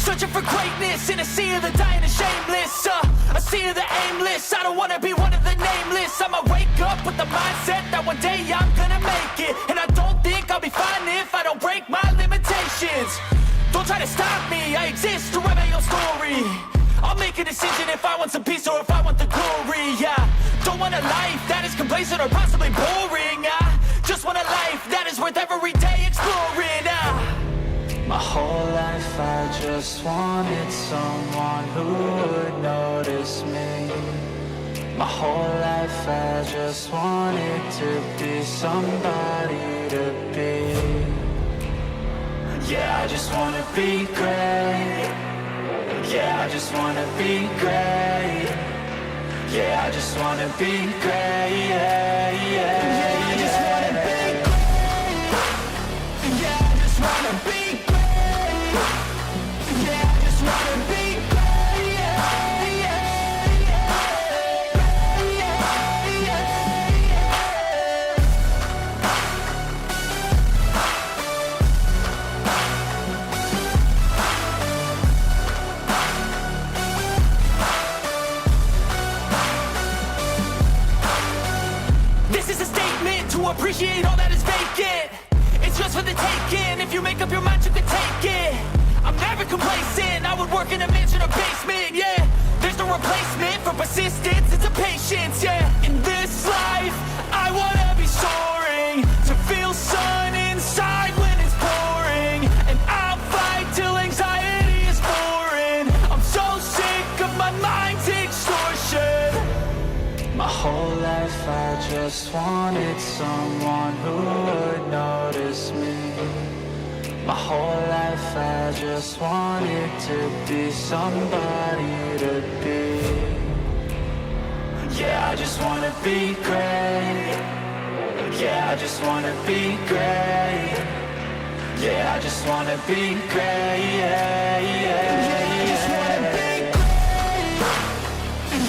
Searching for greatness in a sea of the dying and shameless, a sea of the aimless. I don't wanna be one of the nameless. I'ma wake up with the mindset that one day I'm gonna make it. And I don't think I'll be fine if I don't break my limitations. Don't try to stop me, I exist to write my own story. I'll make a decision if I want some peace or if I want the glory. Yeah, don't want a life that is complacent or possibly boring. I just want a life that is worth every day exploring. My whole life I just wanted someone who would notice me. My whole life I just wanted to be somebody to be. Yeah, I just wanna be great. Yeah, I just wanna be great. Yeah, I just wanna be great. Yeah, yeah, I just wanna be great. Yeah, I just wanna be great. Yeah, I just wanna be great. Yeah, yeah, yeah, yeah, yeah. This is a statement to appreciate all that is vacant. It's just for the taking. If you make up your mind, you can take it. I'm never complacent. I would work in a mansion or basement. Yeah, there's no replacement for persistence. It's a patience. Yeah, in this life, I wanna be soaring to feel sun inside when it's pouring, and I'll fight till anxiety is foreign. I'm so sick of my mind's extortion. My whole life I just wanted someone who would notice me. My whole life I just wanted to be somebody to be. Yeah, I just wanna be great. Yeah, I just wanna be great. Yeah, I just wanna be great. Yeah, yeah, yeah, I just wanna be great.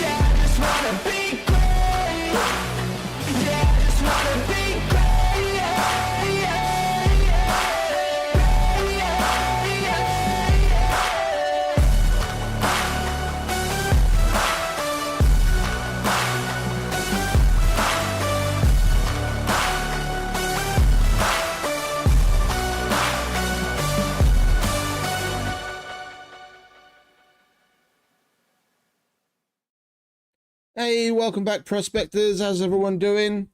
Yeah, I just wanna be great. Yeah, I just wanna be great. Yeah, yeah, yeah, yeah, yeah. Hey, welcome back, prospectors. How's everyone doing?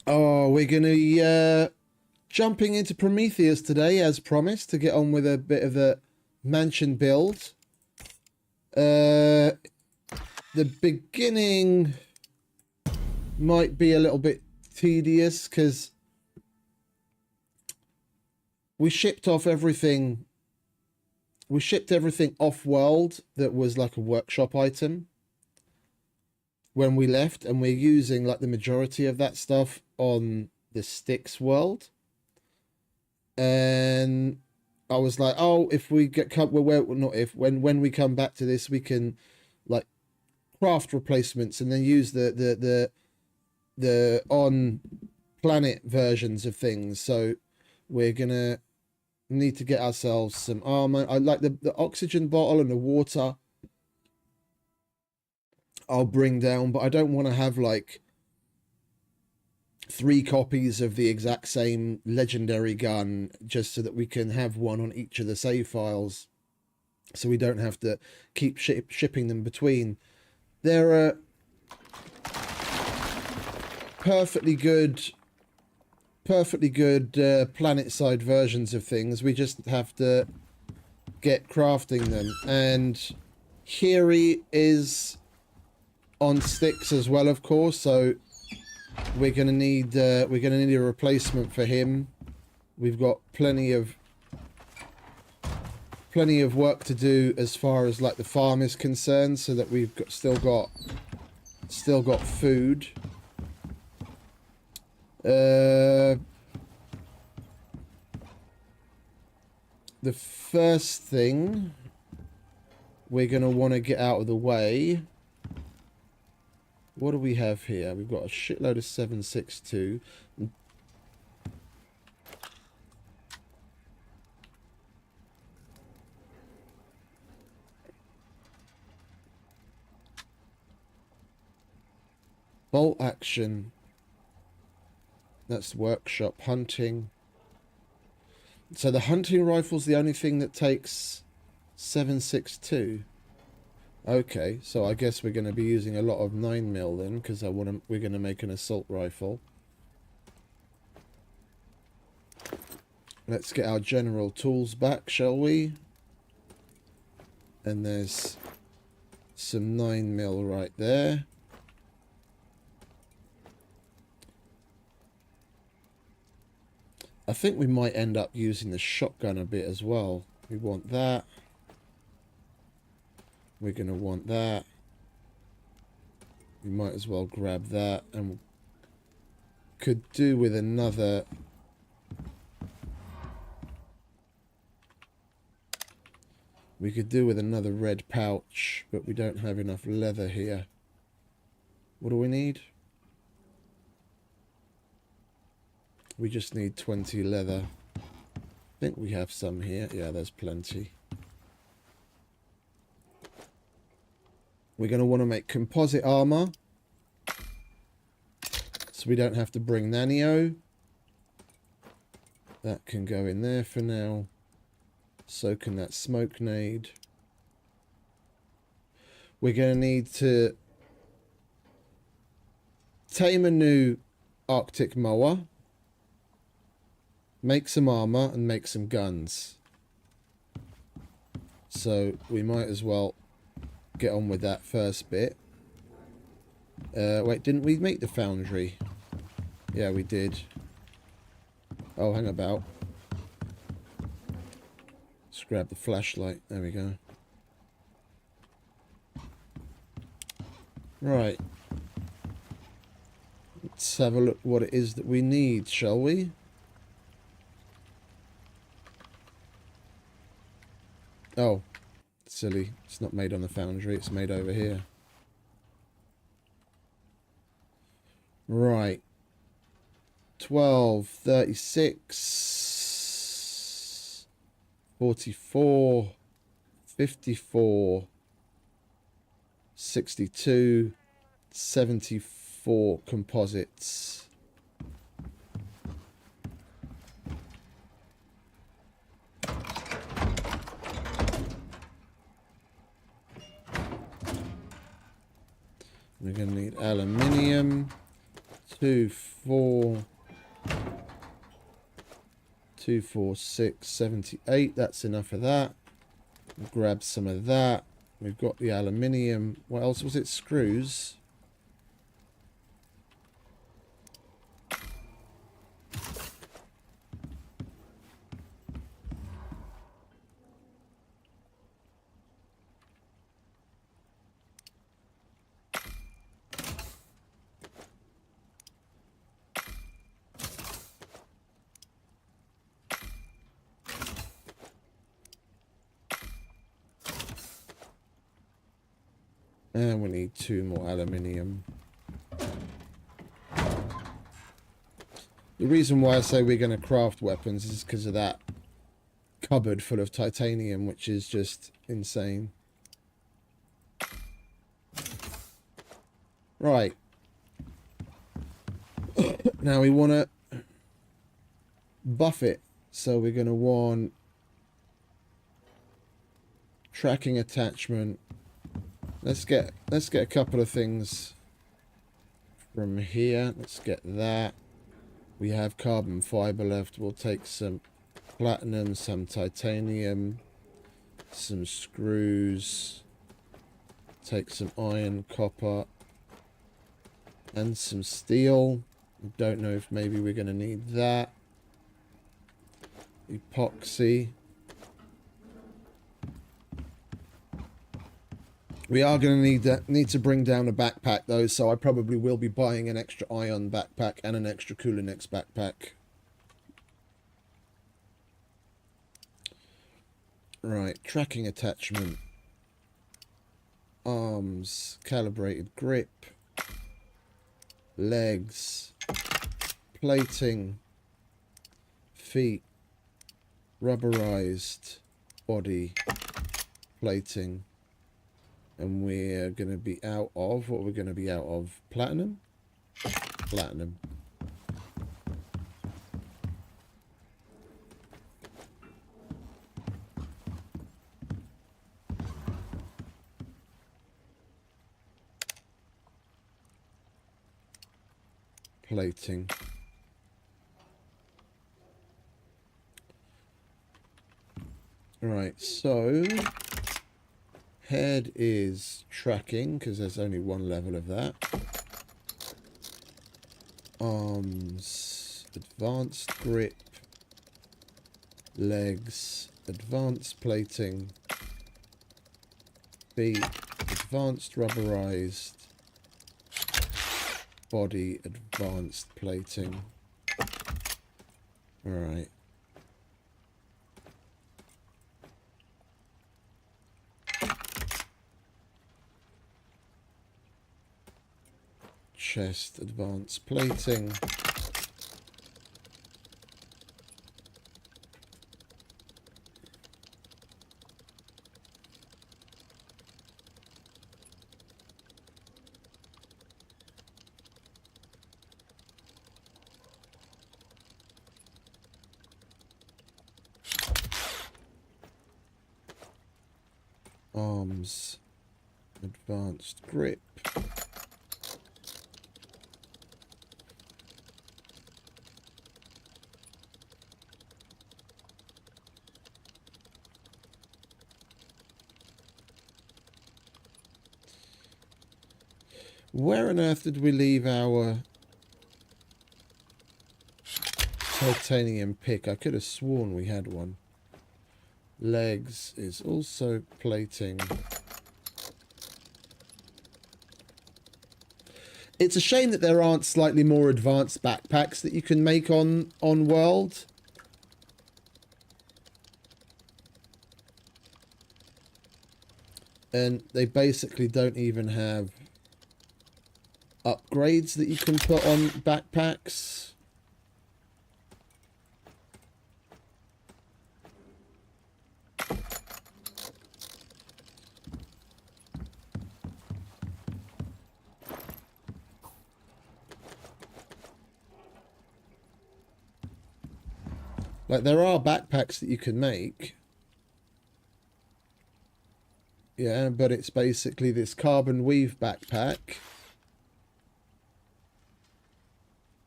Oh, we're going to jumping into Prometheus today, as promised, to get on with a bit of a mansion build. The beginning might be a little bit tedious because we shipped everything off-world that was like a workshop item when we left, and we're using like the majority of that stuff on the Styx world. And I was like, oh, if we get when we come back to this, we can like craft replacements and then use the on planet versions of things. So we're gonna need to get ourselves some armor. I like the oxygen bottle and the water I'll bring down, but I don't want to have like 3 copies of the exact same legendary gun, just so that we can have one on each of the save files, so we don't have to keep shipping them between. There are perfectly good planet side versions of things. We just have to get crafting them, and Kiri is on Styx as well, of course, so we're gonna need a replacement for him. We've got plenty of work to do as far as like the farm is concerned, so that we've still got food. The first thing we're gonna want to get out of the way. What do we have here? We've got a shitload of 7.62. Bolt action. That's workshop. Hunting. So the hunting rifle's the only thing that takes 7.62. Okay, so I guess we're going to be using a lot of 9mm then, because we're going to make an assault rifle. Let's get our general tools back, shall we? And there's some 9mm right there. I think we might end up using the shotgun a bit as well. We want that. We're going to want that. We might as well grab that, and could do with another. We could do with another red pouch, but we don't have enough leather here. What do we need? We just need 20 leather. I think we have some here. Yeah, there's plenty. We're going to want to make composite armor, so we don't have to bring Nanio. That can go in there for now. So can that smoke nade. We're going to need to tame a new Arctic mower, make some armor, and make some guns. So we might as well get on with that first bit. Wait, didn't we make the foundry? Yeah, we did. Oh, hang about. Let's grab the flashlight. There we go. Right. Let's have a look what it is that we need, shall we? Oh, silly. It's not made on the foundry, it's made over here. Right. 12, 36, 44, 54, 62, 74 composites. We're going to need aluminium. 2, 4, 2, 4, 6, 78. That's enough of that. We'll grab some of that. We've got the aluminium. What else was it? Screws. And we need 2 more aluminium. The reason why I say we're going to craft weapons is because of that cupboard full of titanium, which is just insane. Right. Now we want to buff it. So we're going to want tracking attachment. Let's get a couple of things from here. Let's get that. We have carbon fiber left. We'll take some platinum, some titanium, some screws. Take some iron, copper, and some steel. I don't know if maybe we're going to need that. Epoxy. We are going to need to bring down a backpack though, so I probably will be buying an extra ion backpack and an extra Coolinex backpack. Right, tracking attachment. Arms, calibrated grip. Legs. Plating. Feet. Rubberized body. Plating. And we're going to be out of, what we're going to be out of? Platinum? Platinum. Plating. Right, so head is tracking because there's only one level of that. Arms, advanced grip, legs, advanced plating, feet, advanced rubberized, body, advanced plating. All right. Chest, advanced plating. Arms, advanced grip. Where on earth did we leave our titanium pick? I could have sworn we had one. Legs is also plating. It's a shame that there aren't slightly more advanced backpacks that you can make on World. And they basically don't even have upgrades that you can put on backpacks. Like, there are backpacks that you can make. Yeah, but it's basically this carbon weave backpack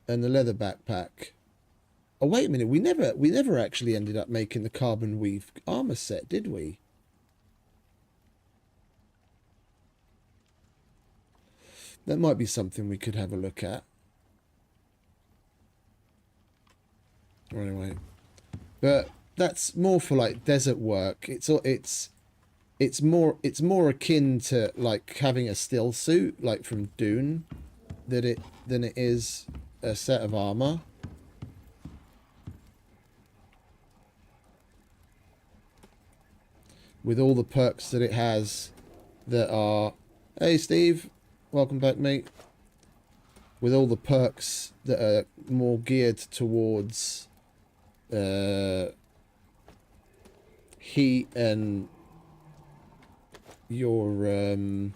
and the leather backpack. Oh, wait a minute. We never actually ended up making the carbon weave armor set, did we? That might be something we could have a look at. Anyway. But that's more for like desert work. It's more akin to like having a still suit, like from Dune, than it is a set of armor. With all the perks that it has that are... Hey Steve, welcome back mate. With all the perks that are more geared towards heat and your I'm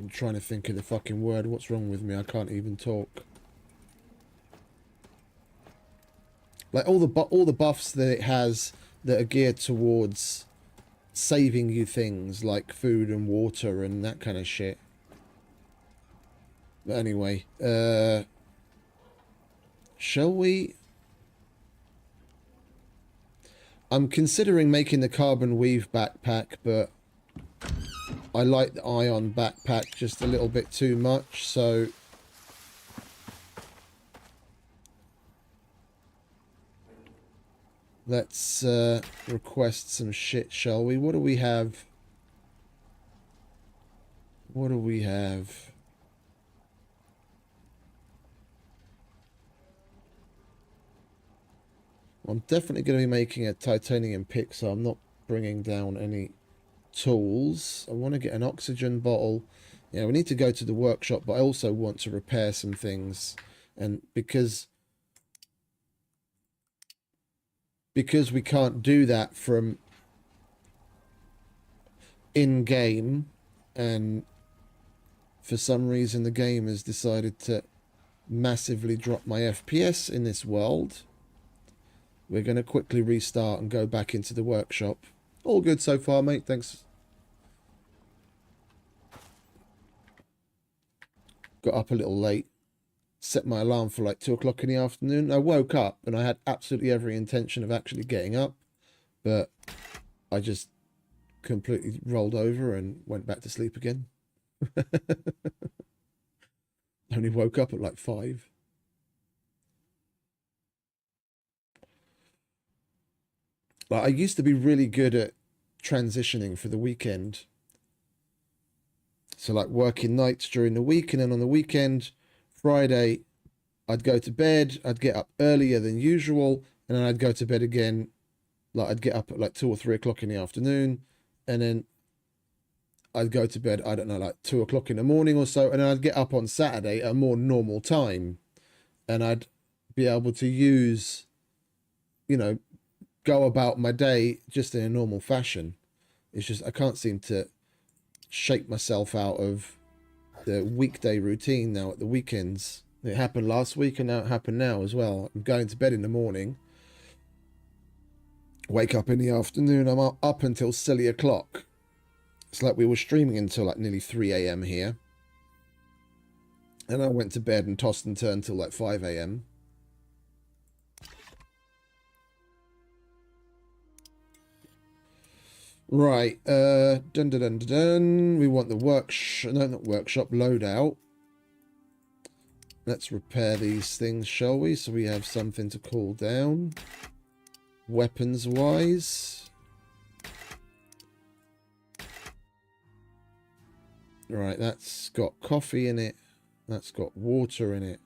trying to think of the fucking word. What's wrong with me? I can't even talk. Like all the buffs that it has that are geared towards saving you things like food and water and that kind of shit. But anyway, shall we? I'm considering making the carbon weave backpack, but I like the ion backpack just a little bit too much, so let's request some shit, shall we? What do we have? What do we have? I'm definitely going to be making a titanium pick, so I'm not bringing down any tools. I want to get an oxygen bottle. Yeah, we need to go to the workshop, but I also want to repair some things. And because because we can't do that from in-game, and for some reason the game has decided to massively drop my FPS in this world, we're going to quickly restart and go back into the workshop. All good so far, mate. Thanks. Got up a little late. Set my alarm for like 2 o'clock in the afternoon. I woke up and I had absolutely every intention of actually getting up, but I just completely rolled over and went back to sleep again. Only woke up at like 5. Like, I used to be really good at transitioning for the weekend. So like working nights during the week, and then on the weekend, Friday, I'd go to bed, I'd get up earlier than usual, and then I'd go to bed again. Like, I'd get up at like 2 or 3 o'clock in the afternoon, and then I'd go to bed, I don't know, like 2 o'clock in the morning or so, and then I'd get up on Saturday at a more normal time, and I'd be able to use, you know, go about my day just in a normal fashion. It's just I can't seem to shake myself out of the weekday routine now at the weekends. It happened last week and now it happened now as well. I'm going to bed in the morning, wake up in the afternoon, I'm up until silly o'clock. It's like we were streaming until like nearly 3 a.m. here. And I went to bed and tossed and turned till like 5 a.m. Right, dun dun dun dun dun. We want the workshop loadout. Let's repair these things, shall we? So we have something to cool down. Weapons wise. Right, that's got coffee in it. That's got water in it.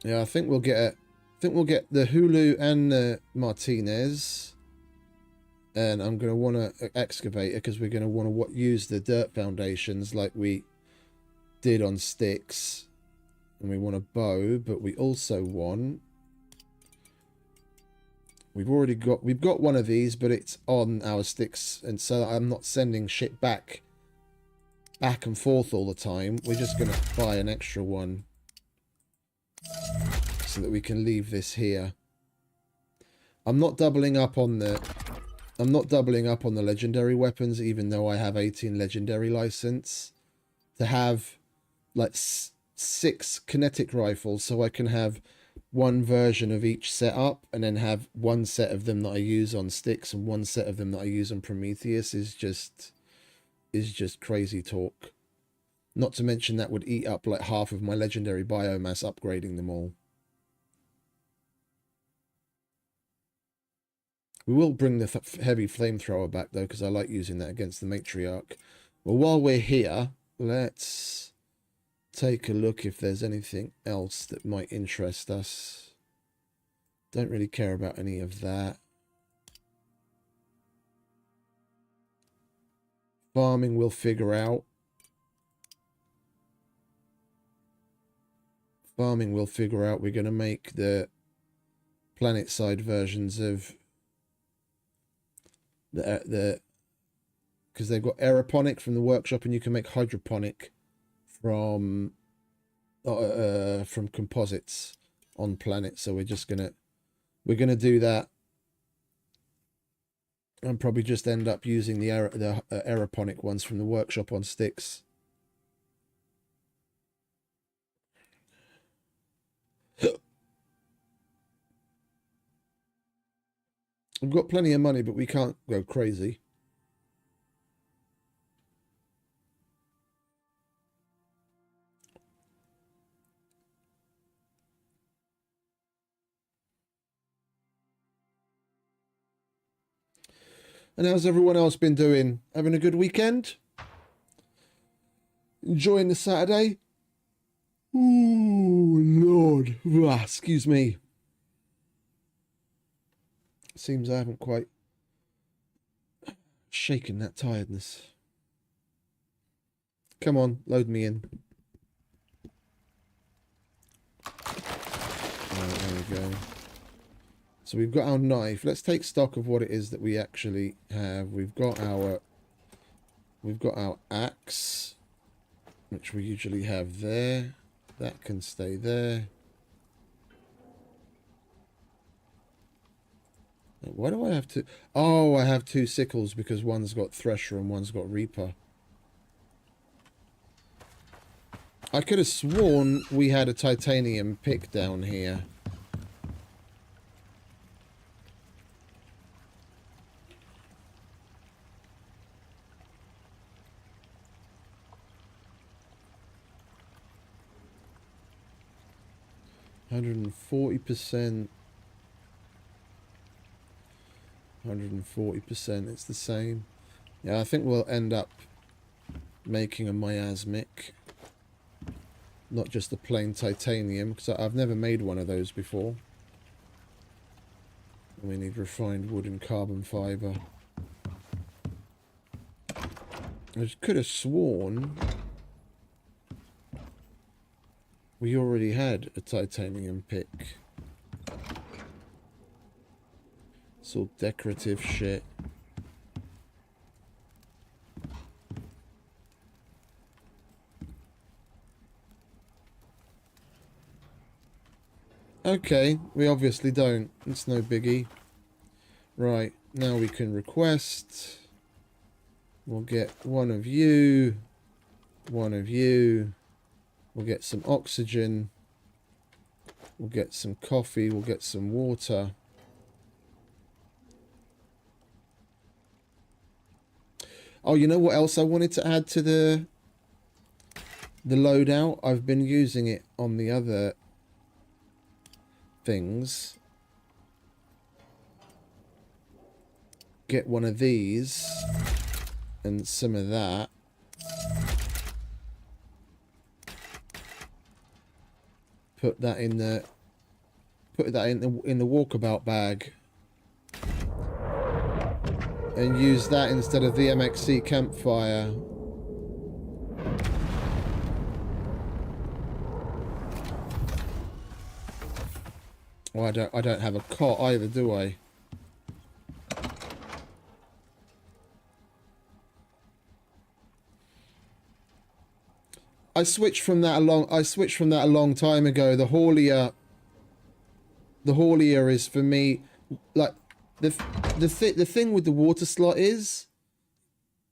Yeah, I think we'll get the Hulu and the Martinez. And I'm going to want to excavate it because we're going to want to use the dirt foundations like we did on sticks. And we want a bow, but we also want... We've got one of these, but it's on our sticks. And so I'm not sending shit back and forth all the time. We're just going to buy an extra one so that we can leave this here. I'm not doubling up on the legendary weapons, even though I have 18 legendary license, to have like 6 kinetic rifles, so I can have one version of each setup, and then have one set of them that I use on sticks and one set of them that I use on Prometheus is just crazy talk. Not to mention that would eat up like half of my legendary biomass upgrading them all. We will bring the heavy flamethrower back, though, because I like using that against the matriarch. Well, while we're here, let's take a look if there's anything else that might interest us. Don't really care about any of that. Farming we'll figure out. We're going to make the planet side versions of the because they've got aeroponic from the workshop, and you can make hydroponic from composites on planet. So we're gonna do that, and probably just end up using the aeroponic ones from the workshop on sticks. We've got plenty of money, but we can't go crazy. And how's everyone else been doing? Having a good weekend? Enjoying the Saturday? Ooh, Lord. Ah, excuse me. Seems I haven't quite shaken that tiredness. Come on, load me in. go. So we've got our knife. Let's take stock of what it is that we actually have. We've got our axe, which we usually have there. That can stay there. Why do I have to... Oh, I have 2 sickles because one's got thresher and one's got reaper. I could have sworn we had a titanium pick down here. %140%. 140%. It's the same. Yeah, I think we'll end up making a miasmic. Not just a plain titanium, because I've never made one of those before. We need refined wood and carbon fibre. I could have sworn we already had a titanium pick. It's all decorative shit. Okay, we obviously don't. It's no biggie. Right, now we can request. We'll get one of you. One of you. We'll get some oxygen. We'll get some coffee. We'll get some water. Oh, you know what else I wanted to add to the loadout? I've been using it on the other things. Get one of these and some of that. Put that in the walkabout bag. And use that instead of the MXC campfire. Well, I don't have a cot either, do I? I switched from that a long time ago. The haulier is for me, like the thing with the water slot is,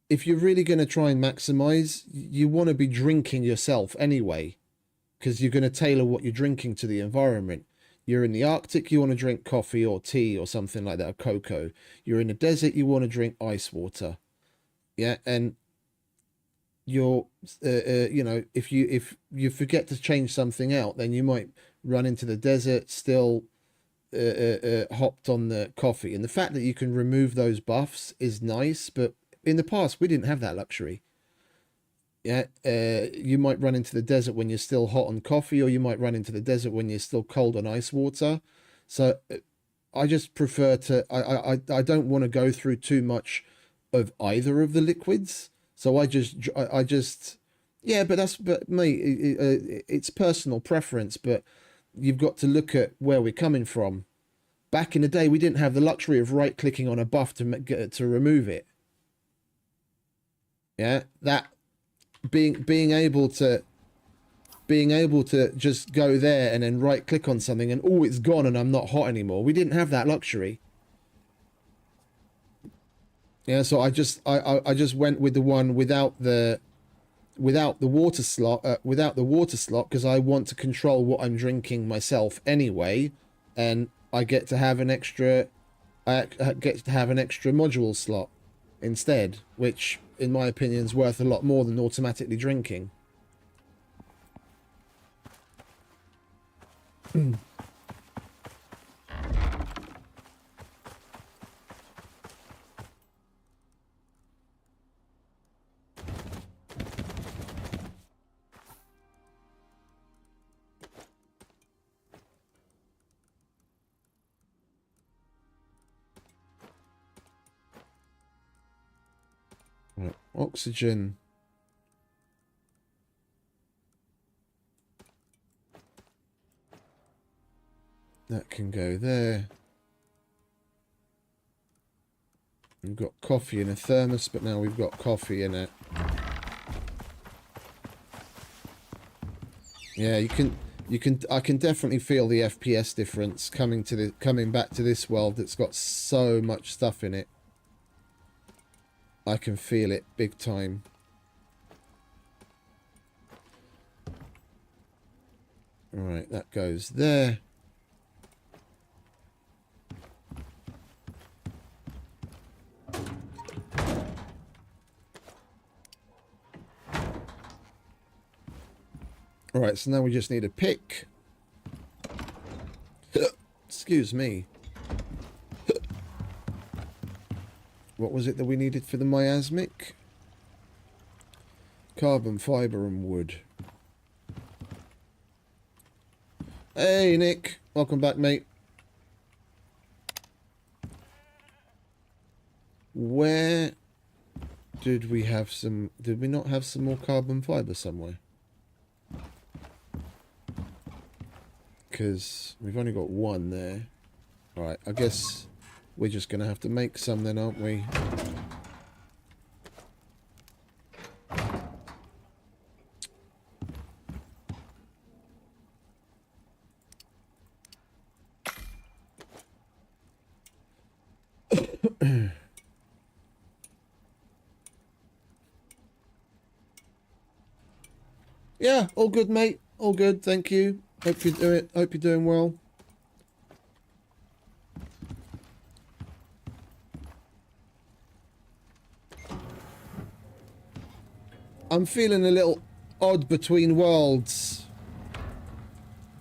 if you're really going to try and maximize, you want to be drinking yourself anyway, because you're going to tailor what you're drinking to the environment. You're in the Arctic, you want to drink coffee or tea or something like that, or cocoa. You're in the desert, you want to drink ice water. Yeah, and you're, you know, if you forget to change something out, then you might run into the desert still hopped on the coffee. And the fact that you can remove those buffs is nice, but in the past we didn't have that luxury. Yeah, you might run into the desert when you're still hot on coffee, or you might run into the desert when you're still cold on ice water. So I just prefer to, I don't want to go through too much of either of the liquids. So I just, yeah, but mate, it's personal preference, but you've got to look at where we're coming from. Back in the day, we didn't have the luxury of right clicking on a buff to remove it. Yeah, that being able to just go there and then right click on something and oh, it's gone and I'm not hot anymore. We didn't have that luxury. Yeah, so I just went with the one without the water slot, because I want to control what I'm drinking myself anyway, and I get to have an extra module slot instead, which in my opinion is worth a lot more than automatically drinking. Oxygen. That can go there. We've got coffee in a thermos, but now we've got coffee in it. Yeah, I can definitely feel the FPS difference coming back to this world that's got so much stuff in it. I can feel it big time. Alright, that goes there. Alright, so now we just need a pick. Excuse me. What was it that we needed for the miasmic? Carbon, fibre and wood. Hey, Nick. Welcome back, mate. Where did we have some... Did we not have some more carbon fibre somewhere? Because we've only got one there. Alright, I guess we're just going to have to make some then, aren't we? Yeah, all good, mate. All good, thank you. Hope you're doing well. I'm feeling a little odd between worlds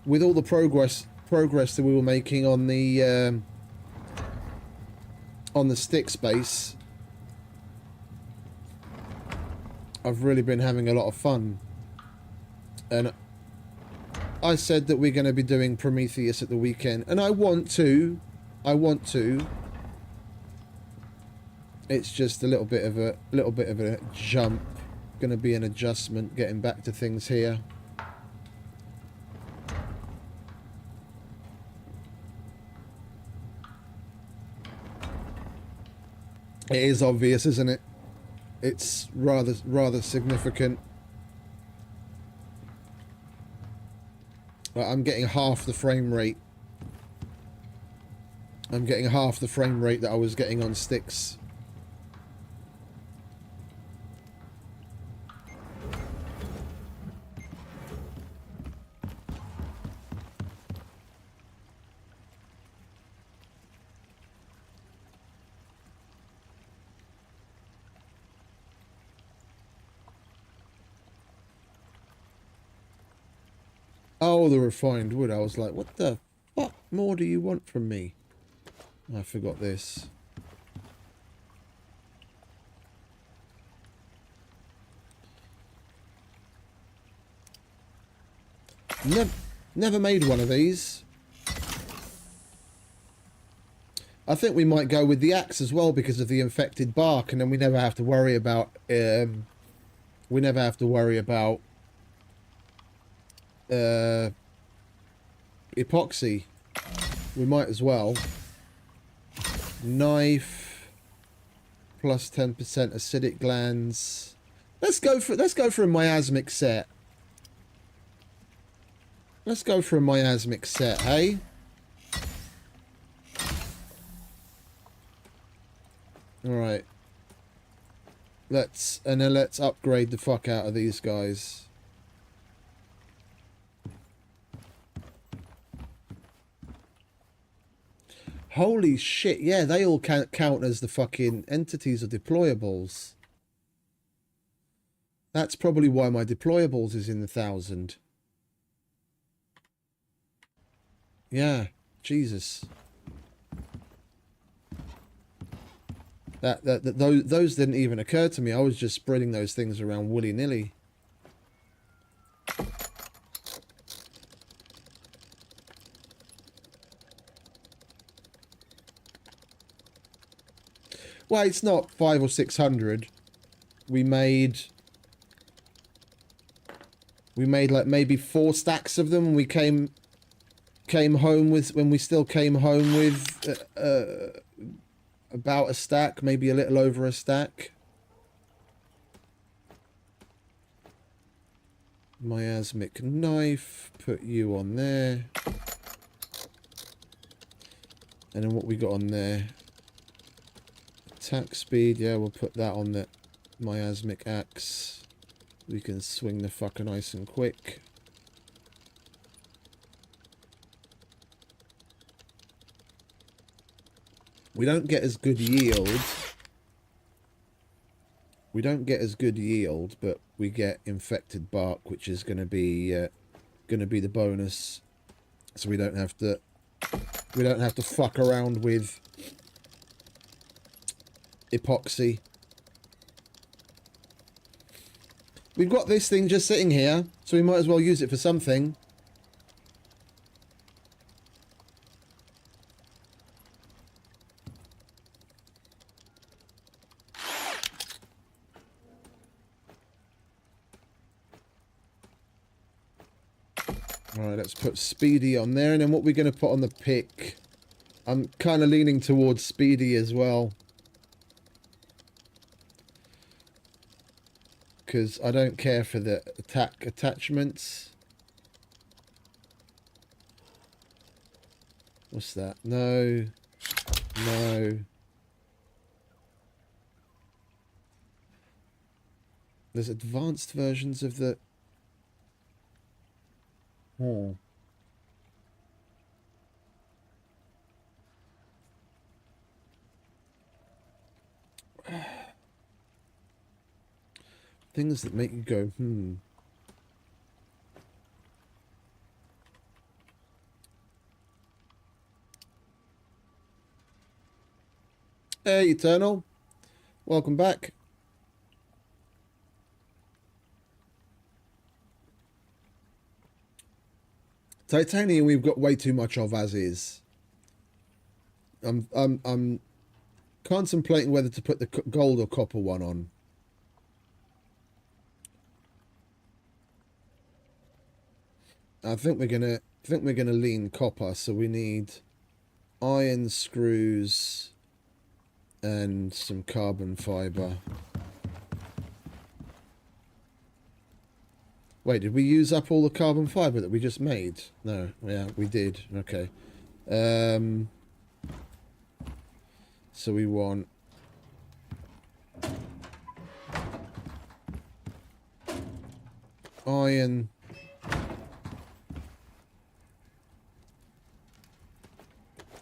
with all the progress that we were making on the stick space. I've really been having a lot of fun, and I said that we're going to be doing Prometheus at the weekend, and I want to. It's just a little bit of a jump. Going to be an adjustment getting back to things here. It is obvious, isn't it? It's rather significant. I'm getting half the frame rate. I'm getting half the frame rate that I was getting on sticks. Oh, the refined wood. I was like, what the fuck more do you want from me? I forgot this. Never made one of these. I think we might go with the axe as well because of the infected bark, and then we never have to worry about epoxy. We might as well. Knife plus 10% acidic glands. Let's go for a miasmic set. Let's go for a miasmic set, hey? Alright. Let's upgrade the fuck out of these guys. Holy shit, yeah, they all count as the fucking entities of deployables. That's probably why my deployables is in the 1,000. Yeah, Jesus. Those didn't even occur to me. I was just spreading those things around willy-nilly. Well, it's not 500 or 600. We made like maybe 4 stacks of them when we came came home with, when we still came home with about a stack, maybe a little over a stack. Miasmic knife, put you on there. And then what we got on there? Attack speed, yeah, we'll put that on the miasmic axe. We can swing the fucker nice and quick. We don't get as good yield. We don't get as good yield, but we get infected bark, which is going to be the bonus. So we don't have to fuck around with epoxy. We've got this thing just sitting here, so we might as well use it for something. Alright, let's put Speedy on there, and then what we're going to put on the pick. I'm kind of leaning towards Speedy as well. Because I don't care for the attack attachments. What's that? No. No. There's advanced versions of the... Oh. Things that make you go, Hey, Eternal. Welcome back. Titanium we've got way too much of as is. I'm contemplating whether to put the gold or copper one on. I think we're gonna lean copper, so we need iron screws and some carbon fiber. Wait, did we use up all the carbon fiber that we just made? No, yeah, we did. Okay. So we want iron,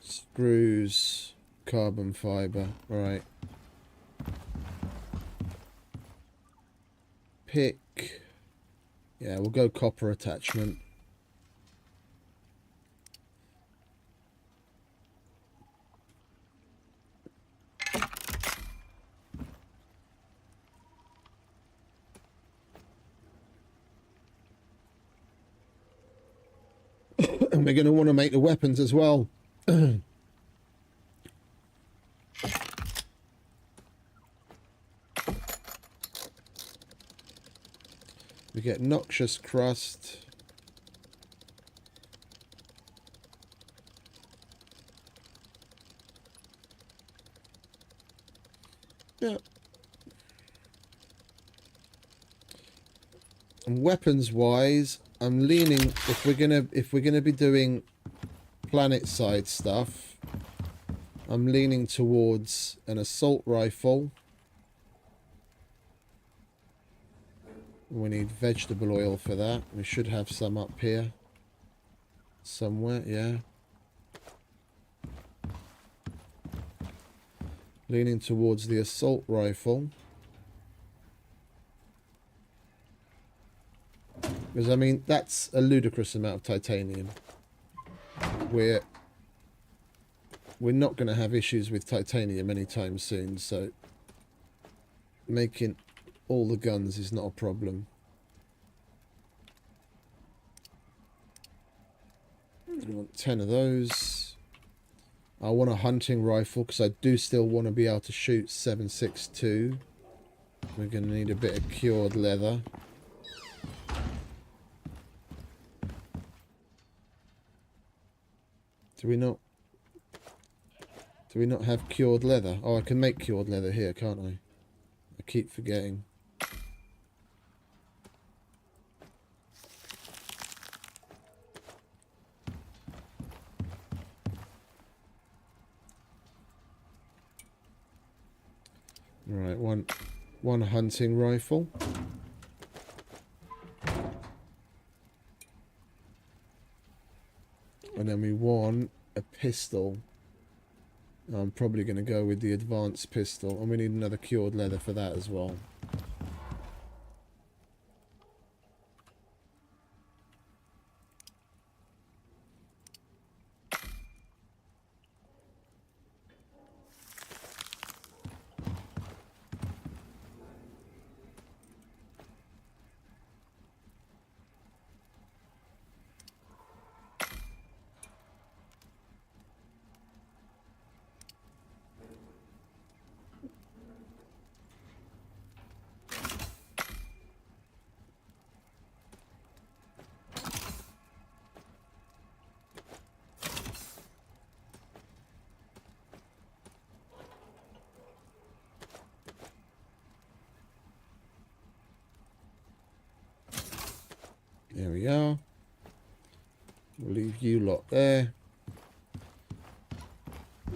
screws, carbon fiber, right. Pick. Yeah, we'll go copper attachment. And we're going to want to make the weapons as well. We get noxious crust. Yeah. And weapons wise, I'm leaning, if we're gonna be doing planet side stuff, I'm leaning towards an assault rifle. We need vegetable oil for that. We should have some up here somewhere, yeah. Leaning towards the assault rifle. Because, I mean, that's a ludicrous amount of titanium. We're not going to have issues with titanium anytime soon, so making all the guns is not a problem. I want 10 of those. I want a hunting rifle because I do still want to be able to shoot 7.62. We're going to need a bit of cured leather. Do we not? Do we not have cured leather? Oh, I can make cured leather here, can't I? I keep forgetting. Right, one hunting rifle. And then we want a pistol. I'm probably going to go with the advanced pistol. And we need another cured leather for that as well. There we are. We'll leave you lot there.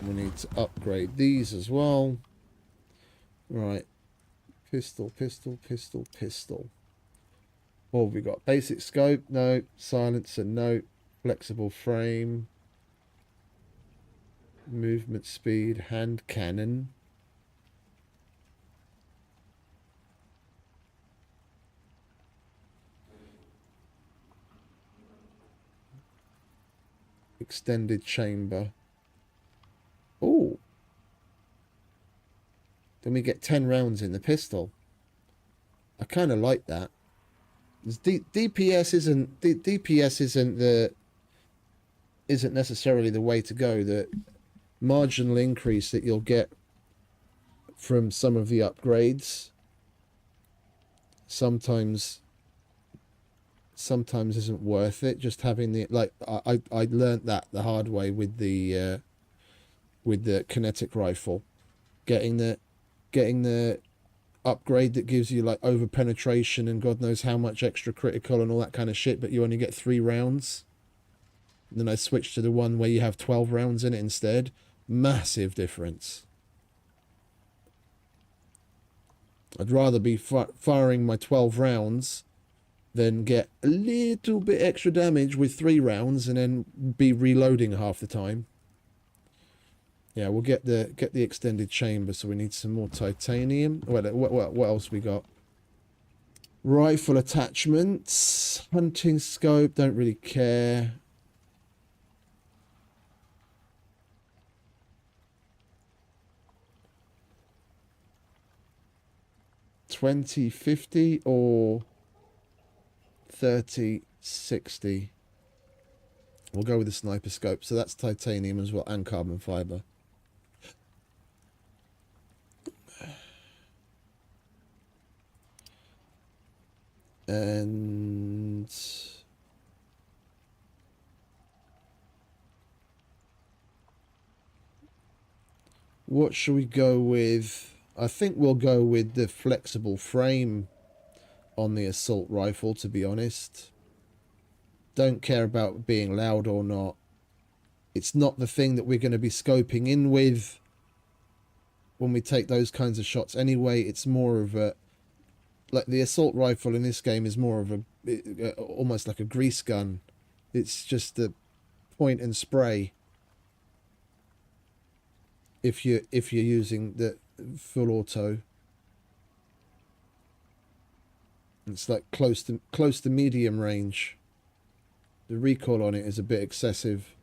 We need to upgrade these as well. Right. Pistol, pistol, pistol, pistol. What have we got? Basic scope? No. Silencer? No. Flexible frame. Movement speed. Hand cannon. Extended chamber. Oh. Then we get 10 rounds in the pistol. I kind of like that. DPS isn't necessarily the way to go. The marginal increase that you'll get from some of the upgrades sometimes isn't worth it. Just having the I learned that the hard way with the kinetic rifle, getting the upgrade that gives you like over penetration and God knows how much extra critical and all that kind of shit, but you only get 3 rounds. And then I switched to the one where you have 12 rounds in it instead. Massive difference. I'd rather be firing my 12 rounds than get a little bit extra damage with 3 rounds and then be reloading half the time. Yeah, we'll get the extended chamber, so we need some more titanium. What else we got? Rifle attachments, hunting scope, don't really care. $20.50 or $30.60. We'll go with the sniper scope. So that's titanium as well and carbon fiber. And what should we go with? I think we'll go with the flexible frame on the assault rifle, to be honest. Don't care about being loud or not. It's not the thing that we're going to be scoping in with when we take those kinds of shots anyway. It's more of a, like the assault rifle in this game is more of a almost like a grease gun. It's just the point and spray. If you're using the full auto, it's like close to medium range. The recoil on it is a bit excessive,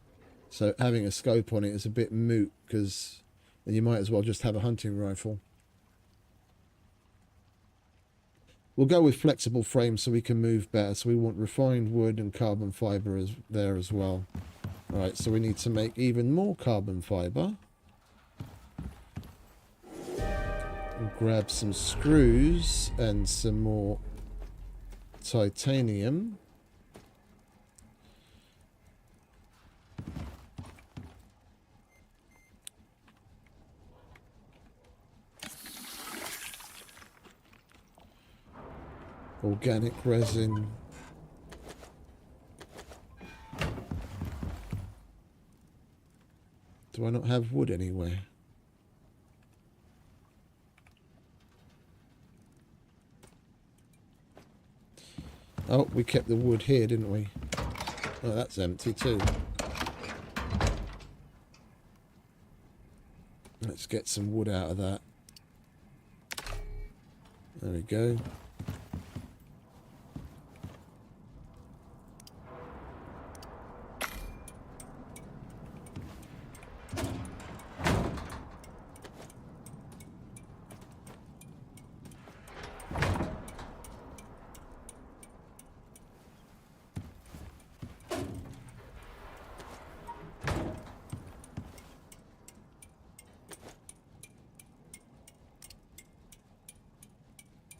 so having a scope on it is a bit moot, because then you might as well just have a hunting rifle. We'll go with flexible frame so we can move better. So we want refined wood and carbon fiber there as well. All right, so we need to make even more carbon fiber. We'll grab some screws and some more titanium. Organic resin. Do I not have wood anywhere? Oh, we kept the wood here, didn't we? Oh, that's empty too. Let's get some wood out of that. There we go.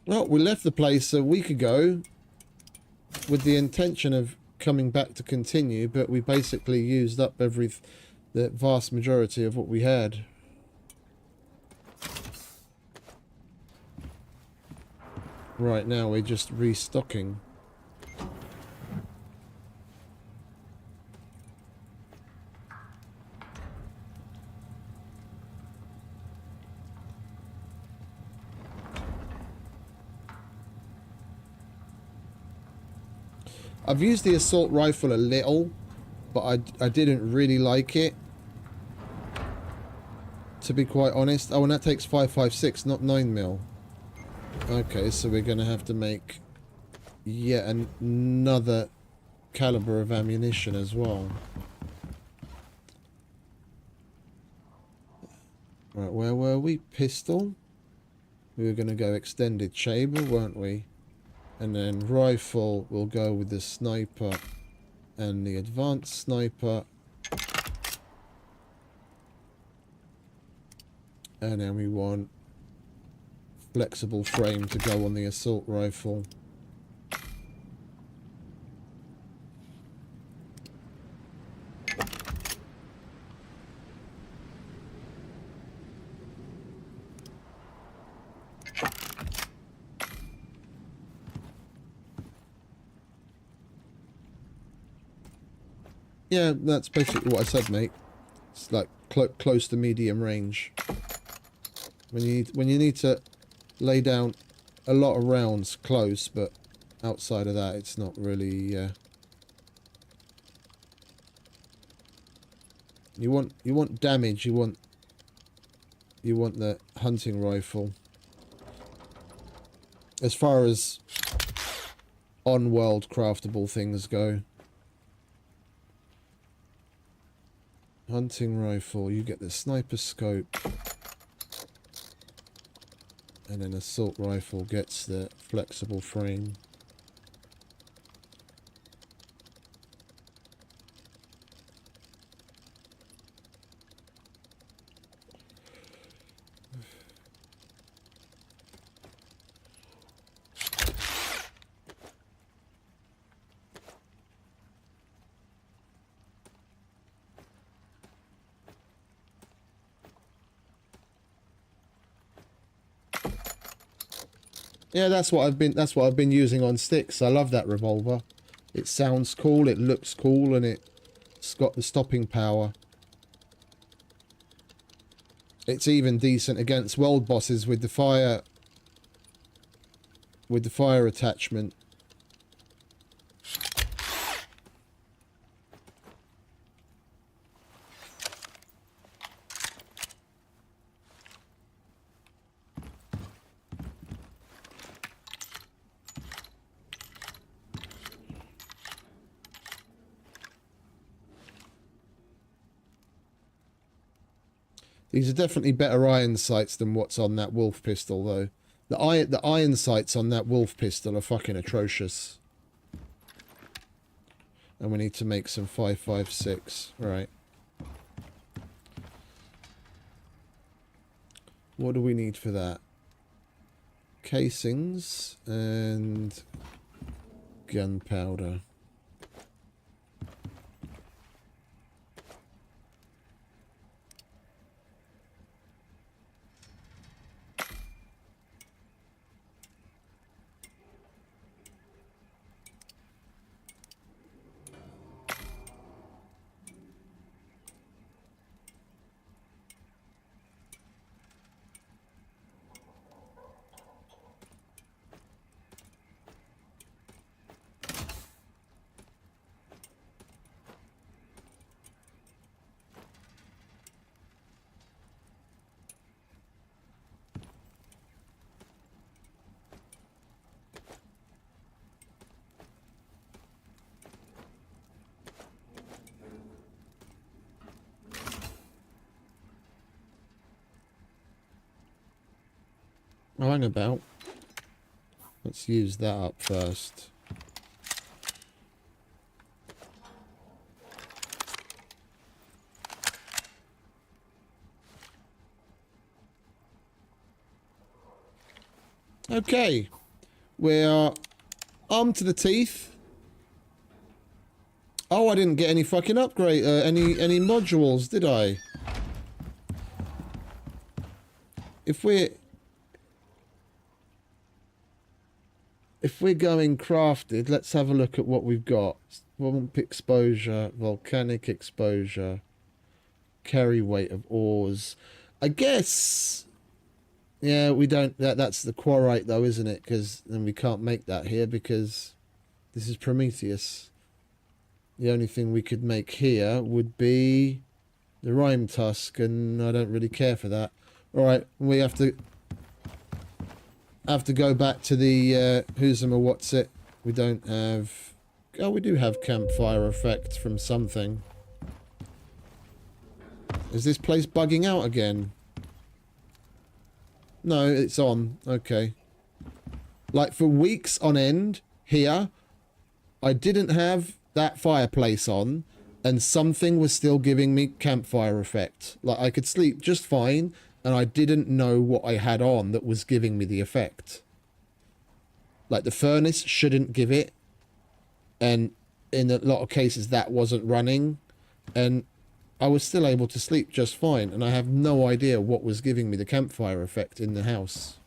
Well, we left the place a week ago with the intention of coming back to continue, but we basically used up the vast majority of what we had. Right now we're just restocking. I've used the assault rifle a little, but I didn't really like it, to be quite honest. Oh, and that takes 5.56, not 9mm. Okay, so we're going to have to make yet another caliber of ammunition as well. Right, where were we? Pistol. We were going to go extended chamber, weren't we? And then rifle will go with the sniper and the advanced sniper. And then we want flexible frame to go on the assault rifle. Yeah, that's basically what I said, mate. It's like close to medium range. When you need to lay down a lot of rounds close, but outside of that, it's not really. You want damage. You want the hunting rifle. As far as on-world craftable things go. Hunting rifle, you get the sniper scope. And then assault rifle gets the flexible frame. Yeah, that's what I've been using on sticks. I love that revolver. It sounds cool, it looks cool, and it's got the stopping power. It's even decent against world bosses with the fire attachment. These are definitely better iron sights than what's on that wolf pistol, though. The iron sights on that wolf pistol are fucking atrocious. And we need to make some 5.56. Right. What do we need for that? Casings and gunpowder. Oh, hang about. Let's use that up first. Okay. We are armed to the teeth. Oh, I didn't get any fucking upgrade, any modules, did I? If we're going crafted, let's have a look at what we've got. Swamp exposure, volcanic exposure, carry weight of ores. I guess, yeah, we don't. That's the quarrite though, isn't it? Because then we can't make that here because this is Prometheus. The only thing we could make here would be the rime tusk, and I don't really care for that. All right, we have to go back to the who's or what's it. We don't have. Oh, we do have campfire effect from something. Is this place bugging out again? No, it's on. Okay. Like for weeks on end here, I didn't have that fireplace on, and something was still giving me campfire effect. Like I could sleep just fine, and I didn't know what I had on that was giving me the effect. Like the furnace shouldn't give it, and in a lot of cases that wasn't running, and I was still able to sleep just fine, and I have no idea what was giving me the campfire effect in the house.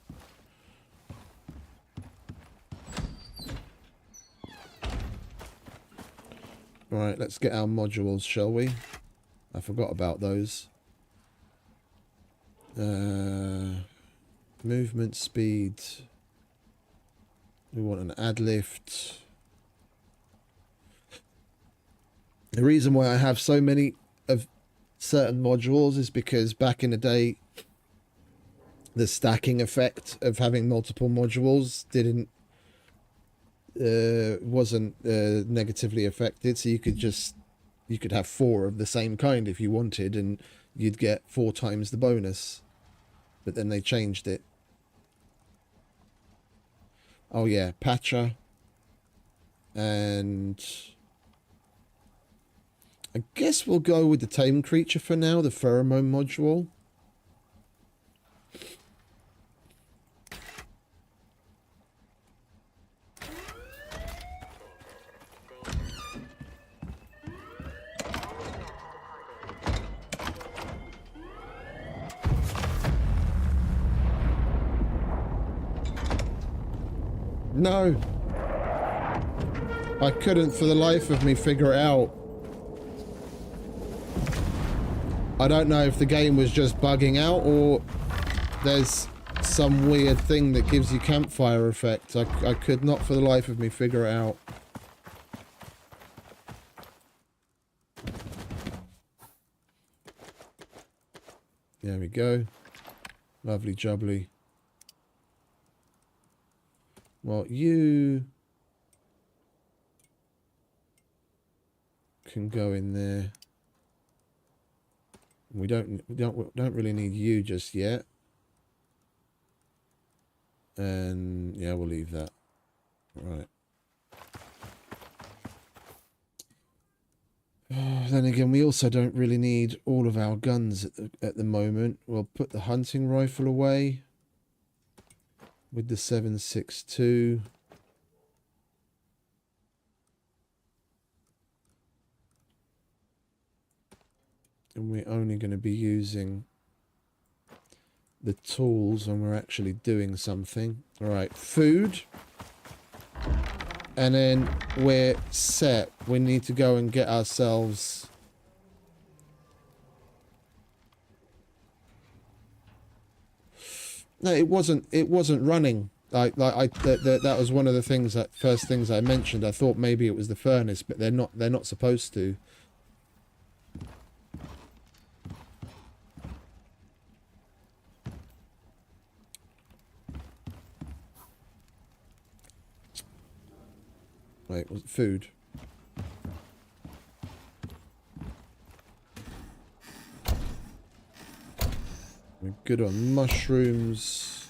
Right, let's get our modules, shall we? I forgot about those. Movement speed. We want an ad lift. The reason why I have so many of certain modules is because back in the day, the stacking effect of having multiple modules wasn't negatively affected, so you could have 4 of the same kind if you wanted, and you'd get 4 times the bonus. But then they changed it. Oh yeah, Patcher. And I guess we'll go with the tame creature for now, the pheromone module. No. I couldn't for the life of me figure it out. I don't know if the game was just bugging out or there's some weird thing that gives you campfire effect. I could not for the life of me figure it out. There we go. Lovely jubbly. Well, you can go in there. We don't really need you just yet. And yeah, we'll leave that. Right. Then again, we also don't really need all of our guns at the moment. We'll put the hunting rifle away with the 7.62. And we're only going to be using the tools when we're actually doing something. All right, food. And then we're set. We need to go and get ourselves... No, it wasn't running. That was one of the things, first things I mentioned. I thought maybe it was the furnace, but they're not supposed to. Wait, was it food? We're good on mushrooms.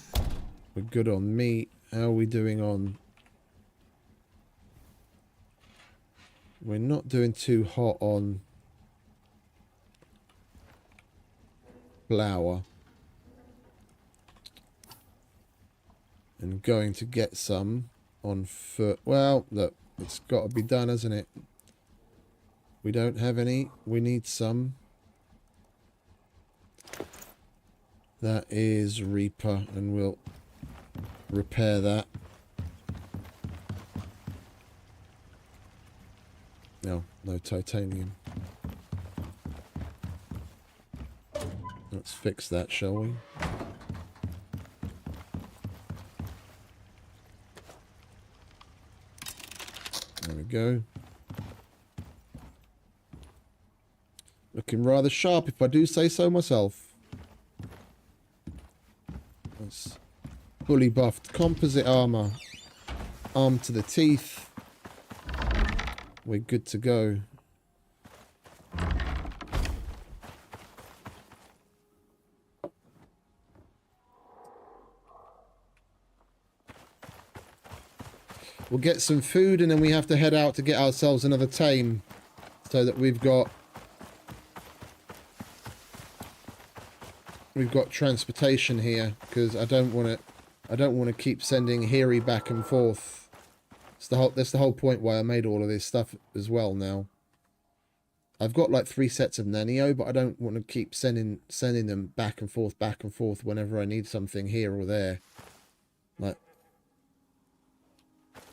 We're good on meat. How are we doing on... We're not doing too hot on flour. And going to get some on foot. Well, look, it's got to be done, hasn't it? We don't have any. We need some. That is Reaper, and we'll repair that. No, no titanium. Let's fix that, shall we? There we go. Looking rather sharp, if I do say so myself. That's fully buffed composite armor. Armed to the teeth. We're good to go. We'll get some food and then we have to head out to get ourselves another tame. So that we've got transportation here, because I don't want to keep sending Hiri back and forth. That's the whole point why I made all of this stuff as well now. I've got like 3 sets of Nanio, but I don't want to keep sending them back and forth whenever I need something here or there. Like,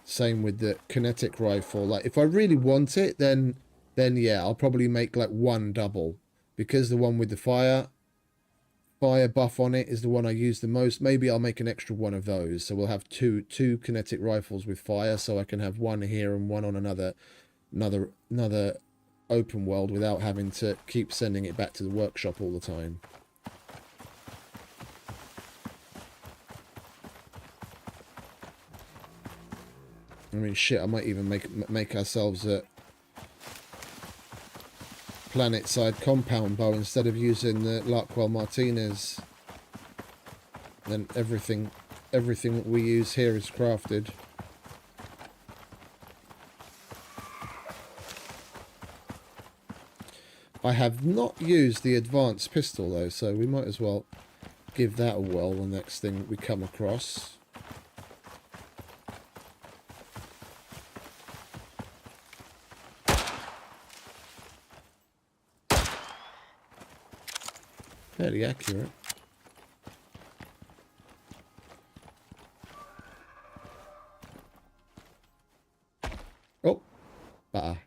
same with the kinetic rifle. Like, if I really want it, then yeah, I'll probably make like 1 double, because the one with the fire buff on it is the one I use the most. Maybe I'll make an extra one of those, so we'll have two kinetic rifles with fire, so I can have one here and one on another open world without having to keep sending it back to the workshop all the time. I mean, shit, I might even make ourselves a planet-side compound bow instead of using the Larkwell Martinez. Then everything that we use here is crafted. I have not used the advanced pistol though, so we might as well give that a whirl the next thing we come across. Fairly accurate. Oh, butter.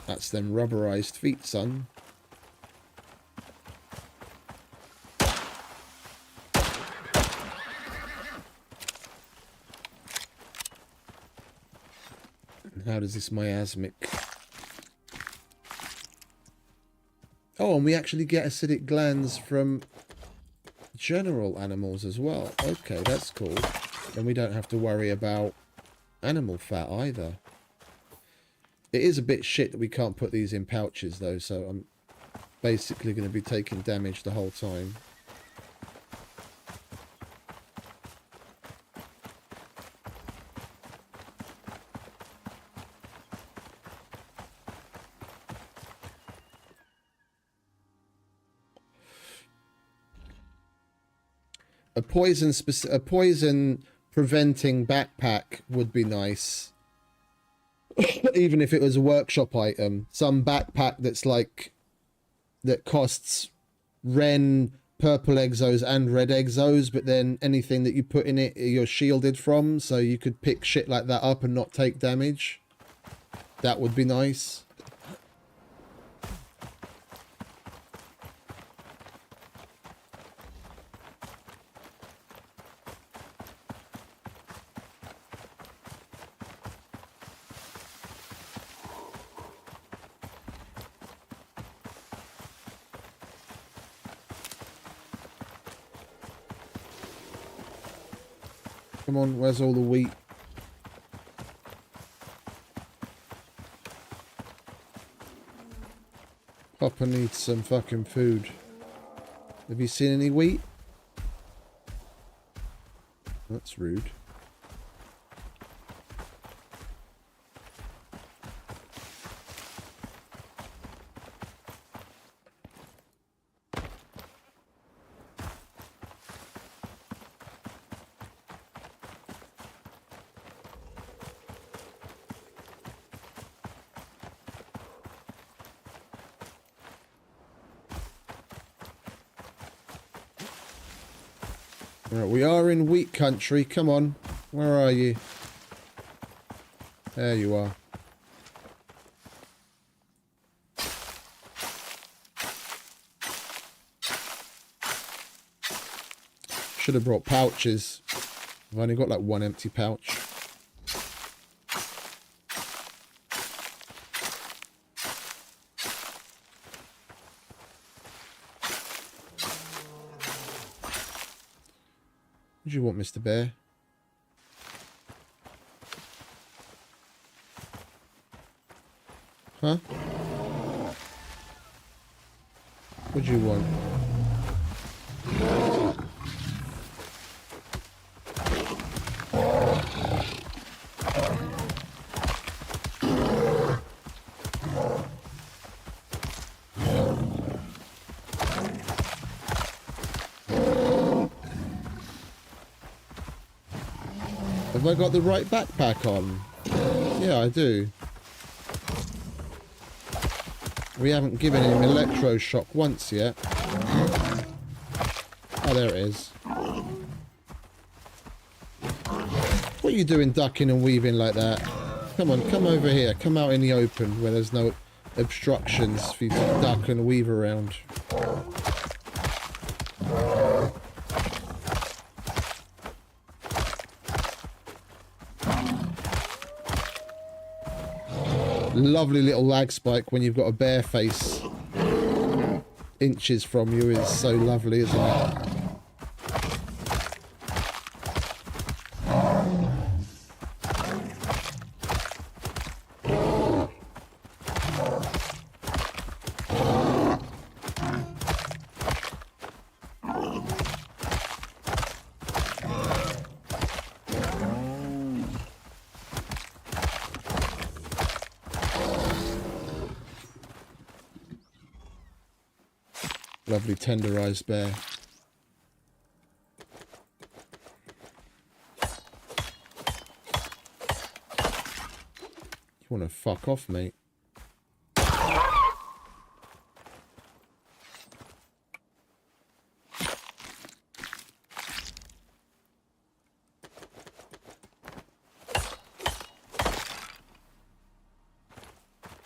That's them rubberized feet, son. How does this miasmic... Oh, and we actually get acidic glands from general animals as well. Okay, that's cool. Then we don't have to worry about animal fat either. It is a bit shit that we can't put these in pouches though, so I'm basically going to be taking damage the whole time. A poison preventing backpack would be nice. Even if it was a workshop item. Some backpack that's like... that costs Ren, purple exos and red exos, but then anything that you put in it, you're shielded from, so you could pick shit like that up and not take damage. That would be nice. Come on, where's all the wheat? Papa needs some fucking food. Have you seen any wheat? That's rude. Right, we are in wheat country. Come on. Where are you? There you are. Should have brought pouches. I've only got like one empty pouch. What do you want, Mr. Bear? Huh? What do you want? Have I got the right backpack on? Yeah, I do. We haven't given him electroshock once yet. Oh, there it is. What are you doing ducking and weaving like that? Come on, come over here. Come out in the open where there's no obstructions for you to duck and weave around. Lovely little lag spike when you've got a bear face inches from you is so lovely, isn't it? Lovely tenderized bear. You want to fuck off, mate?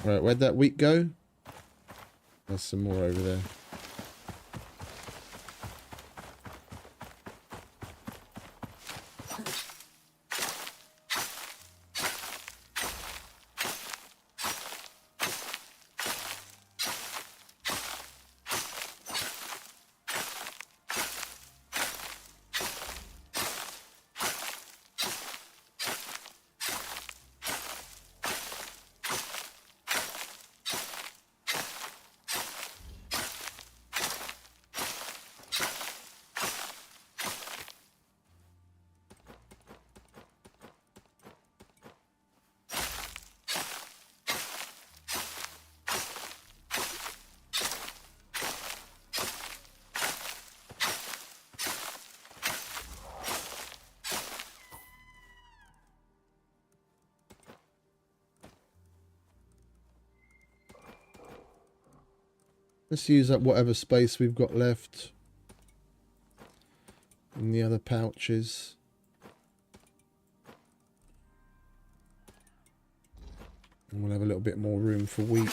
Right, where'd that wheat go? There's some more over there. Let's use up whatever space we've got left in the other pouches. And we'll have a little bit more room for wheat.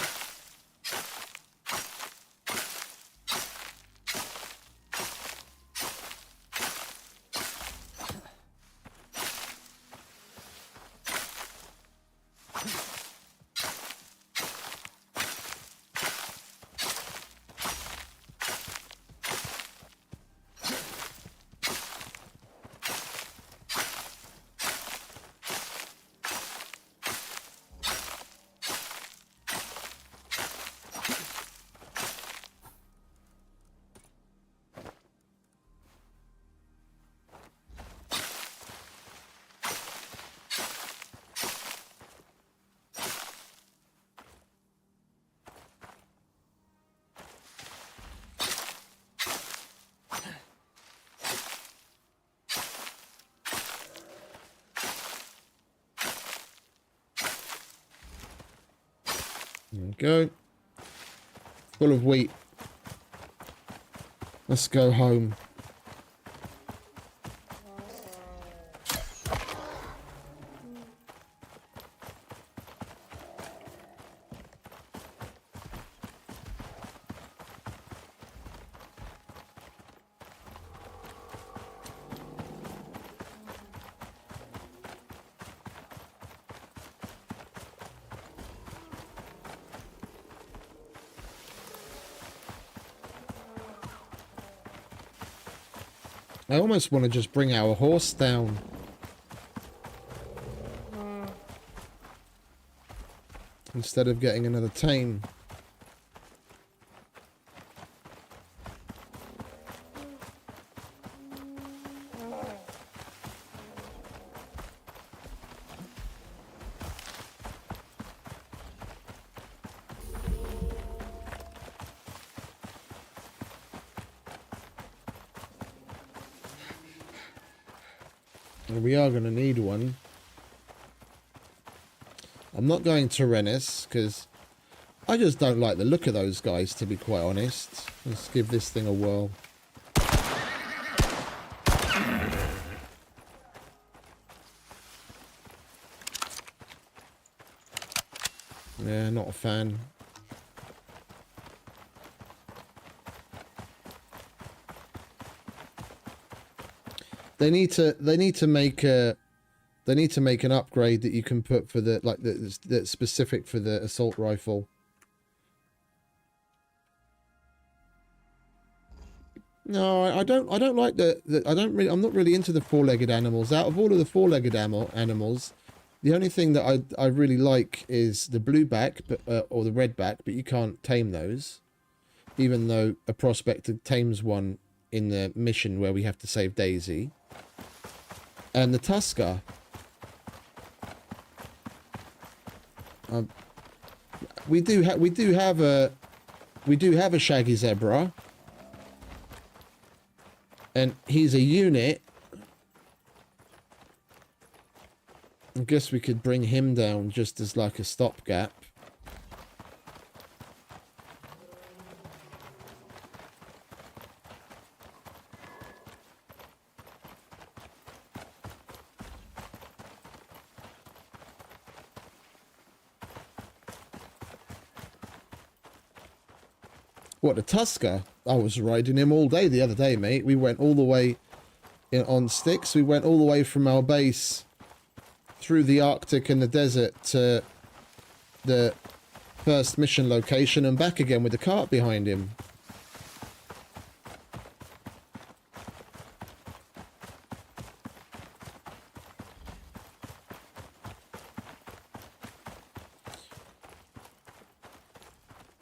There we go. Full of wheat. Let's go home. I almost want to just bring our horse down. Instead of getting another tame. We are going to need one. I'm not going to Rennis because I just don't like the look of those guys, to be quite honest. Let's give this thing a whirl. Yeah, not a fan. They need to make an upgrade that you can put for the that's specific for the assault rifle. No, I don't like I'm not really into the four-legged animals. Out of all of the four-legged animals, the only thing that I really like is the blueback, or the redback, but you can't tame those. Even though a prospector tames one in the mission where we have to save Daisy. And the Tusker. We do have a shaggy zebra, and he's a unit. I guess we could bring him down just as like a stopgap. What, the Tusker? I was riding him all day the other day, mate. We went all the way on sticks. We went all the way from our base through the Arctic and the desert to the first mission location and back again with the cart behind him.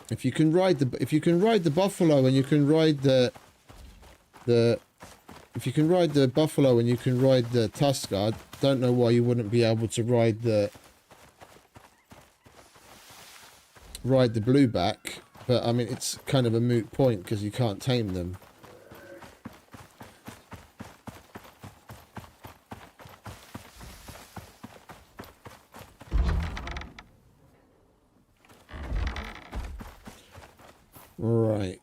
If you can ride the buffalo and you can ride if you can ride the buffalo and you can ride the Tusker, I don't know why you wouldn't be able to ride the blueback, but I mean it's kind of a moot point because you can't tame them. Right.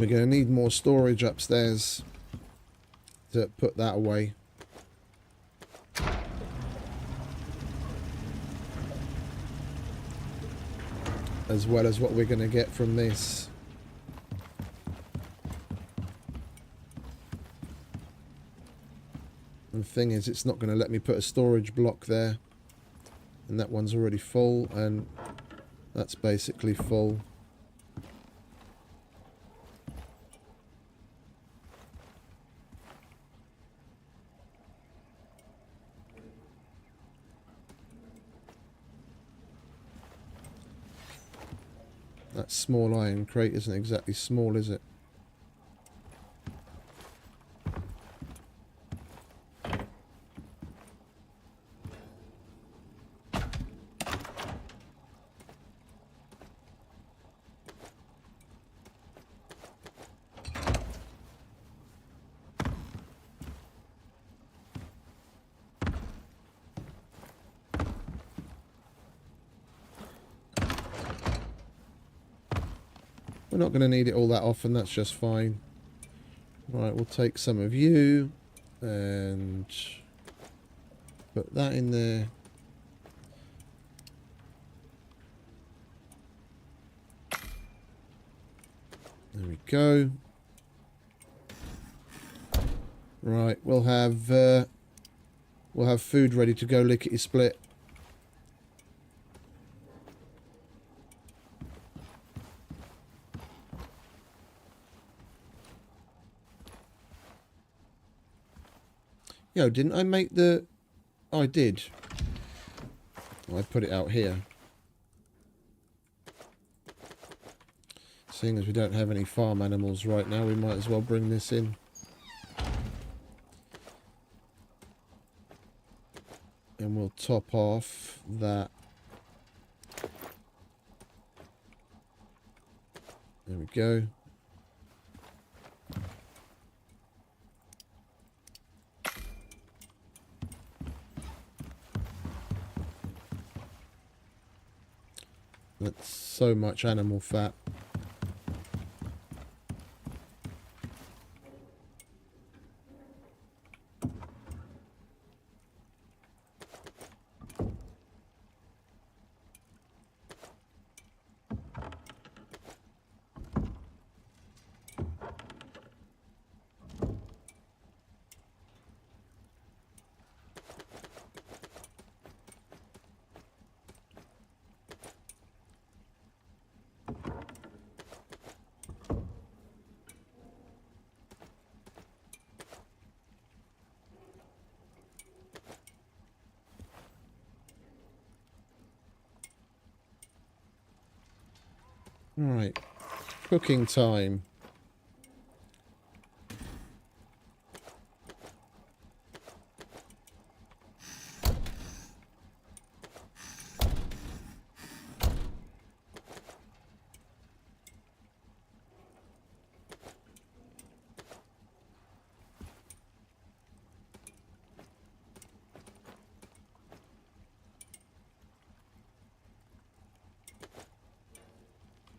We're going to need more storage upstairs to put that away. As well as what we're going to get from this. And the thing is, it's not going to let me put a storage block there. And that one's already full, and that's basically full. That small iron crate isn't exactly small, is it? We're not going to need it all that often, that's just fine. Right, we'll take some of you and put that in there. There we go. Right, we'll have food ready to go lickety split. Yo, didn't I make the... Oh, I did. I put it out here. Seeing as we don't have any farm animals right now, we might as well bring this in. And we'll top off that. There we go. That's so much animal fat. Right, cooking time.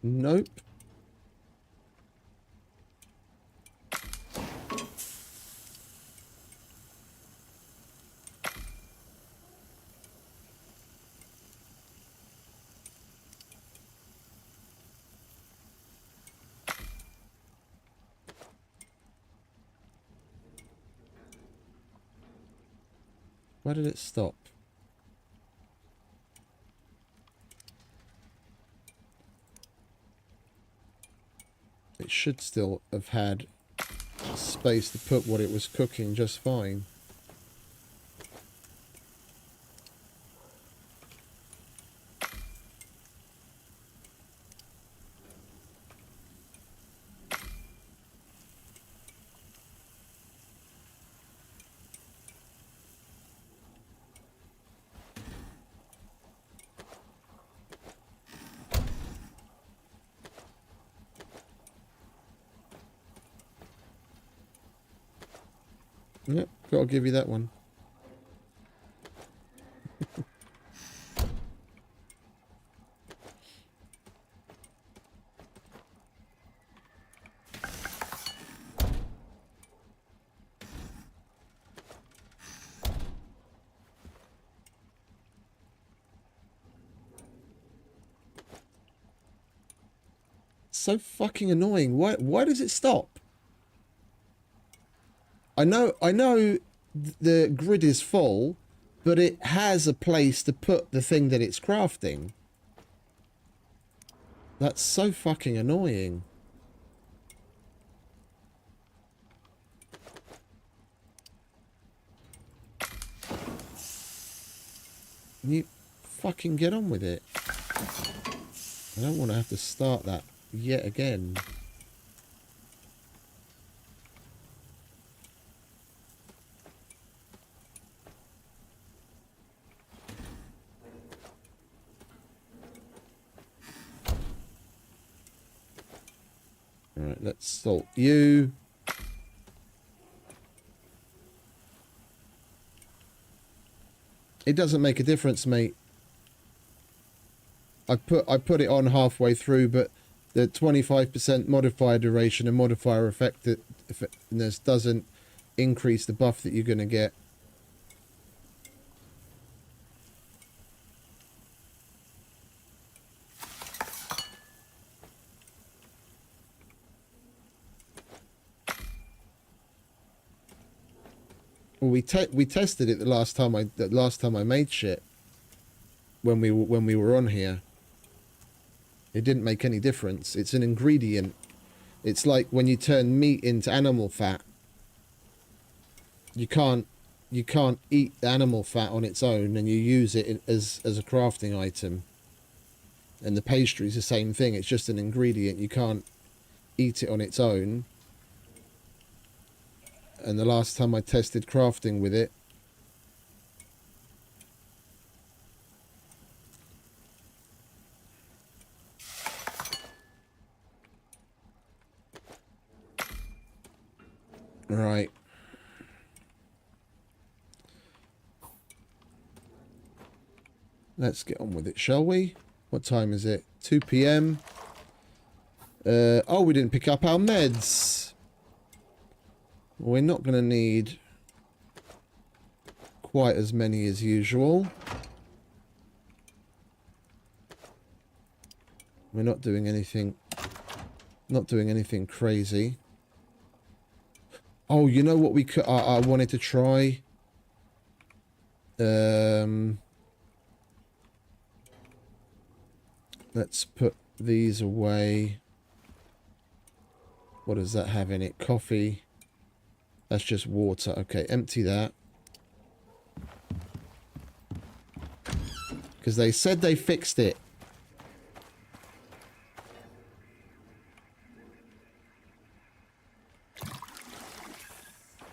Nope. Why did it stop? It should still have had space to put what it was cooking just fine. Yep, gotta give you that one. so fucking annoying. Why does it stop? I know the grid is full, but it has a place to put the thing that it's crafting. That's so fucking annoying. You fucking get on with it. I don't want to have to start that yet again. Alright, let's salt you. It doesn't make a difference, mate. I put it on halfway through, but the 25% modifier duration and modifier effectiveness doesn't increase the buff that you're going to get. Well, we tested it the last time I made shit when we were on here. It didn't make any difference. It's an ingredient. It's like when you turn meat into animal fat. You can't eat the animal fat on its own, and you use it as a crafting item. And the pastry is the same thing. It's just an ingredient. You can't eat it on its own. And the last time I tested crafting with it, right. Let's get on with it, shall we? What time is it? 2 p.m. Oh, we didn't pick up our meds. We're not going to need quite as many as usual. We're not doing anything crazy. Oh, you know what we could I wanted to try? Let's put these away. What does that have in it? Coffee. That's just water. Okay, empty that. Because they said they fixed it.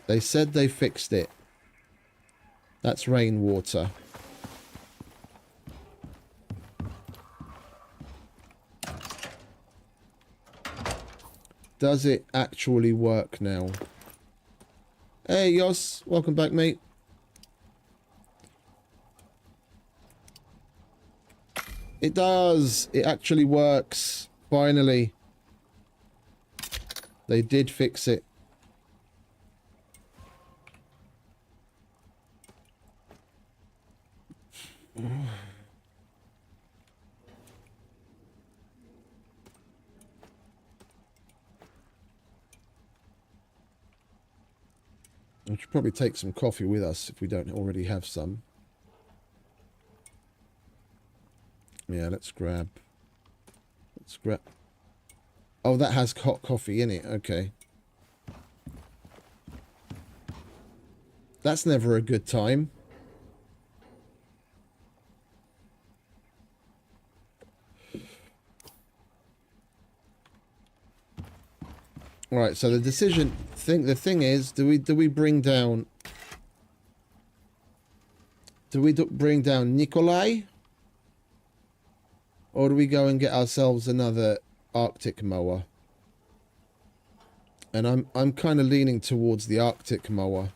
They said they fixed it. That's rainwater. Does it actually work now? Hey, Yos. Welcome back, mate. It does. It actually works. Finally. They did fix it. We should probably take some coffee with us if we don't already have some. Yeah, let's grab... Oh, that has hot coffee in it. Okay. That's never a good time. Right, so the thing is, do we bring down Nikolai? Or do we go and get ourselves another Arctic mower? And I'm kind of leaning towards the Arctic mower.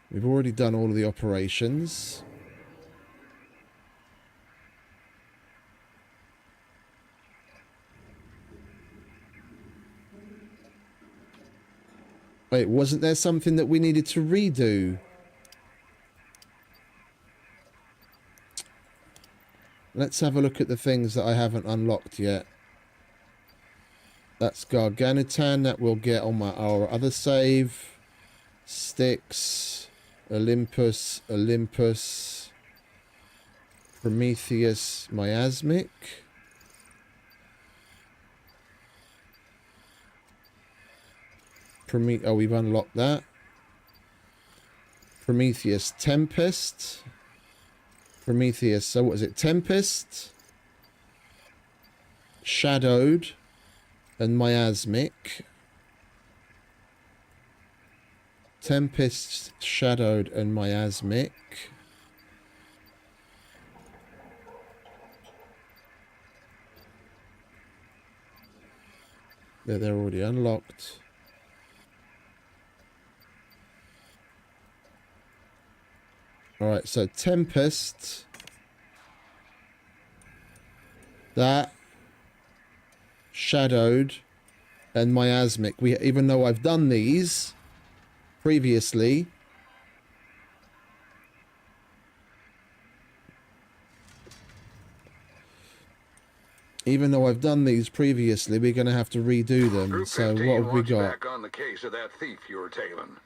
We've already done all of the operations. Wait, wasn't there something that we needed to redo? Let's have a look at the things that I haven't unlocked yet. That's Garganitan. That we'll get on our other save. Styx. Olympus. Olympus. Prometheus. Miasmic. Oh, we've unlocked that. Prometheus. Tempest. Prometheus. So what is it? Tempest. Shadowed. And Miasmic. Tempest, Shadowed, and Miasmic. They're already unlocked. Alright, so Tempest. That. Shadowed. And Miasmic. Even though I've done these previously. Even though I've done these previously, we're going to have to redo them. So what have we got? Back on the case of that thief you were tailing.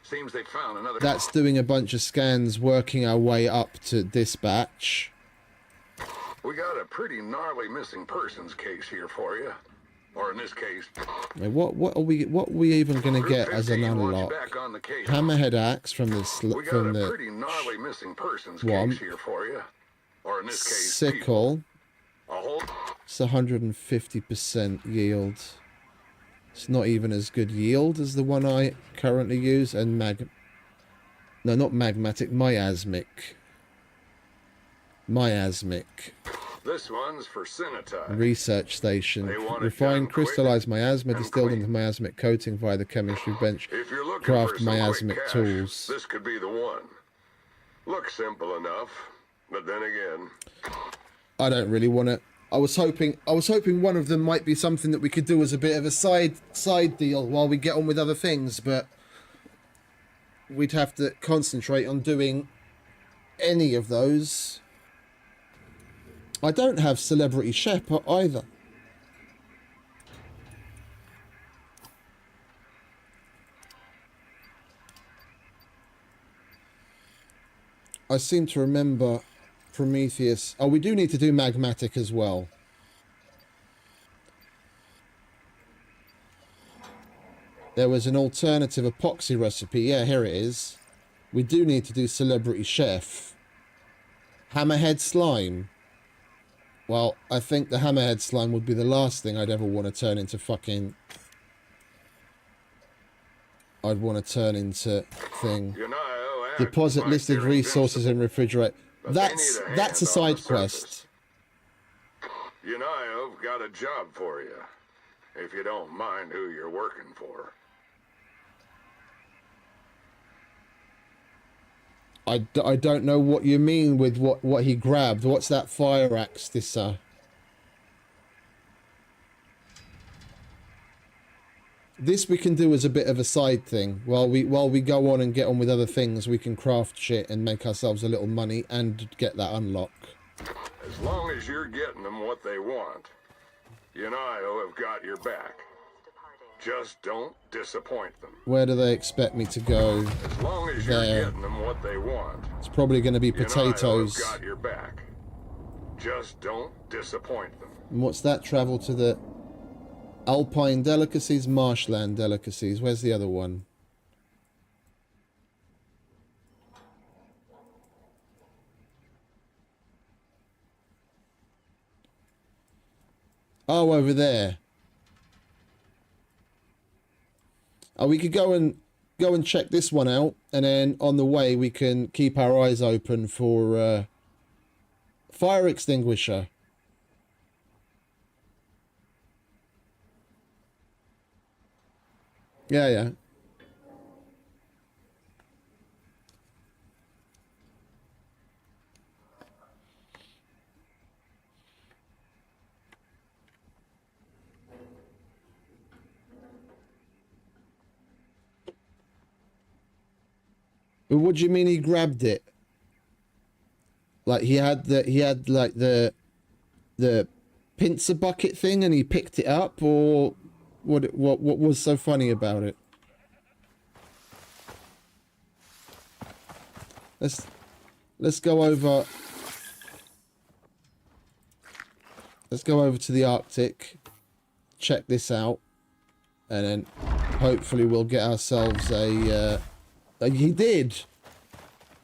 Seems they found another. That's doing a bunch of scans, working our way up to dispatch. We got a pretty gnarly missing persons case here for you. Or in this case, what are we even going to get as an unlock? Hammerhead axe from the pretty gnarly missing persons case here for you. Or in this case, sickle. It's 150% yield. It's not even as good yield as the one I currently use. And no, not magmatic, miasmic. Miasmic. This one's for Cinetide. Research station. Refined crystallized miasma distilled into miasmic coating via the chemistry bench. Craft miasmic tools. This could be the one. Looks simple enough, but then again, I don't really want to. I was hoping one of them might be something that we could do as a bit of a side deal while we get on with other things, but we'd have to concentrate on doing any of those. I don't have Celebrity Chef either. I seem to remember Prometheus. Oh, we do need to do Magmatic as well. There was an alternative epoxy recipe. Yeah, here it is. We do need to do Celebrity Chef. Hammerhead Slime. Well, I think the hammerhead slime would be the last thing I'd ever want to turn into fucking... I'd want to turn into thing. Deposit listed resources and refrigerate. That's a side quest. I've got a job for you, if you don't mind who you're working for. I don't know what you mean with what he grabbed. What's that fire axe, this, This we can do as a bit of a side thing. While we go on and get on with other things, we can craft shit and make ourselves a little money and get that unlock. As long as you're getting them what they want, I've got your back. Just don't disappoint them. Where do they expect me to go? As long as you're getting them what they want. It's probably going to be potatoes. I've got your back. Just don't disappoint them. And what's that? Travel to the Alpine delicacies, marshland delicacies. Where's the other one? Oh, over there. Oh, we could go and check this one out, and then on the way we can keep our eyes open for fire extinguisher. Yeah. What do you mean he grabbed it? Like he had like the pincer bucket thing and he picked it up, or what was so funny about it? Let's go over. Let's go over to the Arctic, check this out, and then hopefully we'll get ourselves a he did.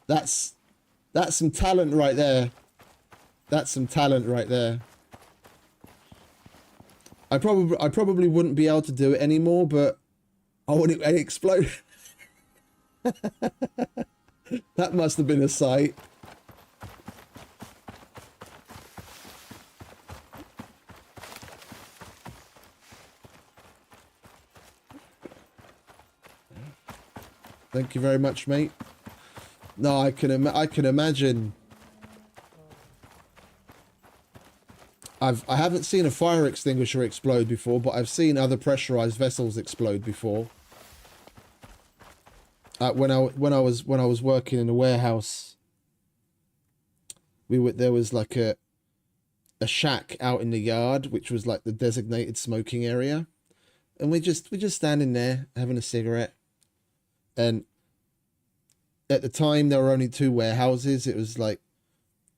That's some talent right there. That's some talent right there. I probably wouldn't be able to do it anymore, but I want it to explode. That must have been a sight. Thank you very much, mate. No, I can imagine. I haven't seen a fire extinguisher explode before, but I've seen other pressurized vessels explode before. When I was working in a warehouse, there was like a shack out in the yard, which was like the designated smoking area, and we're just standing there having a cigarette. And at the time, there were only 2 warehouses. It was like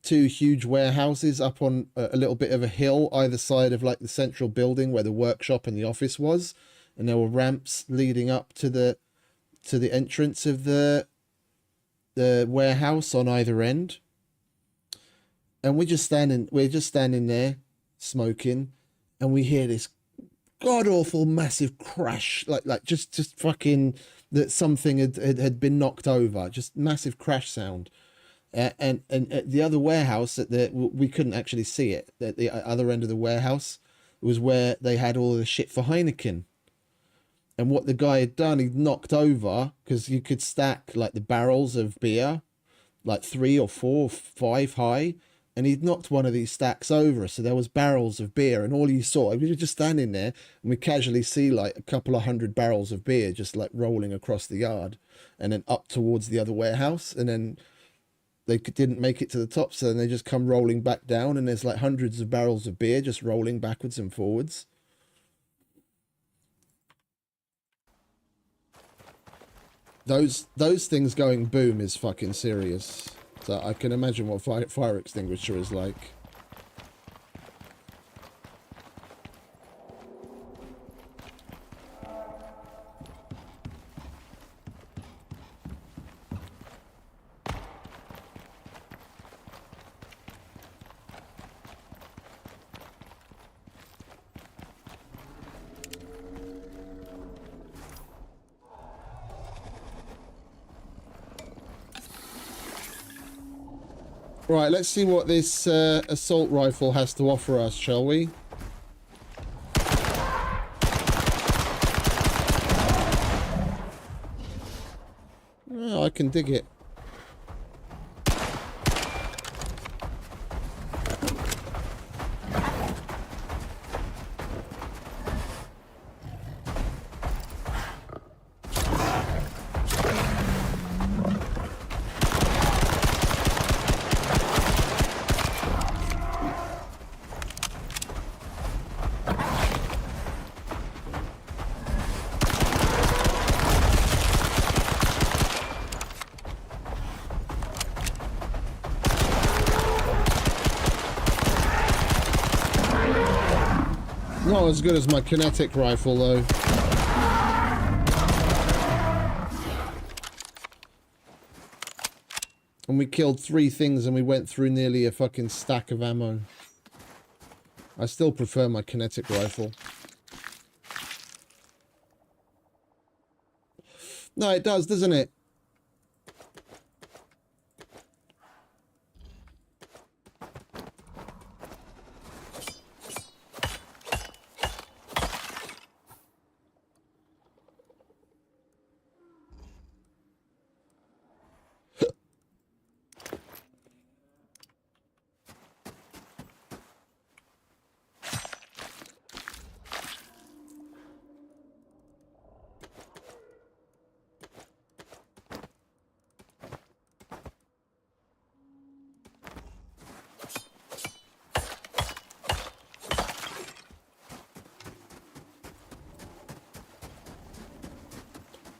2 huge warehouses up on a little bit of a hill either side of like the central building where the workshop and the office was, and there were ramps leading up to the entrance of the warehouse on either end. And we're just standing there smoking, and we hear this god awful massive crash, like just fucking that something had been knocked over, just massive crash sound. And at the other warehouse, we couldn't actually see it. At the other end of the warehouse was where they had all the shit for Heineken. And what the guy had done, he'd knocked over, because you could stack like the barrels of beer, like 3 or 4 or 5 high, and he'd knocked one of these stacks over. So there was barrels of beer, and all you saw, we were just standing there, and we casually see like a couple of 100 barrels of beer just like rolling across the yard, and then up towards the other warehouse, and then they didn't make it to the top, so then they just come rolling back down, and there's like hundreds of barrels of beer just rolling backwards and forwards. Those things going boom is fucking serious. So I can imagine what fire extinguisher is like. Right, let's see what this assault rifle has to offer us, shall we? Oh, I can dig it. Not as good as my kinetic rifle, though. And we killed 3 things and we went through nearly a fucking stack of ammo. I still prefer my kinetic rifle. No, it does, doesn't it?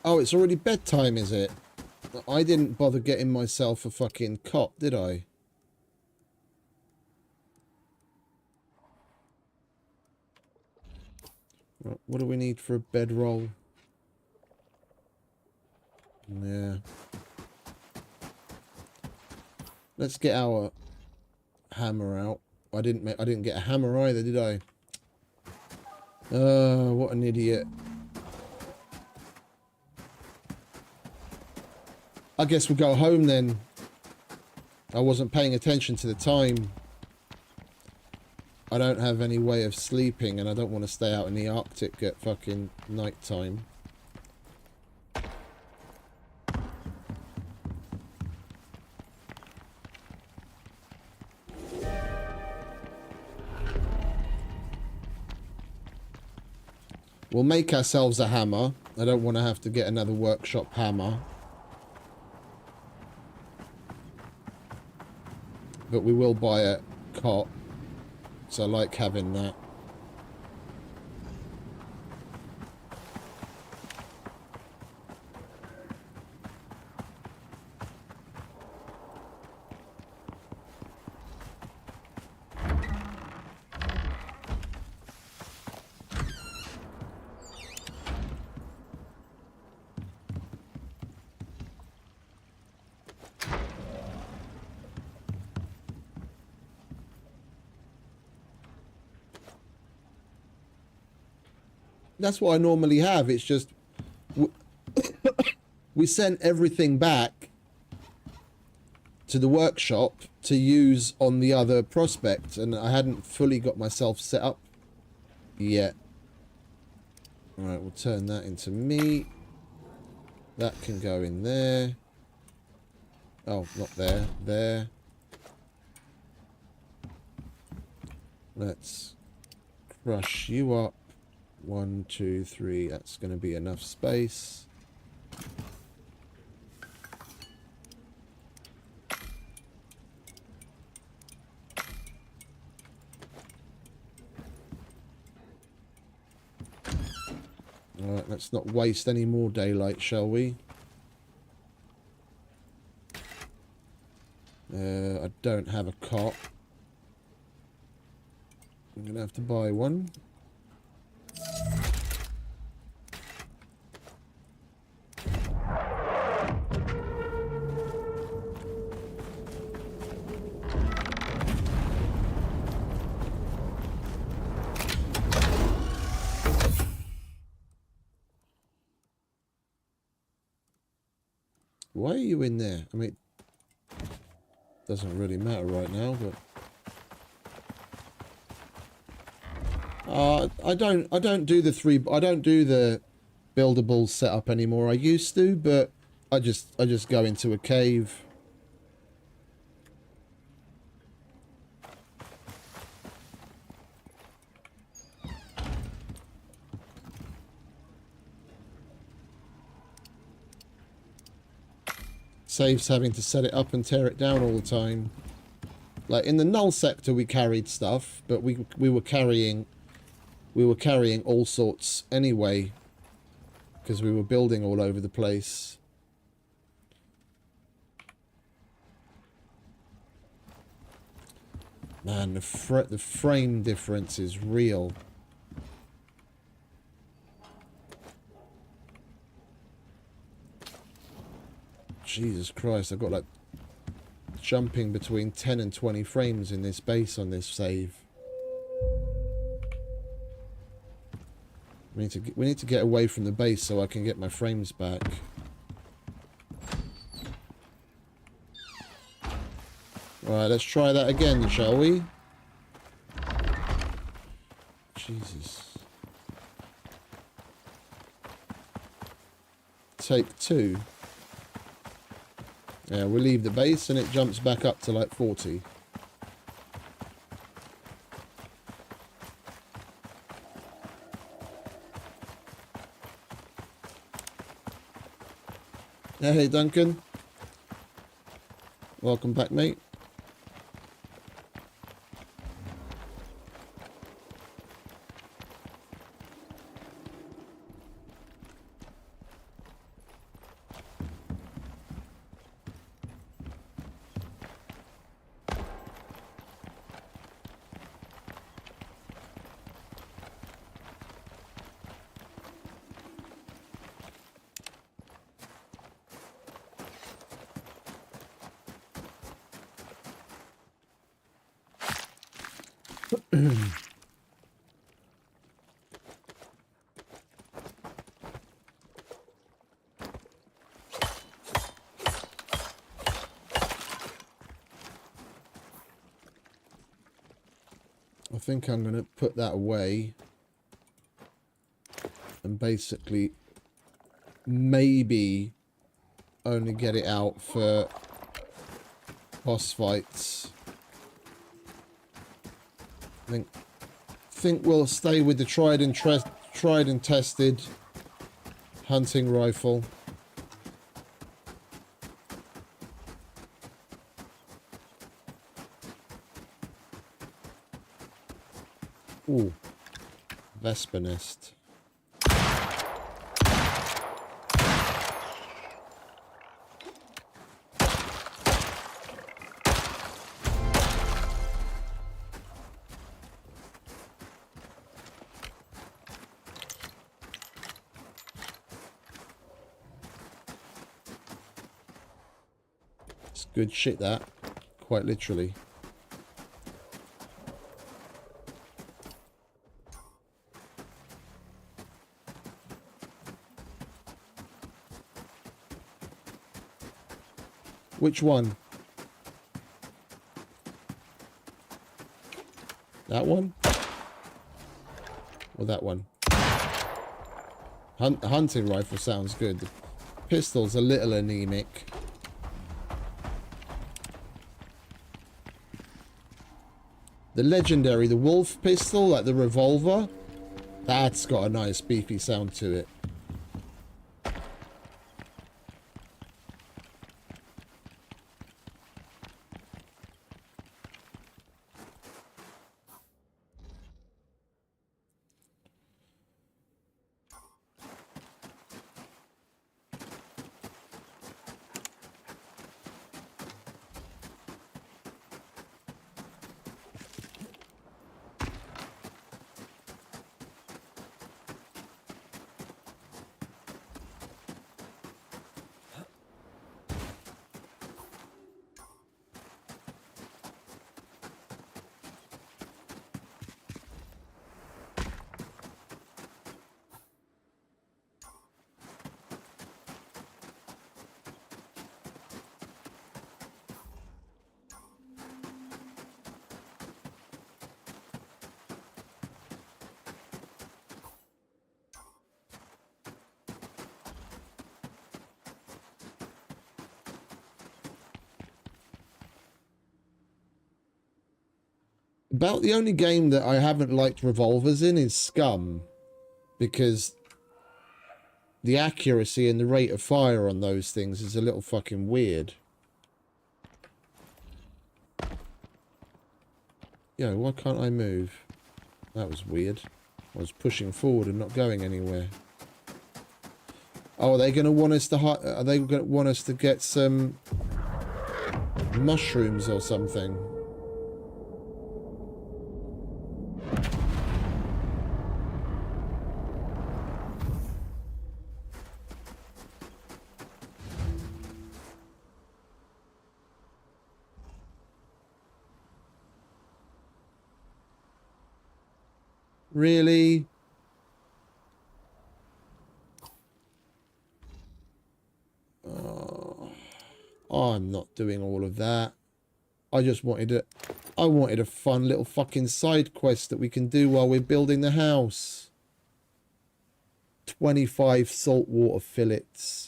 Oh, it's already bedtime, is it? I didn't bother getting myself a fucking cot, did I? Right, what do we need for a bedroll? Yeah. Let's get our hammer out. I didn't get a hammer either, did I? What an idiot. I guess we'll go home then. I wasn't paying attention to the time. I don't have any way of sleeping and I don't want to stay out in the Arctic at fucking night time. We'll make ourselves a hammer. I don't want to have to get another workshop hammer. But we will buy a cot. So I like having that. That's what I normally have. It's just we sent everything back to the workshop to use on the other prospect, and I hadn't fully got myself set up yet. All right, we'll turn that into meat. That can go in there. Oh, not there. There. Let's crush you up. 1, 2, 3. That's going to be enough space. Alright, let's not waste any more daylight, shall we? I don't have a cot. I'm going to have to buy one. Why are you in there? I mean, doesn't really matter right now, but I don't do the buildable setup anymore. I used to, but I just go into a cave. Saves having to set it up and tear it down all the time. Like in the null sector we carried stuff, but we were carrying all sorts anyway, because we were building all over the place. Man, the frame difference is real. Jesus Christ, I've got like jumping between 10 and 20 frames in this base on this save. We need to get away from the base so I can get my frames back. Right, let's try that again, shall we? Jesus. Take 2. Yeah, we'll leave the base and it jumps back up to like 40. Hey, Duncan. Welcome back, mate. I think I'm going to put that away and basically maybe only get it out for boss fights. I think we'll stay with the tried and tested hunting rifle. Ooh, Vesper nest. It's good shit, that. Quite literally. Which one? That one? Or that one? Hunting rifle sounds good. The pistol's a little anemic. The legendary, the wolf pistol, like the revolver, that's got a nice beefy sound to it. About the only game that I haven't liked revolvers in is Scum, because the accuracy and the rate of fire on those things is a little fucking weird. Yo, why can't I move? That was weird. I was pushing forward and not going anywhere. Oh, are they going to want us to are they going to want us to get some mushrooms or something? Really? Oh, I'm not doing all of that. I just wanted I wanted a fun little fucking side quest that we can do while we're building the house. 25 saltwater fillets.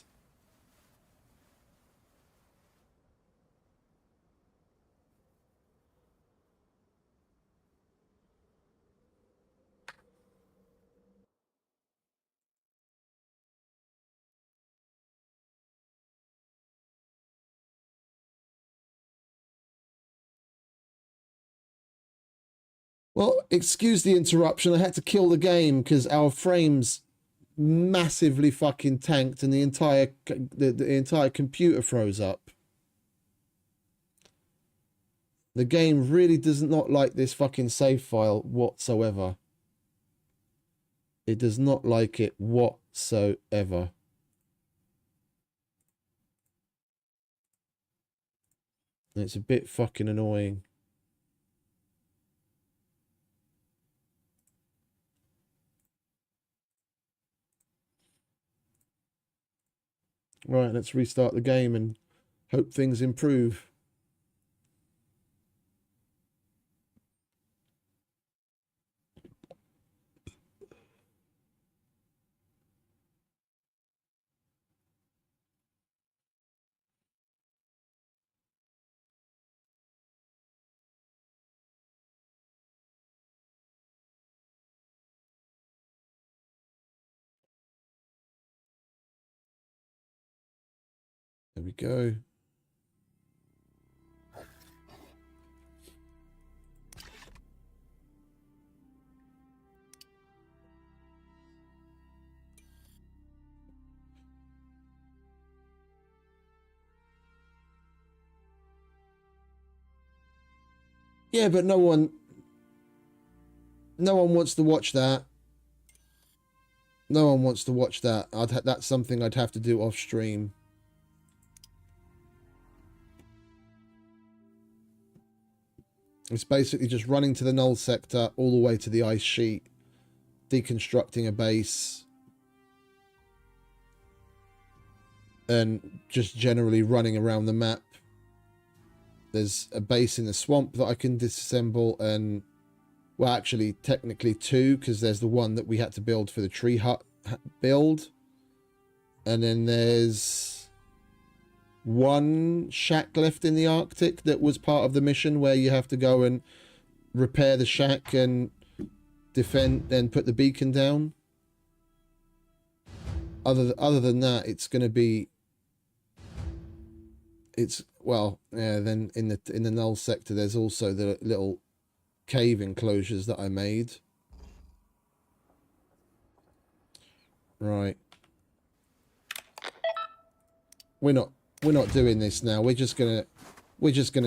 Well, excuse the interruption. I had to kill the game because our frames massively fucking tanked and the entire computer froze up. The game really does not like this fucking save file whatsoever. It does not like it whatsoever. And it's a bit fucking annoying. Right, let's restart the game and hope things improve. There we go. Yeah, but no one wants to watch that. No one wants to watch that. That's something I'd have to do off stream. It's basically just running to the null sector all the way to the ice sheet, deconstructing a base, and just generally running around the map. There's a base in the swamp that I can disassemble, and well, actually technically two, because there's the one that we had to build for the tree hut build, and then there's one shack left in the Arctic that was part of the mission where you have to go and repair the shack and defend, then put the beacon down. Other than that, it's going to be, well, yeah, then in the null sector there's also the little cave enclosures that I made. Right. We're not doing this now. We're just gonna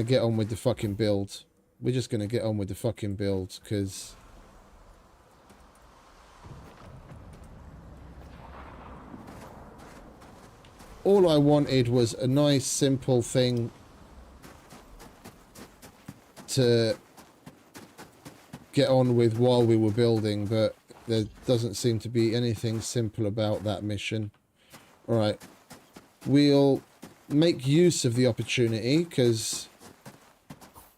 get on with the fucking build. We're just gonna get on with the fucking build, because all I wanted was a nice simple thing to get on with while we were building, but there doesn't seem to be anything simple about that mission. All right. We'll make use of the opportunity, because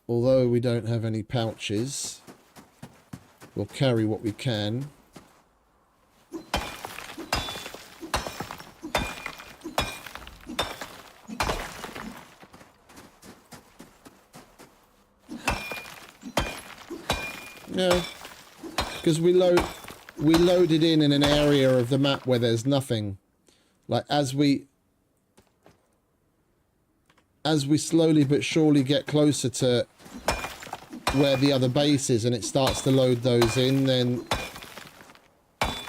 although we don't have any pouches, we'll carry what we can. Yeah, because we loaded in an area of the map where there's nothing. Like, as we slowly but surely get closer to where the other base is and it starts to load those in, then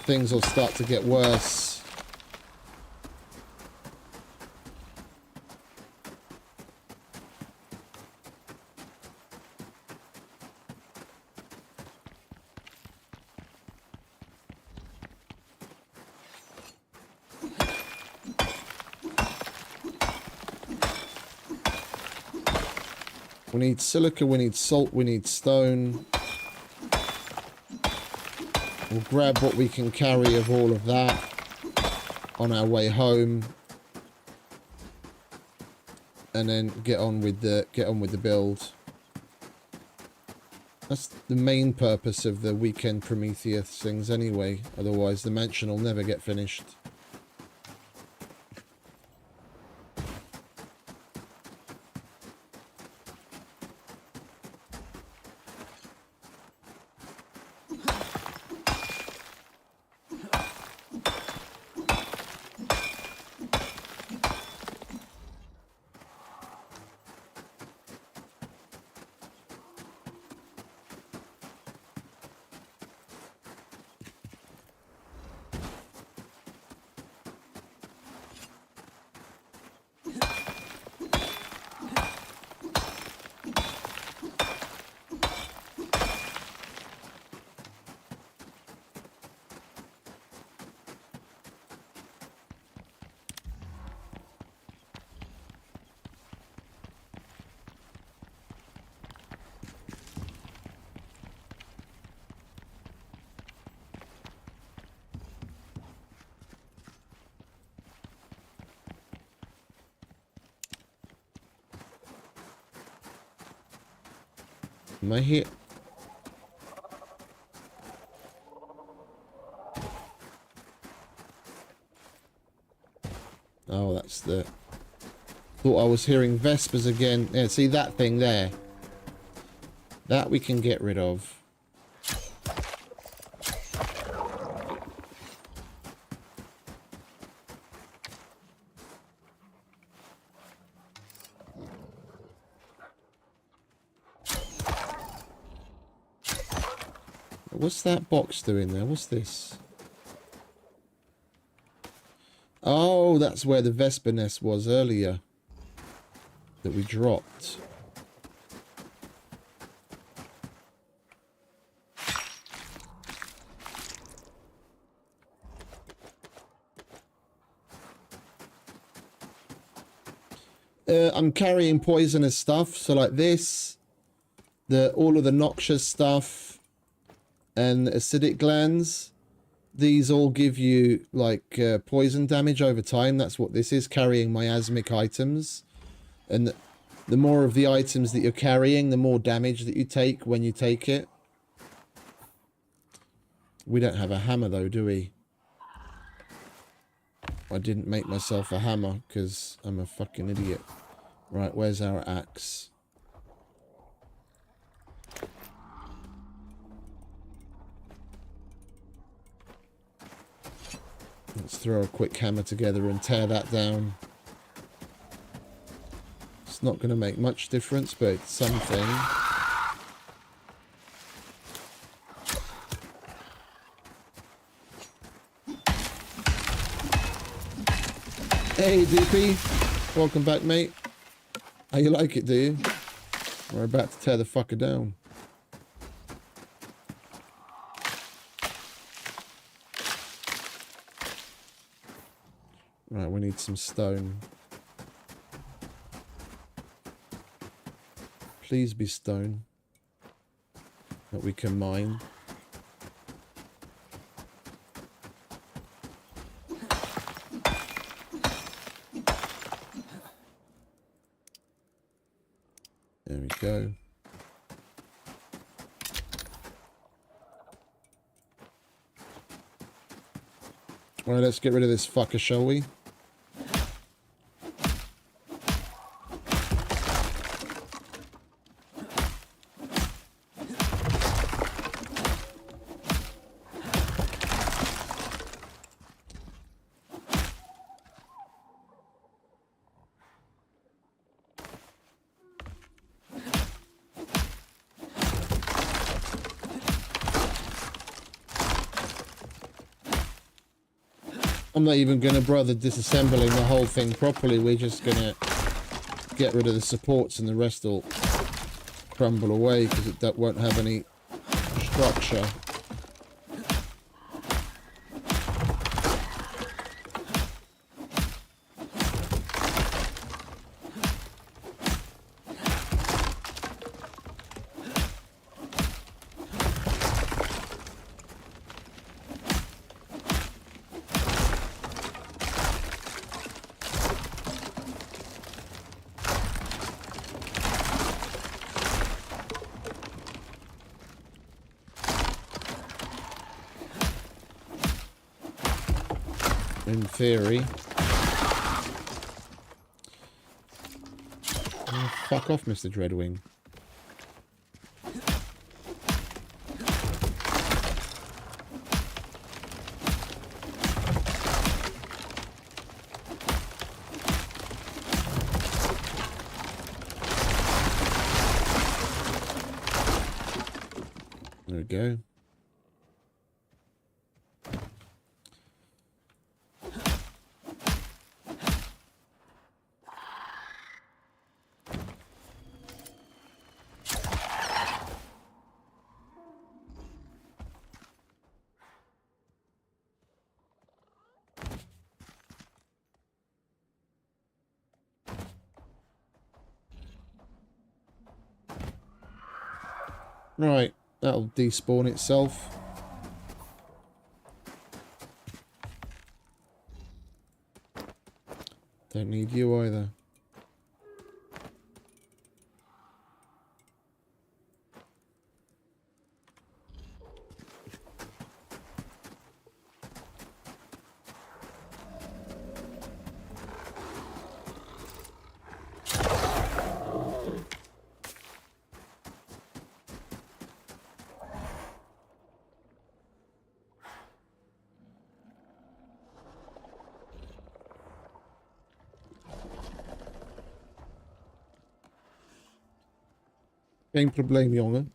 things will start to get worse. We need silica, we need salt, we need stone. We'll grab what we can carry of all of that on our way home, and then get on with the build. That's the main purpose of the weekend Prometheus things anyway. Otherwise the mansion will never get finished. Am I here? Oh, that's the... Thought I was hearing Vespers again. Yeah, see that thing there? That we can get rid of. What's that box doing there? What's this? Oh, that's where the Vesper nest was earlier. That we dropped. I'm carrying poisonous stuff, so like this, all of the noxious stuff, and acidic glands. These all give you like poison damage over time. That's what this is, carrying miasmic items. And the more of the items that you're carrying, the more damage that you take when you take it. We don't have a hammer though, do we? I didn't make myself a hammer because I'm a fucking idiot. Right, where's our axe? Let's throw a quick hammer together and tear that down. It's not going to make much difference, but it's something. Hey, DP. Welcome back, mate. How you like it, do you? We're about to tear the fucker down. Right, we need some stone. Please be stone that we can mine. There we go. Alright, let's get rid of this fucker, shall we? I'm not even going to bother disassembling the whole thing properly. We're just going to get rid of the supports and the rest will crumble away because that won't have any structure. In theory. Oh, fuck off, Mr. Dreadwing. There we go. Right, that'll despawn itself. Don't need you either. Geen probleem, jongen.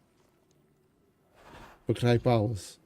Begrijp alles.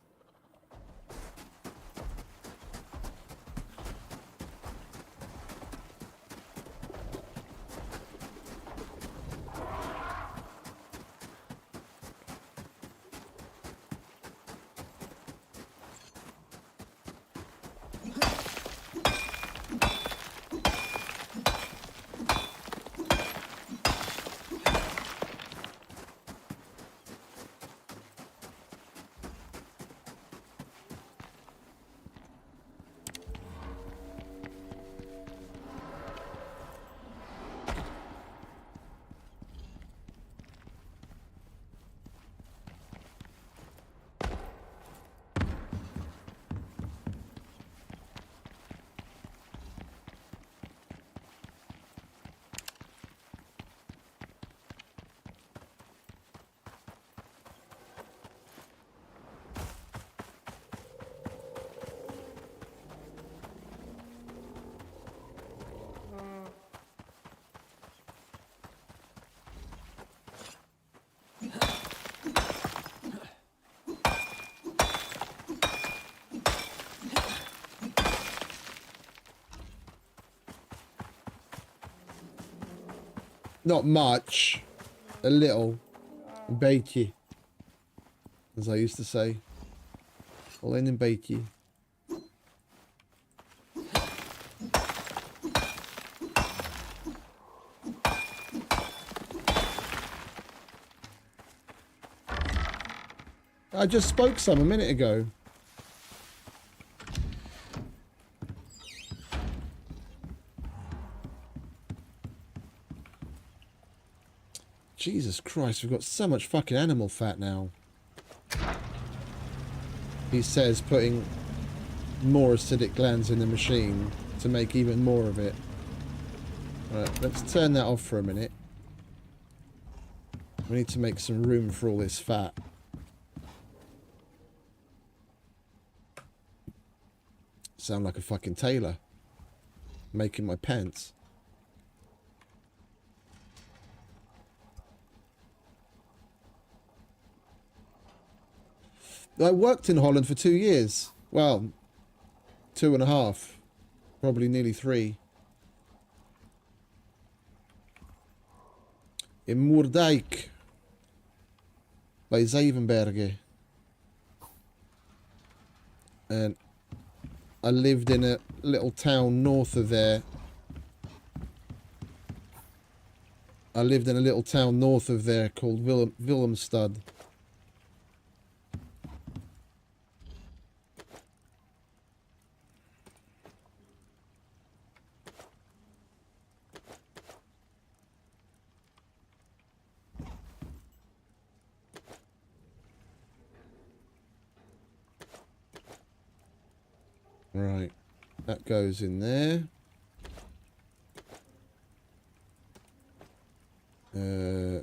Not much. A little. Een beetje. As I used to say. Alleen een beetje. I just spoke some a minute ago. Jesus Christ, we've got so much fucking animal fat now. He says putting more acidic glands in the machine to make even more of it. Right, let's turn that off for a minute. We need to make some room for all this fat. Sound like a fucking tailor. Making my pants. I worked in Holland for 2 years. Well, 2.5. Probably nearly 3. In Moerdijk. Bij Zevenbergen. And I lived in a little town north of there. I lived in a little town north of there called Willemstad. Right, that goes in there.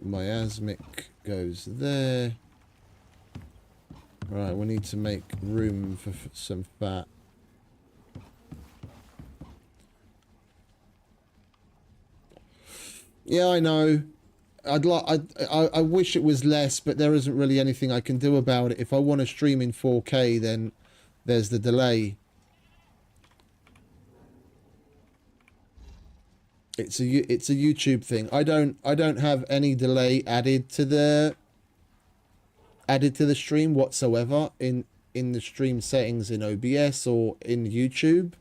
Miasmic goes there. Right, we need to make room for some fat. Yeah, I know. I wish it was less, but there isn't really anything I can do about it. If I want to stream in 4K, then there's the delay. It's a YouTube thing. I don't have any delay added to the stream whatsoever in the stream settings in OBS or in YouTube.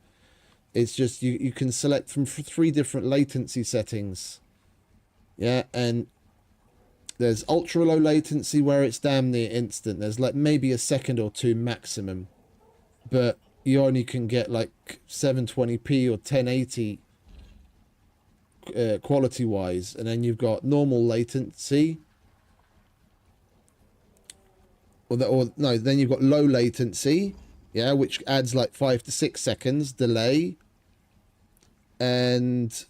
It's just you can select from 3 different latency settings. Yeah, and there's ultra low latency where it's damn near instant. There's like maybe a second or 2 maximum, but you only can get like 720p or 1080 quality wise, and then you've got normal latency, then you've got low latency, yeah, which adds like 5 to 6 seconds delay, and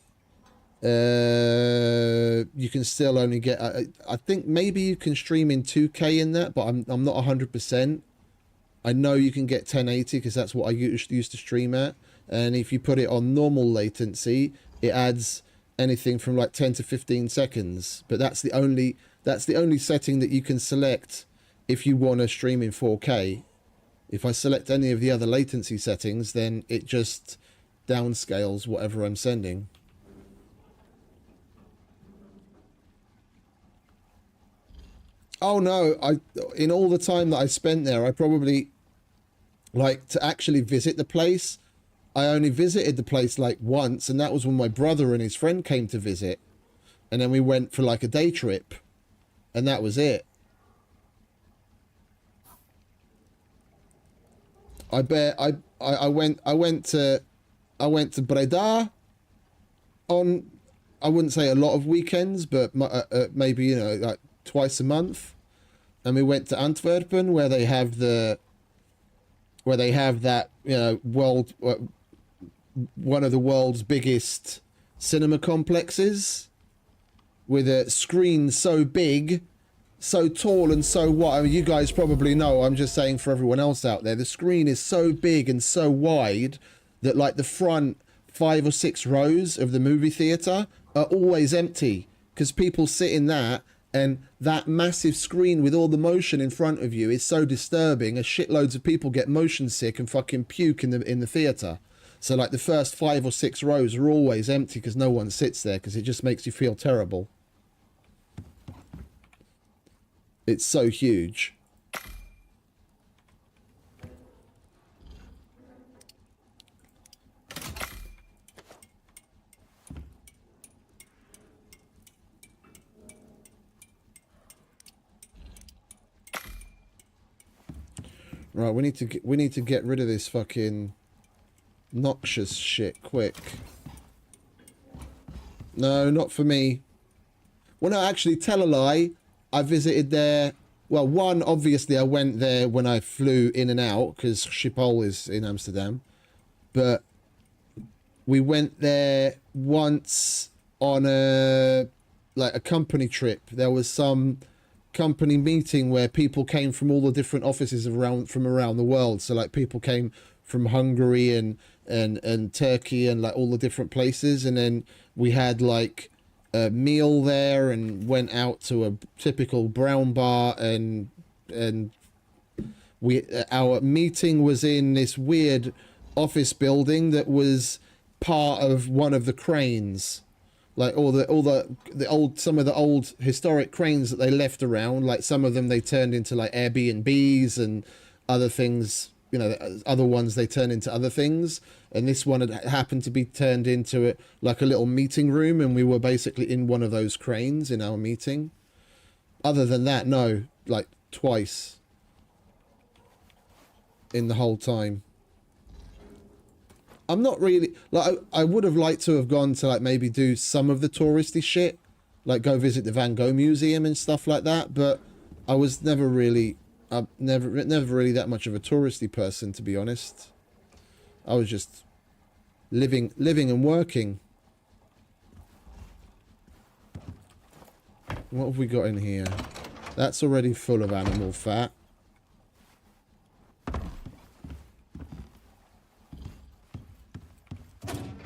you can still only get I think maybe you can stream in 2K in that, but I'm not 100%. I know you can get 1080 because that's what I used to stream at, and if you put it on normal latency, it adds anything from like 10 to 15 seconds, but that's the That's the only setting that you can select if you want to stream in 4K. If I select any of the other latency settings, then it just downscales whatever I'm sending. Oh no, in all the time that I spent there, I probably, like, to actually visit the place, I only visited the place like once, and that was when my brother and his friend came to visit. And then we went for like a day trip, and that was it. I went to Breda on, I wouldn't say a lot of weekends, but maybe, you know, like twice a month. And we went to Antwerpen, where they have that, you know, one of the world's biggest cinema complexes, with a screen so big, so tall, and so wide. I mean, you guys probably know, I'm just saying for everyone else out there, the screen is so big and so wide that, like, the front 5 or 6 rows of the movie theater are always empty, because people sit in that, and that massive screen with all the motion in front of you is so disturbing, as shitloads of people get motion sick and fucking puke in the theater. So, like, the first 5 or 6 rows are always empty because no one sits there, because it just makes you feel terrible. It's so huge. Right, we need to get rid of this fucking noxious shit quick. No, not for me. Well, no, actually, tell a lie. I visited there. Well, one, obviously, I went there when I flew in and out, because Schiphol is in Amsterdam. But we went there once on a company trip. There was some company meeting where people came from all the different offices from around the world. So, like, people came from Hungary and Turkey and, like, all the different places. And then we had, like, a meal there and went out to a typical brown bar, and our meeting was in this weird office building that was part of one of the cranes, like all the old, some of the old historic cranes that they left around. Like, some of them they turned into like Airbnbs, and other things, you know, other ones they turn into other things. And this one had happened to be turned into like a little meeting room, and we were basically in one of those cranes in our meeting. Other than that, no, like twice in the whole time. I'm not really, like, I would have liked to have gone to, like, maybe do some of the touristy shit, like go visit the Van Gogh Museum and stuff like that, but I was never really really that much of a touristy person, to be honest. I was just living and working. What have we got in here? That's already full of animal fat.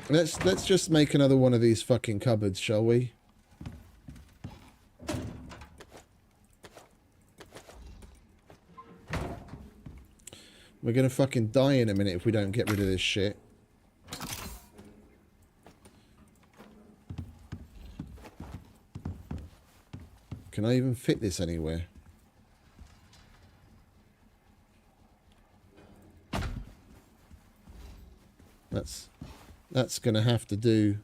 Let's just make another one of these fucking cupboards, shall we? We're gonna fucking die in a minute if we don't get rid of this shit. Can I even fit this anywhere? That's gonna have to do.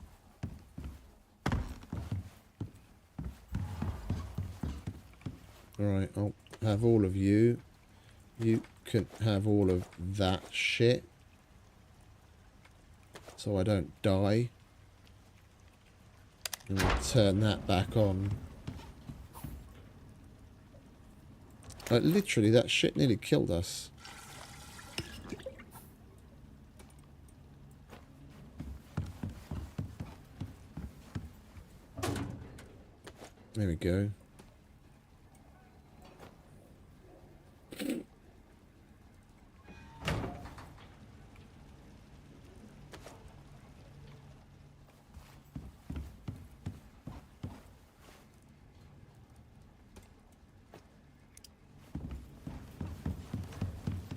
Alright, I'll have all of you. You can have all of that shit, so I don't die. And we'll turn that back on. Like, literally, that shit nearly killed us. There we go.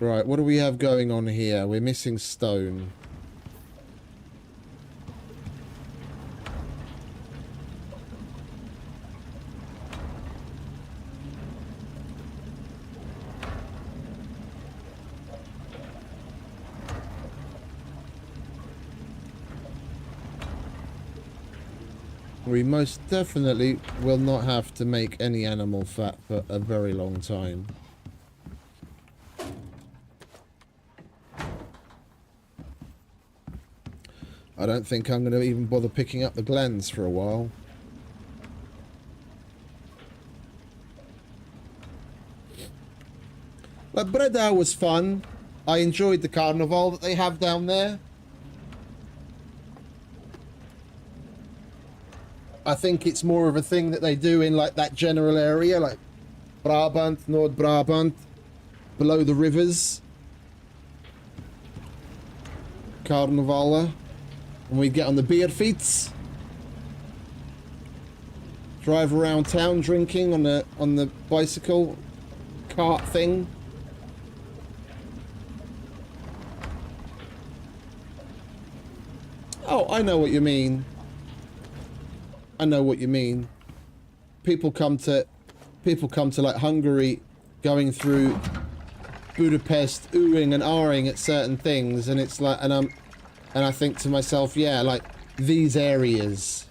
Right, what do we have going on here? We're missing stone. We most definitely will not have to make any animal fat for a very long time. I don't think I'm going to even bother picking up the glands for a while. But Breda was fun. I enjoyed the carnival that they have down there. I think it's more of a thing that they do in like that general area, like Brabant, North Brabant, below the rivers. Carnival. And we get on the beer feats. Drive around town drinking on the bicycle cart thing. Oh, I know what you mean. I know what you mean. People come to like Hungary, going through Budapest, oohing and ahhing at certain things, and it's like, and I think to myself, yeah, like these areas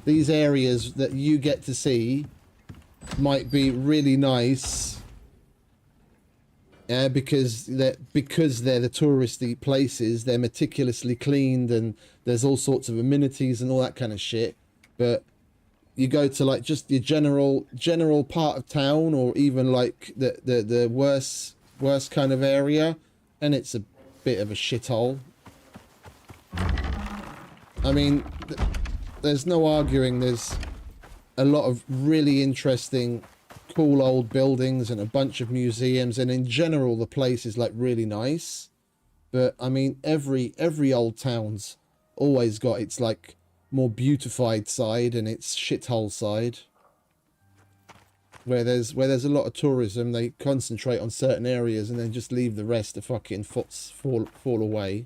that you get to see might be really nice, yeah, because they're the touristy places. They're meticulously cleaned, and there's all sorts of amenities and all that kind of shit. But you go to like just your general part of town, or even like the worst kind of area, and it's a bit of a shithole. I mean, there's no arguing. There's a lot of really interesting, cool old buildings and a bunch of museums, and in general the place is like really nice. But I mean, every old town's always got its like more beautified side and its shithole side. Where there's a lot of tourism, they concentrate on certain areas and then just leave the rest to fucking fall away.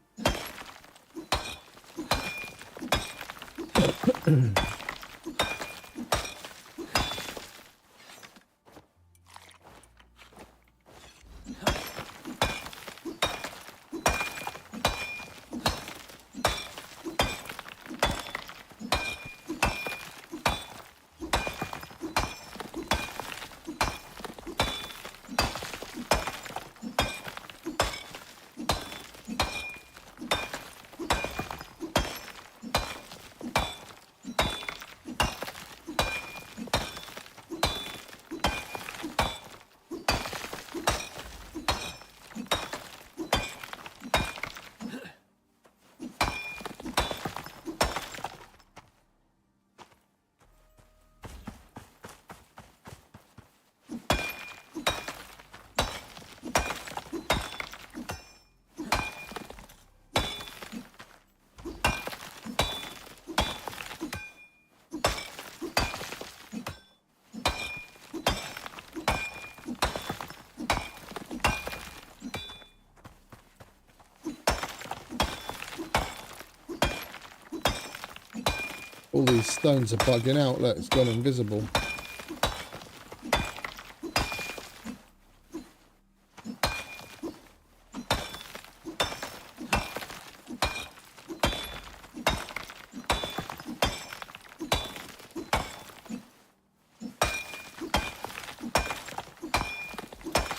All these stones are bugging out. Look, it's gone invisible.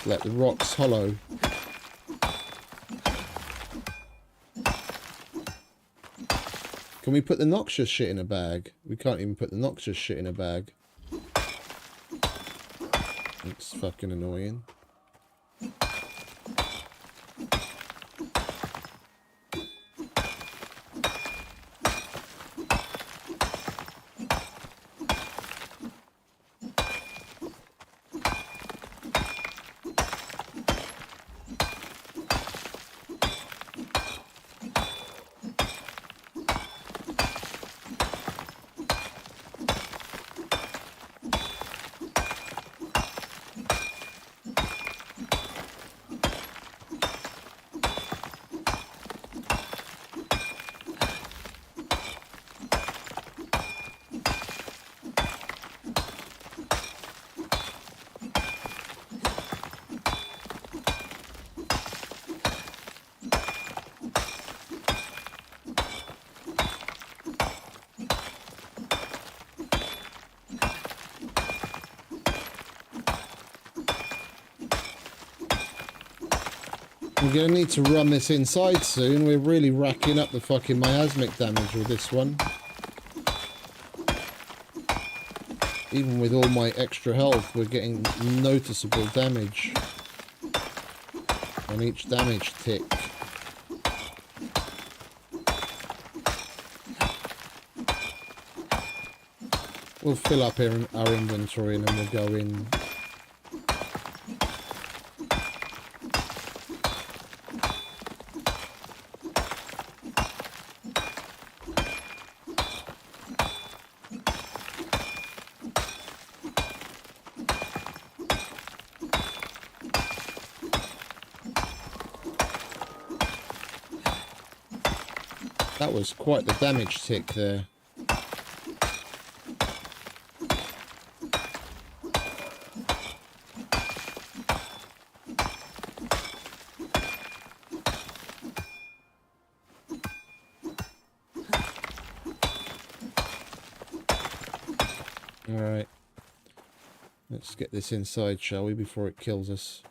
Let the rocks hollow. Can we put the noxious shit in a bag? We can't even put the noxious shit in a bag. It's fucking annoying. gonna need to run this inside soon. We're really racking up the fucking miasmic damage with this one. Even with all my extra health, we're getting noticeable damage on each damage tick. We'll fill up our inventory and then we'll go in. That was quite the damage tick there. Alright. Let's get this inside, shall we, before it kills us.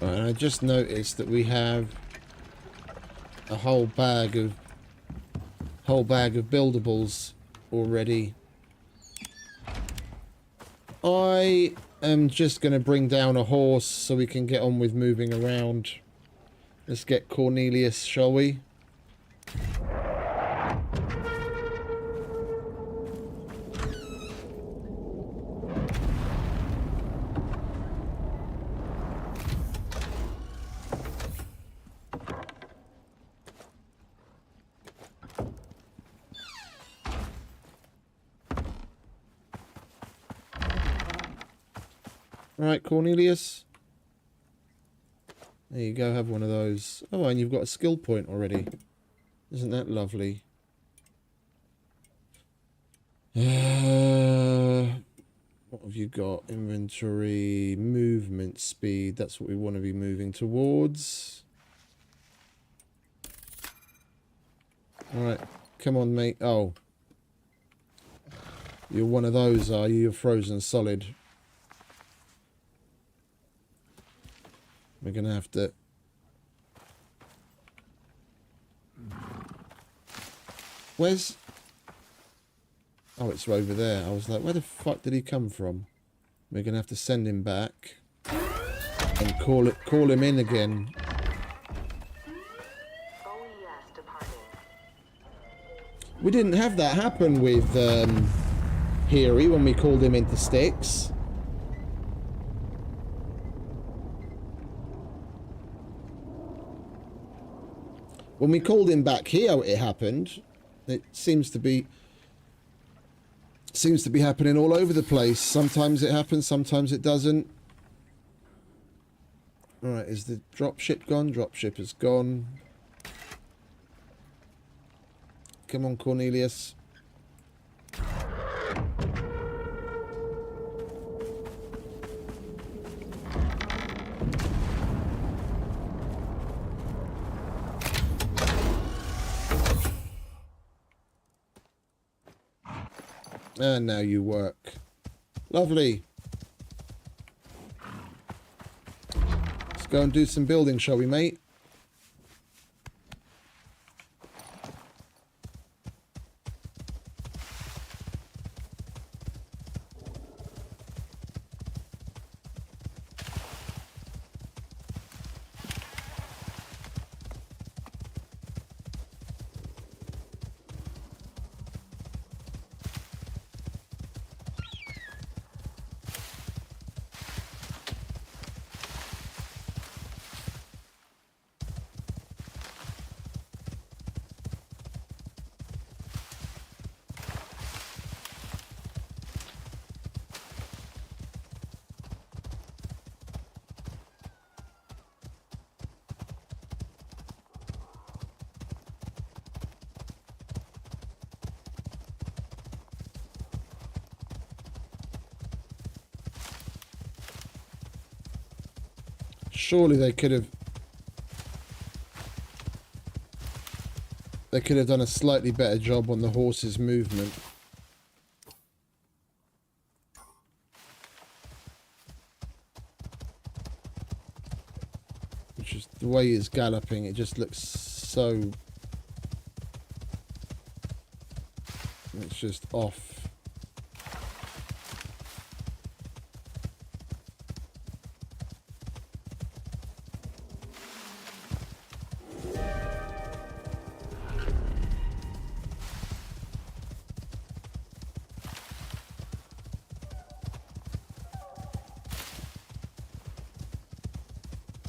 And I just noticed that we have a whole bag of buildables already. I am just going to bring down a horse so we can get on with moving around. Let's get Cornelius, shall we? Right, Cornelius. There you go, have one of those. Oh, and you've got a skill point already. Isn't that lovely? What have you got? Inventory, movement speed. That's what we want to be moving towards. Alright, come on, mate. Oh. You're one of those, are you? You're frozen solid. We're going to have to... Where's... Oh, it's over there. I was like, where the fuck did he come from? We're going to have to send him back. And call him in again. We didn't have that happen with Heary when we called him into Styx. When we called him back here, it happened. It seems to be happening all over the place. Sometimes it happens, sometimes it doesn't. Alright, is the dropship gone? Dropship is gone. Come on, Cornelius. And now you work. Lovely. Let's go and do some building, shall we, mate? Surely they could have done a slightly better job on the horse's movement. Which is the way he's galloping, it just looks so, it's just off.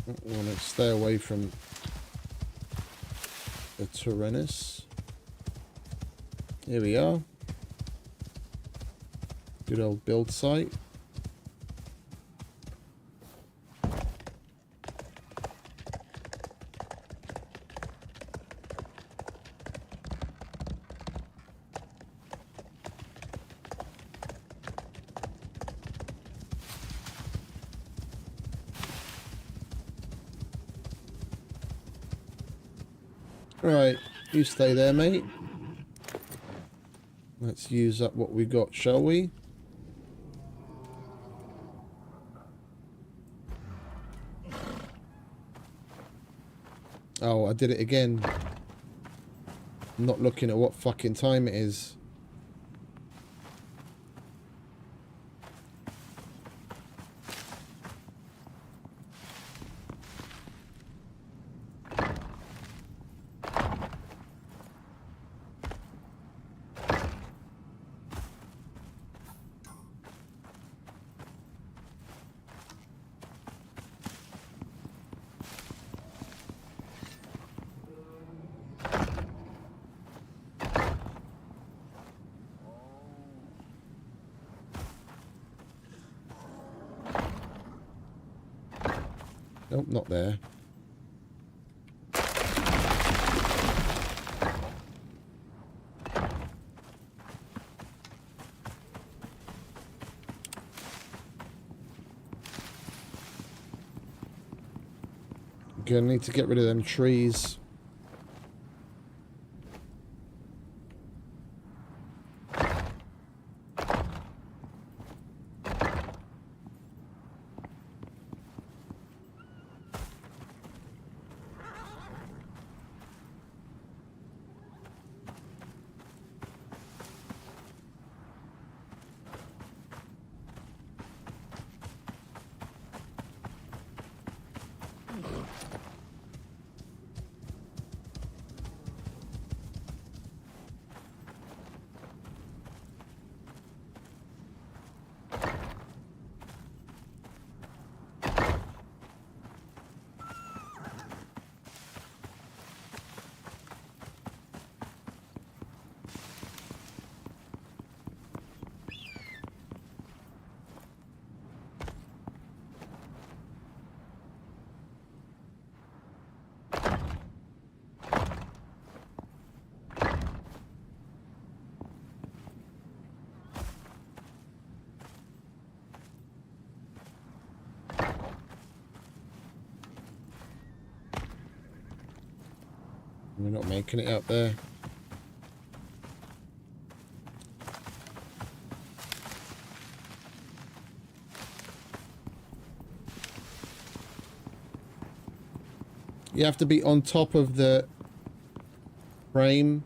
I want to stay away from the Tyrannus. Here we are. Good old build site. Right, you stay there, mate. Let's use up what we got, shall we? Oh, I did it again. I'm not looking at what fucking time it is. Nope, not there. Gonna need to get rid of them trees. We're not making it up there. You have to be on top of the frame.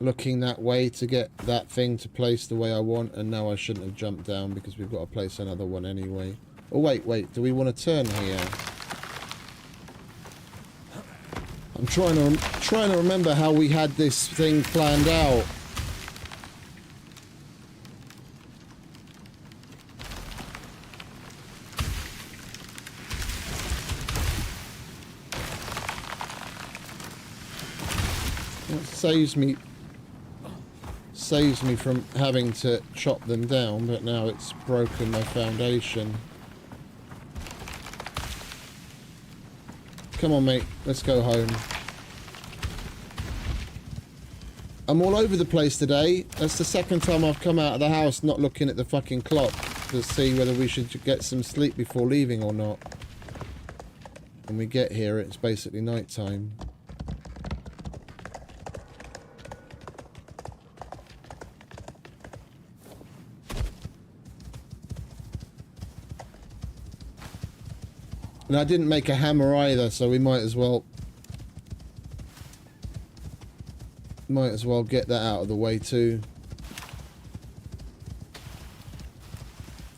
Looking that way to get that thing to place the way I want. And no, I shouldn't have jumped down because we've got to place another one anyway. Oh, wait. Do we want to turn here? I'm trying to remember how we had this thing planned out. It saves me from having to chop them down, but now it's broken my foundation. Come on, mate, let's go home. I'm all over the place today. That's the second time I've come out of the house not looking at the fucking clock to see whether we should get some sleep before leaving or not. When we get here, it's basically night time. And I didn't make a hammer either, so we might as well get that out of the way too.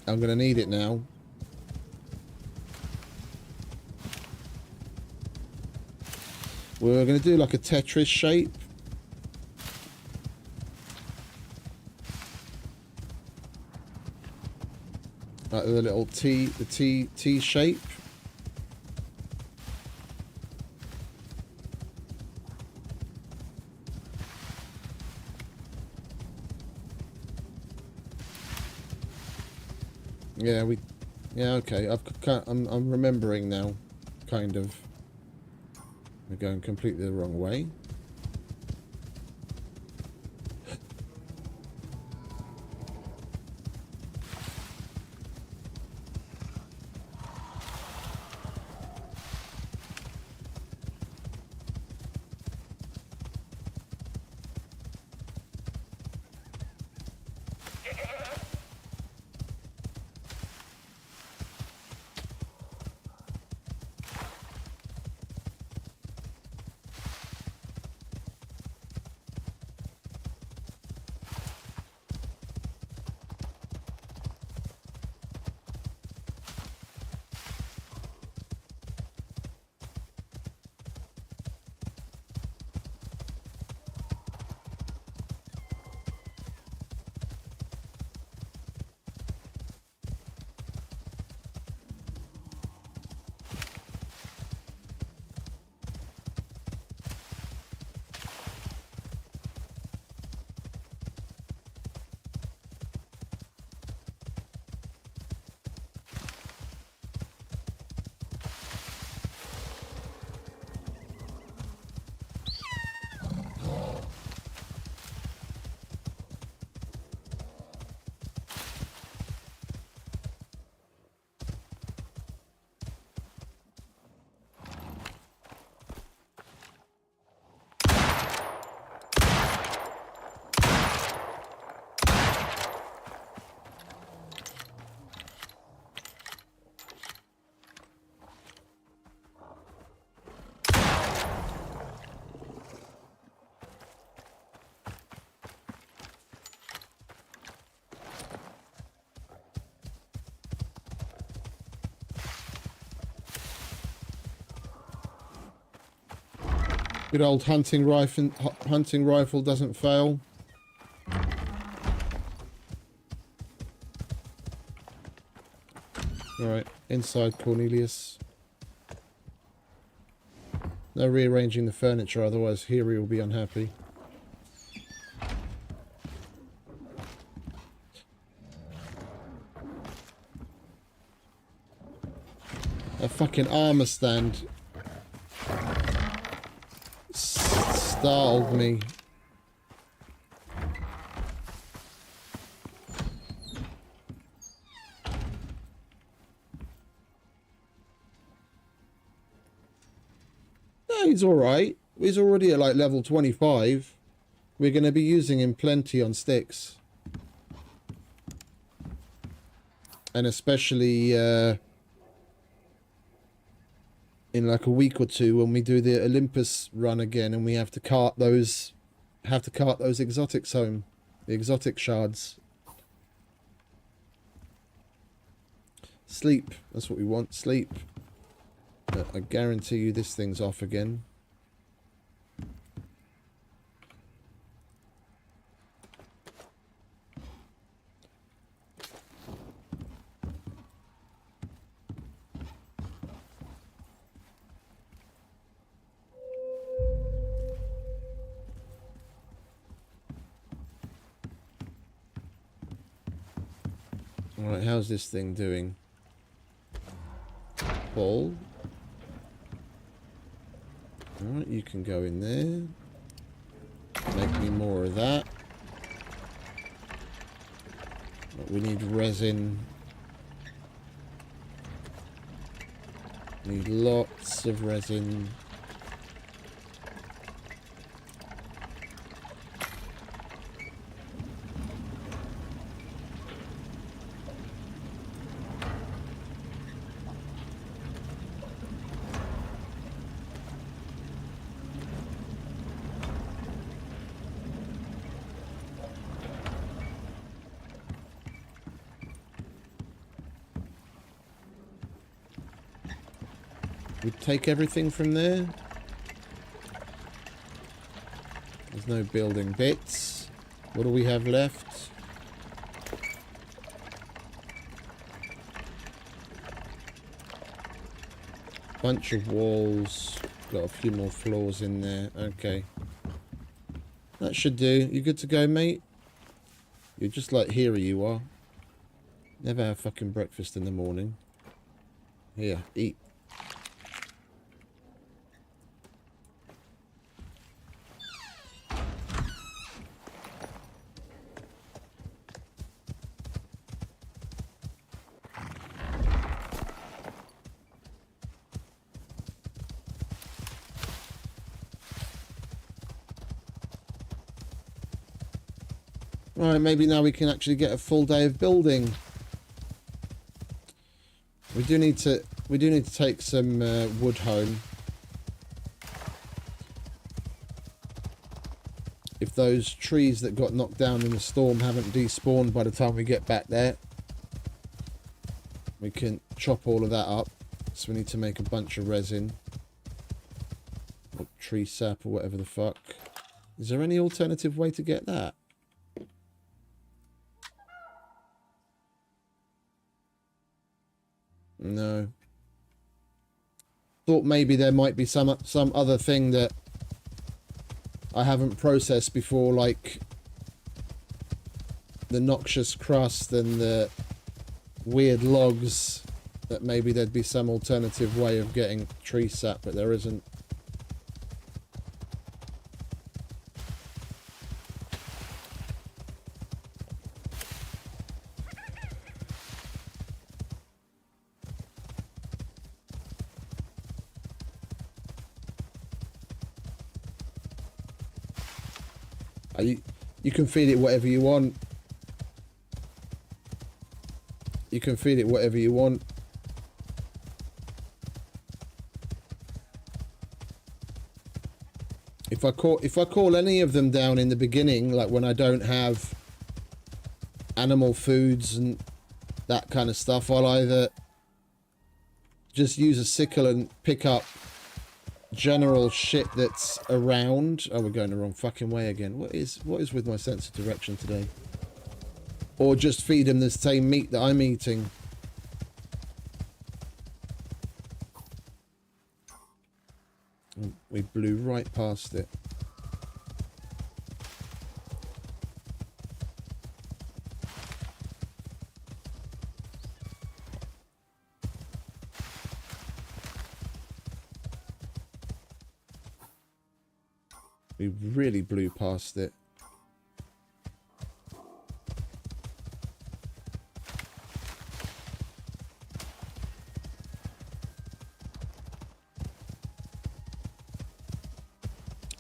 I'm gonna need it now. We're gonna do like a Tetris shape. Like the little T shape. Yeah, okay. I'm remembering now, kind of. We're going completely the wrong way. Good old hunting rifle doesn't fail. Alright, inside Cornelius. No rearranging the furniture, otherwise Hiri will be unhappy. A fucking armor stand startled me. he's all right. He's already at like level 25. We're going to be using him plenty on sticks. And especially in like a week or two when we do the Olympus run again and we have to cart those exotics home. The exotic shards. Sleep. That's what we want. Sleep. But I guarantee you this thing's off again. Alright, how's this thing doing? Paul. Alright, you can go in there. Make me more of that. But we need resin. Need lots of resin. We take everything from there. There's no building bits. What do we have left? Bunch of walls. Got a few more floors in there. Okay. That should do. You good to go, mate? You're just like Hero, you are. Never have fucking breakfast in the morning. Here, eat. Right, maybe now we can actually get a full day of building. We do need to take some wood home. If those trees that got knocked down in the storm haven't despawned by the time we get back there, we can chop all of that up. So we need to make a bunch of resin. Or tree sap or whatever the fuck. Is there any alternative way to get that? No. Thought maybe there might be some other thing that I haven't processed before, like the noxious crust and the weird logs, that maybe there'd be some alternative way of getting tree sap, but there isn't. You can feed it whatever you want. You can feed it whatever you want. If I call any of them down in the beginning, like when I don't have animal foods and that kind of stuff, I'll either just use a sickle and pick up general shit that's around. Oh, we're going the wrong fucking way again. What is with my sense of direction today? Or just feed them the same meat that I'm eating. Oh, we blew right past it. We really blew past it.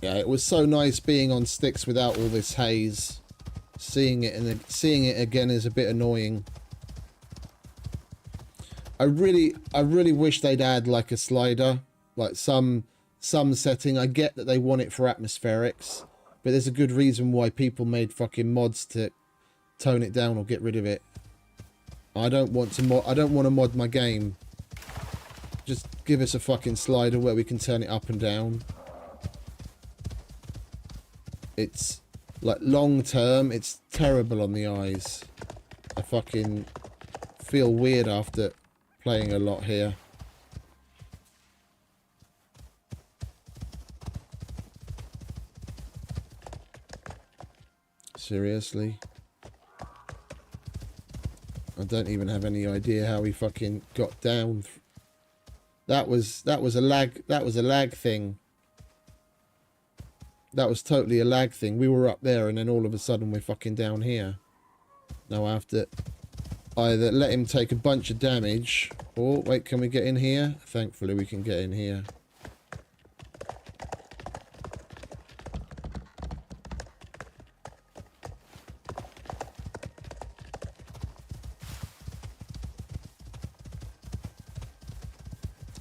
Yeah, it was so nice being on sticks without all this haze. Seeing it and seeing it again is a bit annoying. I really wish they'd add like a slider, like some setting. I get that they want it for atmospherics, but there's a good reason why people made fucking mods to tone it down or get rid of it. I don't want to mod my game. Just give us a fucking slider where we can turn it up and down. It's like long term, it's terrible on the eyes. I fucking feel weird after playing a lot here. Seriously? I don't even have any idea how he fucking got down. That was a lag thing. That was totally a lag thing. We were up there and then all of a sudden we're fucking down here. Now I have to either let him take a bunch of damage or wait, can we get in here? Thankfully we can get in here.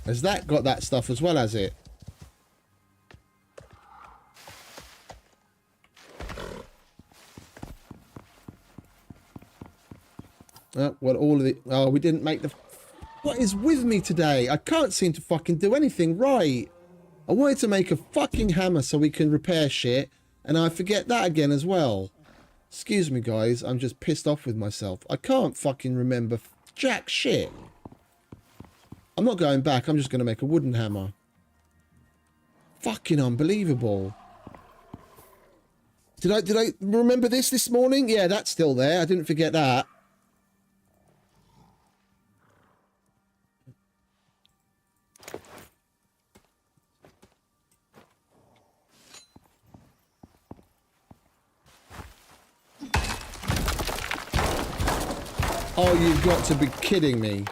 Has that got that stuff as well as it? Well, all of the... Oh, we didn't make the... What is with me today? I can't seem to fucking do anything right. I wanted to make a fucking hammer so we can repair shit, and I forget that again as well. Excuse me, guys. I'm just pissed off with myself. I can't fucking remember jack shit. I'm not going back. I'm just going to make a wooden hammer. Fucking unbelievable. Did I remember this morning? Yeah, that's still there. I didn't forget that. Oh, you've got to be kidding me.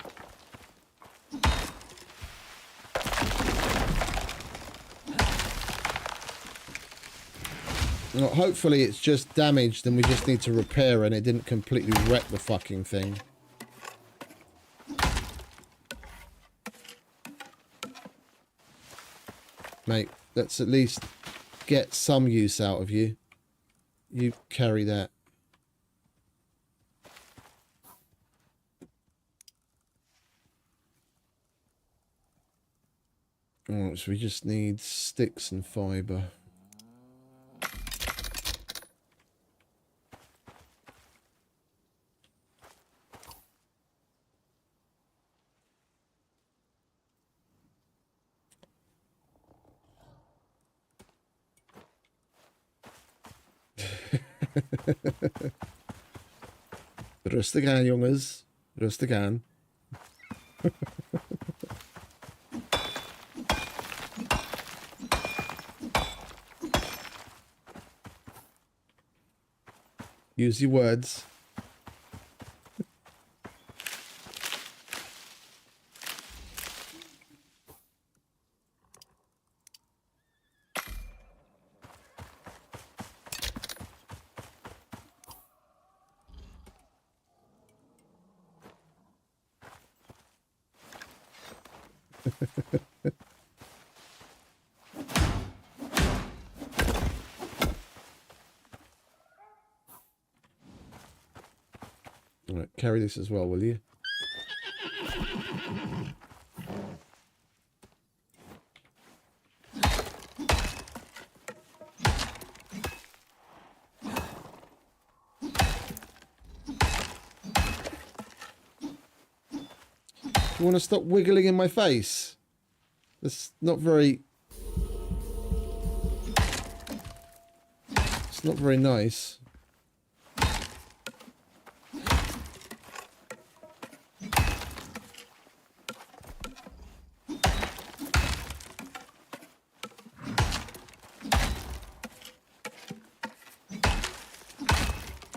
Well, hopefully it's just damaged and we just need to repair and it didn't completely wreck the fucking thing. Mate, let's at least get some use out of you. You carry that. Alright, so we just need sticks and fibre. Rustig aan, jongens. Rustig aan. Use your words. Alright, carry this as well, will you? You want to stop wiggling in my face? That's not very... It's not very nice.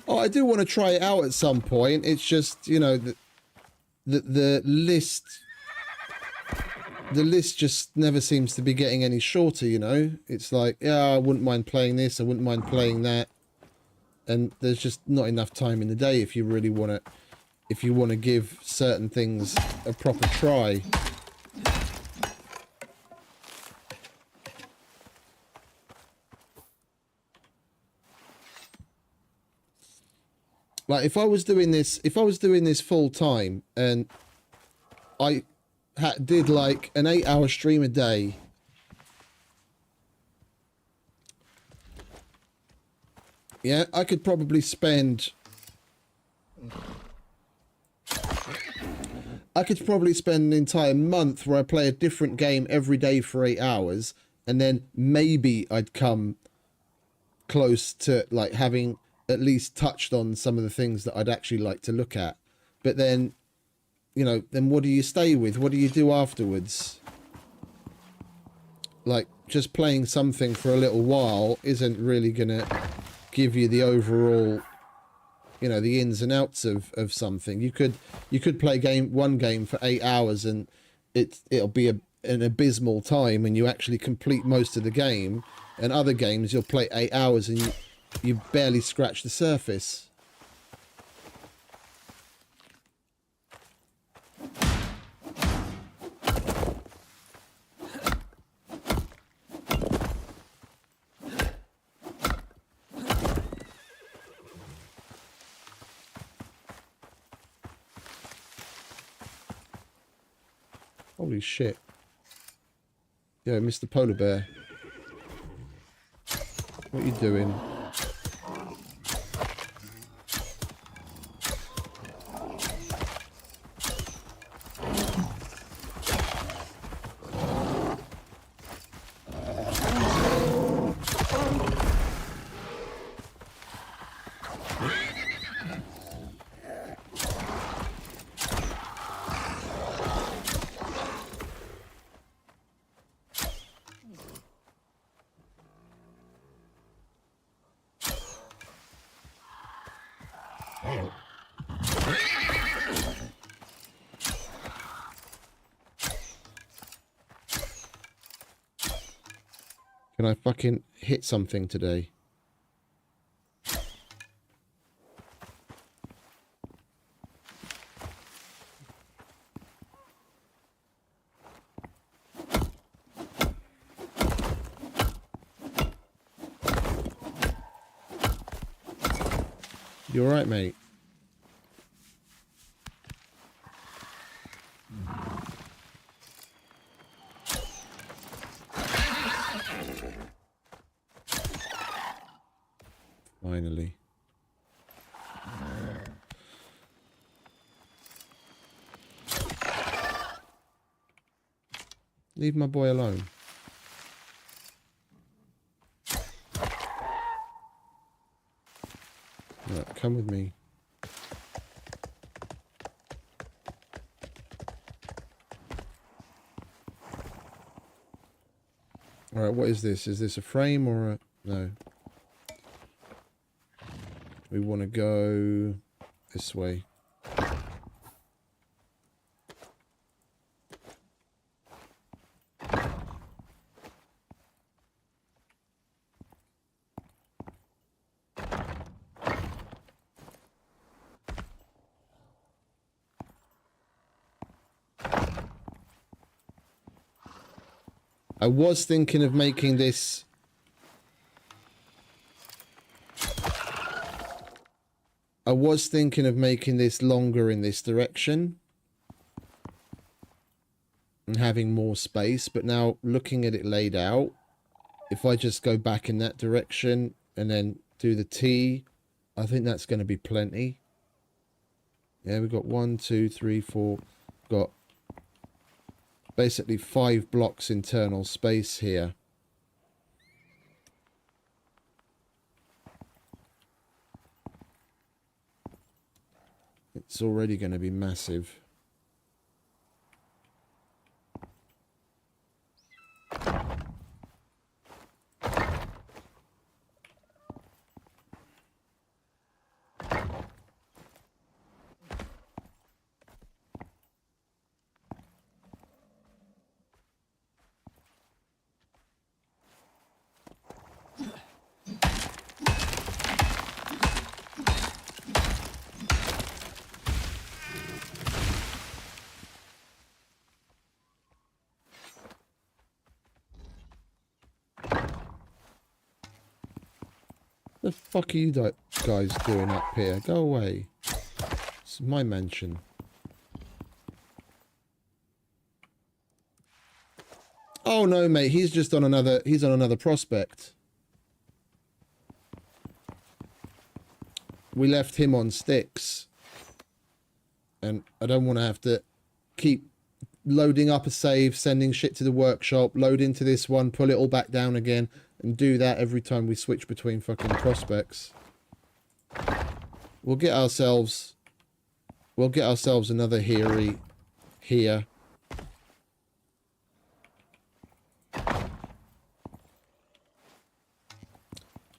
Oh, I do want to try it out at some point. It's just, you know, the list the list just never seems to be getting any shorter, you know? It's like, yeah, I wouldn't mind playing this, I wouldn't mind playing that. And there's just not enough time in the day if you really want to, if you want to give certain things a proper try. Like if I was doing this full time and I did like an 8-hour stream a day, yeah, I could probably spend an entire month where I play a different game every day for 8 hours, and then maybe I'd come close to like having at least touched on some of the things that I'd actually like to look at. But then, you know, then what do you stay with? What do you do afterwards? Like, just playing something for a little while isn't really gonna give you the overall, you know, the ins and outs of something. You could play one game for 8 hours and it'll be an abysmal time and you actually complete most of the game, and other games you'll play 8 hours and you barely scratch the surface. Holy shit. Yo, Mr. Polar Bear. What are you doing? Can I fucking hit something today? You alright, mate? Finally. Leave my boy alone. Right, come with me. Alright, what is this? Is this a frame or a... No. We want to go this way. I was thinking of making this... I was thinking of making this longer in this direction and having more space, but now looking at it laid out, if I just go back in that direction and then do the T, I think that's going to be plenty. Yeah, we've got 1, 2, 3, 4, got basically 5 blocks internal space here. It's already going to be massive. The fuck are you guys doing up here? Go away. It's my mansion. Oh no, mate, he's just on another prospect. We left him on sticks. And I don't want to have to keep loading up a save, sending shit to the workshop, load into this one, pull it all back down again, and do that every time we switch between fucking prospects. We'll get ourselves another Heary here.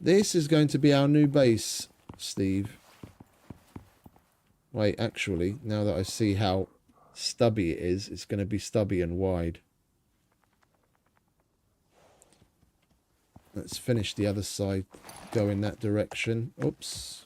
This is going to be our new base, Steve. Wait, actually, now that I see how stubby it is, it's going to be stubby and wide. Let's finish the other side, go in that direction. Oops.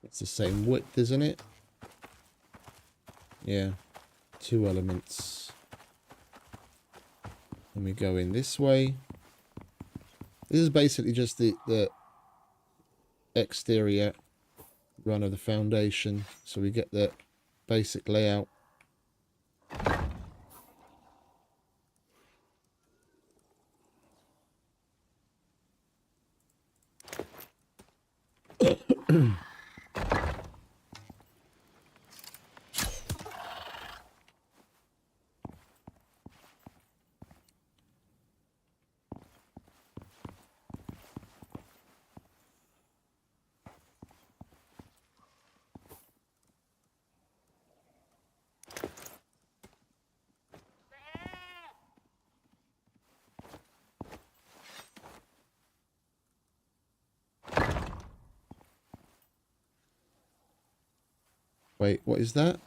It's the same width, isn't it? Yeah. 2 elements. Let me go in this way. This is basically just the exterior run of the foundation. So we get the basic layout. Wait, what is that?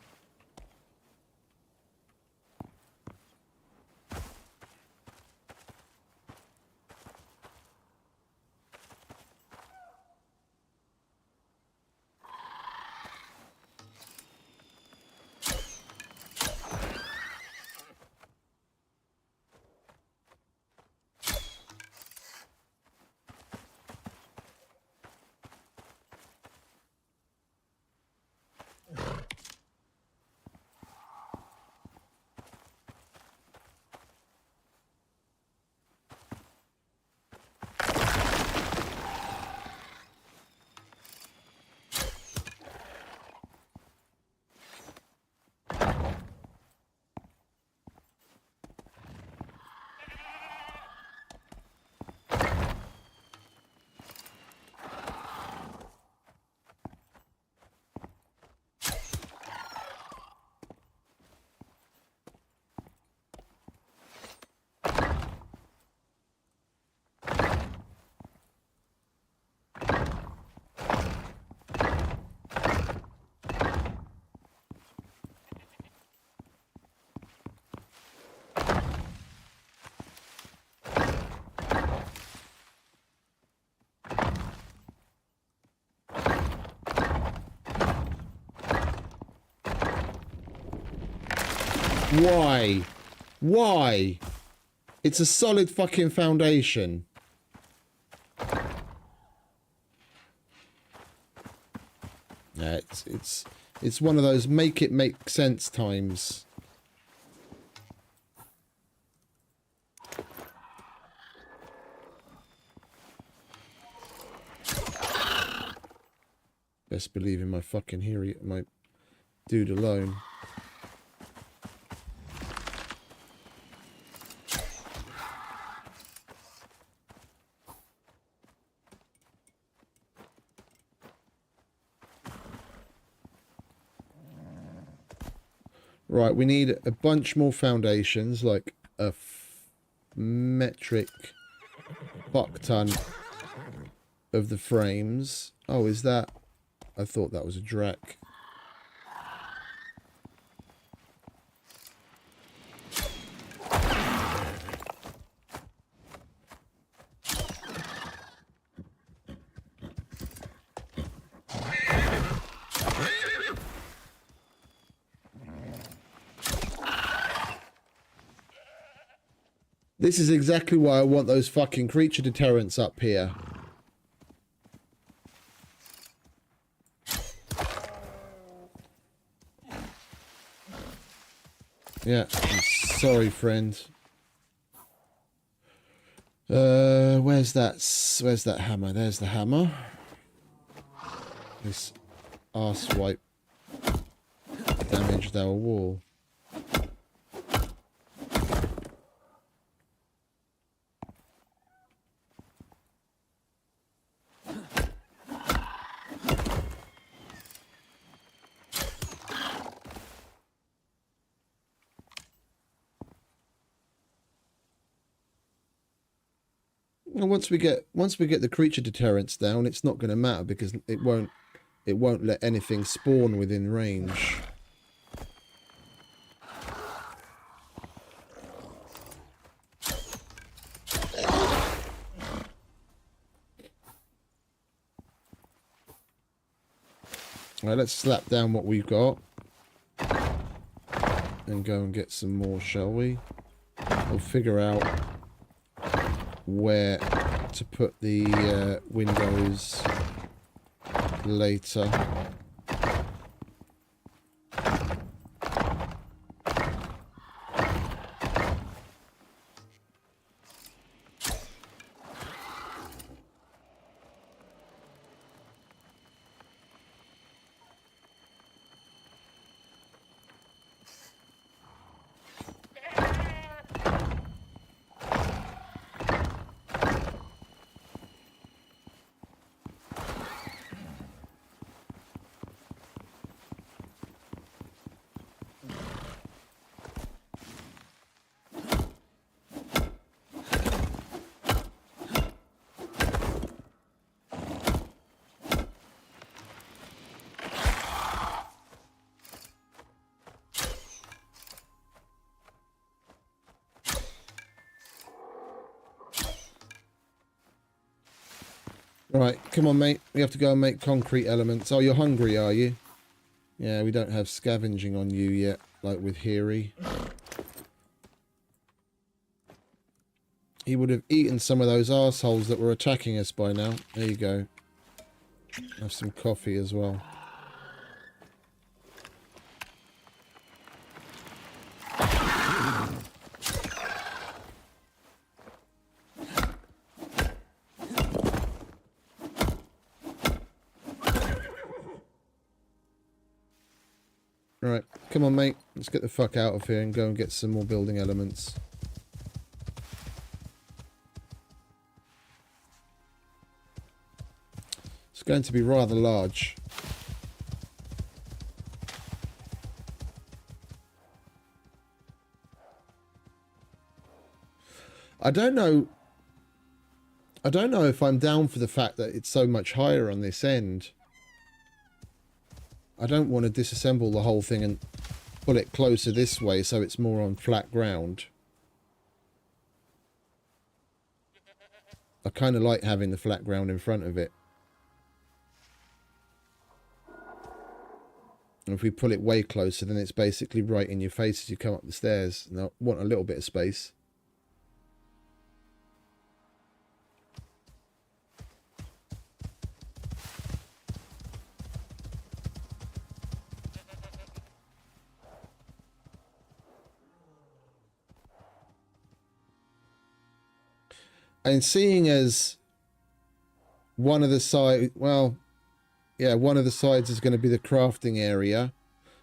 Why? Why? It's a solid fucking foundation. Yeah, it's one of those make it make sense times. Best believe in my fucking hearing, my dude alone. Right, we need a bunch more foundations, like a metric fuck ton of the frames. Oh, is that? I thought that was a drac. This is exactly why I want those fucking creature deterrents up here. Yeah, I'm sorry, friend. Where's that hammer? There's the hammer. This arsewipe damaged our wall. And once we get the creature deterrents down, it's not going to matter because it won't let anything spawn within range. Alright, let's slap down what we've got and go and get some more, shall we? We'll figure out where to put the windows later. Right, come on, mate. We have to go and make concrete elements. Oh, you're hungry, are you? Yeah, we don't have scavenging on you yet, like with Hiri. He would have eaten some of those arseholes that were attacking us by now. There you go. Have some coffee as well. Right, come on, mate. Let's get the fuck out of here and go and get some more building elements. It's going to be rather large. I don't know if I'm down for the fact that it's so much higher on this end. I don't want to disassemble the whole thing and pull it closer this way so it's more on flat ground. I kind of like having the flat ground in front of it. And if we pull it way closer, then it's basically right in your face as you come up the stairs. And I want a little bit of space. And seeing as one of the side, well, Yeah, one of the sides is going to be the crafting area,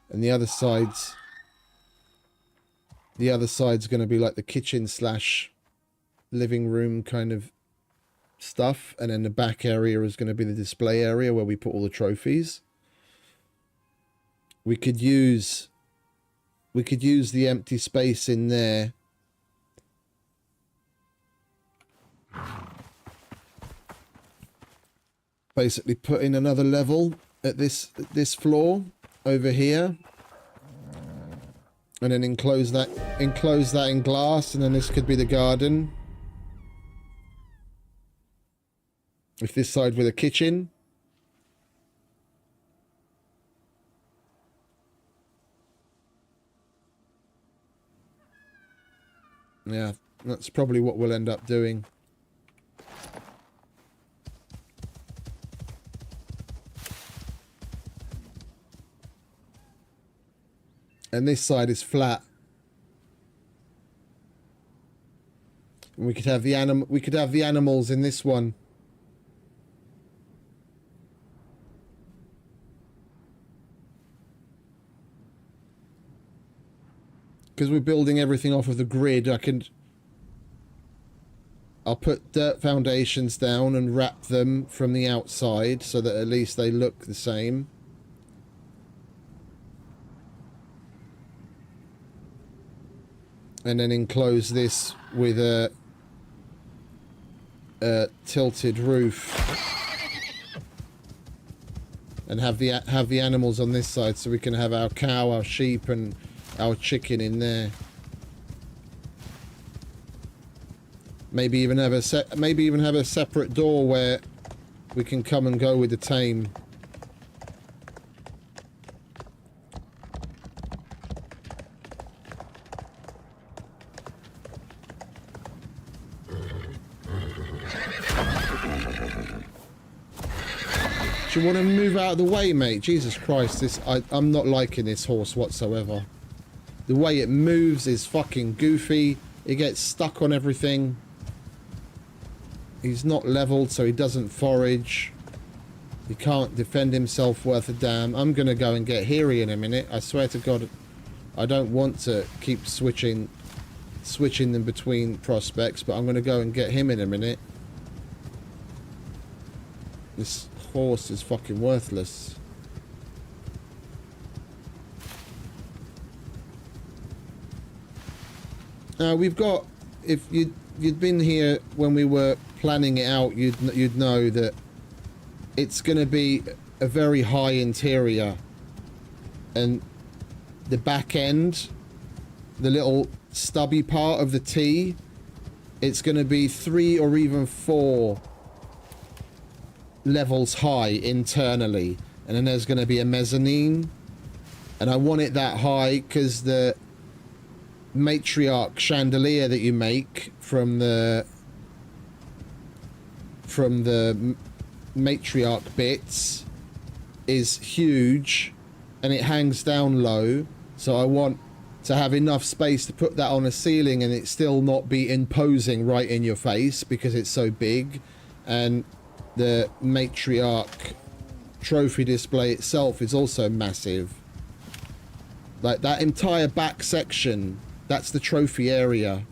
and the other side's going to be like the kitchen slash living room kind of stuff, and then the back area is going to be the display area where we put all the trophies. We could use the empty space in there basically put in another level at this floor over here, and then enclose that in glass, and then this could be the garden. If this side with a kitchen. Yeah, that's probably what we'll end up doing. And this side is flat. And we could have the animals in this one. Because we're building everything off of the grid, I'll put dirt foundations down and wrap them from the outside so that at least they look the same. And then enclose this with a tilted roof. And have the animals on this side so we can have our cow, our sheep, and our chicken in there. Maybe even have a separate door where we can come and go with the tame. Do you want to move out of the way, mate? Jesus Christ, I'm not liking this horse whatsoever. The way it moves is fucking goofy. It gets stuck on everything. He's not leveled, so he doesn't forage. He can't defend himself worth a damn. I'm going to go and get Hiri in a minute. I swear to God, I don't want to keep switching them between prospects, but I'm going to go and get him in a minute. This horse is fucking worthless. We've got, if you'd been here when we were planning it out, you'd know that it's going to be a very high interior, and the back end, the little stubby part of the T, it's going to be 3 or even 4 levels high internally, and then there's going to be a mezzanine, and I want it that high because the matriarch chandelier that you make from the matriarch bits is huge, and it hangs down low, so I want to have enough space to put that on a ceiling and it still not be imposing right in your face because it's so big. And the matriarch trophy display itself is also massive. Like that entire back section, that's the trophy area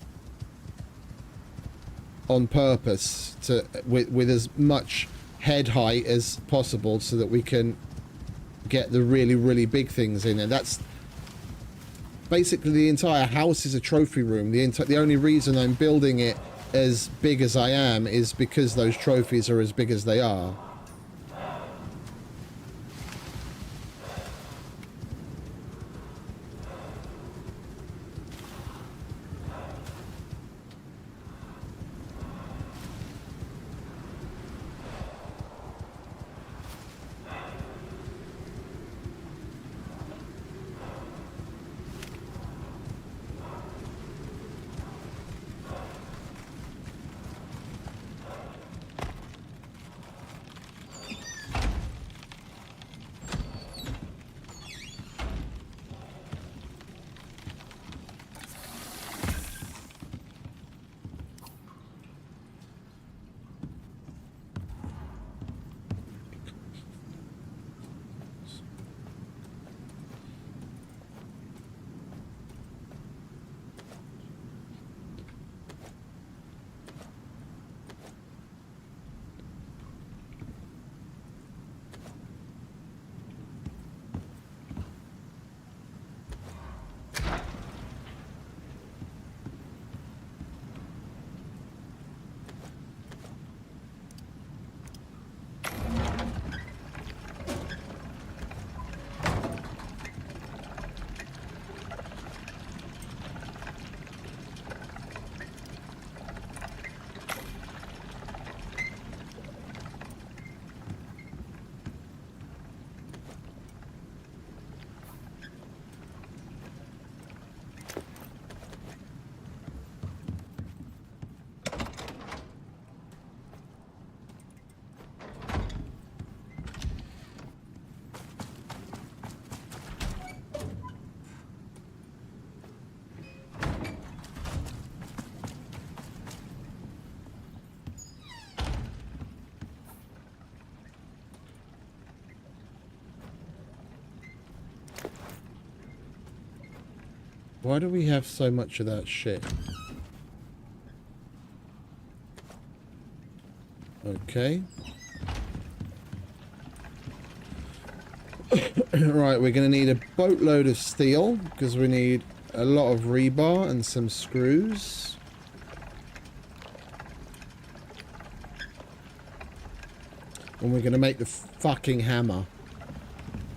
on purpose, to with as much head height as possible so that we can get the really big things in. And that's basically the entire house is a trophy room. The only reason I'm building it as big as I am is because those trophies are as big as they are. Why do we have so much of that shit? Okay. Right, we're going to need a boatload of steel because we need a lot of rebar and some screws. And we're going to make the fucking hammer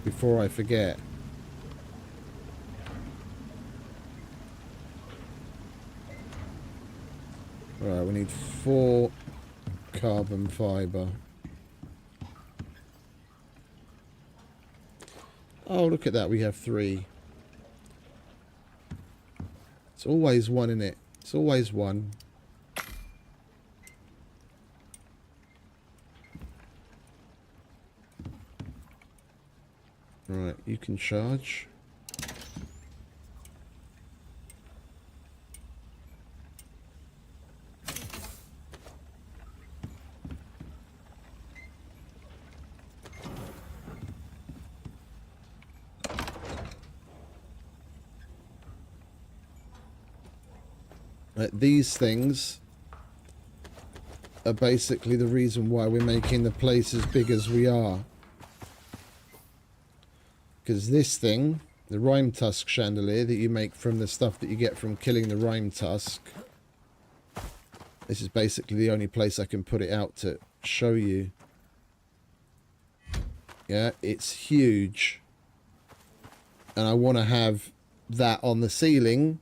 before I forget. Right, we need 4 carbon fiber. Oh, look at that. We have 3. It's always one in it. It's always one. Right, you can charge. These things are basically the reason why we're making the place as big as we are. Because this thing, the rime tusk chandelier that you make from the stuff that you get from killing the rime tusk, this is basically the only place I can put it out to show you. Yeah, it's huge. And I want to have that on the ceiling.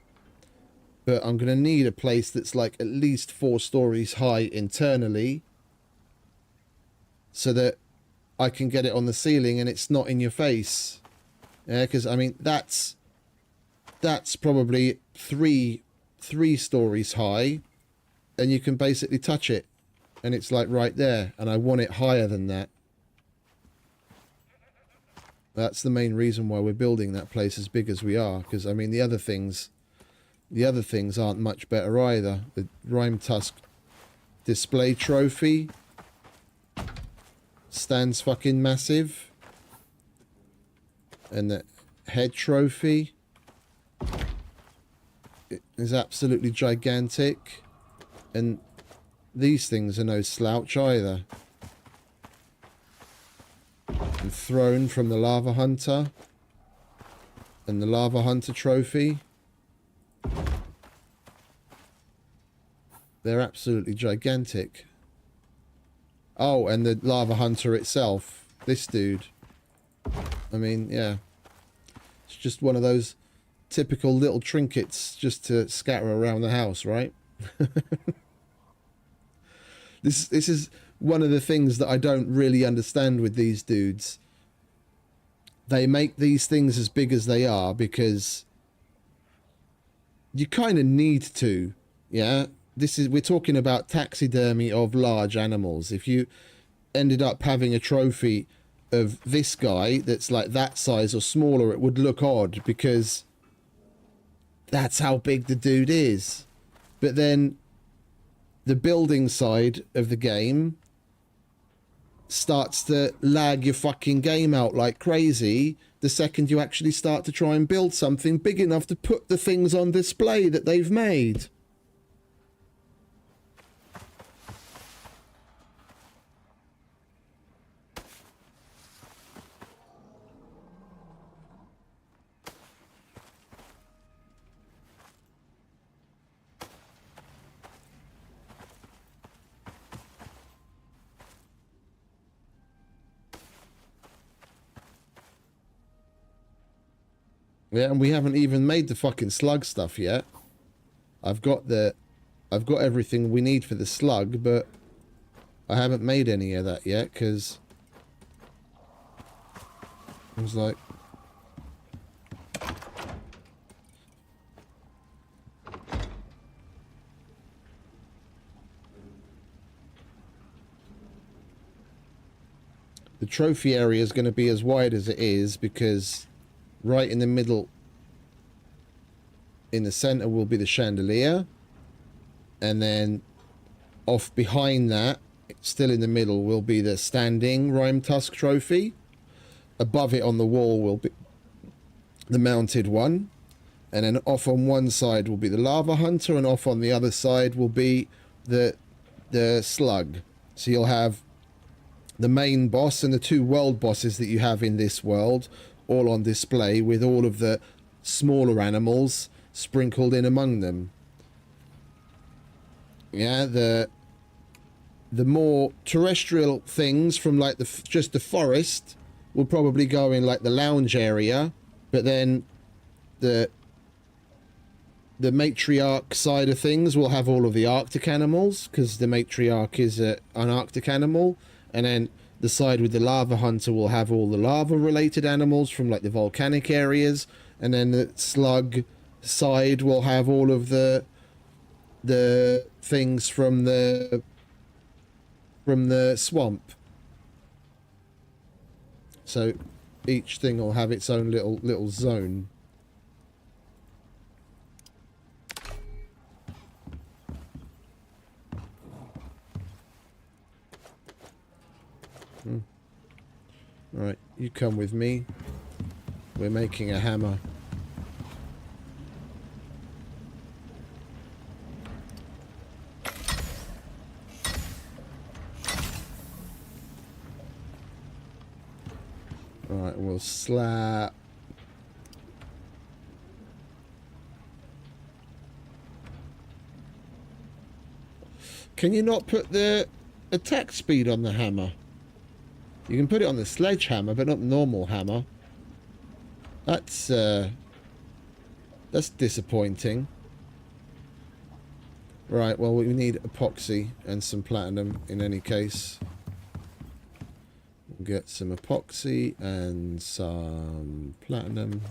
But I'm going to need a place that's like at least 4 stories high internally. So that I can get it on the ceiling and it's not in your face. Yeah, because I mean, that's probably three stories high. And you can basically touch it. And it's like right there. And I want it higher than that. That's the main reason why we're building that place as big as we are. Because I mean, the other things aren't much better either. The rime tusk display trophy stands fucking massive. And the head trophy is absolutely gigantic. And these things are no slouch either. And throne from the lava hunter. And the lava hunter trophy. They're absolutely gigantic. Oh, and the lava hunter itself. This dude. I mean, yeah. It's just one of those typical little trinkets just to scatter around the house, right? This is one of the things that I don't really understand with these dudes. They make these things as big as they are because you kind of need to, yeah? We're talking about taxidermy of large animals. If you ended up having a trophy of this guy that's like that size or smaller, it would look odd because that's how big the dude is. But then the building side of the game starts to lag your fucking game out like crazy the second you actually start to try and build something big enough to put the things on display that they've made. Yeah, and we haven't even made the fucking slug stuff yet. I've got everything we need for the slug, but I haven't made any of that yet because I was like, the trophy area is going to be as wide as it is because right in the middle, in the center, will be the chandelier. And then off behind that, still in the middle, will be the standing rime tusk trophy. Above it on the wall will be the mounted one. And then off on one side will be the lava hunter, and off on the other side will be the slug. So you'll have the main boss and the two world bosses that you have in this world all on display, with all of the smaller animals sprinkled in among them. Yeah, the more terrestrial things from like just the forest will probably go in like the lounge area, but then the matriarch side of things will have all of the Arctic animals, because the matriarch is an Arctic animal, and then the side with the lava hunter will have all the lava related animals from like the volcanic areas, and then the slug side will have all of the things from the swamp. So each thing will have its own little zone. Right, you come with me. We're making a hammer. Alright, we'll slap. Can you not put the attack speed on the hammer? You can put it on the sledgehammer, but not the normal hammer. That's disappointing. Right, well, we need epoxy and some platinum in any case. We'll get some epoxy and some platinum.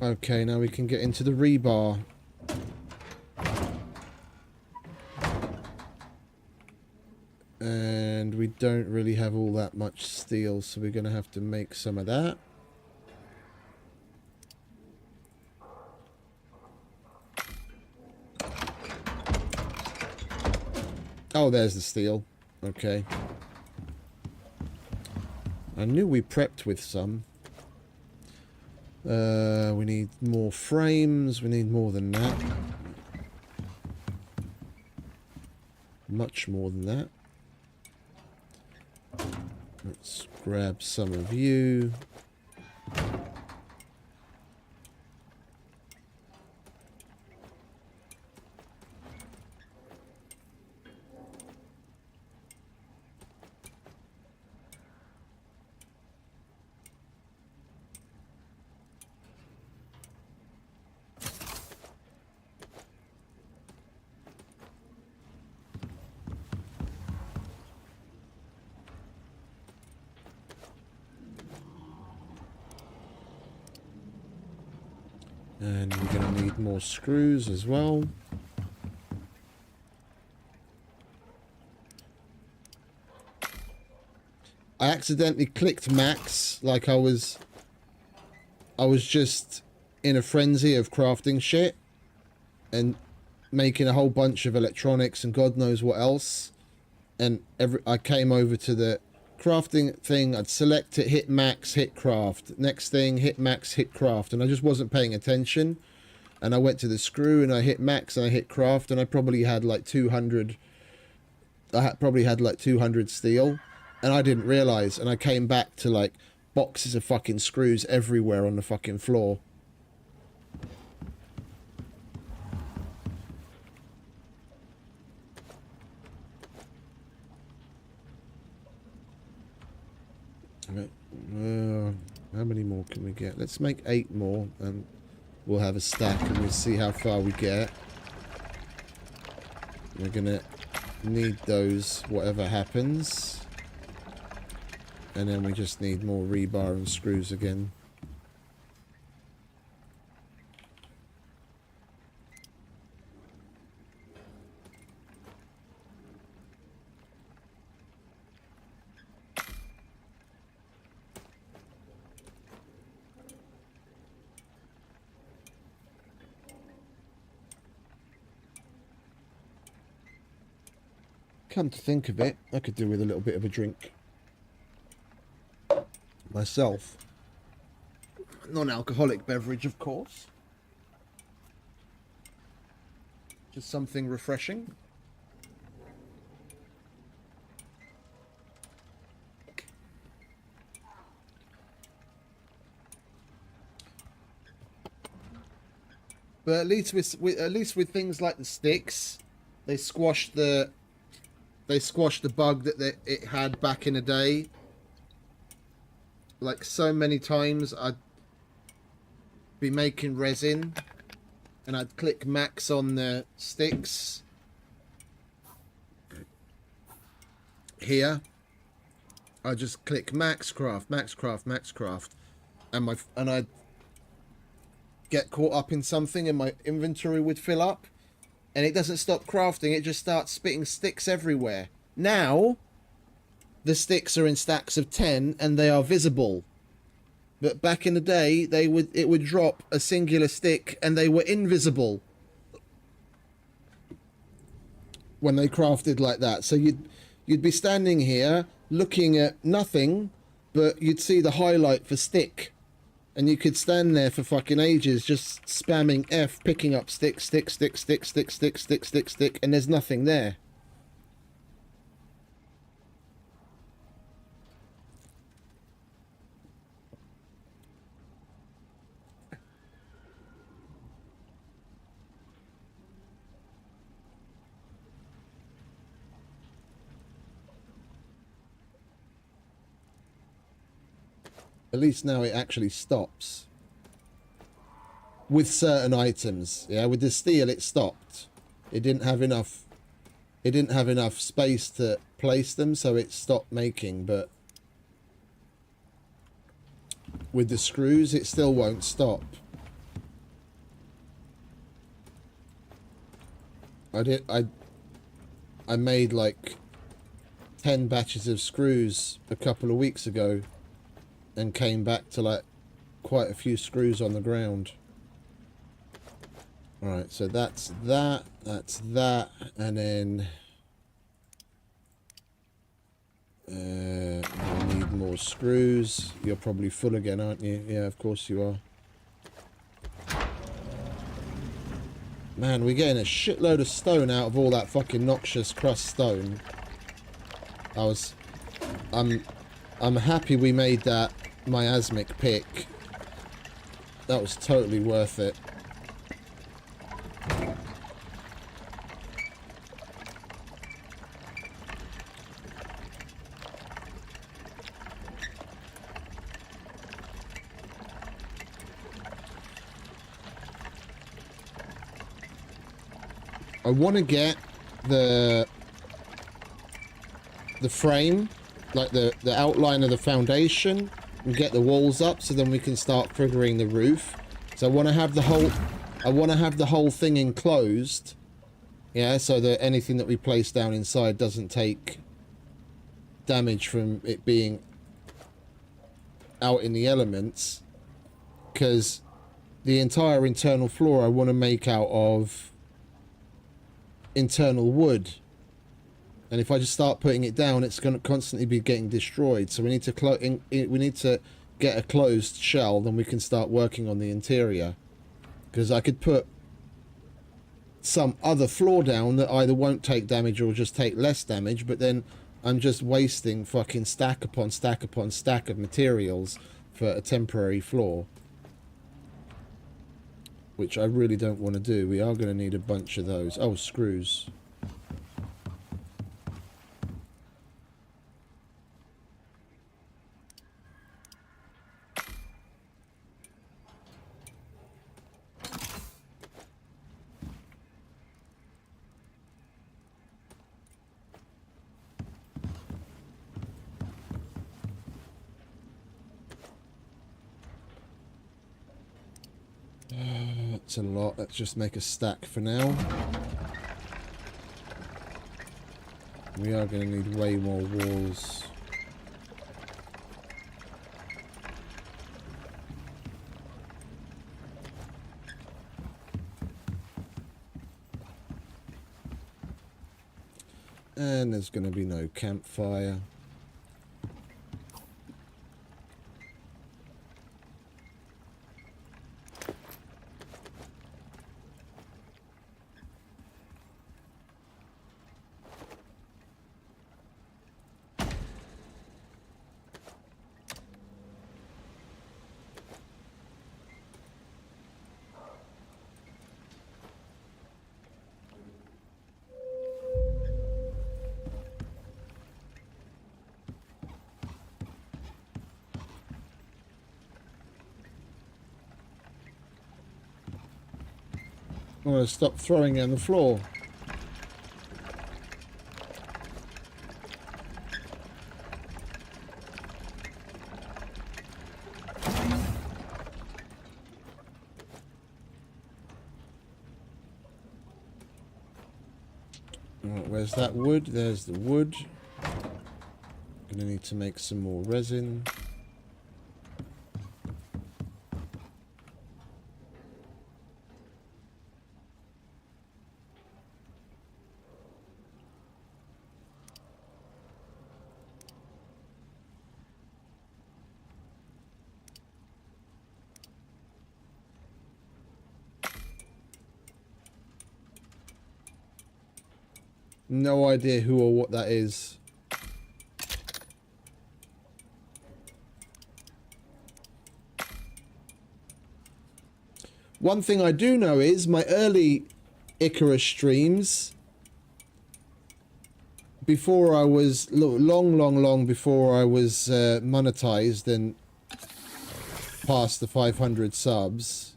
Okay, now we can get into the rebar. And we don't really have all that much steel, so we're going to have to make some of that. Oh, there's the steel. Okay. I knew we prepped with some. We need more frames. We need more than that. Much more than that. Let's grab some of you. And we're going to need more screws as well. I accidentally clicked max, like I was just in a frenzy of crafting shit, and making a whole bunch of electronics and God knows what else. And I came over to the crafting thing. I'd select it, hit max, hit craft. Next thing, hit max, hit craft. And I just wasn't paying attention. And I went to the screw and I hit max and I hit craft. And I probably had like 200. Probably had like 200 steel. And I didn't realize. And I came back to like boxes of fucking screws everywhere on the fucking floor. How many more can we get? Let's make 8 more and we'll have a stack and we'll see how far we get. We're gonna need those whatever happens. And then we just need more rebar and screws again. Come to think of it, I could do with a little bit of a drink myself. Non-alcoholic beverage, of course. Just something refreshing. But at least with things like the sticks, they squashed the bug that it had back in the day. Like so many times I'd be making resin and I'd click max on the sticks here. I just click max craft, and I'd get caught up in something and my inventory would fill up. And it doesn't stop crafting, it just starts spitting sticks everywhere. Now, the sticks are in stacks of 10 and they are visible. But back in the day, it would drop a singular stick and they were invisible. When they crafted like that. So you'd be standing here looking at nothing, but you'd see the highlight for stick. And you could stand there for fucking ages just spamming F, picking up stick, and there's nothing there. At least now it actually stops. With certain items. Yeah, with the steel it stopped. It didn't have enough space to place them, so it stopped making, but with the screws it still won't stop. I made like 10 batches of screws a couple of weeks ago. And came back to like quite a few screws on the ground. Alright, so that's that, and then we'll need more screws. You're probably full again, aren't you? Yeah, of course you are. Man, we're getting a shitload of stone out of all that fucking noxious crust stone. I'm happy we made that miasmic pick. That was totally worth it. I want to get the frame, like the outline of the foundation, and get the walls up, so then we can start figuring the roof. So I want to have the whole thing enclosed, yeah, so that anything that we place down inside doesn't take damage from it being out in the elements. Because the entire internal floor I want to make out of internal wood. And if I just start putting it down, it's going to constantly be getting destroyed. So we need to get a closed shell, then we can start working on the interior. Because I could put some other floor down that either won't take damage or just take less damage, but then I'm just wasting fucking stack upon stack upon stack of materials for a temporary floor. Which I really don't want to do. We are going to need a bunch of those. Oh, screws. That's a lot. Let's just make a stack for now. We are going to need way more walls. And there's going to be no campfire. I want to stop throwing it on the floor. Right, where's that wood? There's the wood. Gonna need to make some more resin. No idea who or what that is. One thing I do know is my early Icarus streams, before I was, long before I was monetized and past the 500 subs,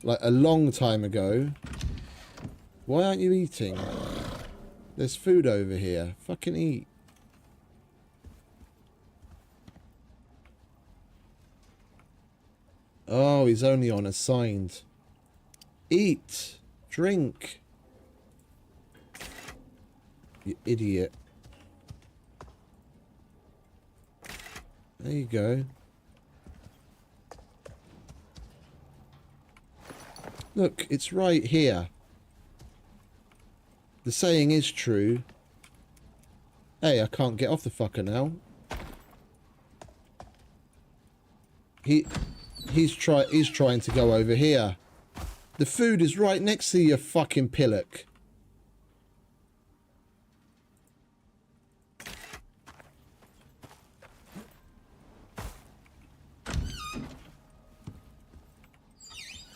like a long time ago. Why aren't you eating? There's food over here. Fucking eat. Oh, he's only on assigned. Eat. Drink. You idiot. There you go. Look, it's right here. The saying is true. Hey, I can't get off the fucker now. He's trying to go over here. The food is right next to your fucking pillock.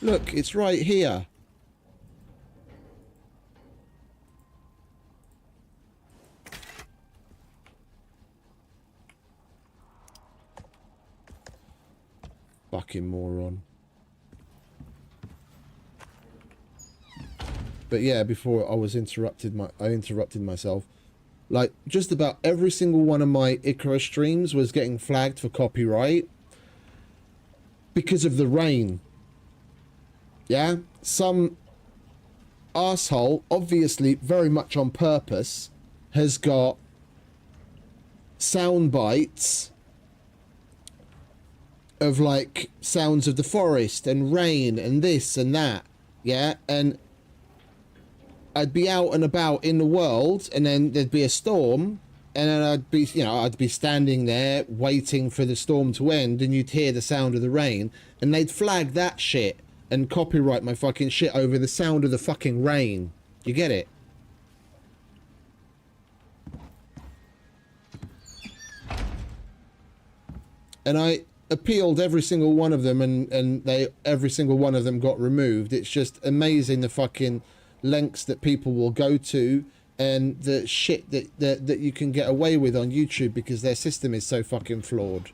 Look, it's right here. Fucking moron. But yeah, before I interrupted myself. Like, just about every single one of my Icarus streams was getting flagged for copyright because of the rain. Yeah? Some asshole, obviously very much on purpose, has got sound bites of like sounds of the forest and rain and this and that. Yeah? And I'd be out and about in the world, and then there'd be a storm, and then I'd be, you know, I'd be standing there waiting for the storm to end, and you'd hear the sound of the rain, and they'd flag that shit and copyright my fucking shit over the sound of the fucking rain. You get it? And I appealed every single one of them, and every single one of them got removed. It's just amazing the fucking lengths that people will go to, and the shit that you can get away with on YouTube because their system is so fucking flawed.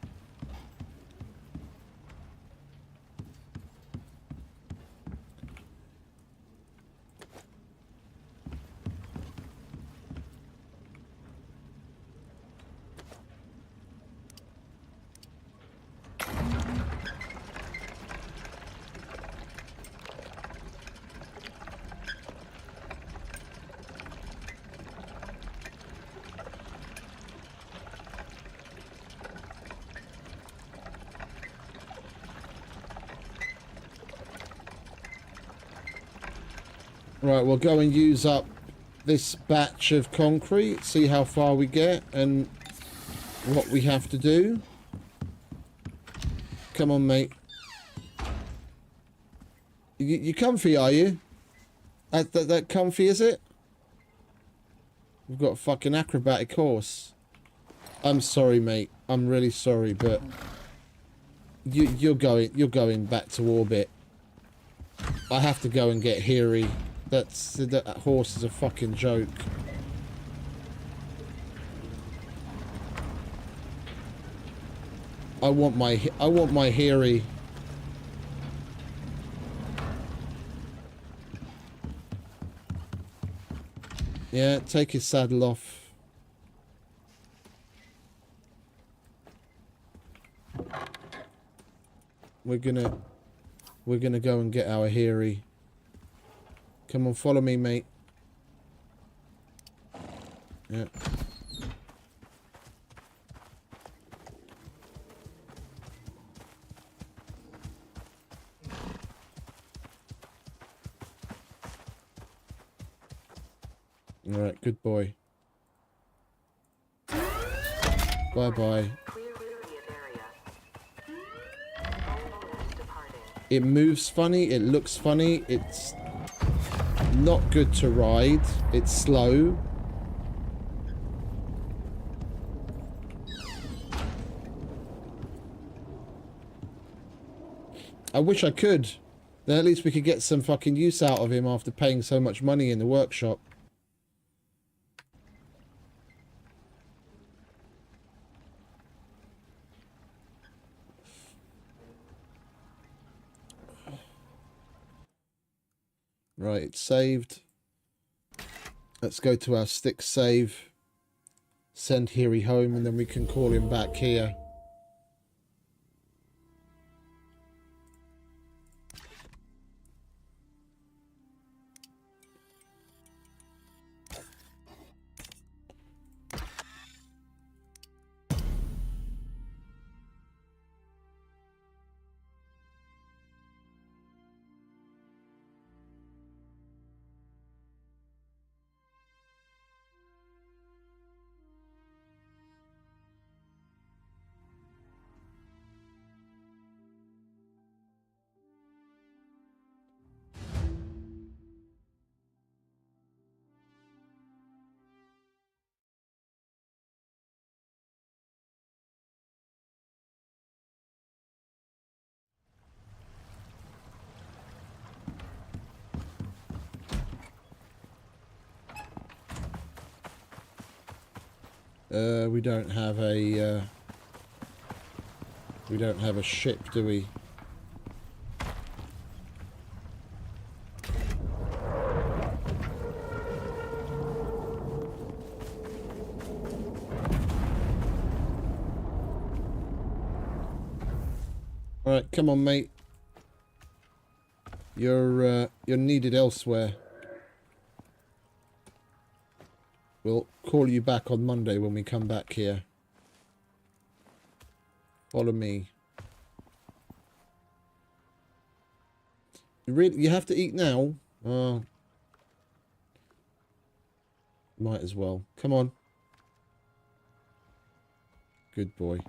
Right, we'll go and use up this batch of concrete, see how far we get and what we have to do. Come on, mate. You comfy, are you? That comfy, is it? We've got a fucking acrobatic horse. I'm sorry, mate. I'm really sorry, but you're going back to orbit. I have to go and get Hiri. That horse is a fucking joke. I want my Hiri. Yeah, take his saddle off. We're gonna go and get our Hiri. Come on, follow me, mate. Yeah. All right, good boy. Bye-bye. It moves funny, it looks funny, it's not good to ride, it's slow. I wish I could. Then at least we could get some fucking use out of him after paying so much money in the workshop. Right, it's saved. Let's go to our stick save. Send Hiri home, and then we can call him back here. We don't have a ship, do we? All right, come on, mate. You're needed elsewhere. We'll call you back on Monday when we come back here. Follow me. You have to eat now? Oh. Might as well. Come on. Good boy.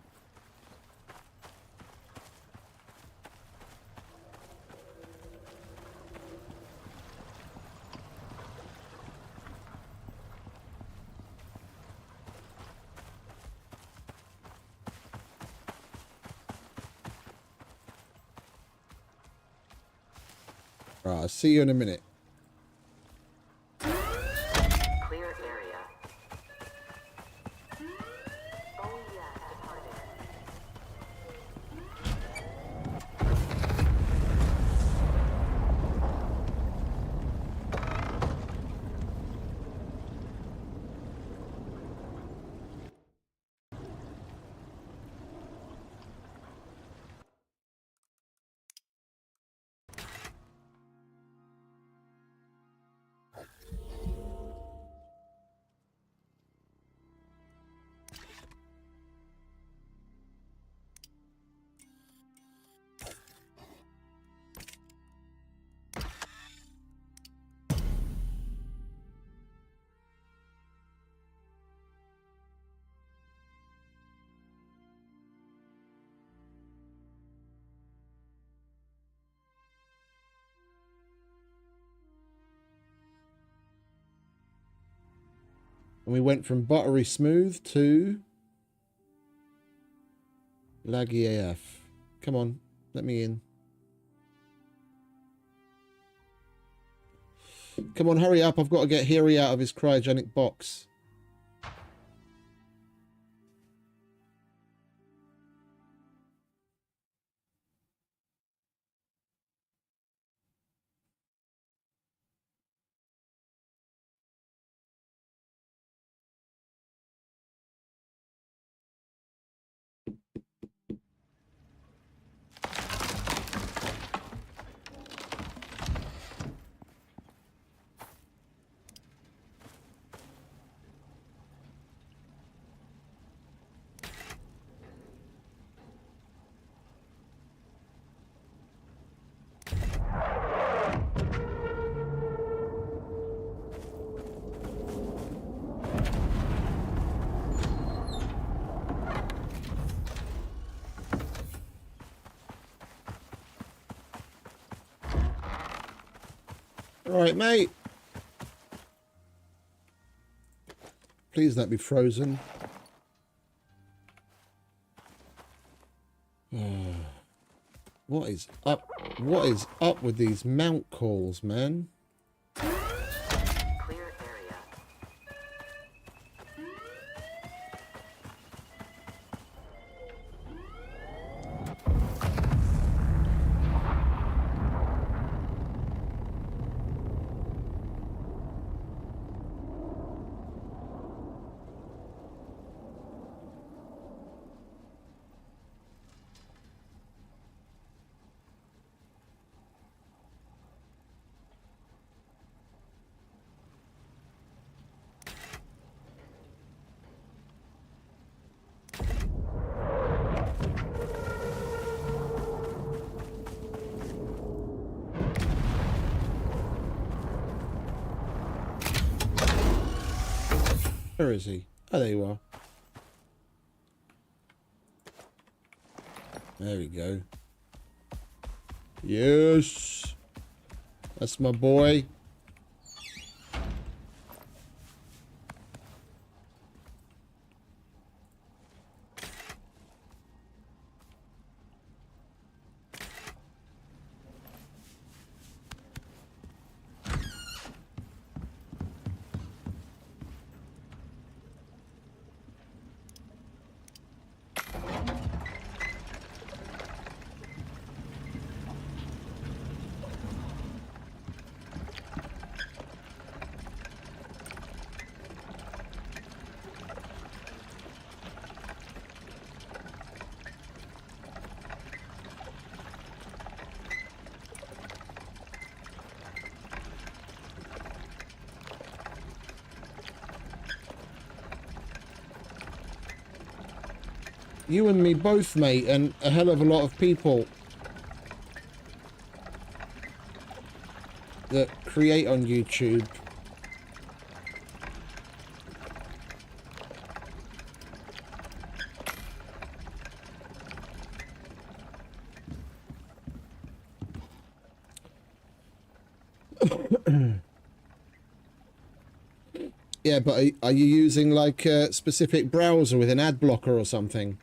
Right, I'll see you in a minute. Clear area. Oh yeah, departed. And we went from buttery smooth to laggy AF. Come on, let me in. Come on, hurry up. I've got to get Hiri out of his cryogenic box. Right, mate. Please don't be frozen. What is up? What is up with these mount calls, man? Clear area. Where is he? Oh, there you are. There we go. Yes. That's my boy. You and me both, mate, and a hell of a lot of people that create on YouTube. Yeah, but are you using like a specific browser with an ad blocker or something?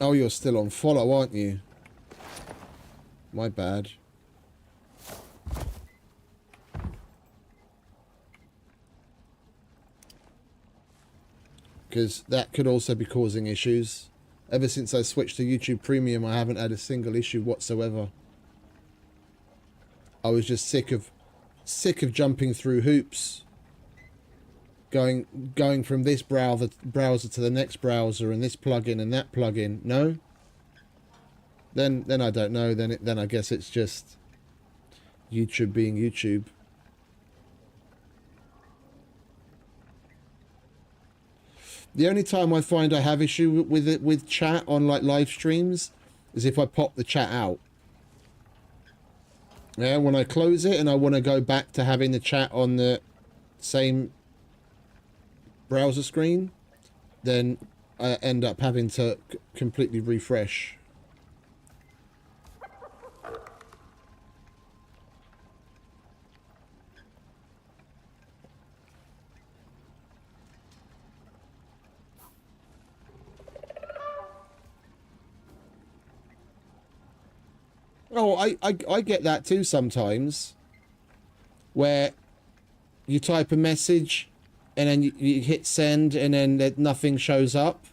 Oh, you're still on follow, aren't you? My bad. Because that could also be causing issues. Ever since I switched to YouTube Premium, I haven't had a single issue whatsoever. I was just sick of jumping through hoops, going from this browser to the next browser and this plugin and that plugin. No. Then I don't know. Then I guess it's just YouTube being YouTube. The only time I find I have issue with it with chat on like live streams is if I pop the chat out. Yeah, when I close it and I want to go back to having the chat on the same browser screen, then I end up having to completely refresh. Oh, I get that too sometimes, where you type a message and then you hit send and then nothing shows up.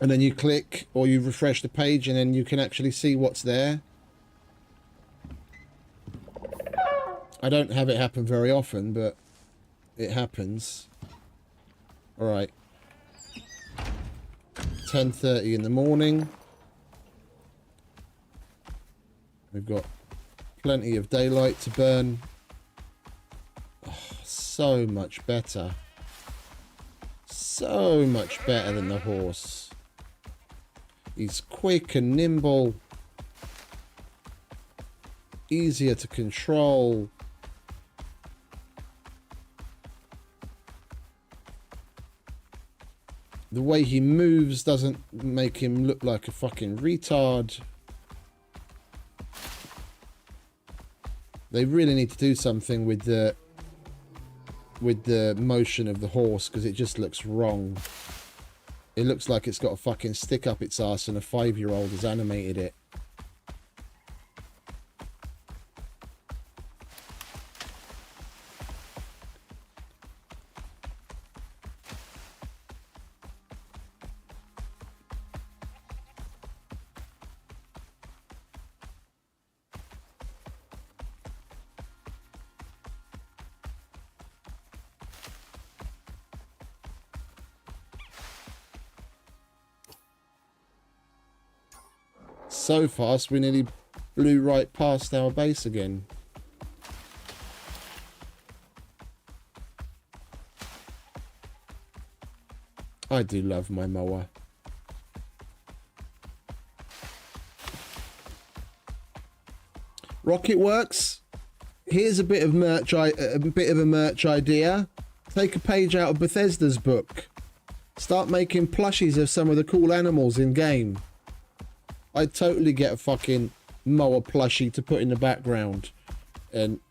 And then you click or you refresh the page and then you can actually see what's there. I don't have it happen very often, but it happens. Alright. 10:30 in the morning. We've got plenty of daylight to burn. Oh, so much better. So much better than the horse. He's quick and nimble. Easier to control. The way he moves doesn't make him look like a fucking retard. They really need to do something with the motion of the horse, because it just looks wrong. It looks like it's got a fucking stick up its ass and a 5-year-old has animated it. So fast, we nearly blew right past our base again. I do love my mower. Rocket Works. Here's a bit of merch. A bit of a merch idea. Take a page out of Bethesda's book. Start making plushies of some of the cool animals in game. I'd totally get a fucking mower plushie to put in the background. And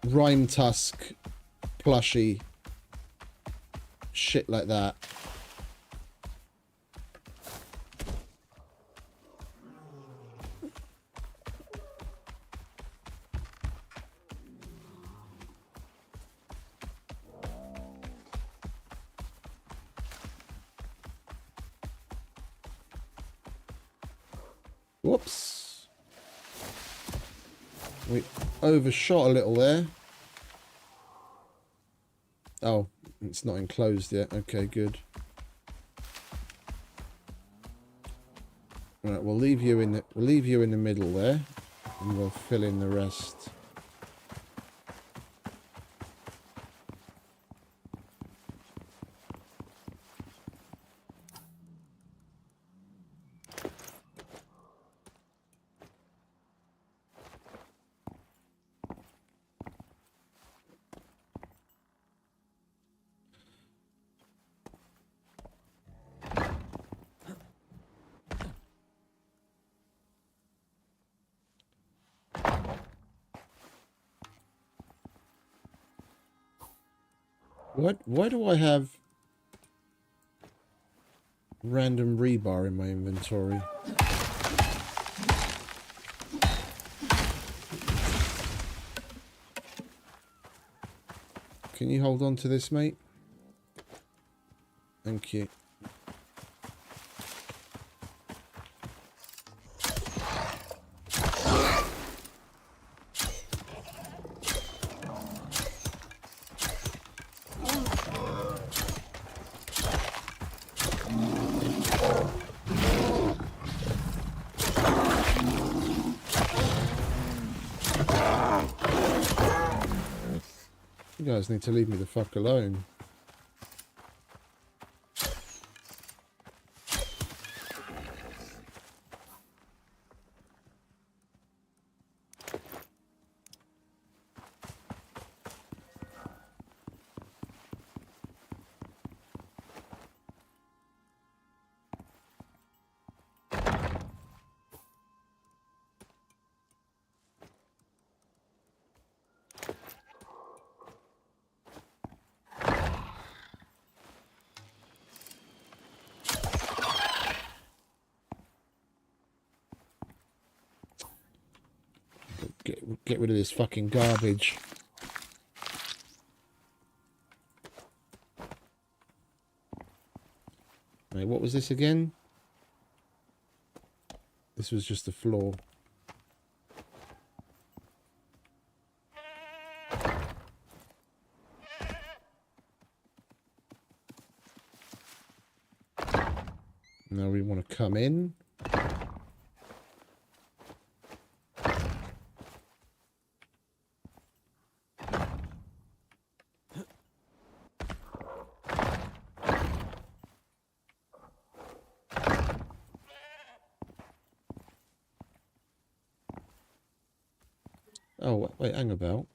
Rhyme Tusk plushie. Shit like that. Whoops. We overshot a little there. Oh, it's not enclosed yet. Okay, good. Right, we'll leave you in the middle there, and we'll fill in the rest. Why do I have random rebar in my inventory? Can you hold on to this, mate? Thank you. You guys need to leave me the fuck alone. Get rid of this fucking garbage. Right, what was this again? This was just the floor. Now we want to come in. Oh, wait, hang about.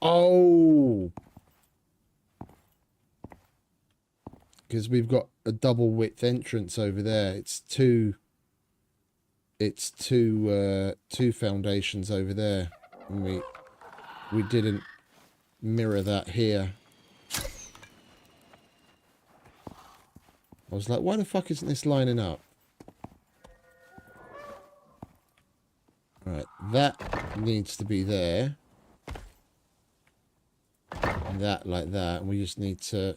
Oh! Because we've got a double width entrance over there. It's two foundations over there. And we didn't mirror that here. I was like, why the fuck isn't this lining up? Right, that needs to be there. And that like that. And we just need to...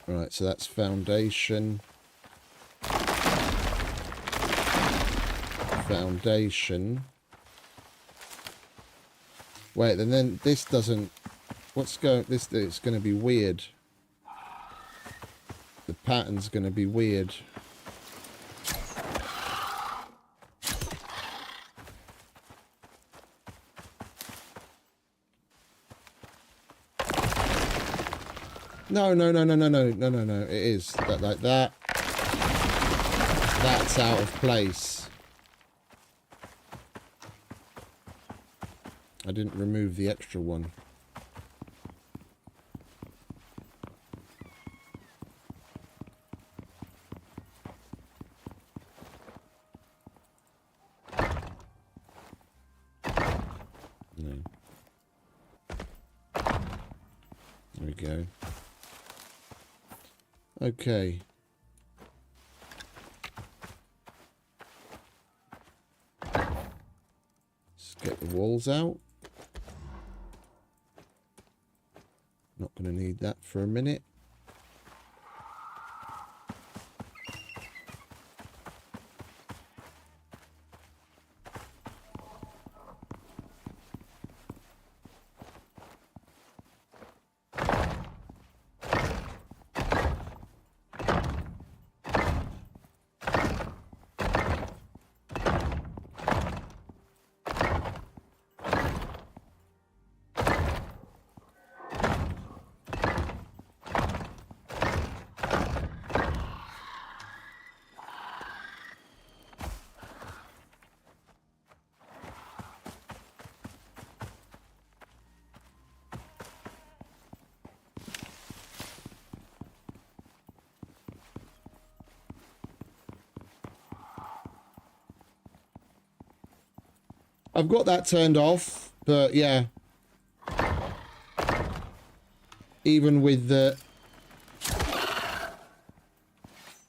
Right, so that's foundation. Foundation. Wait, and then this doesn't... What's going... This it's going to be weird. The pattern's going to be weird. No. It is that like that. That's out of place. I didn't remove the extra one. No. There we go. Okay. Let's get the walls out. Not going to need that for a minute. I've got that turned off, but yeah. Even with the...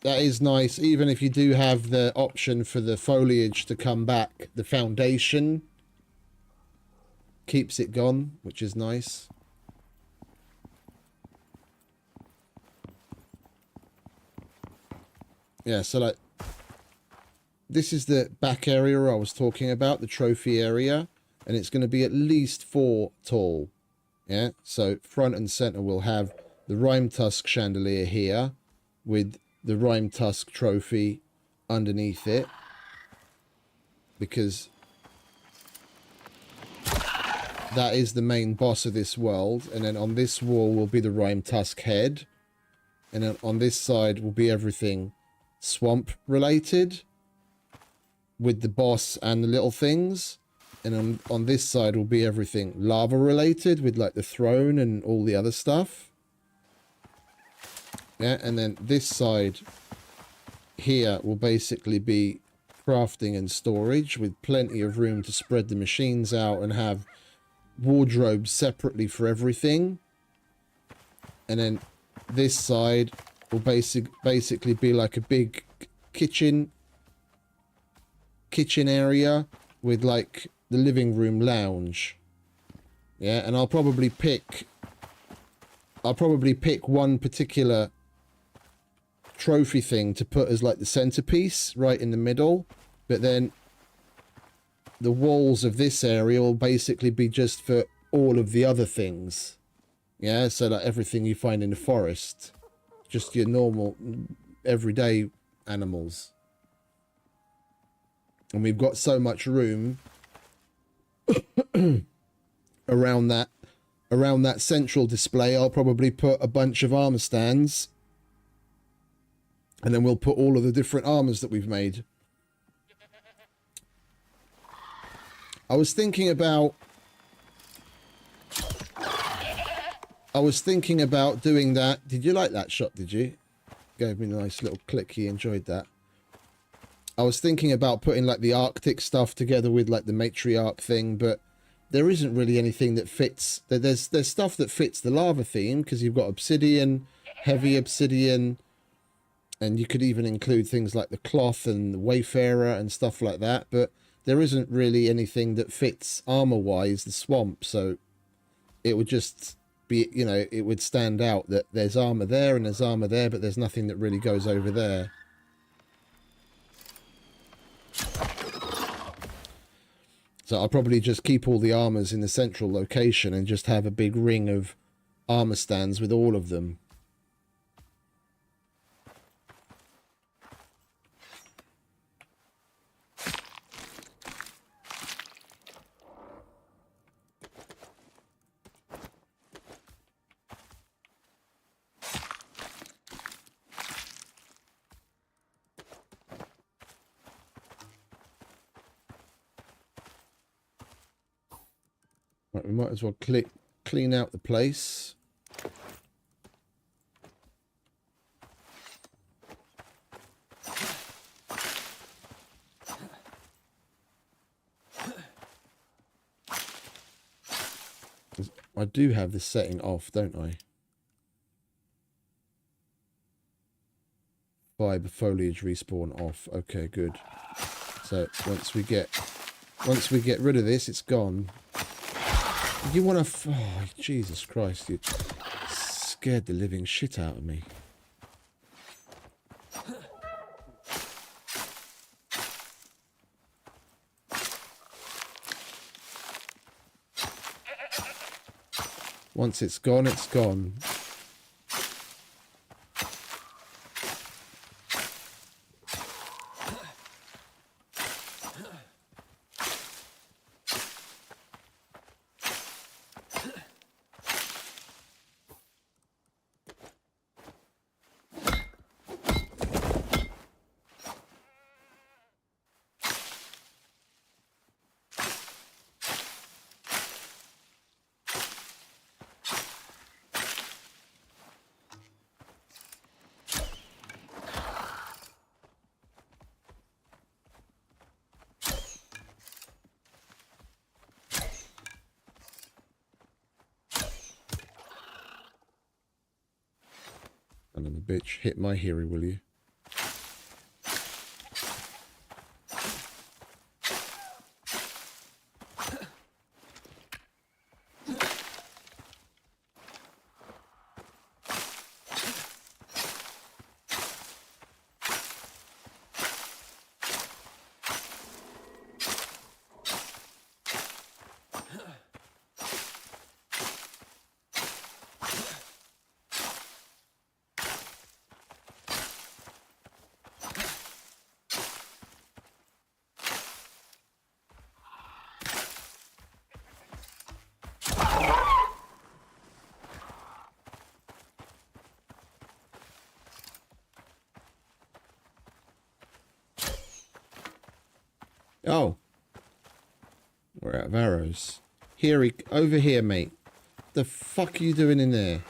That is nice. Even if you do have the option for the foliage to come back, the foundation keeps it gone, which is nice. Yeah, so like... This is the back area I was talking about, the trophy area. And it's going to be at least 4 tall. Yeah, so front and center will have the Rime Tusk chandelier here with the Rime Tusk trophy underneath it, because that is the main boss of this world. And then on this wall will be the Rime Tusk head, and then on this side will be everything swamp related with the boss and the little things. And on this side will be everything lava related with like the throne and all the other stuff. Yeah, and then this side here will basically be crafting and storage with plenty of room to spread the machines out and have wardrobes separately for everything. And then this side will basically be like a big kitchen area with like the living room lounge. Yeah, and I'll probably pick one particular trophy thing to put as like the centerpiece right in the middle, but then the walls of this area will basically be just for all of the other things. Yeah, so like everything you find in the forest, just your normal everyday animals. And we've got so much room around that central display. I'll probably put a bunch of armor stands, and then we'll put all of the different armors that we've made. I was thinking about doing that. Did you like that shot? Did you? Gave me a nice little click. He enjoyed that. I was thinking about putting like the Arctic stuff together with like the matriarch thing, but there isn't really anything that fits. There's stuff that fits the lava theme, because you've got obsidian, heavy obsidian, and you could even include things like the cloth and the wayfarer and stuff like that, but there isn't really anything that fits armor-wise the swamp, so it would just be, you know, it would stand out that there's armor there and there's armor there, but there's nothing that really goes over there. So I'll probably just keep all the armors in the central location and just have a big ring of armor stands with all of them. Right, we might as well clean out the place. I do have this setting off, don't I? Fiber foliage respawn off. Okay, good. So once we get rid of this, it's gone. You want to... Oh, Jesus Christ, you scared the living shit out of me. Once it's gone, it's gone. Son of a bitch. Hit my hero, will you? Oh. We're out of arrows. Here, over here, mate. The fuck are you doing in there?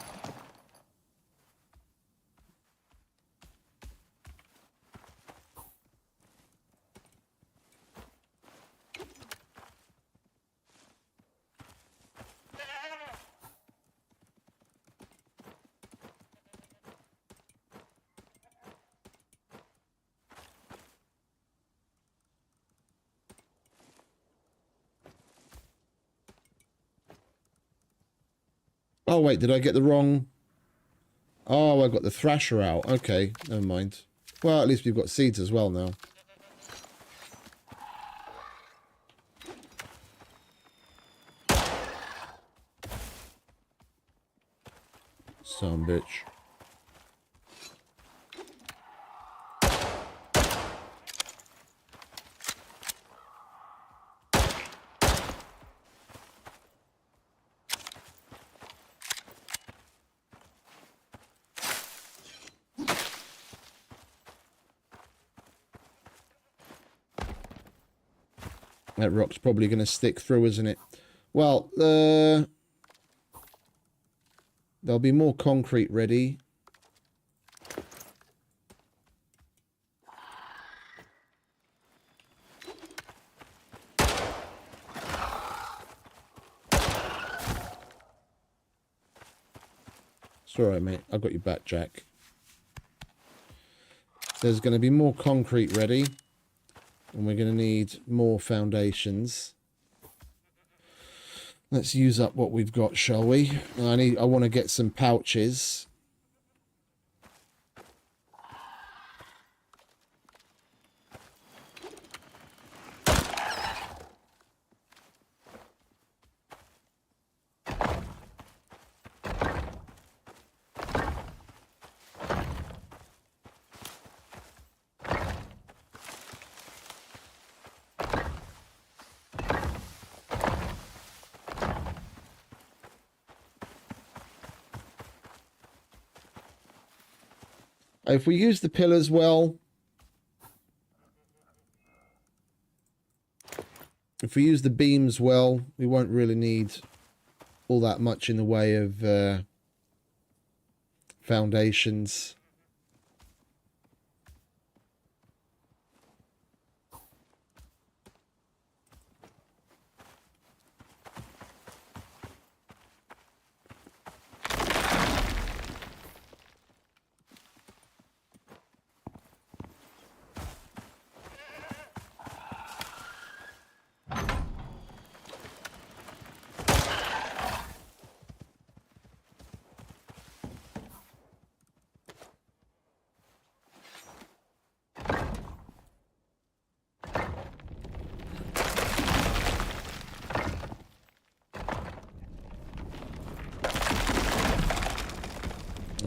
Oh, wait, did I get the wrong... Oh, I got the thrasher out. Okay, never mind. Well, at least we've got seeds as well now. Son of a bitch. That rock's probably going to stick through, isn't it? Well, there'll be more concrete ready. It's alright, mate. I've got your back, Jack. There's going to be more concrete ready. And we're going to need more foundations. Let's use up what we've got, shall we? I want to get some pouches. If we use the pillars well, if we use the beams well, we won't really need all that much in the way of foundations.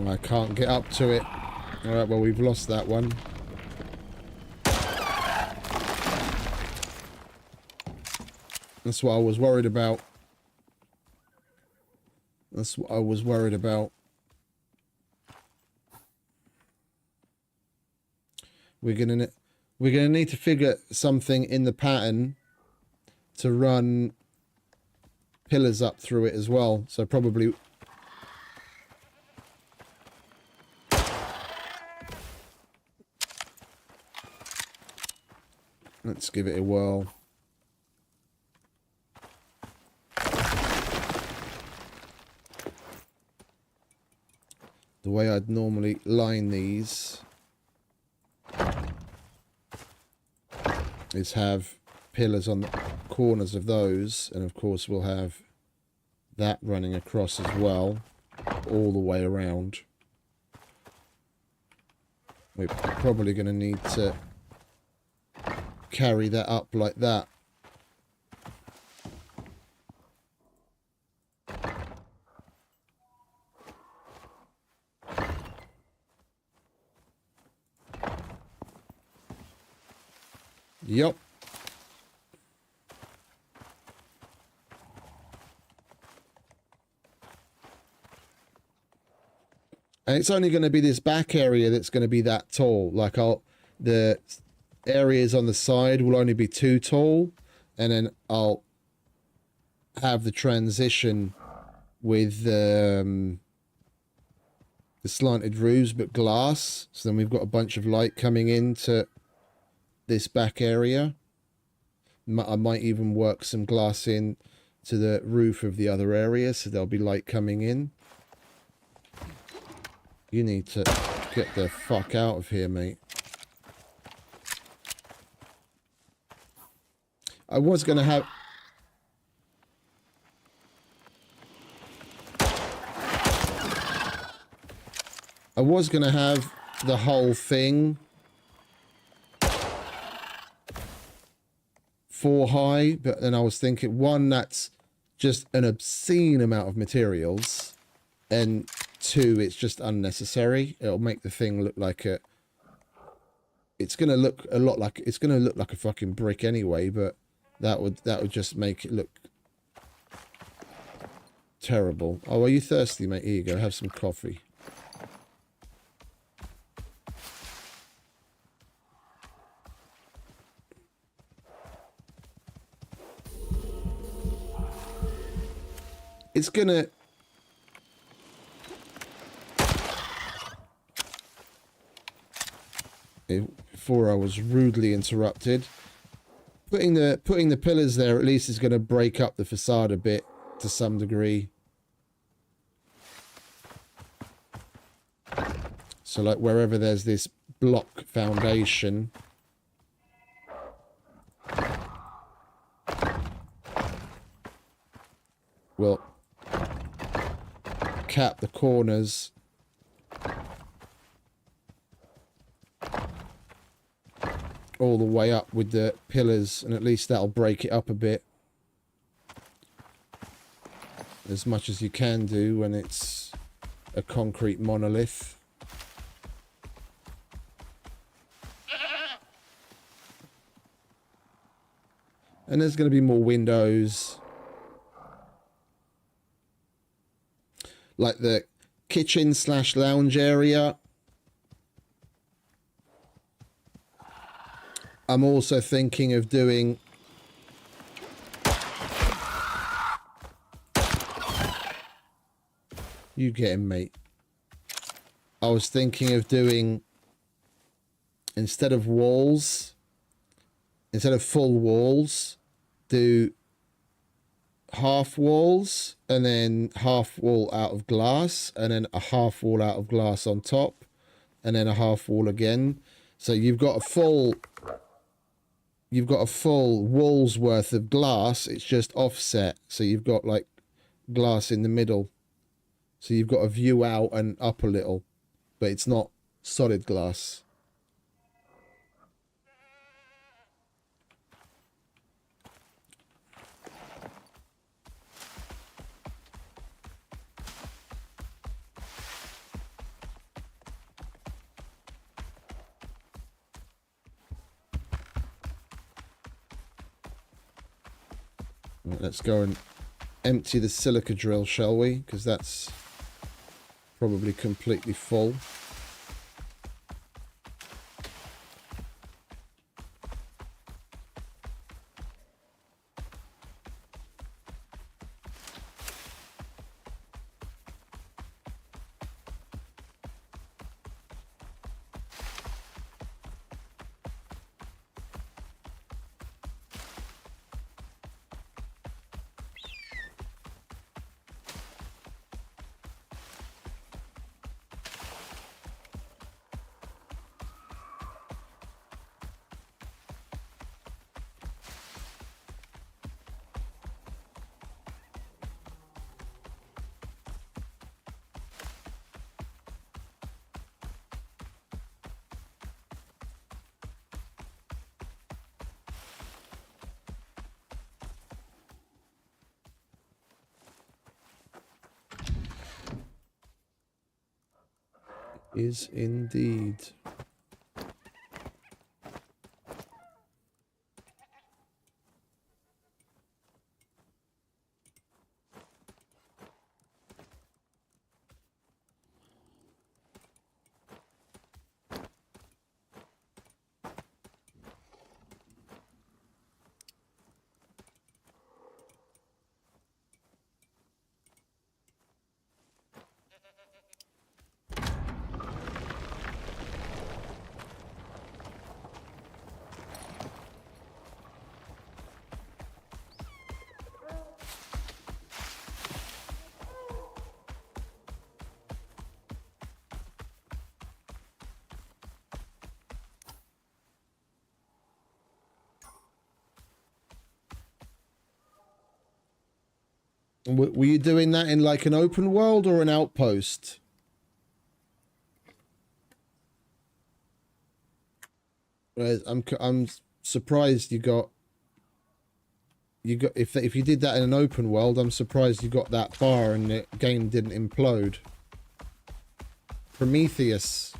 I can't get up to it. Alright, well, we've lost that one. That's what I was worried about. That's what I was worried about. We're gonna need to figure something in the pattern to run pillars up through it as well. So probably... Let's give it a whirl. the way I'd normally line these is have pillars on the corners of those, and of course we'll have that running across as well, all the way around. We're probably going to need to carry that up like that. Yup. And it's only going to be this back area that's going to be that tall. Like the areas on the side will only be 2 tall, and then I'll have the transition with the slanted roofs but glass. So then we've got a bunch of light coming into this back area. I might even work some glass in to the roof of the other area, so there'll be light coming in. You need to get the fuck out of here, mate. I was going to have... the whole thing 4 high, but then I was thinking, one, that's just an obscene amount of materials, and 2, it's just unnecessary. It'll make the thing look like a... It's going to look a lot like... It's going to look like a fucking brick anyway, but that would just make it look terrible. Oh, are you thirsty, mate? Here you go. Have some coffee. It's going to... Before I was rudely interrupted. Putting the pillars there at least is going to break up the facade a bit to some degree. So like wherever there's this block foundation, we'll cap the corners all the way up with the pillars, and at least that'll break it up a bit, as much as you can do when it's a concrete monolith. And there's going to be more windows, like the kitchen / lounge area. I'm also thinking of doing you get him, mate. I was thinking of doing, instead of full walls, do half walls, and then half wall out of glass, and then a half wall out of glass on top, and then a half wall again. So you've got a full wall's worth of glass. It's just offset, so you've got like glass in the middle, so you've got a view out and up a little, but it's not solid glass. Let's go and empty the silica drill, shall we? Because that's probably completely full. Is indeed. Were you doing that in like an open world or an outpost? I'm surprised you got if you did that in an open world, I'm surprised you got that far and the game didn't implode. Prometheus.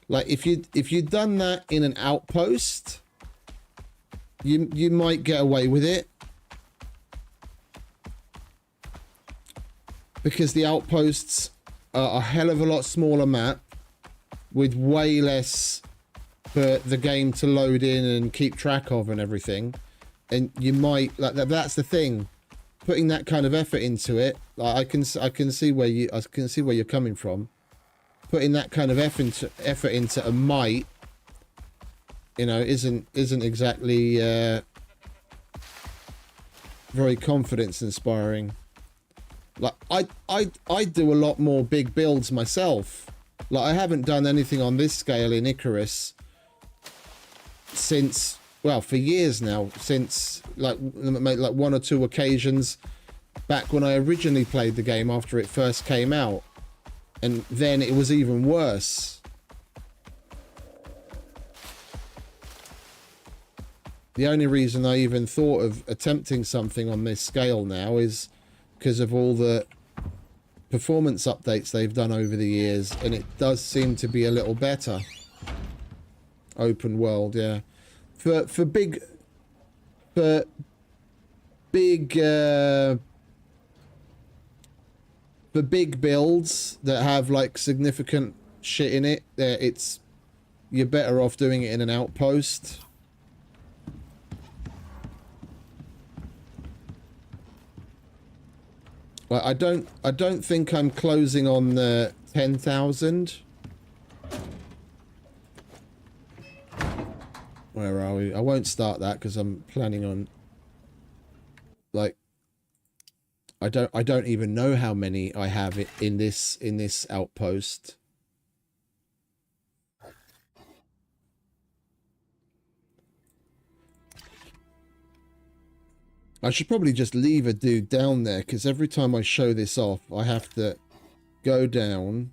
Like if you'd done that in an outpost, you might get away with it. Because the outposts are a hell of a lot smaller map with way less for the game to load in and keep track of and everything. And you might like that's the thing. Putting that kind of effort into it, like I can see where you're coming from. Putting that kind of effort into a might, you know, isn't exactly very confidence inspiring. Like I do a lot more big builds myself. Like I haven't done anything on this scale in Icarus since, well, for years now, since like one or two occasions back when I originally played the game after it first came out, and then it was even worse. The only reason I even thought of attempting something on this scale now is because of all the performance updates they've done over the years, and it does seem to be a little better. Open world, yeah. For big builds that have like significant shit in it, you're better off doing it in an outpost. Well, I don't think I'm closing on the 10,000. Where are we? I won't start that because I'm planning on, like, I don't even know how many I have in this outpost. I should probably just leave a dude down there, because every time I show this off, I have to go down.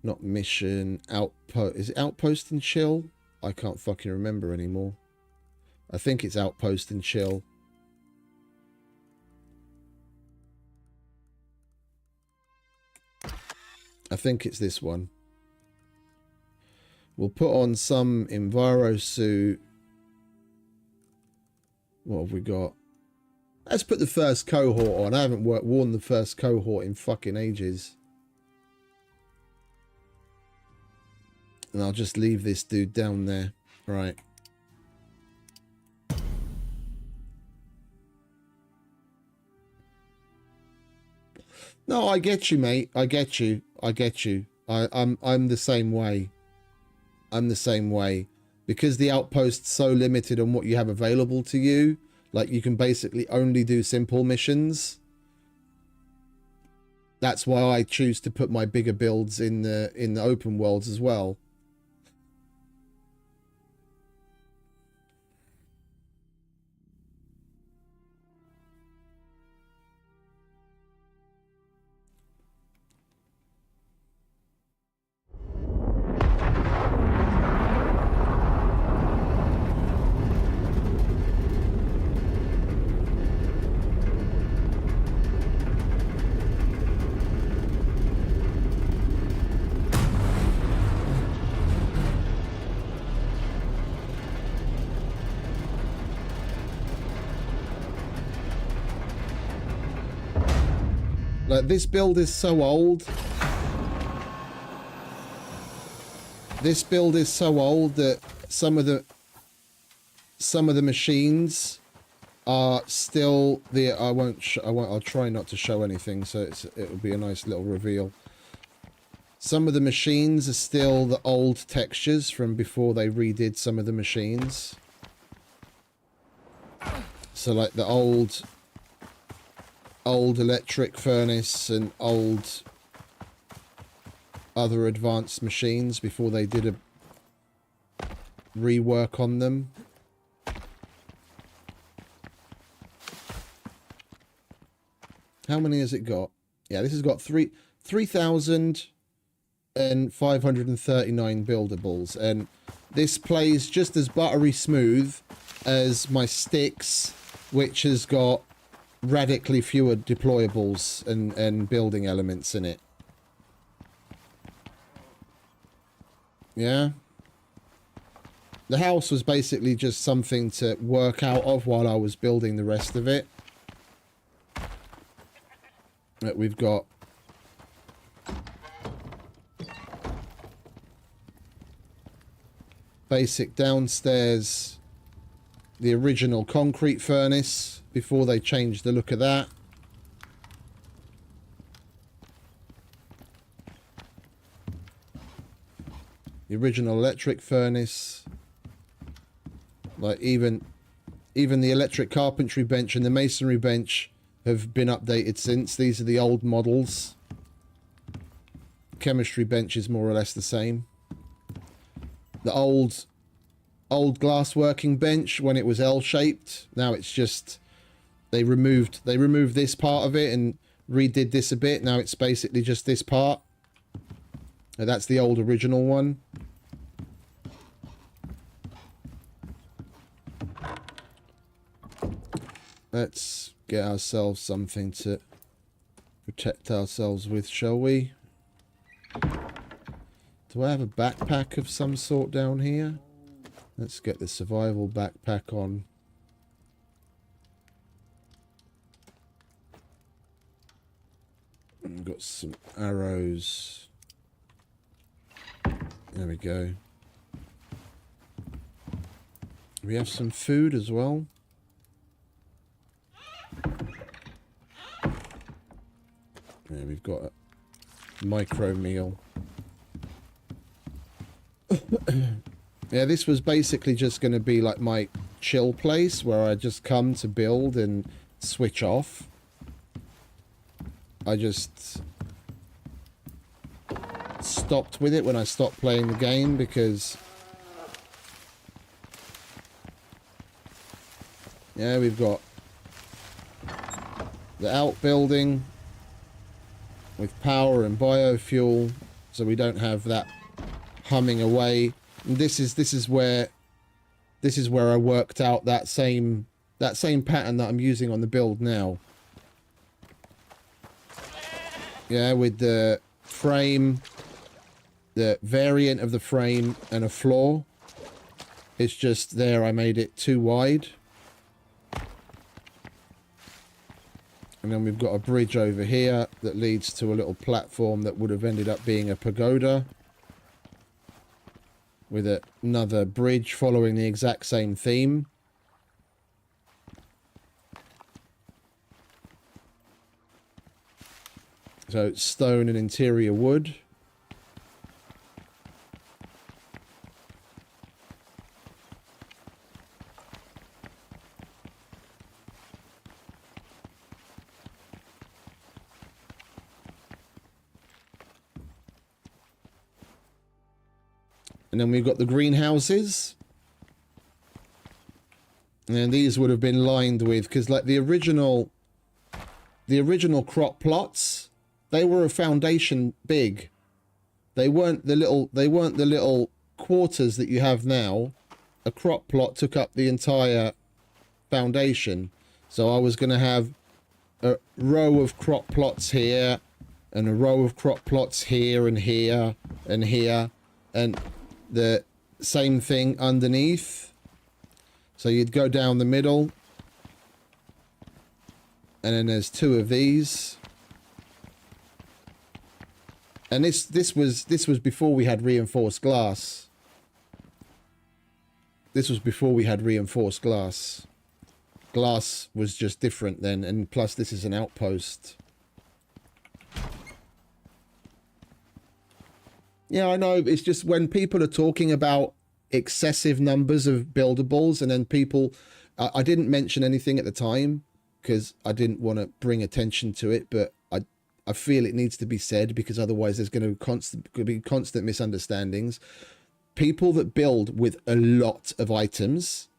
Not mission, outpost. Is it outpost and chill? I can't fucking remember anymore. I think it's outpost and chill. I think it's this one. We'll put on some Enviro suit. What have we got? Let's put the first cohort on. I haven't worn the first cohort in fucking ages. And I'll just leave this dude down there. Right. No, I get you, mate. I get you. I get you. I'm the same way. I'm the same way. Because the outpost's so limited on what you have available to you, like you can basically only do simple missions. That's why I choose to put my bigger builds in the open worlds as well. Like, this build is so old. This build is so old that some of the machines are still the. I'll try not to show anything, so it will be a nice little reveal. Some of the machines are still the old textures from before they redid some of the machines. So like the old electric furnace and old other advanced machines before they did a rework on them. How many has it got? Yeah, this has got 3,539 buildables, and this plays just as buttery smooth as my sticks, which has got radically fewer deployables and building elements in it. Yeah. The house was basically just something to work out of while I was building the rest of it. We've got basic downstairs, the original concrete furnace before they changed the look of that. The original electric furnace. Like even the electric carpentry bench and the masonry bench have been updated since. These are the old models. Chemistry bench is more or less the same. The old glassworking bench, when it was L-shaped, now it's just they removed this part of it and redid this a bit. Now it's basically just this part. And that's the old original one. Let's get ourselves something to protect ourselves with, shall we? Do I have a backpack of some sort down here? Let's get the survival backpack on. I've got some arrows. There we go. We have some food as well. Yeah, we've got a micro meal. Yeah, this was basically just going to be like my chill place where I just come to build and switch off. I just stopped with it when I stopped playing the game because yeah, we've got the outbuilding with power and biofuel, so we don't have that humming away. And this is where I worked out that same pattern that I'm using on the build now. Yeah, with the frame, the variant of the frame and a floor. It's just there I made it too wide. And then we've got a bridge over here that leads to a little platform that would have ended up being a pagoda. With another bridge following the exact same theme. So it's stone and interior wood. And then we've got the greenhouses. And these would have been lined with, because like the original crop plots, they were a foundation big. They weren't the little quarters that you have now. A crop plot took up the entire foundation. So I was going to have a row of crop plots here, and a row of crop plots here and here and here, and the same thing underneath. So you'd go down the middle, and then there's two of these, And this was before we had reinforced glass. This was before we had reinforced glass. Glass was just different then, and plus this is an outpost. Yeah, I know. It's just when people are talking about excessive numbers of buildables, and then people... I didn't mention anything at the time because I didn't want to bring attention to it, but I feel it needs to be said because otherwise there's going to be constant misunderstandings. People that build with a lot of items,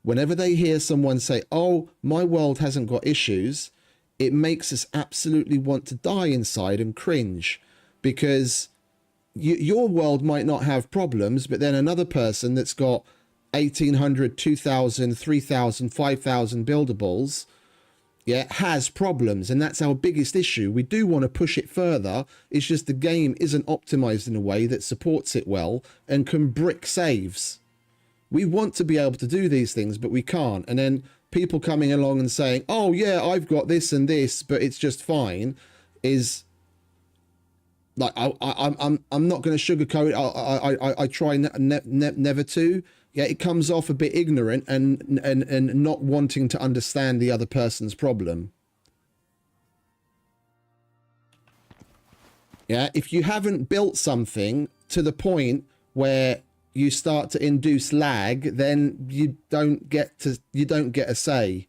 whenever they hear someone say, oh, my world hasn't got issues, it makes us absolutely want to die inside and cringe, because your world might not have problems, but then another person that's got 1,800, 2,000, 3,000, 5,000 buildables, yeah, has problems, and that's our biggest issue. We do want to push it further. It's just the game isn't optimized in a way that supports it well and can brick saves. We want to be able to do these things, but we can't. And then people coming along and saying, oh yeah, I've got this and this, but it's just fine, is like, I'm not going to sugarcoat it. I try never to. Yeah, it comes off a bit ignorant and not wanting to understand the other person's problem. Yeah, if you haven't built something to the point where you start to induce lag, then you don't get a say.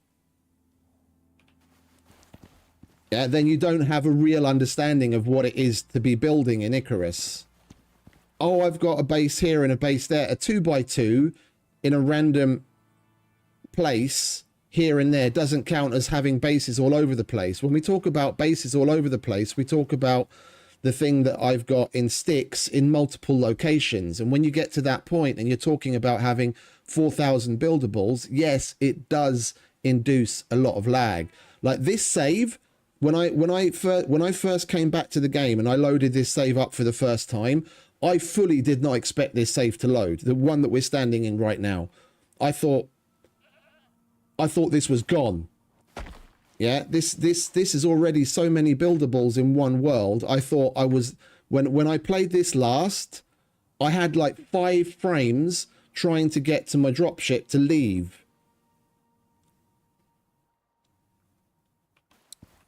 Yeah, then you don't have a real understanding of what it is to be building in Icarus. Oh, I've got a base here and a base there, a 2x2 in a random place here and there doesn't count as having bases all over the place. When we talk about bases all over the place, we talk about the thing that I've got in sticks in multiple locations. And when you get to that point and you're talking about having 4,000 buildables, yes, it does induce a lot of lag. Like this save, when I first came back to the game and I loaded this save up for the first time, I fully did not expect this save to load. The one that we're standing in right now. I thought this was gone. Yeah, this is already so many buildables in one world. I thought I was, when I played this last, I had like 5 frames trying to get to my dropship to leave.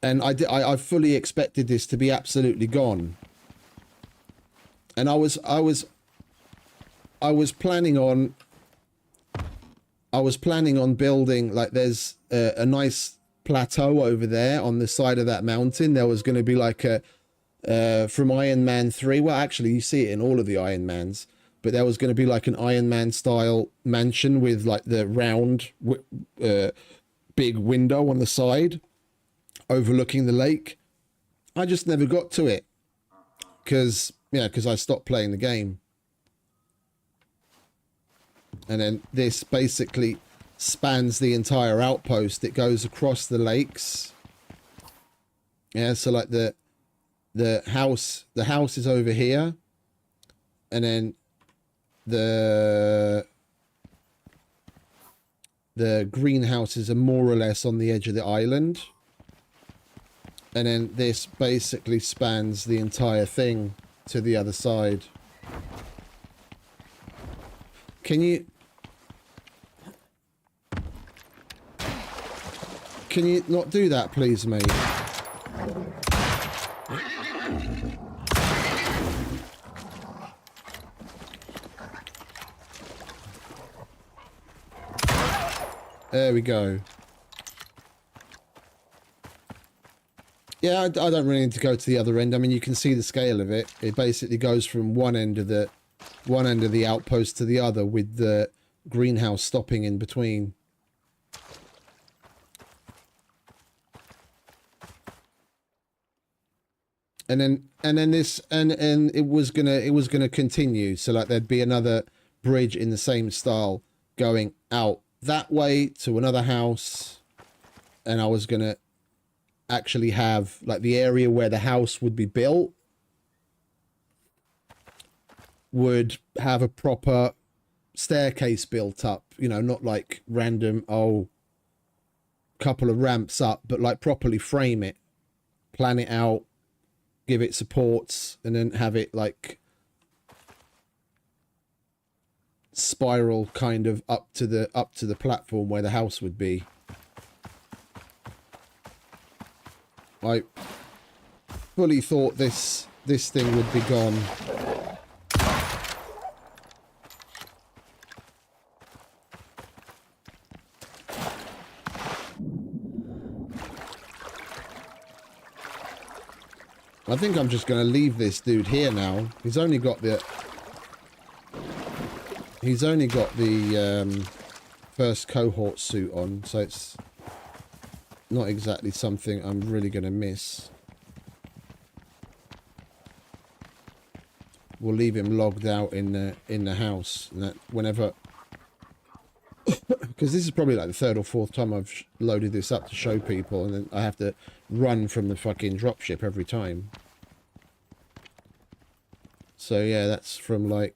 And I fully expected this to be absolutely gone. And I was planning on building, like, there's a nice plateau over there on the side of that mountain. There was going to be like a from Iron Man 3, well actually you see it in all of the Iron Mans, but there was going to be like an Iron Man style mansion with like the round big window on the side overlooking the lake. I just never got to it because I stopped playing the game. And then this basically spans the entire outpost. It goes across the lakes. Yeah, so like the house is over here, and then the greenhouses are more or less on the edge of the island. And then this basically spans the entire thing to the other side. Can you not do that, please, mate? There we go. Yeah, I don't really need to go to the other end. I mean, you can see the scale of it. It basically goes from one end of the outpost to the other, with the greenhouse stopping in between. And then it was gonna continue. So like there'd be another bridge in the same style going out that way to another house, and I was gonna actually have like the area where the house would be built would have a proper staircase built up, you know, not like random couple of ramps up, but like properly frame it, plan it out, give it supports, and then have it like spiral kind of up to the platform where the house would be. I fully thought this thing would be gone. I think I'm just going to leave this dude here now. He's only got the first cohort suit on, so it's not exactly something I'm really going to miss. We'll leave him logged out in the house, and that whenever, because this is probably like the third or fourth time I've loaded this up to show people, and then I have to run from the fucking dropship every time. So yeah, that's from like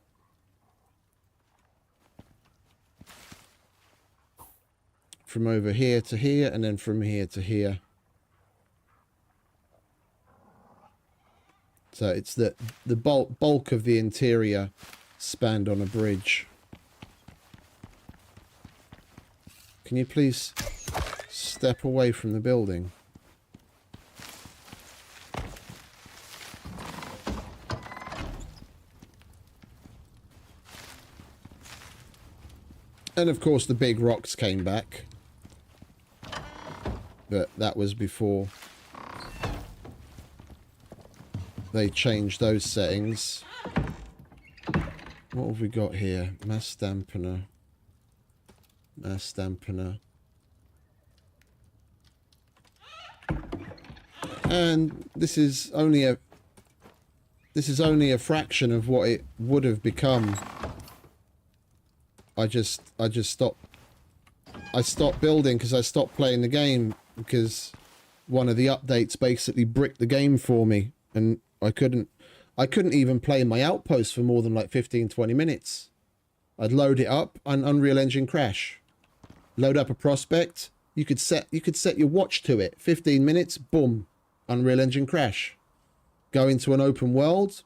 from over here to here, and then from here to here. So it's the bulk of the interior spanned on a bridge. Can you please step away from the building? And of course the big rocks came back. But that was before they changed those settings. What have we got here? Mass dampener. Mass dampener. And this is only a fraction of what it would have become. I stopped building because I stopped playing the game, because one of the updates basically bricked the game for me, and I couldn't even play my outpost for more than like 15-20 minutes. I'd load it up and Unreal Engine crash. Load up a prospect, you could set your watch to it. 15 minutes, boom, Unreal Engine crash. Go into an open world,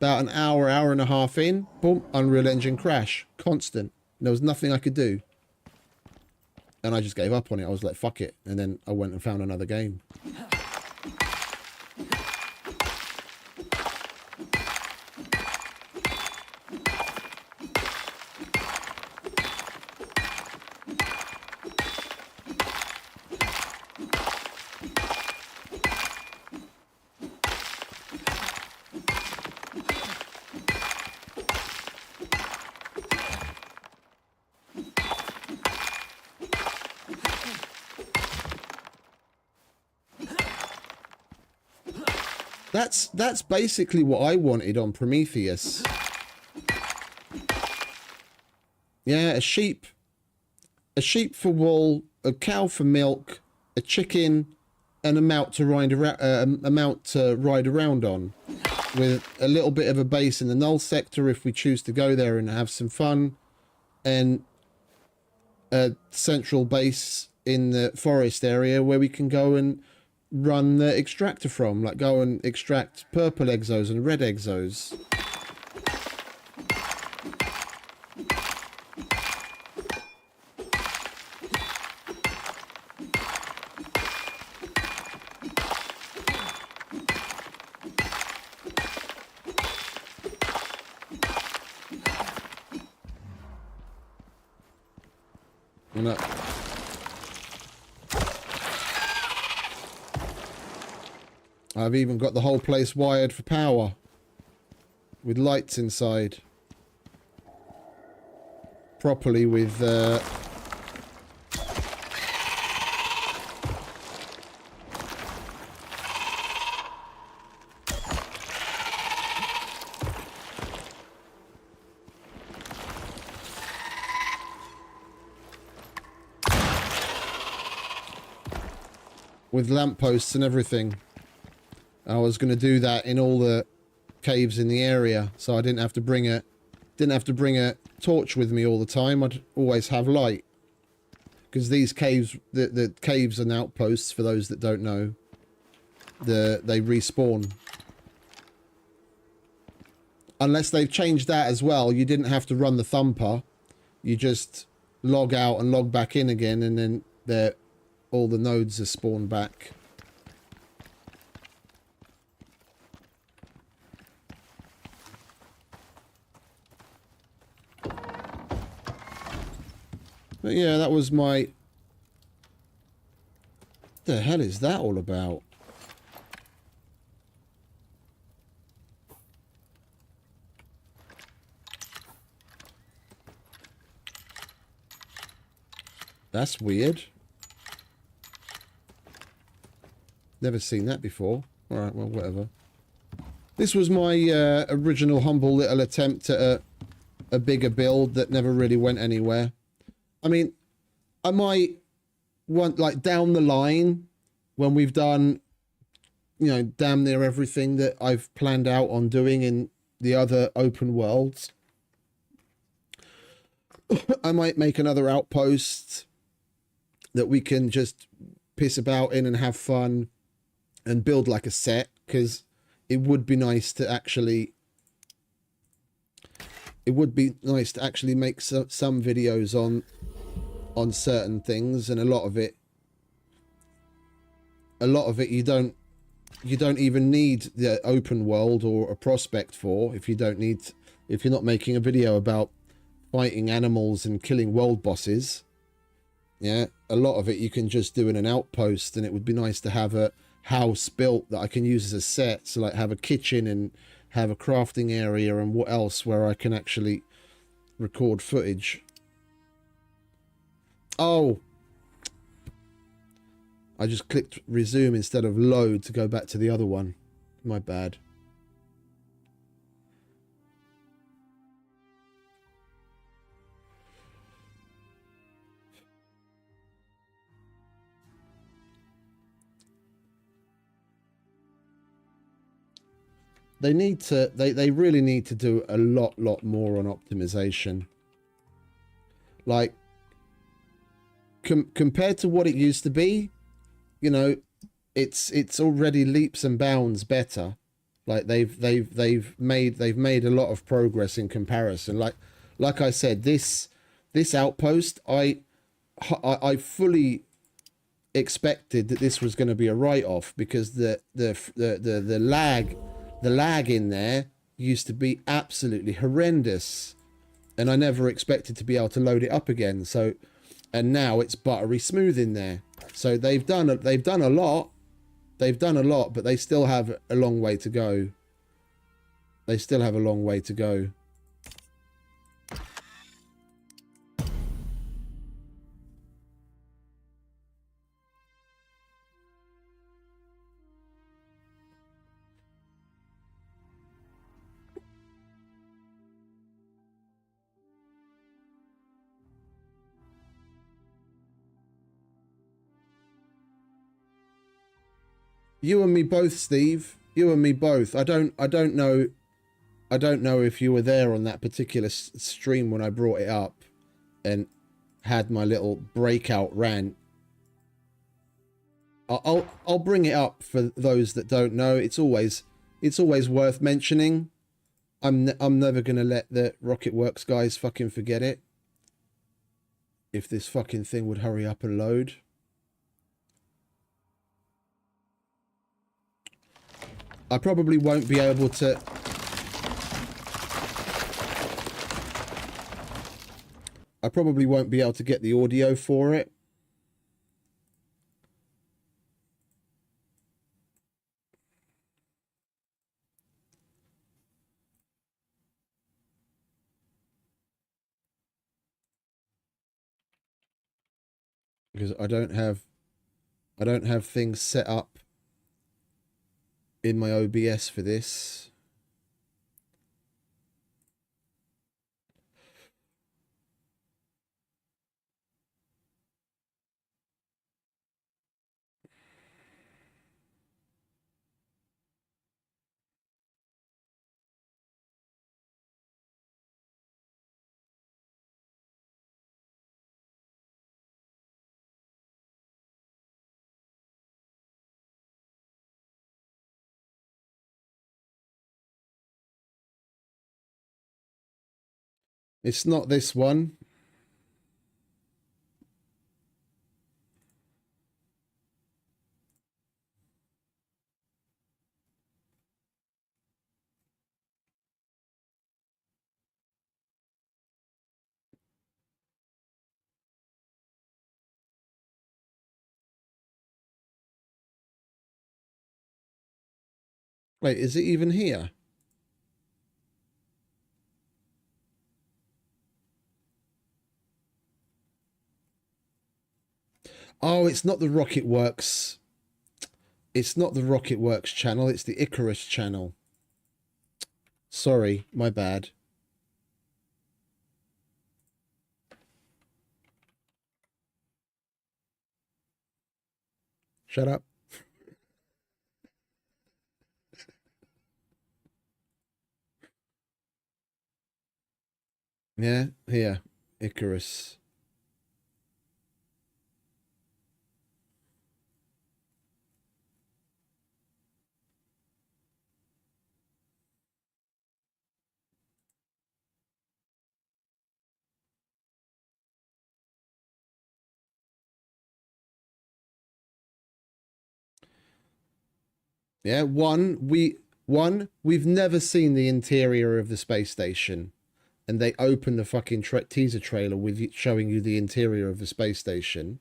about an hour and a half in, boom, Unreal Engine crash. Constant. There was nothing I could do. And I just gave up on it. I was like, fuck it. And then I went and found another game. That's basically what I wanted on Prometheus. Yeah, a sheep for wool, a cow for milk, a chicken, and a mount to ride around on, with a little bit of a base in the null sector if we choose to go there and have some fun, and a central base in the forest area where we can go and run the extractor from, like go and extract purple exos and red exos. And I've even got the whole place wired for power, with lights inside, properly with lampposts and everything. I was going to do that in all the caves in the area, so I didn't have to bring a torch with me all the time. I'd always have light, because these caves, the caves and outposts, for those that don't know, they respawn unless they've changed that as well, you didn't have to run the thumper. You just log out and log back in again, and then all the nodes are spawned back. But yeah, that was my... What the hell is that all about? That's weird. Never seen that before. Alright, well, whatever. This was my original humble little attempt at a bigger build that never really went anywhere. I mean, I might want, like, down the line, when we've done, you know, damn near everything that I've planned out on doing in the other open worlds, I might make another outpost that we can just piss about in and have fun and build like a set, because it would be nice to actually... It would be nice to actually make some videos on certain things, and a lot of it you don't even need the open world or a prospect for, if you're not making a video about fighting animals and killing world bosses. Yeah, a lot of it you can just do in an outpost, and it would be nice to have a house built that I can use as a set, so like have a kitchen and have a crafting area and what else where I can actually record footage. Oh, I just clicked resume instead of load to go back to the other one. My bad. They need to, they really need to do a lot more on optimization. Like, compared to what it used to be, you know, it's already leaps and bounds better. Like they've made a lot of progress in comparison. Like I said, this outpost, I fully expected that this was going to be a write-off, because the lag in there used to be absolutely horrendous, and I never expected to be able to load it up again. So, and now it's buttery smooth in there. So they've done a lot, but they still have a long way to go. They still have a long way to go. You and me both, Steve. You and me both. I don't know if you were there on that particular stream when I brought it up and had my little breakout rant. I'll bring it up for those that don't know. It's always worth mentioning. I'm never gonna let the Rocketworks guys fucking forget it. If this fucking thing would hurry up and load. I probably won't be able to... I probably won't be able to get the audio for it. Because I don't have things set up in my OBS for this. It's not this one. Wait, is it even here? Oh, it's not the Rocket Works. It's not the Rocket Works channel. It's the Icarus channel. Sorry, my bad. Shut up. Yeah, here. Icarus. Yeah, we've never seen the interior of the space station, and they open the fucking teaser trailer with showing you the interior of the space station.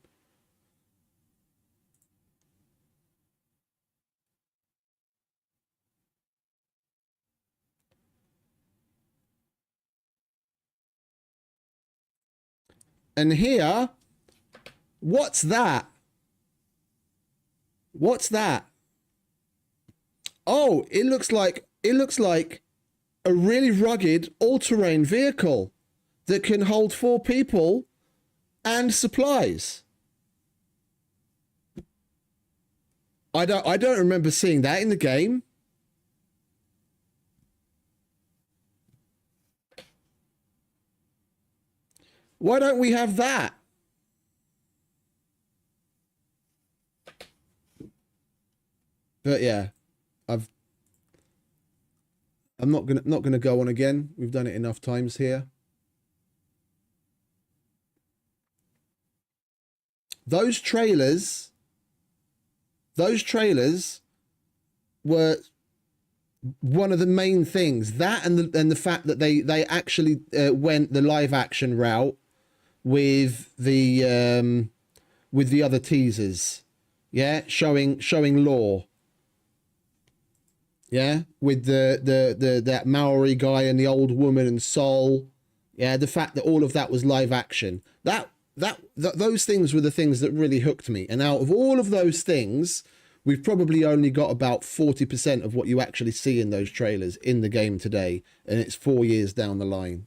And here, what's that? What's that? Oh, it looks like a really rugged all-terrain vehicle that can hold 4 people and supplies. I don't remember seeing that in the game. Why don't we have that? But yeah, I'm not gonna go on again. We've done it enough times here. Those trailers were one of the main things. That and the fact that they actually went the live action route with the other teasers. Yeah, showing lore. Yeah, with that Maori guy and the old woman and Soul. Yeah, the fact that all of that was live action. Those things were the things that really hooked me. And out of all of those things, we've probably only got about 40% of what you actually see in those trailers in the game today, and it's 4 years down the line.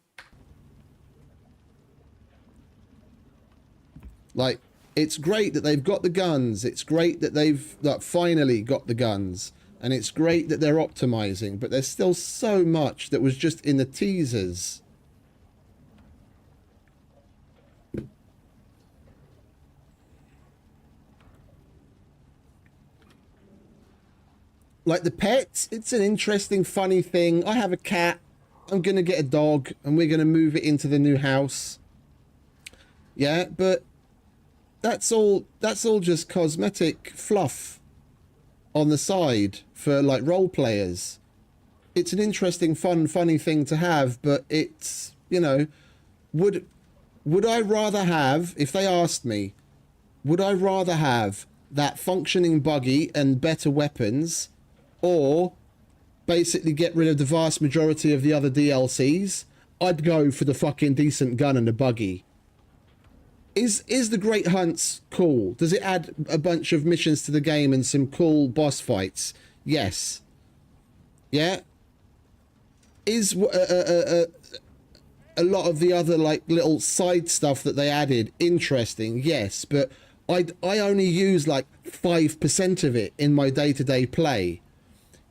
Like, it's great that they've got the guns. It's great that they've finally got the guns. And it's great that they're optimizing, but there's still so much that was just in the teasers. Like the pets, it's an interesting, funny thing. I have a cat. I'm going to get a dog and we're going to move it into the new house. Yeah, but that's all just cosmetic fluff on the side for like role players. It's an interesting, funny thing to have, but it's, you know, would I rather have, if they asked me, would I rather have that functioning buggy and better weapons, or basically get rid of the vast majority of the other DLCs? I'd go for the fucking decent gun and the buggy. Is the Great Hunts cool? Does it add a bunch of missions to the game and some cool boss fights? Yes. Yeah. Is a lot of the other like little side stuff that they added interesting? Yes, but I only use like 5% of it in my day-to-day play.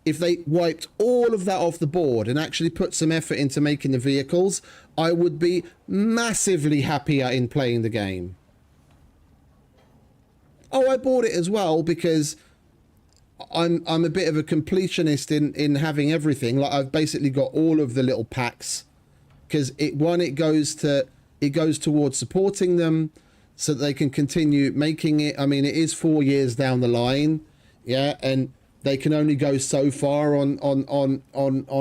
If they wiped all of that off the board and actually put some effort into making the vehicles, I would be massively happier in playing the game. Oh, I bought it as well because I'm a bit of a completionist in having everything. Like, I've basically got all of the little packs because it goes towards supporting them so that they can continue making it. I mean, it is 4 years down the line, yeah, and they can only go so far on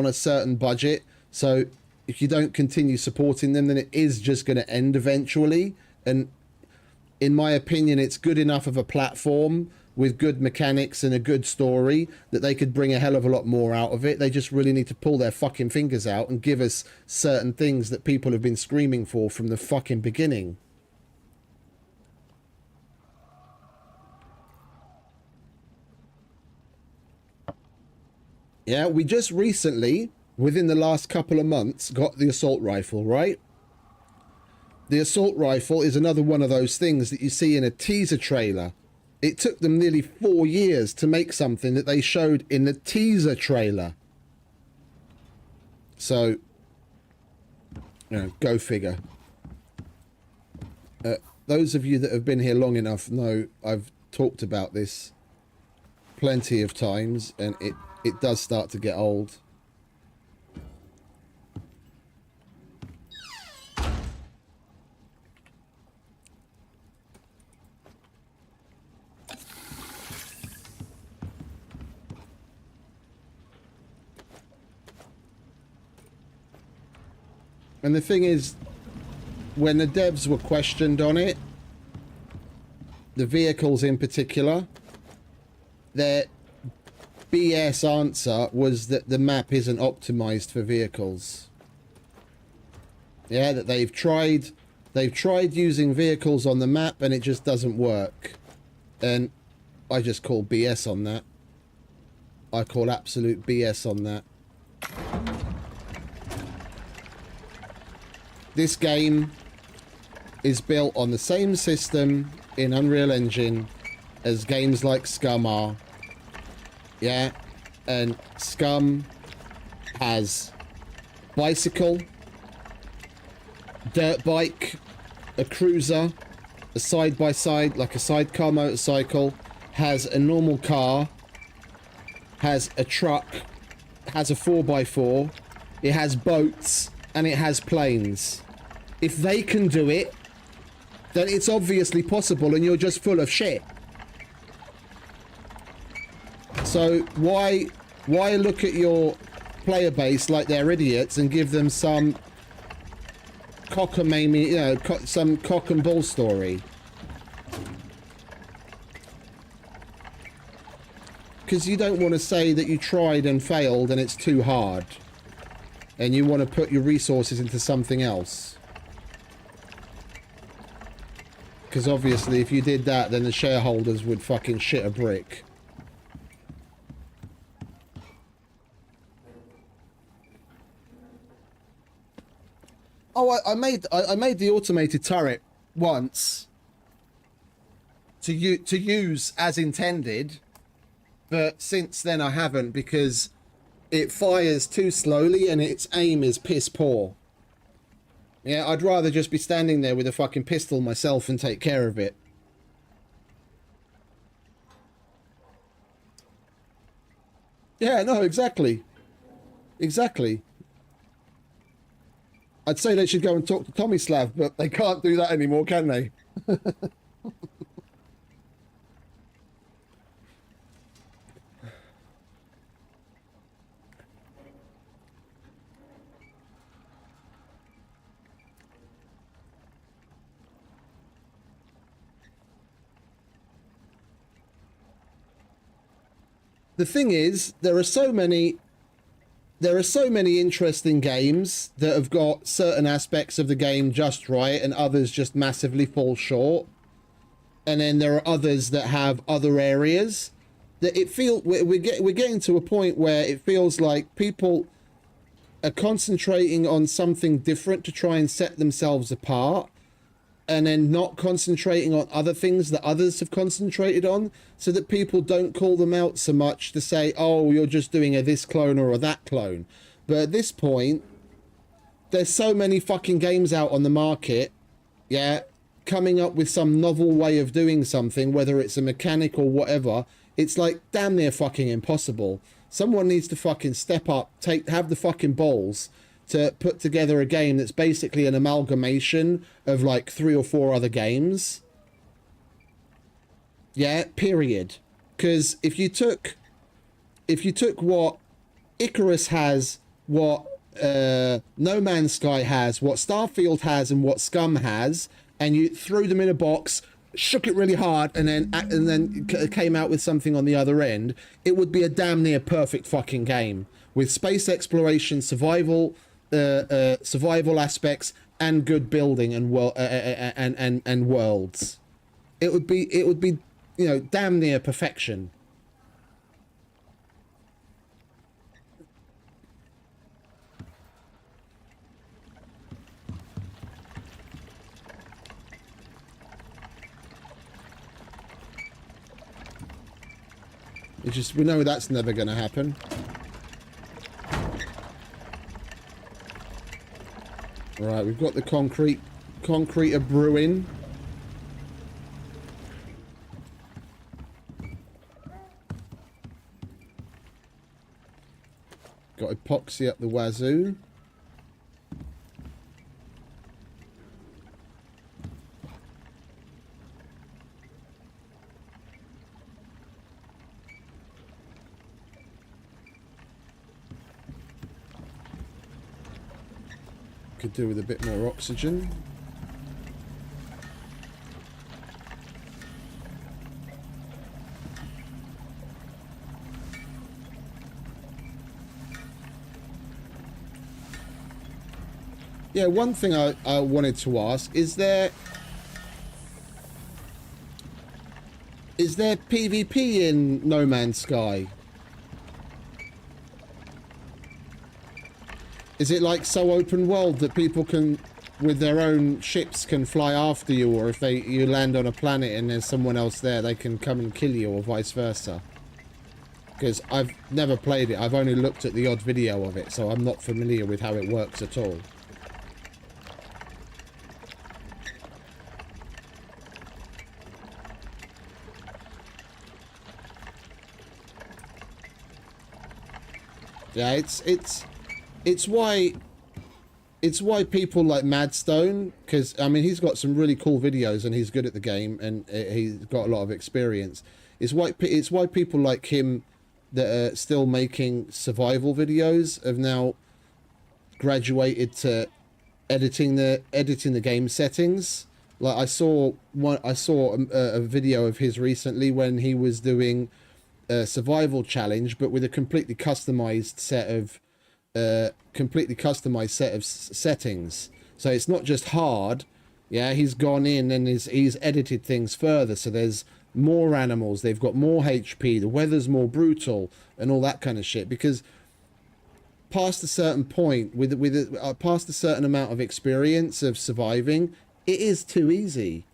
a certain budget. So if you don't continue supporting them, then it is just going to end eventually. And in my opinion, it's good enough of a platform with good mechanics and a good story that they could bring a hell of a lot more out of it. They just really need to pull their fucking fingers out and give us certain things that people have been screaming for from the fucking beginning. Yeah, we just recently, within the last couple of months, got the assault rifle, right? The assault rifle is another one of those things that you see in a teaser trailer. It took them nearly 4 years to make something that they showed in the teaser trailer. So, you know, go figure. Those of you that have been here long enough know I've talked about this plenty of times, and it does start to get old. And the thing is, when the devs were questioned on it, the vehicles in particular, their BS answer was that the map isn't optimized for vehicles. Yeah, that they've tried using vehicles on the map and it just doesn't work. And I just call BS on that. I call absolute BS on that. This game is built on the same system in Unreal Engine as games like Scum are. Yeah, and Scum has bicycle, dirt bike, a cruiser, a side-by-side, like a sidecar motorcycle, has a normal car, has a truck, has a 4x4, it has boats, and it has planes. If they can do it, then it's obviously possible and you're just full of shit. So why look at your player base like they're idiots and give them some cockamamie, you know, some cock and bull story? Because you don't want to say that you tried and failed and it's too hard, and you want to put your resources into something else. Because obviously if you did that, then the shareholders would fucking shit a brick. Oh, I made the automated turret once to use as intended, but since then I haven't, because it fires too slowly and its aim is piss poor. Yeah, I'd rather just be standing there with a fucking pistol myself and take care of it. Yeah, no, exactly. Exactly. I'd say they should go and talk to Tomislav, but they can't do that anymore, can they? The thing is, there are so many interesting games that have got certain aspects of the game just right and others just massively fall short. And then there are others that have other areas that we're getting to a point where it feels like people are concentrating on something different to try and set themselves apart, and then not concentrating on other things that others have concentrated on, so that people don't call them out so much to say, oh, you're just doing a this clone or a that clone. But at this point, there's so many fucking games out on the market, yeah, coming up with some novel way of doing something, whether it's a mechanic or whatever. It's like damn near fucking impossible. Someone needs to fucking step up, have the fucking balls to put together a game that's basically an amalgamation of like 3 or 4 other games. Yeah, period. Because if you took what Icarus has, what No Man's Sky has, what Starfield has, and what Scum has, and you threw them in a box, shook it really hard, and then came out with something on the other end, it would be a damn near perfect fucking game with space exploration, survival aspects, and good building and worlds. It would be, you know, damn near perfection. It's just, we know that's never going to happen. Right, we've got the concrete brewing. Got epoxy up the wazoo. Could do with a bit more oxygen. Yeah, one thing I wanted to ask, is there PvP in No Man's Sky? Is it like so open world that people can, with their own ships, can fly after you, or if you land on a planet and there's someone else there, they can come and kill you, or vice versa? Because I've never played it. I've only looked at the odd video of it, so I'm not familiar with how it works at all. Yeah, it's why people like Madstone, because I mean he's got some really cool videos and he's good at the game and he's got a lot of experience. It's why people like him that are still making survival videos have now graduated to editing the game settings. Like I saw a video of his recently when he was doing a survival challenge, but with a completely customized set of settings. So it's not just hard. Yeah, he's gone in and he's edited things further. So there's more animals. They've got more HP. The weather's more brutal and all that kind of shit. Because past a certain point, past a certain amount of experience of surviving, it is too easy.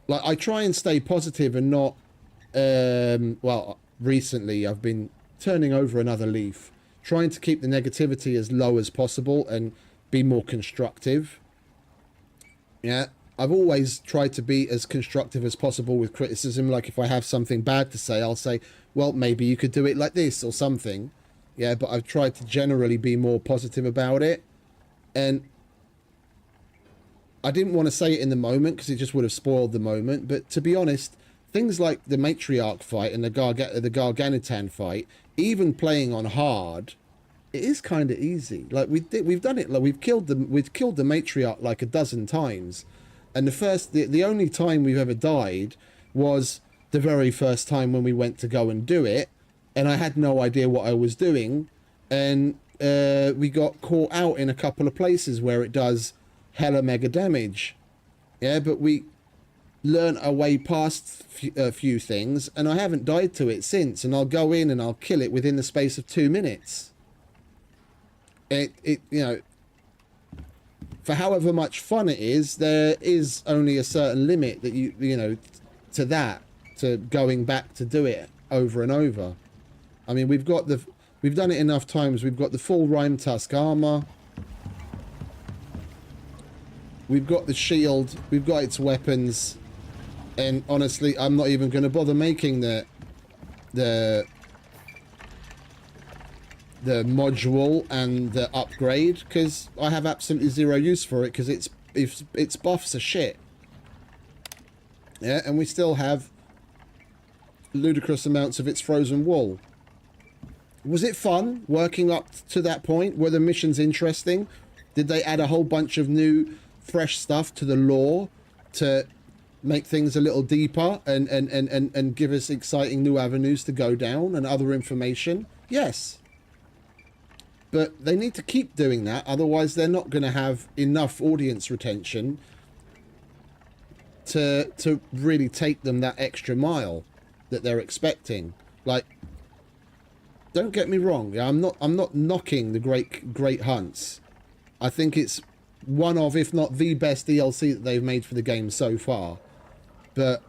Like I try and stay positive and not. Well, recently I've been turning over another leaf, trying to keep the negativity as low as possible and be more constructive. Yeah, I've always tried to be as constructive as possible with criticism. Like if I have something bad to say, I'll say, well, maybe you could do it like this or something. Yeah, but I've tried to generally be more positive about it. And I didn't want to say it in the moment because it just would have spoiled the moment. But to be honest, things like the Matriarch fight and the Garganitan fight, even playing on hard, it is kind of easy. Like we've done it. Like we've killed the Matriarch like a dozen times, and the only time we've ever died was the very first time when we went to go and do it, and I had no idea what I was doing, and we got caught out in a couple of places where it does hella mega damage. Yeah, but we learn our way past a few things, and I haven't died to it since, and I'll go in and I'll kill it within the space of 2 minutes. It you know, for however much fun it is, there is only a certain limit that you know to going back to do it over and over. I mean, we've done it enough times. We've got the full Rime Tusk armor, we've got the shield, we've got its weapons. And honestly, I'm not even going to bother making the the module and the upgrade, because I have absolutely zero use for it, because its buffs are shit. Yeah, and we still have ludicrous amounts of its frozen wool. Was it fun working up to that point? Were the missions interesting? Did they add a whole bunch of new, fresh stuff to the lore to make things a little deeper and give us exciting new avenues to go down and other information? Yes. But they need to keep doing that, otherwise they're not going to have enough audience retention to really take them that extra mile that they're expecting. Like, don't get me wrong, I'm not knocking the Great Hunts. I think it's one of, if not the best DLC that they've made for the game so far. But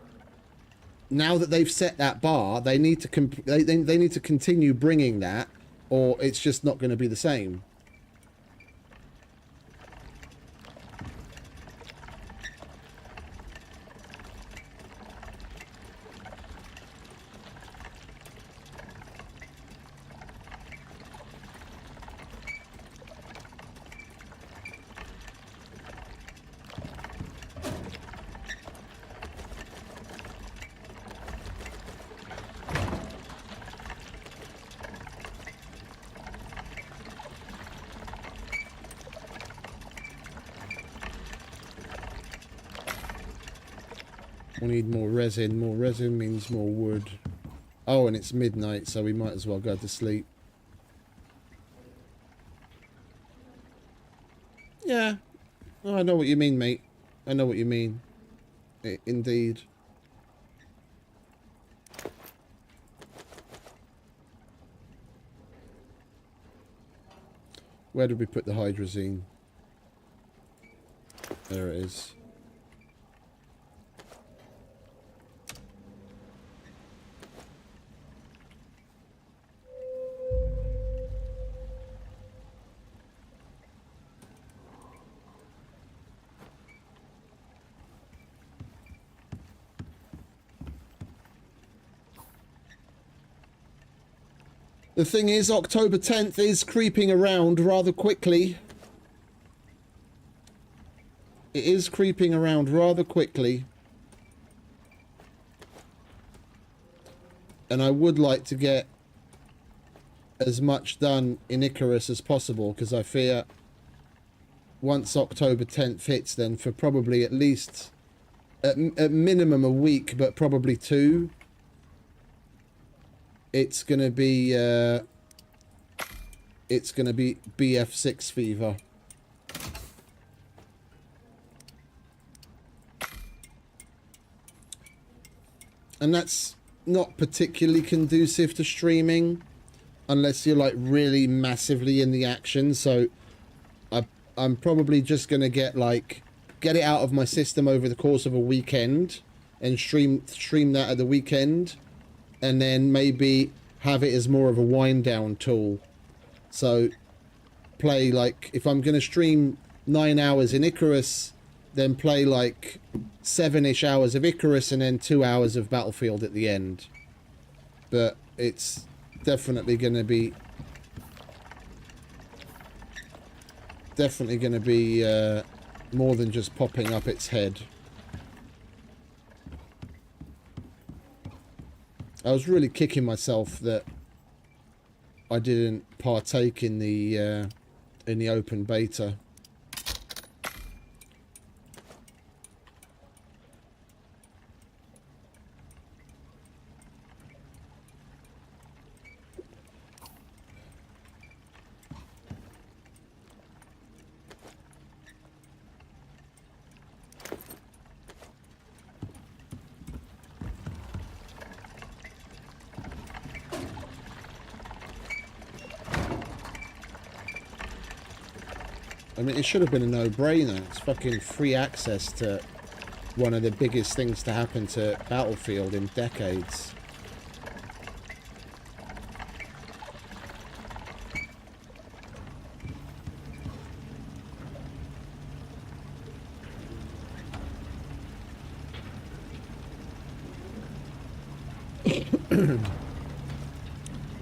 now that they've set that bar, they need to they need to continue bringing that, or it's just not going to be the same. We need more resin. More resin means more wood. Oh, and it's midnight, so we might as well go to sleep. Yeah. Oh, I know what you mean, mate. I know what you mean. Indeed. Where did we put the hydrazine? There it is. The thing is, October 10th is creeping around rather quickly. It is creeping around rather quickly. And I would like to get as much done in Icarus as possible, because I fear once October 10th hits, then for probably at least, at minimum a week, but probably 2, it's gonna be BF6 fever. And that's not particularly conducive to streaming unless you're like really massively in the action. So I'm probably just gonna get it out of my system over the course of a weekend and stream that at the weekend, and then maybe have it as more of a wind down tool. So play, like, if I'm going to stream 9 hours in Icarus, then play like 7-ish hours of Icarus and then 2 hours of Battlefield at the end. But it's definitely going to be more than just popping up its head. I was really kicking myself that I didn't partake in the open beta. I mean, it should have been a no-brainer. It's fucking free access to one of the biggest things to happen to Battlefield in decades.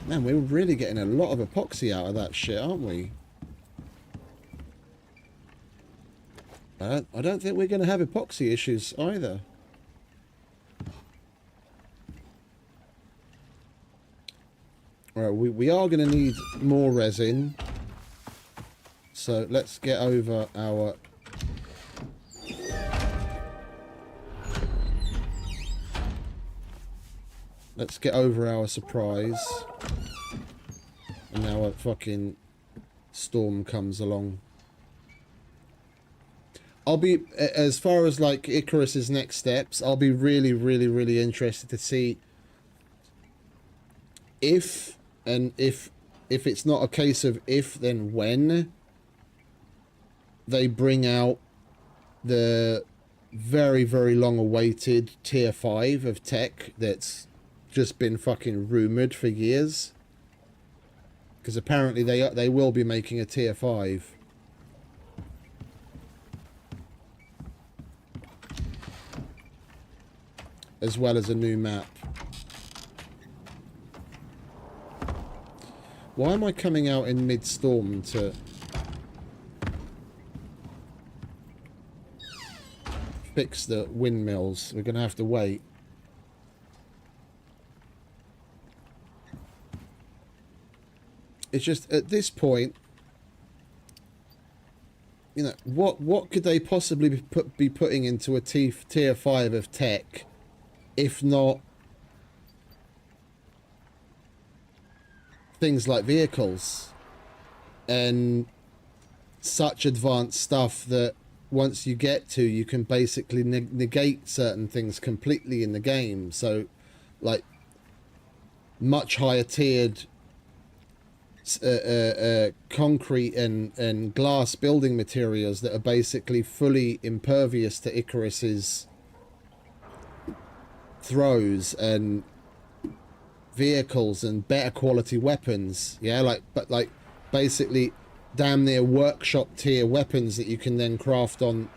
Man, we're really getting a lot of epoxy out of that shit, aren't we? I don't think we're going to have epoxy issues either. Alright, we are going to need more resin. So let's get over our... Let's get over our surprise. And now a fucking storm comes along. I'll be, as far as like Icarus's next steps, I'll be really, really, really interested to see if it's not a case of if, then when they bring out the very, very long awaited tier 5 of tech that's just been fucking rumored for years. Because apparently they will be making a tier 5. As well as a new map. Why am I coming out in mid-storm to... fix the windmills? We're going to have to wait. It's just, at this point, you know, what could they possibly be putting into a tier 5 of tech, if not things like vehicles and such advanced stuff that once you get to, you can basically negate certain things completely in the game. So, like, much higher tiered concrete and glass building materials that are basically fully impervious to Icarus's throws, and vehicles and better quality weapons. Yeah, like, but like basically damn near workshop tier weapons that you can then craft on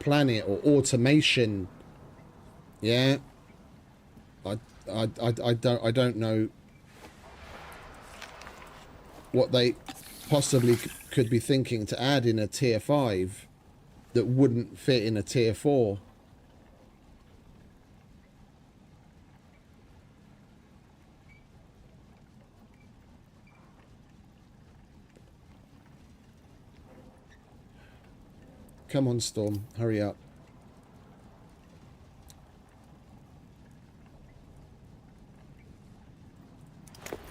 planet, or automation. Yeah, I don't know what they possibly could be thinking to add in a tier 5 that wouldn't fit in a tier 4. Come on, Storm, hurry up.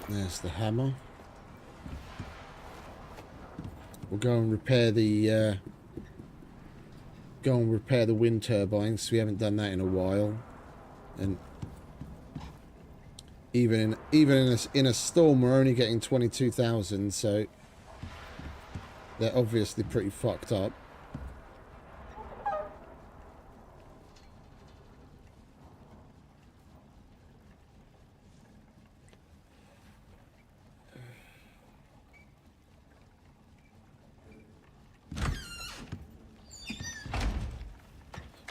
There's the hammer. We'll go and repair the wind turbines. We haven't done that in a while, and even in a storm, we're only getting 22,000. So they're obviously pretty fucked up.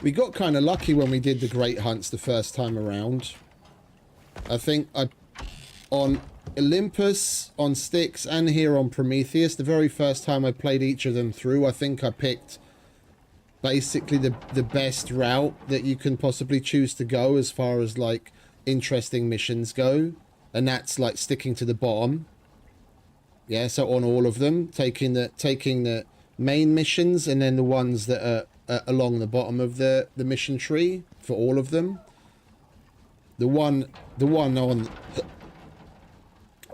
We got kind of lucky when we did the Great Hunts the first time around. I think on Olympus, on Styx, and here on Prometheus, the very first time I played each of them through, I think I picked basically the best route that you can possibly choose to go as far as like interesting missions go. And that's like sticking to the bottom. Yeah, so on all of them, taking the main missions and then the ones that are along the bottom of the mission tree for all of them. The one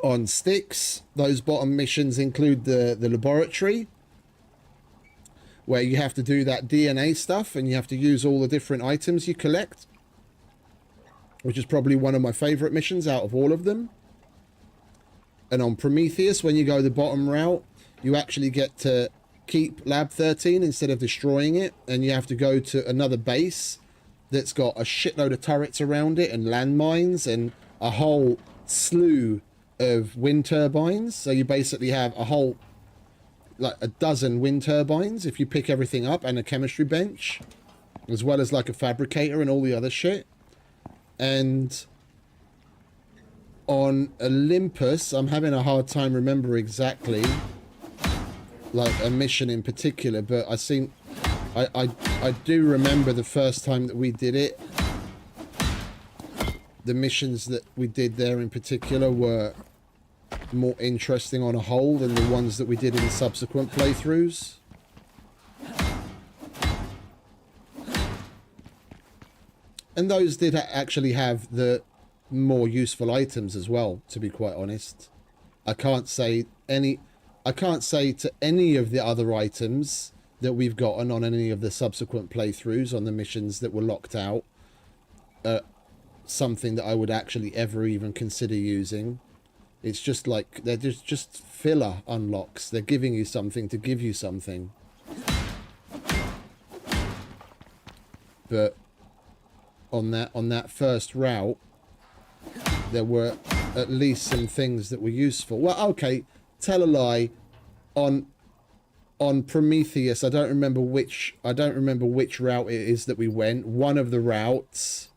on Styx, those bottom missions include the laboratory, where you have to do that DNA stuff and you have to use all the different items you collect, which is probably one of my favorite missions out of all of them. And on Prometheus, when you go the bottom route, you actually get to keep Lab 13 instead of destroying it, and you have to go to another base that's got a shitload of turrets around it and landmines and a whole slew of wind turbines. So you basically have a whole, like a dozen wind turbines if you pick everything up, and a chemistry bench, as well as like a fabricator and all the other shit. And On Olympus, I'm having a hard time remember exactly, like a mission in particular, but I do remember the first time that we did it. The missions that we did there in particular were more interesting on a whole than the ones that we did in subsequent playthroughs. And those did actually have the more useful items as well, to be quite honest. I can't say to any of the other items that we've gotten on any of the subsequent playthroughs on the missions that were locked out something that I would actually ever even consider using. It's just like they're just filler unlocks. They're giving you something to give you something. But on that first route, there were at least some things that were useful. Well, okay, tell a lie. On Prometheus, I don't remember which route it is that we went. One of the routes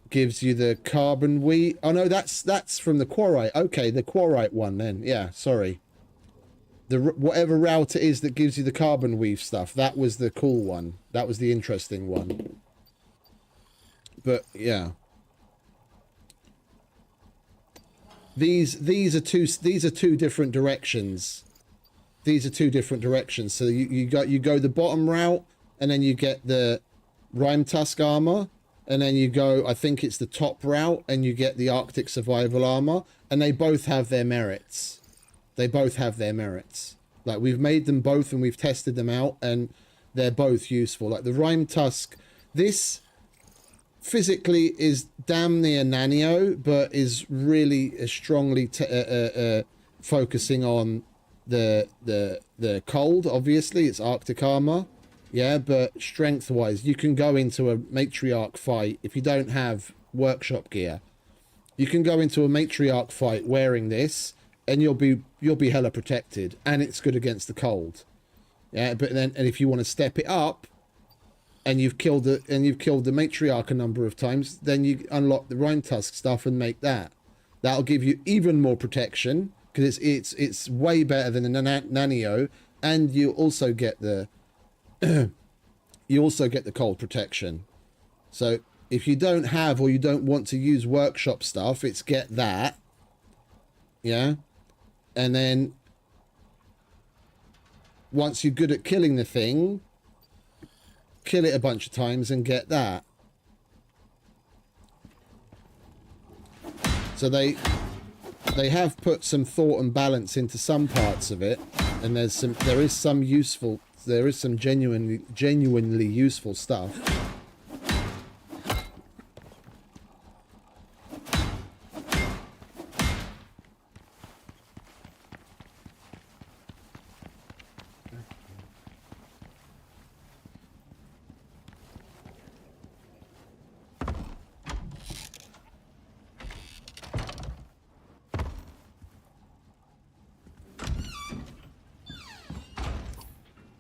gives you the carbon wheat. Oh no, that's from the quarite. Okay, the quarite one then. Yeah, sorry. Whatever route it is that gives you the carbon weave stuff, that was the cool one. That was the interesting one. But yeah, these are two different directions. These are two different directions. So you go the bottom route, and then you get the Rime Tusk armor, and then you go, I think it's the top route, and you get the Arctic survival armor, and they both have their merits. They both have their merits. Like, we've made them both and we've tested them out, and they're both useful. Like the Rime Tusk, this physically is damn near Nanio, but is really strongly focusing on the cold. Obviously, it's Arctic armor. Yeah, but strength-wise, you can go into a matriarch fight if you don't have workshop gear. You can go into a matriarch fight wearing this, and you'll be hella protected, and it's good against the cold. Yeah, but then, and if you want to step it up, and you've killed the matriarch a number of times, then you unlock the Rime Tusk stuff and make that. That'll give you even more protection because it's way better than the Nanio, and you also get the cold protection. So if you don't have or you don't want to use workshop stuff, it's get that. Yeah. And then once you're good at killing the thing, kill it a bunch of times and get that. So they have put some thought and balance into some parts of it, and there is some genuinely useful stuff.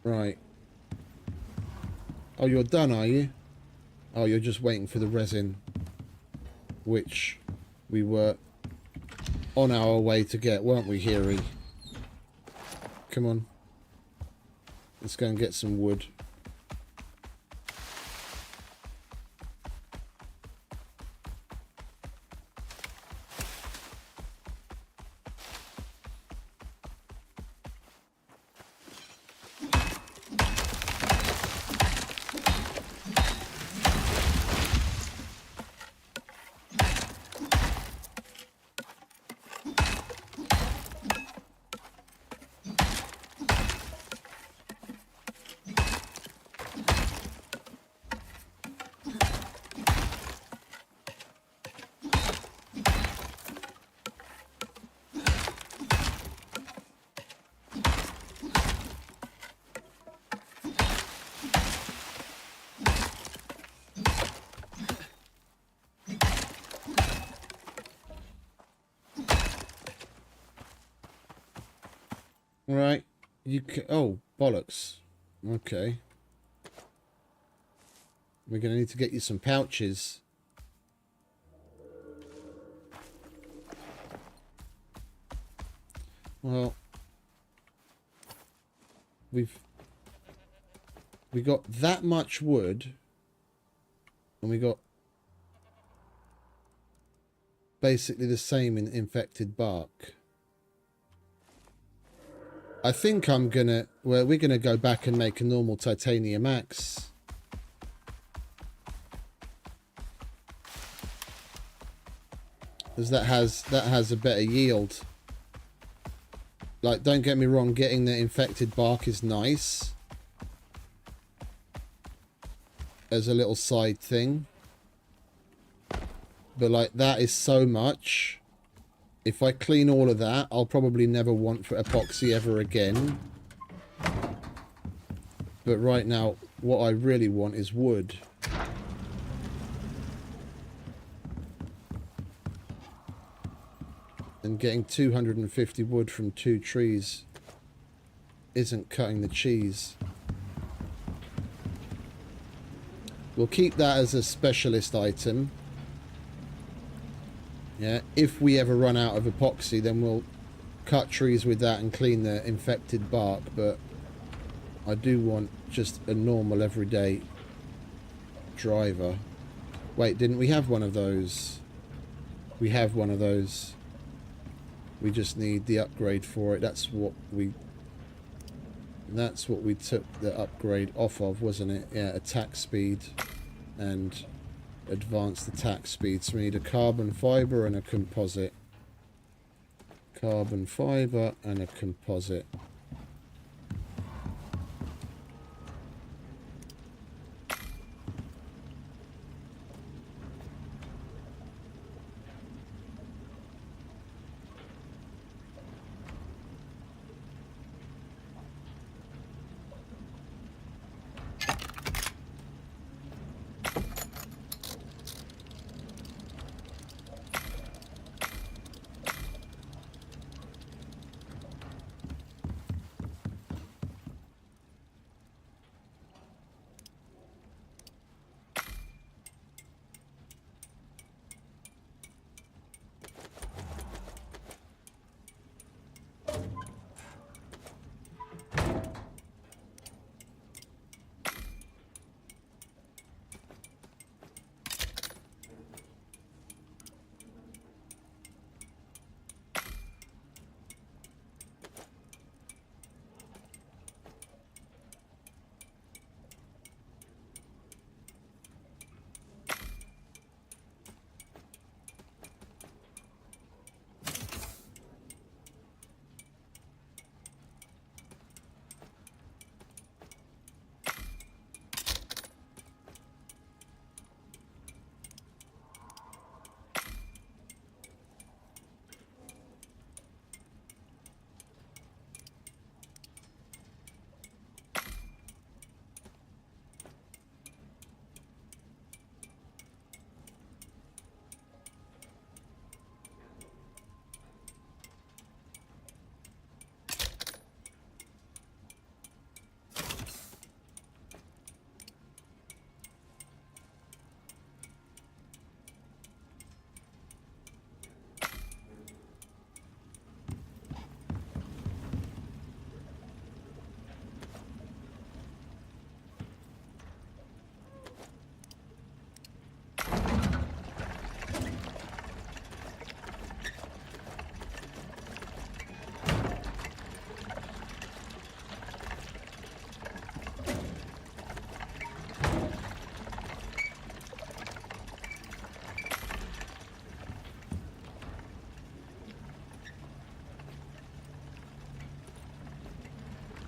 Right. Oh, you're done, are you? Oh, you're just waiting for the resin, which we were on our way to get, weren't we, Hiri? Come on. Let's go and get some wood. Right, you can. Oh, bollocks. Okay. We're going to need to get you some pouches. Well, we got that much wood, and we got basically the same in infected bark. I think I'm gonna, well, we're gonna go back and make a normal titanium axe. Because that has a better yield. Like, don't get me wrong, getting the infected bark is nice as a little side thing. But like, that is so much. If I clean all of that, I'll probably never want for epoxy ever again. But right now, what I really want is wood. And getting 250 wood from 2 trees isn't cutting the cheese. We'll keep that as a specialist item. Yeah, if we ever run out of epoxy, then we'll cut trees with that and clean the infected bark. But I do want just a normal everyday driver. Wait, didn't we have one of those? We have one of those. We just need the upgrade for it. That's what we took the upgrade off of, wasn't it? Yeah, attack speed and advanced attack speed. So we need a carbon fiber and a composite. Carbon fiber and a composite.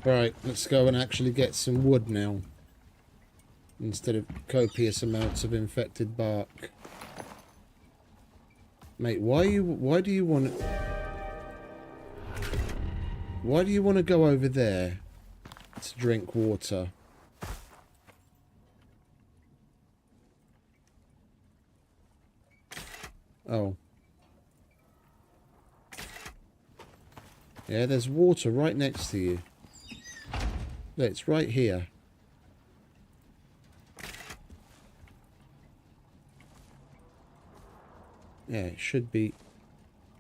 Right, let's go and actually get some wood now. Instead of copious amounts of infected bark. Mate, why do you want to go over there to drink water? Oh. Yeah, there's water right next to you. Look, it's right here. Yeah, it should be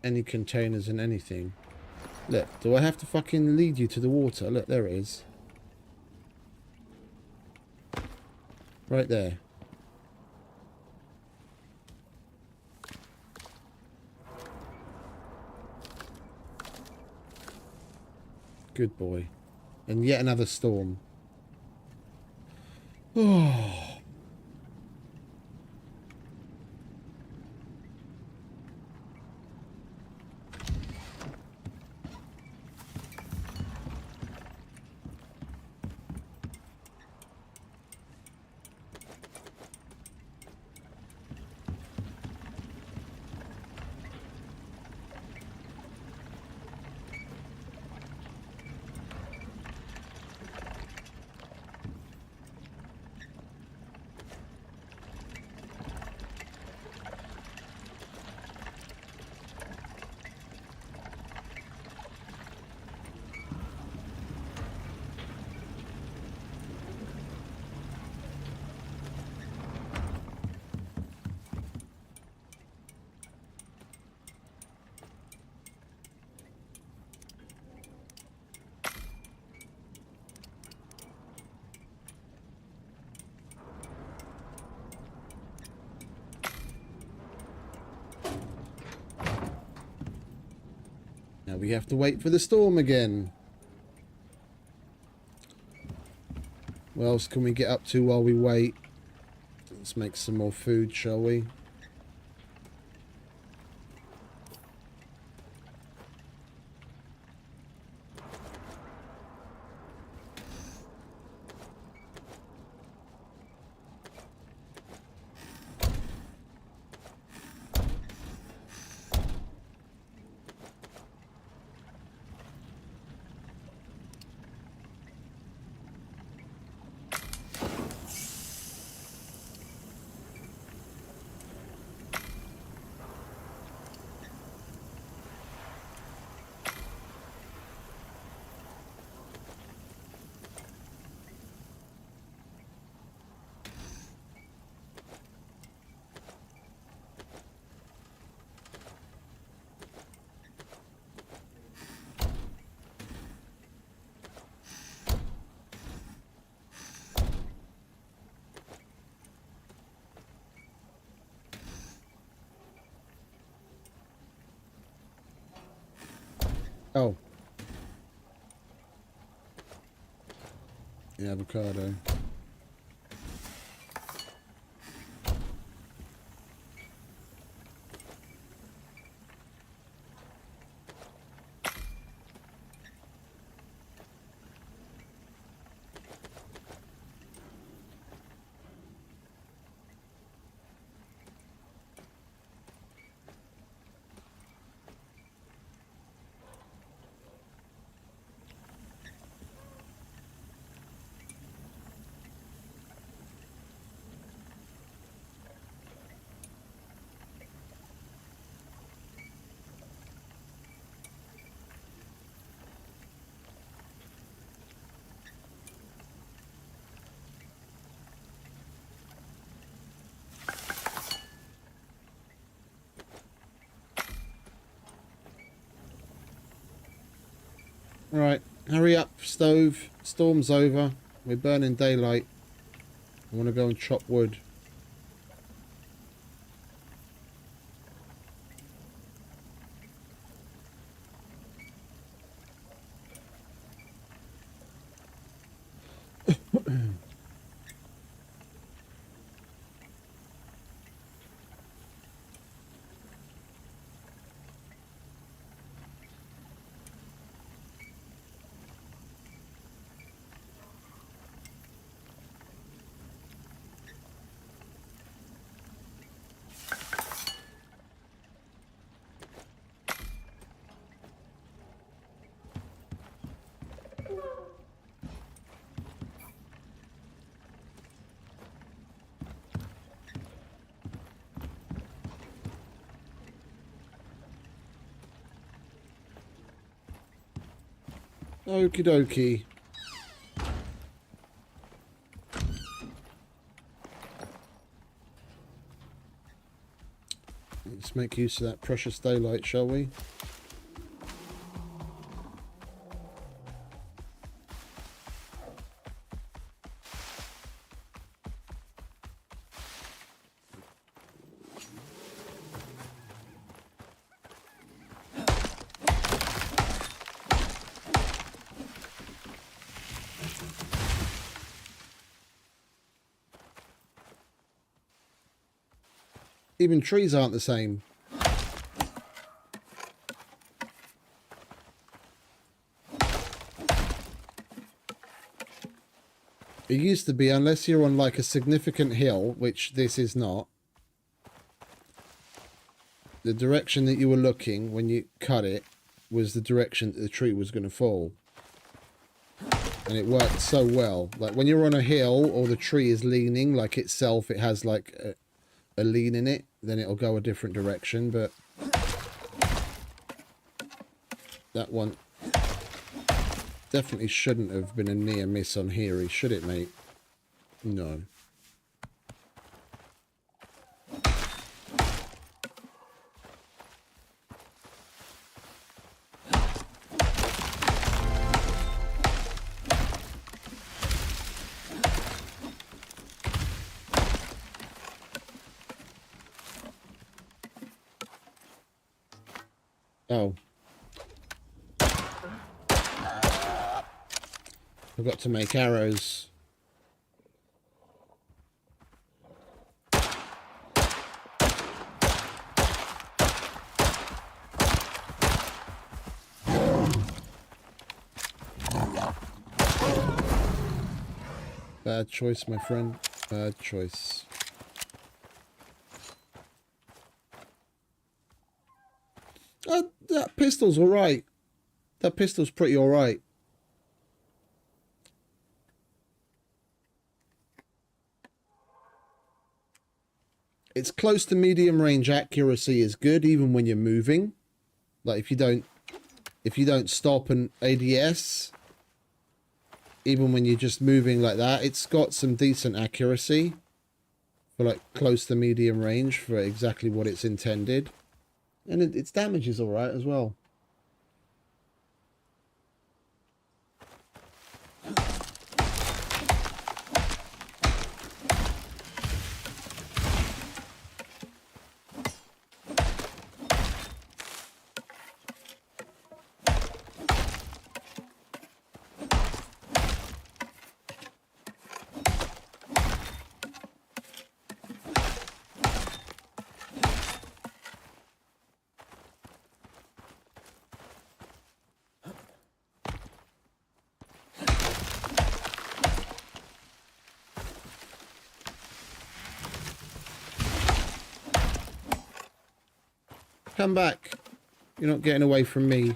any containers and anything. Look, do I have to fucking lead you to the water? Look, there it is. Right there. Good boy. And yet another storm. Oh. Now we have to wait for the storm again. What else can we get up to while we wait? Let's make some more food, shall we? Oh. The avocado. Right, hurry up, stove. Storm's over. We're burning daylight. I want to go and chop wood. Okie dokie. Let's make use of that precious daylight, shall we? Even trees aren't the same. It used to be, unless you're on like a significant hill, which this is not, the direction that you were looking when you cut it was the direction that the tree was going to fall. And it worked so well. Like when you're on a hill or the tree is leaning, like itself, it has like a lean in it, then it'll go a different direction. But that one definitely shouldn't have been a near miss on here, should it, mate? No. Oh. Forgot to make arrows. Bad choice, my friend. Bad choice. That pistol's alright. That pistol's pretty alright. It's close to medium range accuracy is good even when you're moving. Like if you don't stop and ADS, even when you're just moving like that, it's got some decent accuracy for like close to medium range for exactly what it's intended. And its damage is alright as well. Come back. You're not getting away from me.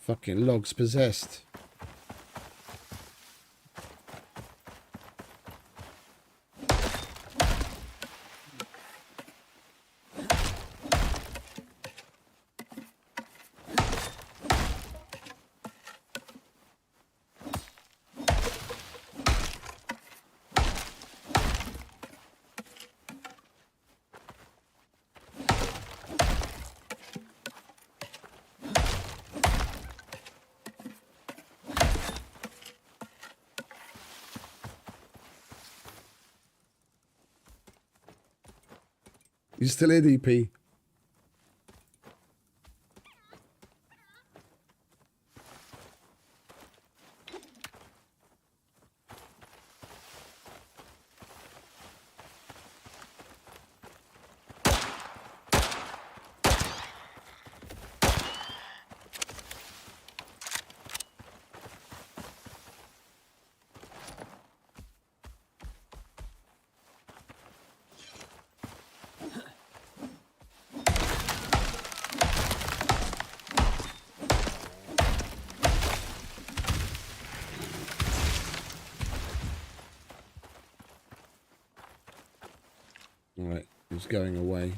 Fucking log's possessed. You still here, DP? Alright, he's going away.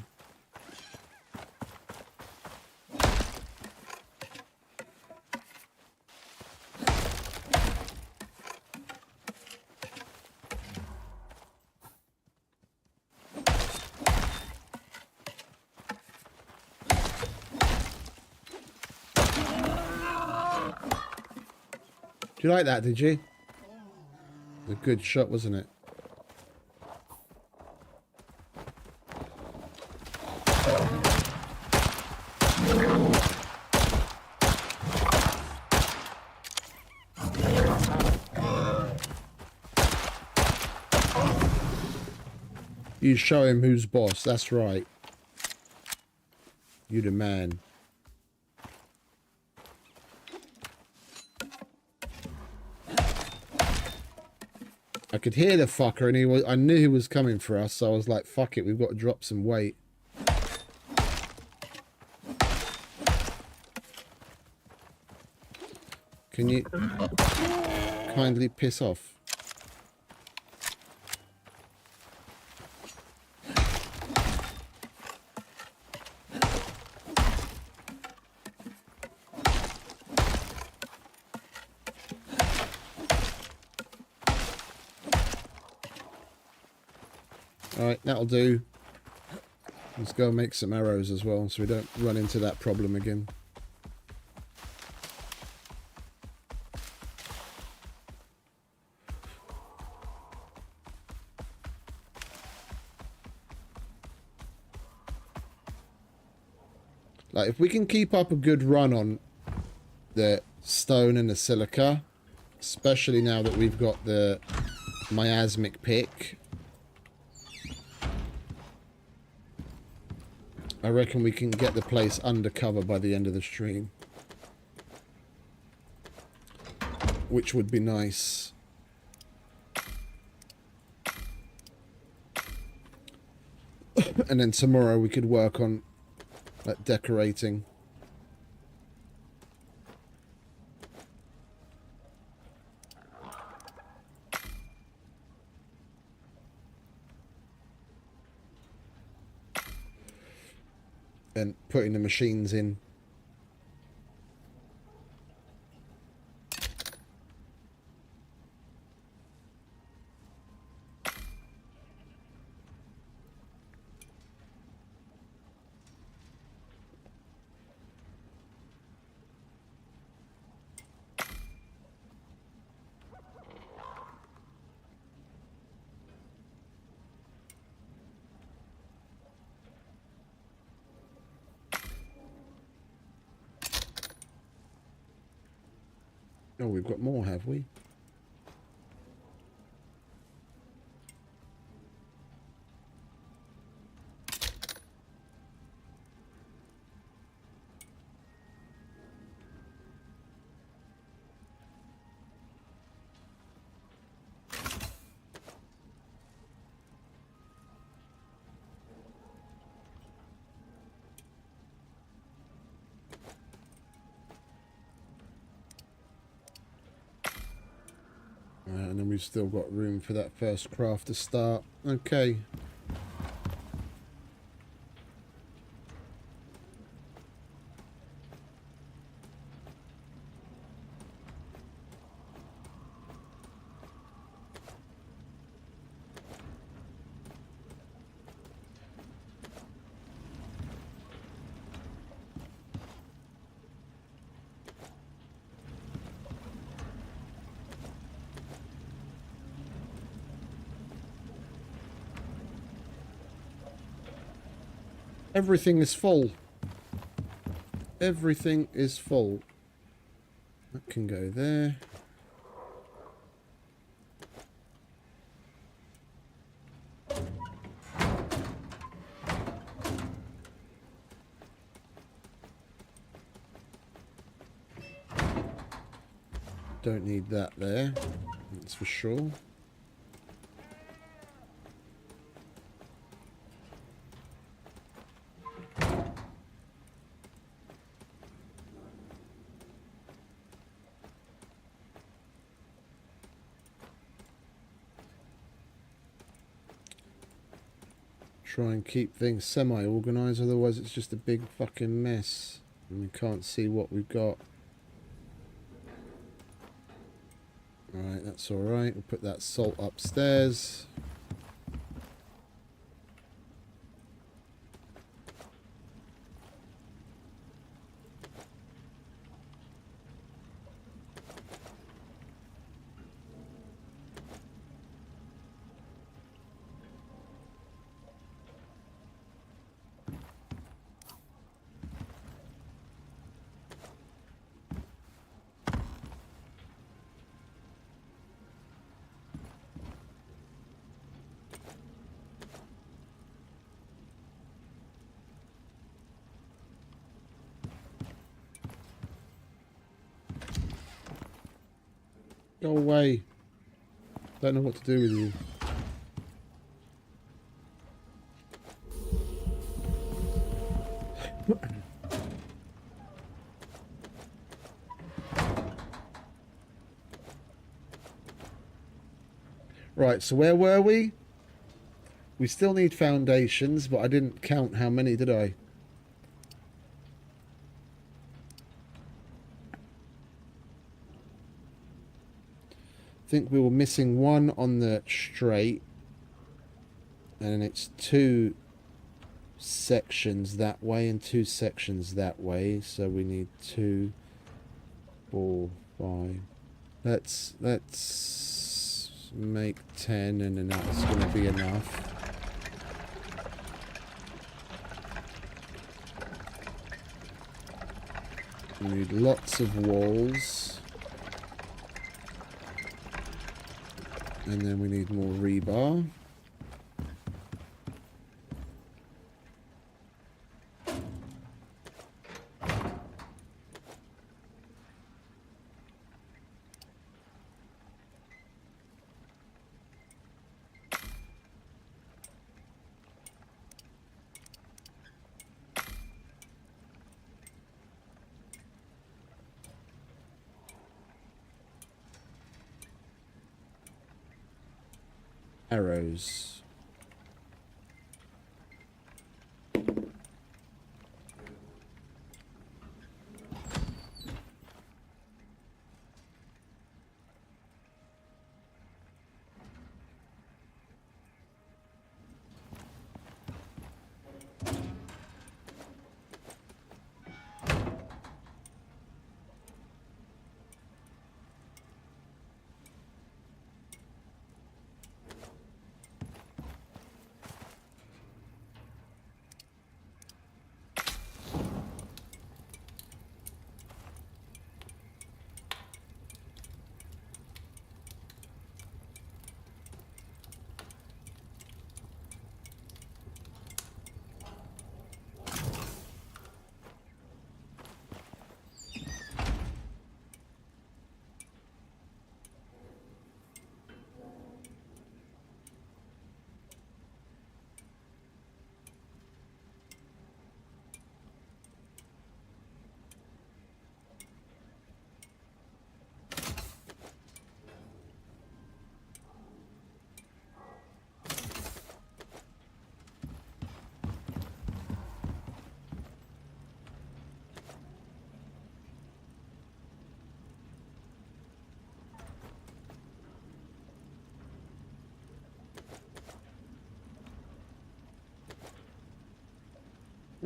Did you like that, did you? A good shot, wasn't it? You show him who's boss. That's right. You the man. I could hear the fucker, and I knew he was coming for us, so I was like, fuck it, we've got to drop some weight. Can you kindly piss off? Alright, that'll do. Let's go and make some arrows as well, so we don't run into that problem again. Like, if we can keep up a good run on the stone and the silica, especially now that we've got the miasmic pick, I reckon we can get the place undercover by the end of the stream. Which would be nice. And then tomorrow we could work on like decorating. And putting the machines in. Oh, we've got more, have we? And then we've still got room for that first craft to start. Okay. Everything is full. Everything is full. That can go there. Don't need that there. That's for sure. Try and keep things semi-organised, otherwise it's just a big fucking mess and we can't see what we've got. Alright, that's alright. We'll put that salt upstairs. Go away. Don't know what to do with you. Right, so where were we? We still need foundations, but I didn't count how many, did I? I think we were missing one on the straight, and it's 2 sections that way and 2 sections that way, so we need 2, 4, 5. Let's make 10, and then that's going to be enough. We need lots of walls. And then we need more rebar. Arrows.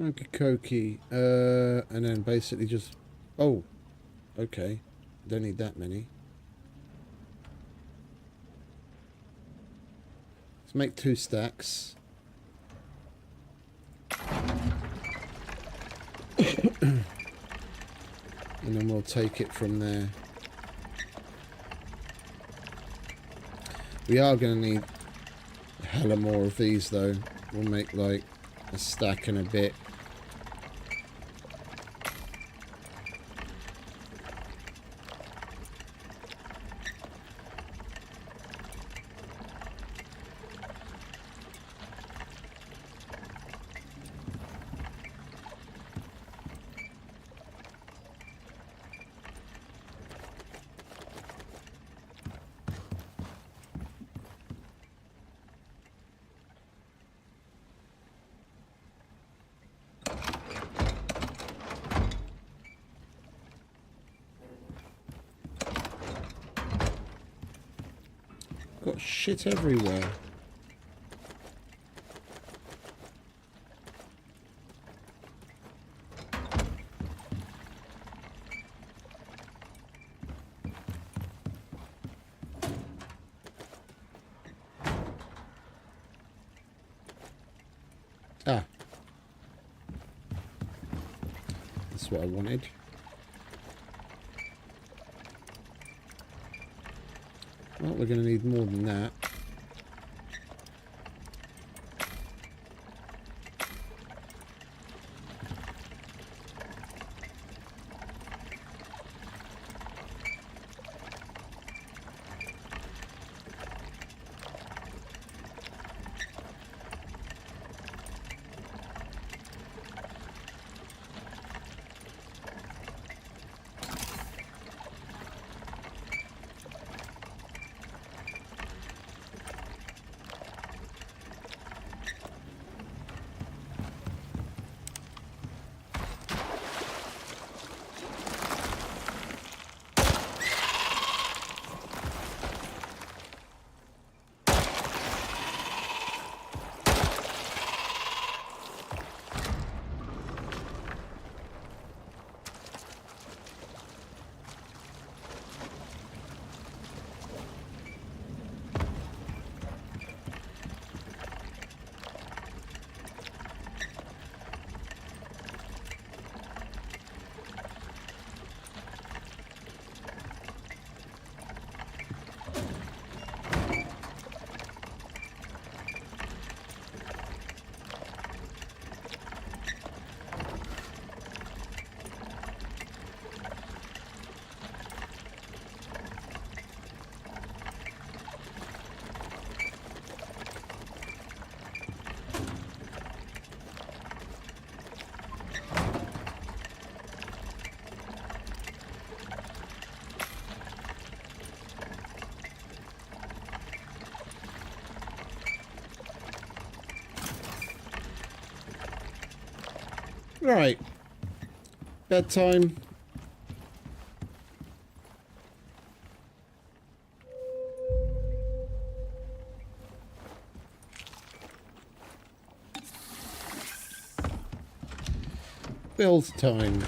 Okie dokie. And then basically just... Oh, okay. Don't need that many. Let's make 2 stacks. And then we'll take it from there. We are going to need a hella more of these though. We'll make like a stack and a bit. Got shit everywhere. Ah. That's what I wanted. Well, we're going to need more than that. Right. Bedtime. Build time.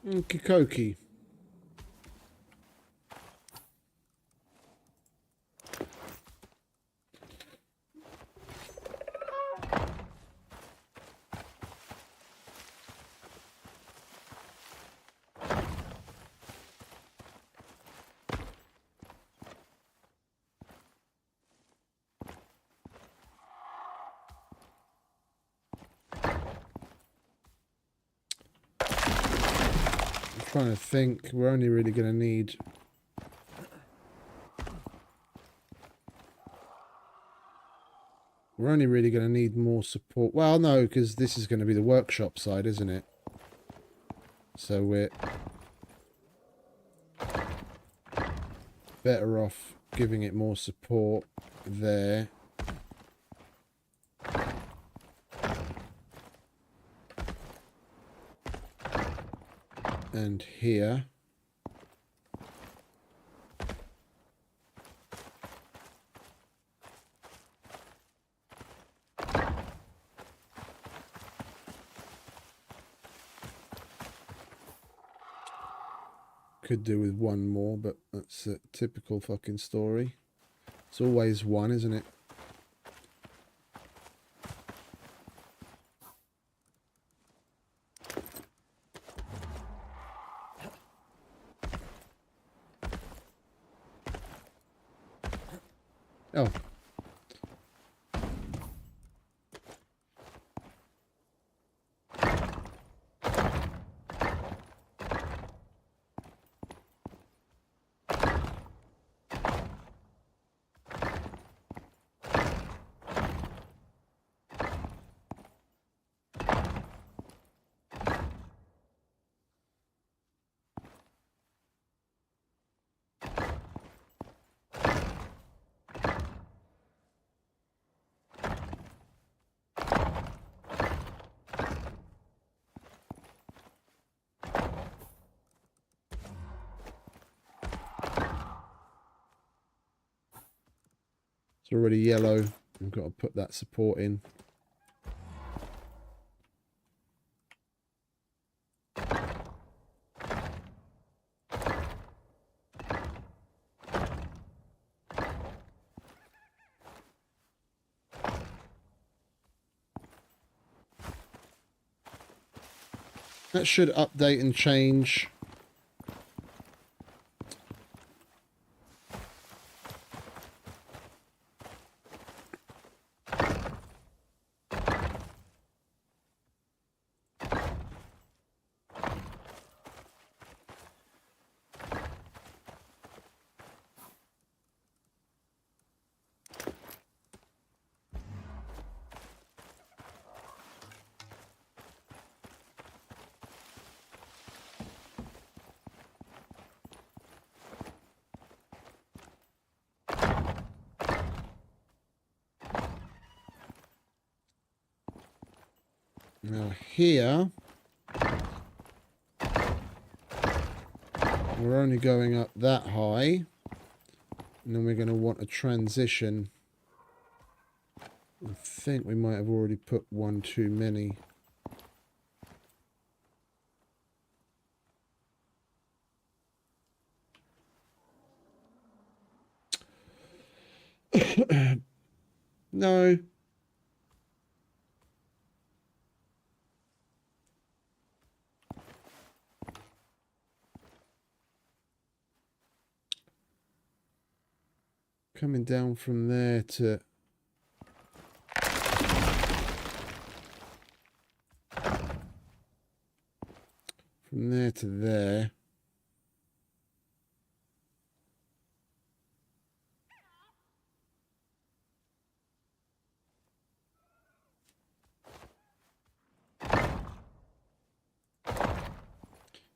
Kikoki. Trying to think, we're only really going to need more support. Well, no, because this is going to be the workshop side, isn't it? So we're better off giving it more support there. And here. Could do with one more, but that's a typical fucking story. It's always one, isn't it? Oh. It's already yellow. We've got to put that support in. That should update and change. Now here, we're only going up that high, and then we're going to want a transition. I think we might have already put one too many. No. Coming down from there to... From there to there.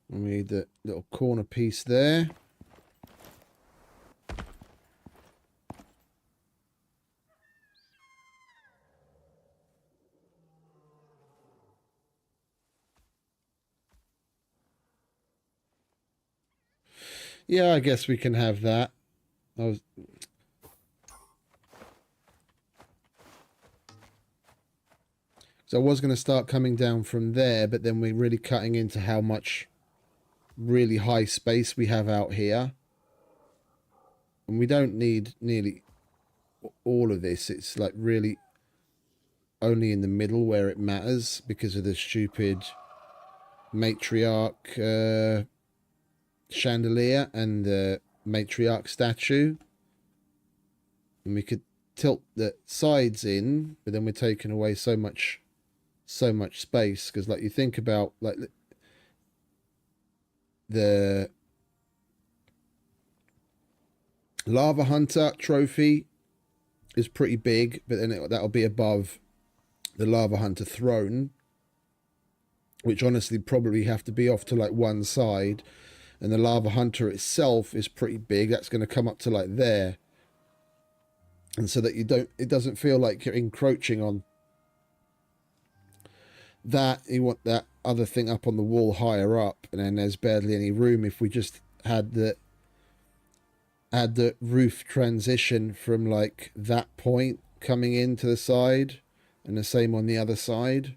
We need the little corner piece there. Yeah, I guess we can have that. So I was going to start coming down from there, but then we're really cutting into how much really high space we have out here. And we don't need nearly all of this. It's like really only in the middle where it matters because of the stupid matriarch chandelier and the matriarch statue. And we could tilt the sides in, but then we're taking away so much space. Because like you think about like the Lava Hunter trophy is pretty big, but then that'll be above the Lava Hunter throne, which honestly probably have to be off to like one side. And the Lava Hunter itself is pretty big. That's going to come up to like there. And so that it doesn't feel like you're encroaching on that. You want that other thing up on the wall higher up, and then there's barely any room. If we just had the roof transition from like that point coming into the side, and the same on the other side.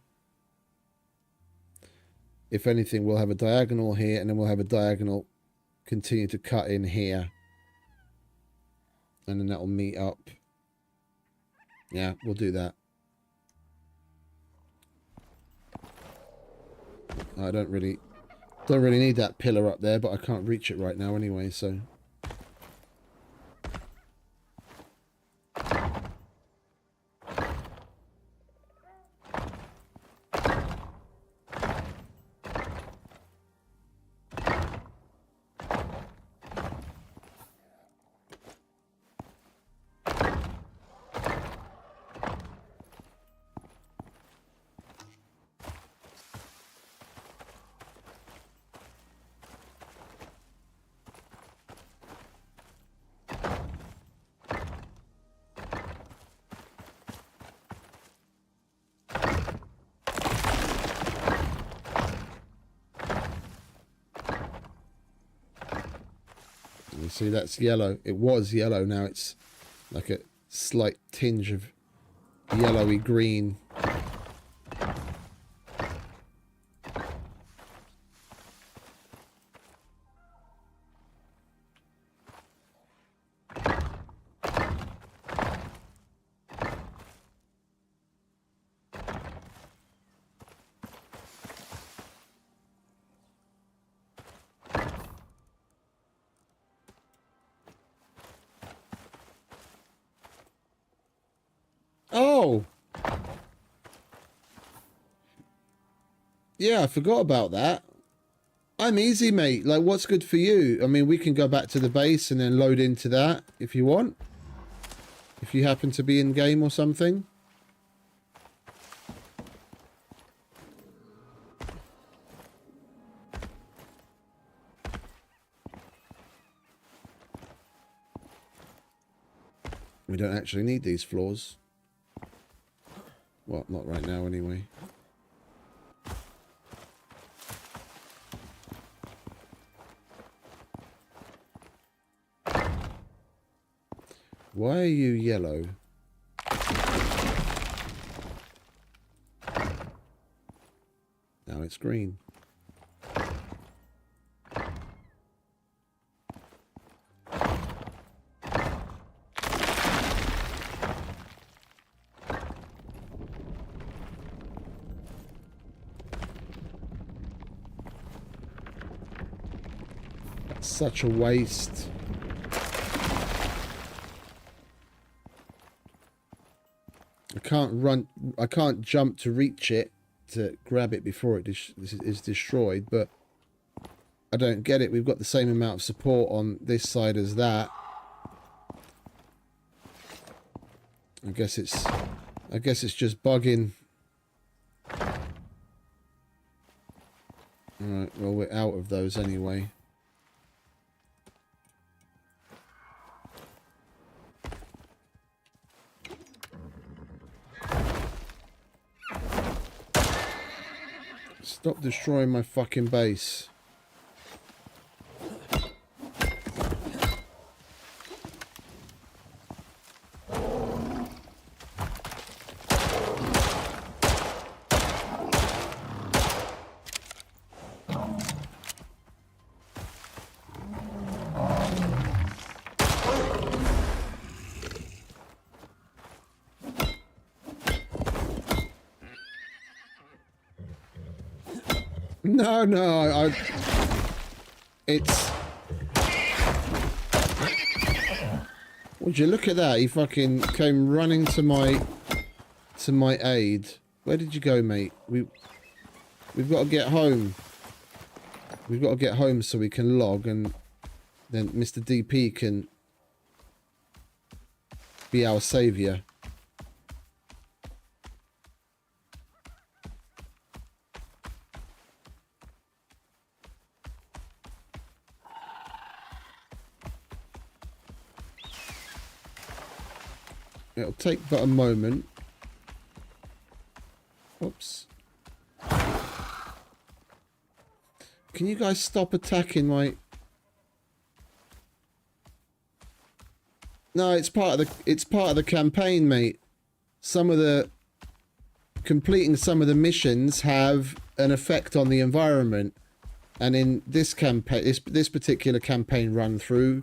If anything, we'll have a diagonal here, and then we'll have a diagonal continue to cut in here. And then that'll meet up. Yeah, we'll do that. I don't really need that pillar up there, but I can't reach it right now anyway, so... You see, that's yellow. It was yellow. Now it's like a slight tinge of yellowy green. Oh! Yeah, I forgot about that. I'm easy, mate. Like, what's good for you? I mean, we can go back to the base and then load into that if you want. If you happen to be in game or something. We don't actually need these floors. Well, not right now anyway. Why are you yellow? Now it's green. That's such a waste. I can't jump to reach it, to grab it before it is destroyed, but I don't get it. We've got the same amount of support on this side as that. I guess it's just bugging. Alright, well, we're out of those anyway. Stop destroying my fucking base. No, it's... Would you look at that? He fucking came running to my aid. Where did you go, mate? We've got to get home. We've got to get home so we can log, and then Mr. DP can be our saviour. It'll take but a moment. Oops. Can you guys stop attacking my... No, it's part of the campaign, mate. Completing some of the missions have an effect on the environment. And in this campaign, this particular campaign run through,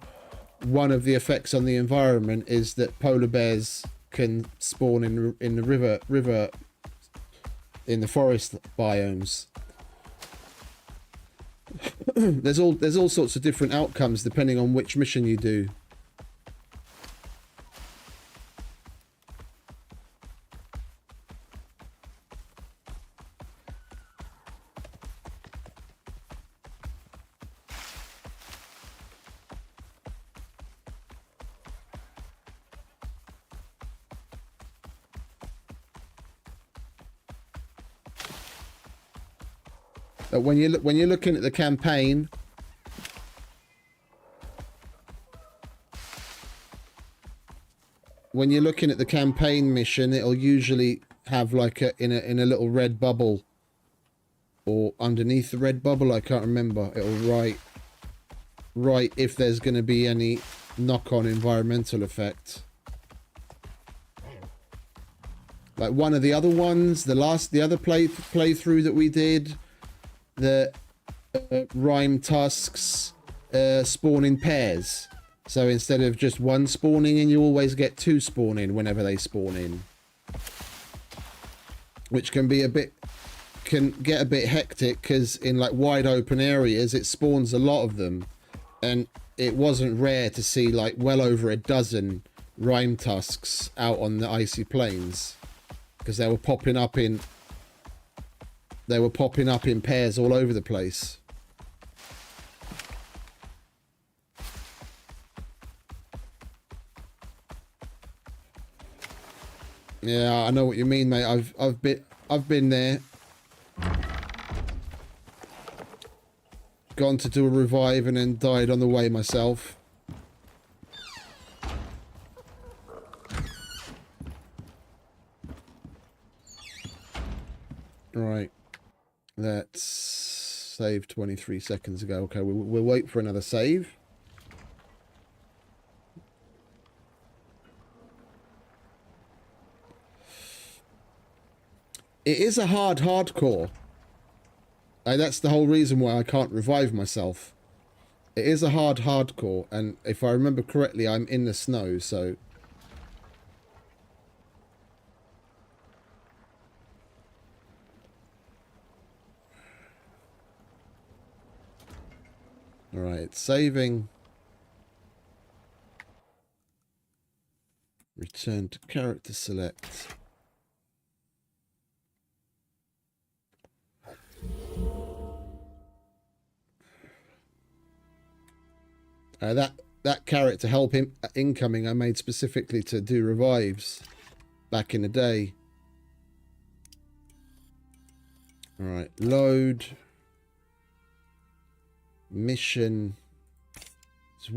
one of the effects on the environment is that polar bears can spawn in the river in the forest biomes. There's all sorts of different outcomes depending on which mission you do. But when you're looking at the campaign, when you're looking at the campaign mission, it'll usually have like in a little red bubble, or underneath the red bubble, I can't remember. It'll write if there's going to be any knock-on environmental effect. Like one of the other ones, the other playthrough that we did, the rime tusks spawn in pairs. So instead of just one spawning in, you always get two spawn in whenever they spawn in. Which can get a bit hectic, because in like wide open areas it spawns a lot of them. And it wasn't rare to see like well over a dozen rime tusks out on the icy plains, because they were popping up in pairs all over the place. Yeah, I know what you mean, mate. I've been there. Gone to do a revive and then died on the way myself. Right. Let's save 23 seconds ago. Okay, we'll wait for another save. It is a hardcore. That's the whole reason why I can't revive myself. It is a hardcore, and if I remember correctly, I'm in the snow, so... Alright, it's saving. Return to character select. That character help him incoming I made specifically to do revives back in the day. Alright, load. Mission. It's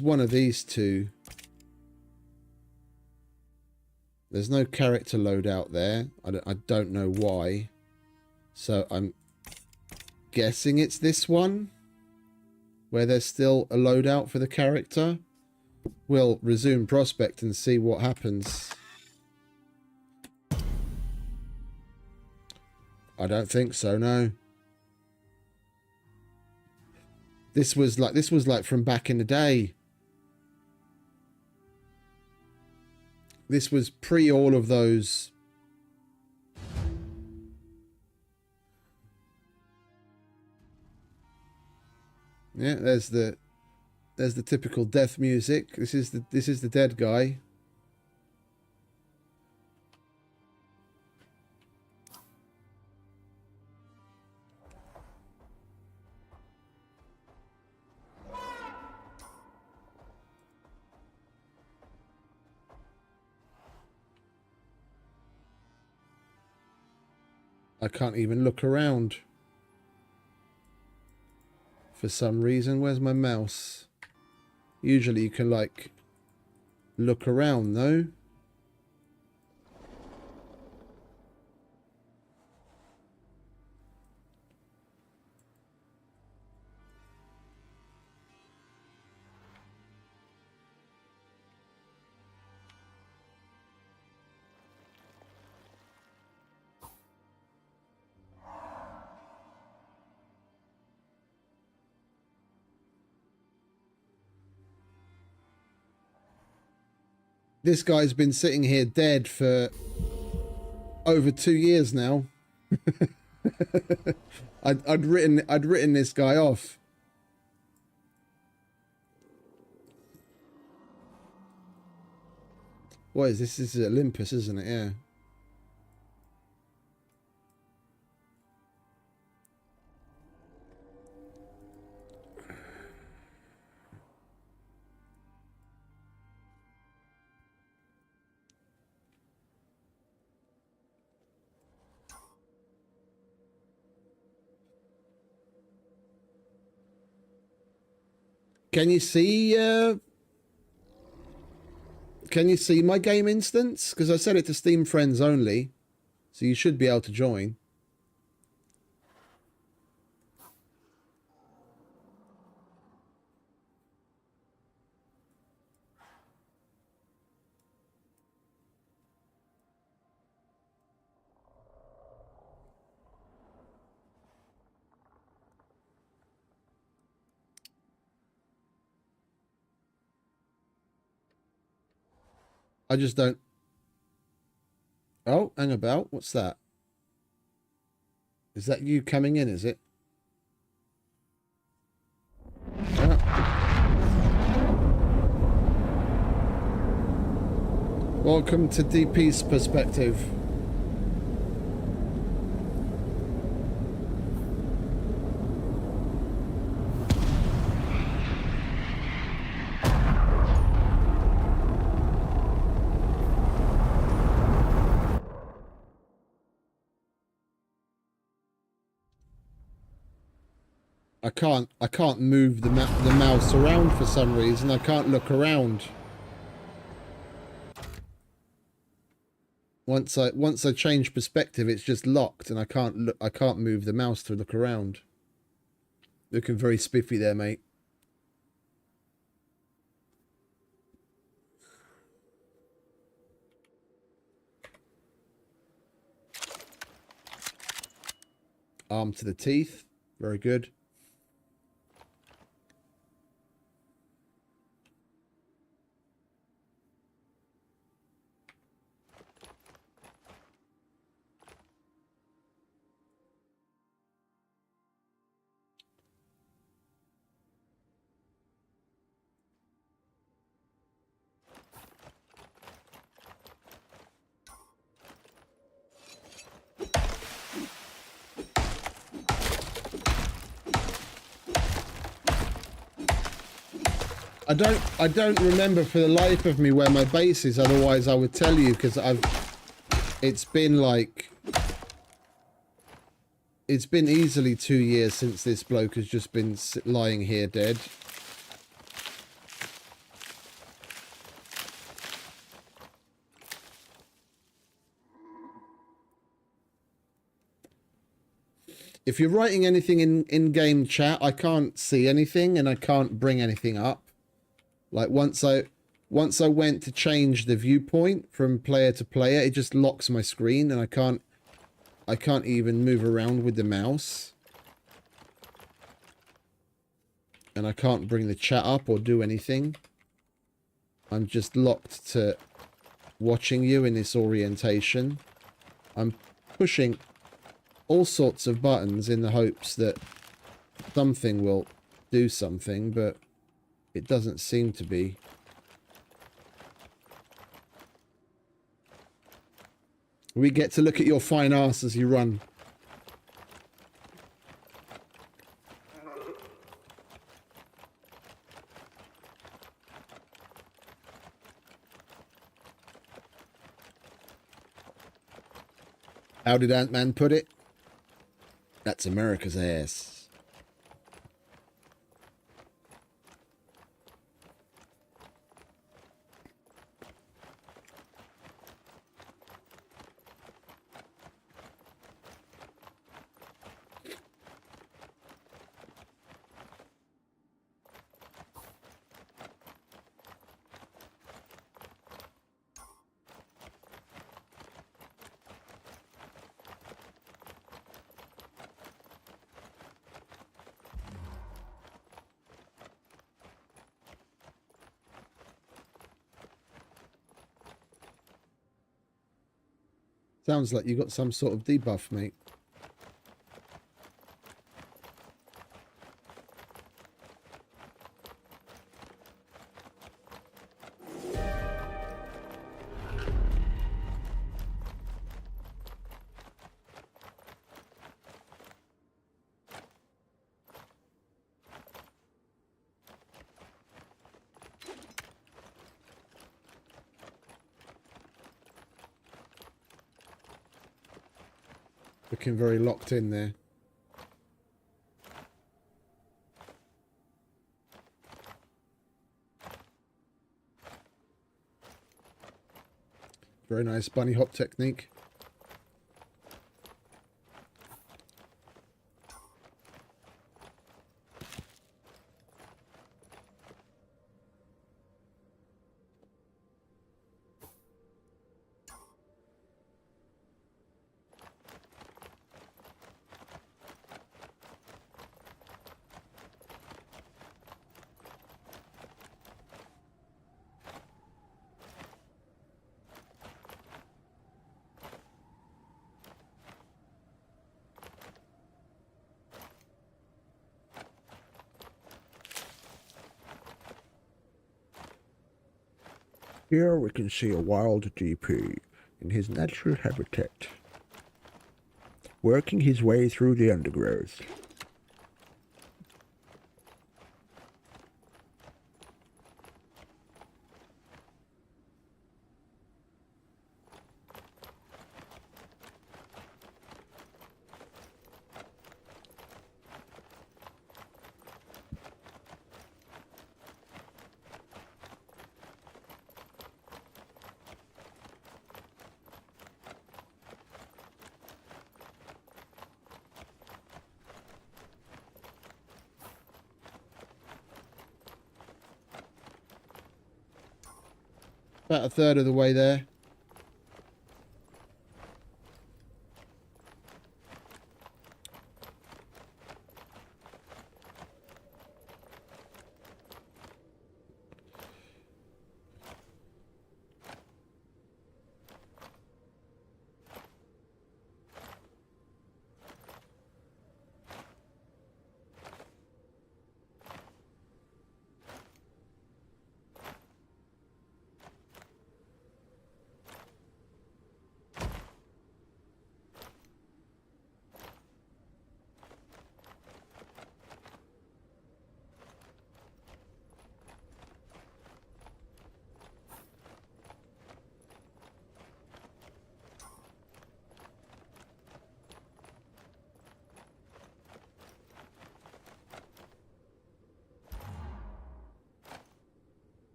one of these two. There's no character loadout there. I don't know why. So I'm guessing it's this one, where there's still a loadout for the character. We'll resume prospect and see what happens. I don't think so, no. This was like from back in the day. This was pre all of those. Yeah, there's the typical death music. This is the dead guy. I can't even look around for some reason. Where's my mouse? Usually you can like look around though. This guy's been sitting here dead for over 2 years now. I'd written this guy off. What is this? This is Olympus, isn't it? Yeah. Can you see my game instance? Because I set it to Steam friends only, so you should be able to join. I just don't... Oh, hang about. What's that? Is that you coming in, is it? Yeah. Welcome to DP's perspective. I can't move the mouse around for some reason. I can't look around. Once I change perspective, it's just locked, and I can't move the mouse to look around. Looking very spiffy there, mate. Armed to the teeth. Very good. I don't remember for the life of me where my base is, otherwise I would tell you, because it's been easily 2 years since this bloke has just been lying here dead. If you're writing anything in-game chat, I can't see anything and I can't bring anything up. Like once I went to change the viewpoint from player to player, it just locks my screen and I can't even move around with the mouse. And I can't bring the chat up or do anything. I'm just locked to watching you in this orientation. I'm pushing all sorts of buttons in the hopes that something will do something, but it doesn't seem to be. We get to look at your fine ass as you run. How did Ant-Man put it? That's America's ass. Sounds like you got some sort of debuff, mate. Looking very locked in there. Very nice bunny hop technique. Here we can see a wild GP in his natural habitat, working his way through the undergrowth. About a third of the way there.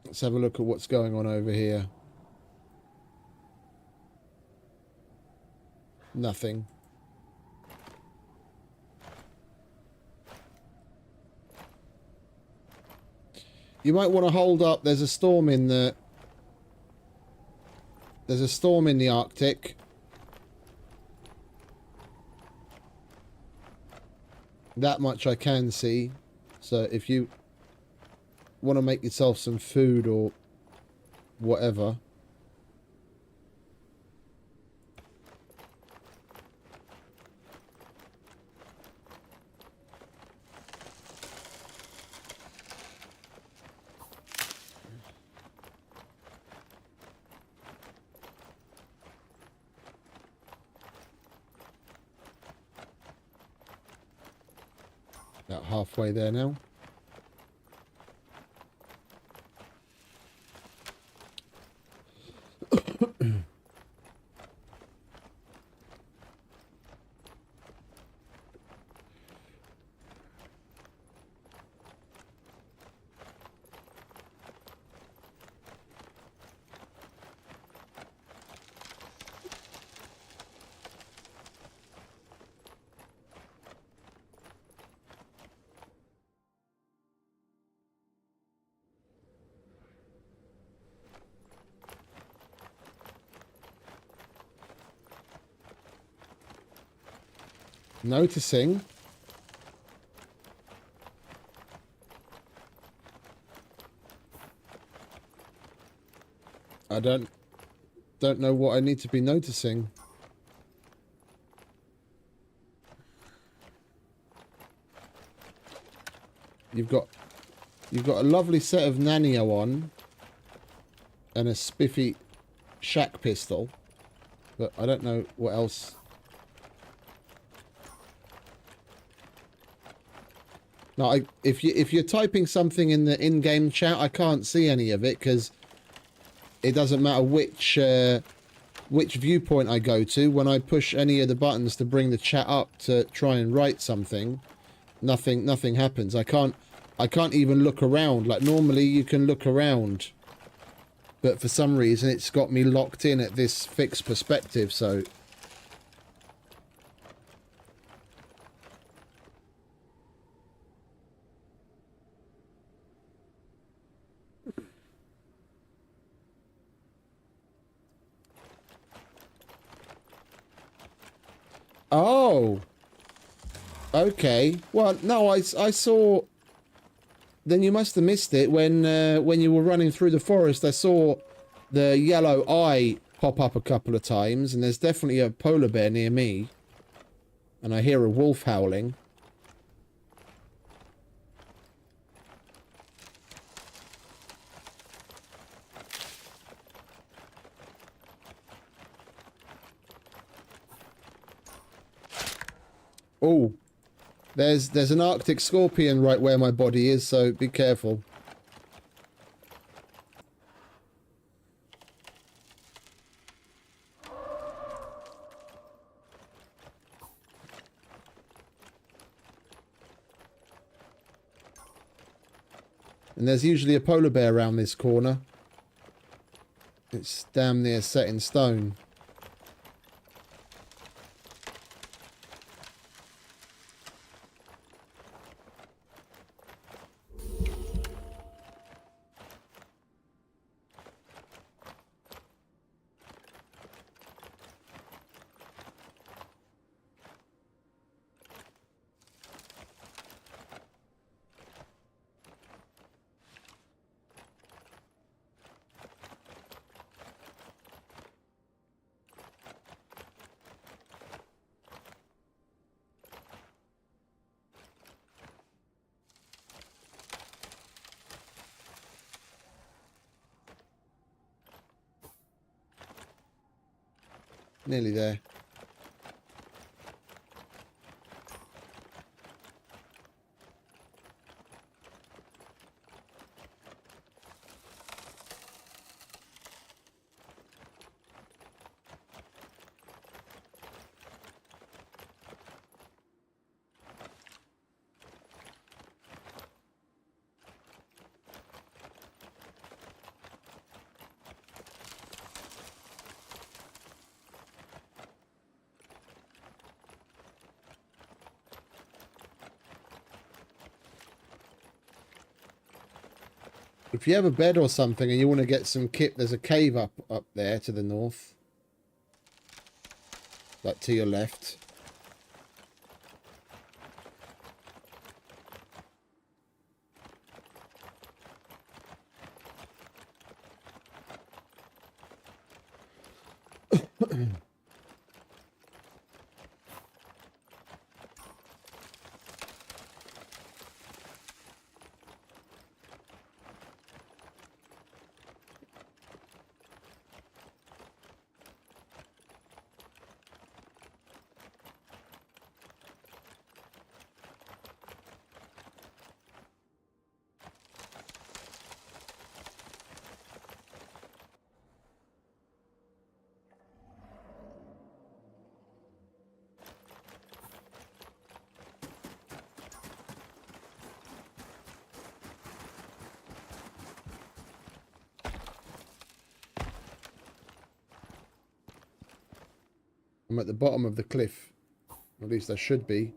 Let's have a look at what's going on over here. Nothing. You might want to hold up. There's a storm in the... There's a storm in the Arctic. That much I can see. So if you want to make yourself some food or whatever... About halfway there now. Noticing. I don't know what I need to be noticing. You've got a lovely set of Nanio on and a spiffy shack pistol, but I don't know what else. No, if you're typing something in the in-game chat, I can't see any of it because it doesn't matter which viewpoint I go to. When I push any of the buttons to bring the chat up to try and write something, nothing happens. I can't even look around. Like normally you can look around, but for some reason it's got me locked in at this fixed perspective. So. Oh, okay. Well, no, I saw. Then you must have missed it when you were running through the forest. I saw the yellow eye pop up a couple of times, and there's definitely a polar bear near me, and I hear a wolf howling. Oh, there's an Arctic scorpion right where my body is, so be careful. And there's usually a polar bear around this corner. It's damn near set in stone. Nearly there. If you have a bed or something and you want to get some kit, there's a cave up there to the north. Like to your left. I'm at the bottom of the cliff. At least I should be.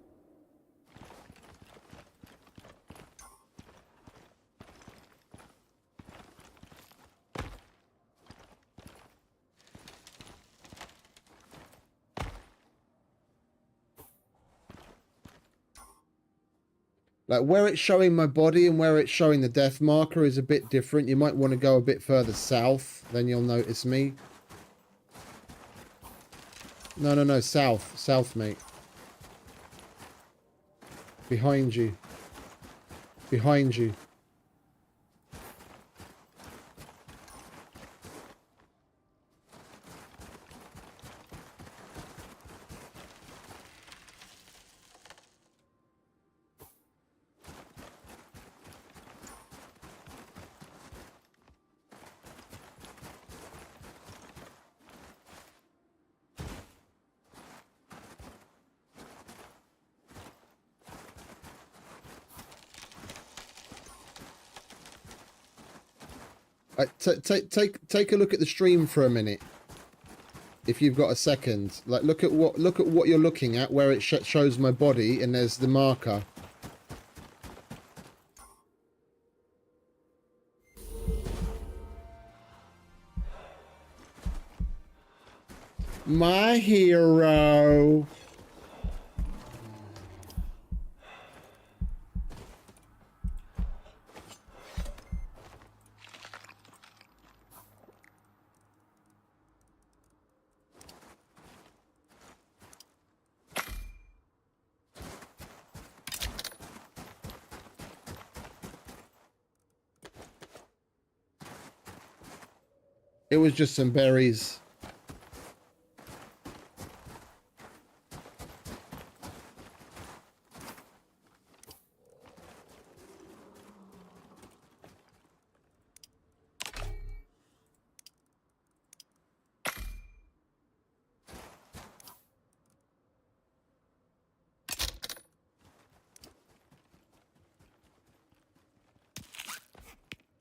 Like where it's showing my body and where it's showing the death marker is a bit different. You might want to go a bit further south, then you'll notice me. No, south. South, mate. Behind you. Behind you. Take a look at the stream for a minute, if you've got a second. Like look at what you're looking at, where it shows my body, and there's the marker. My hero. It was just some berries.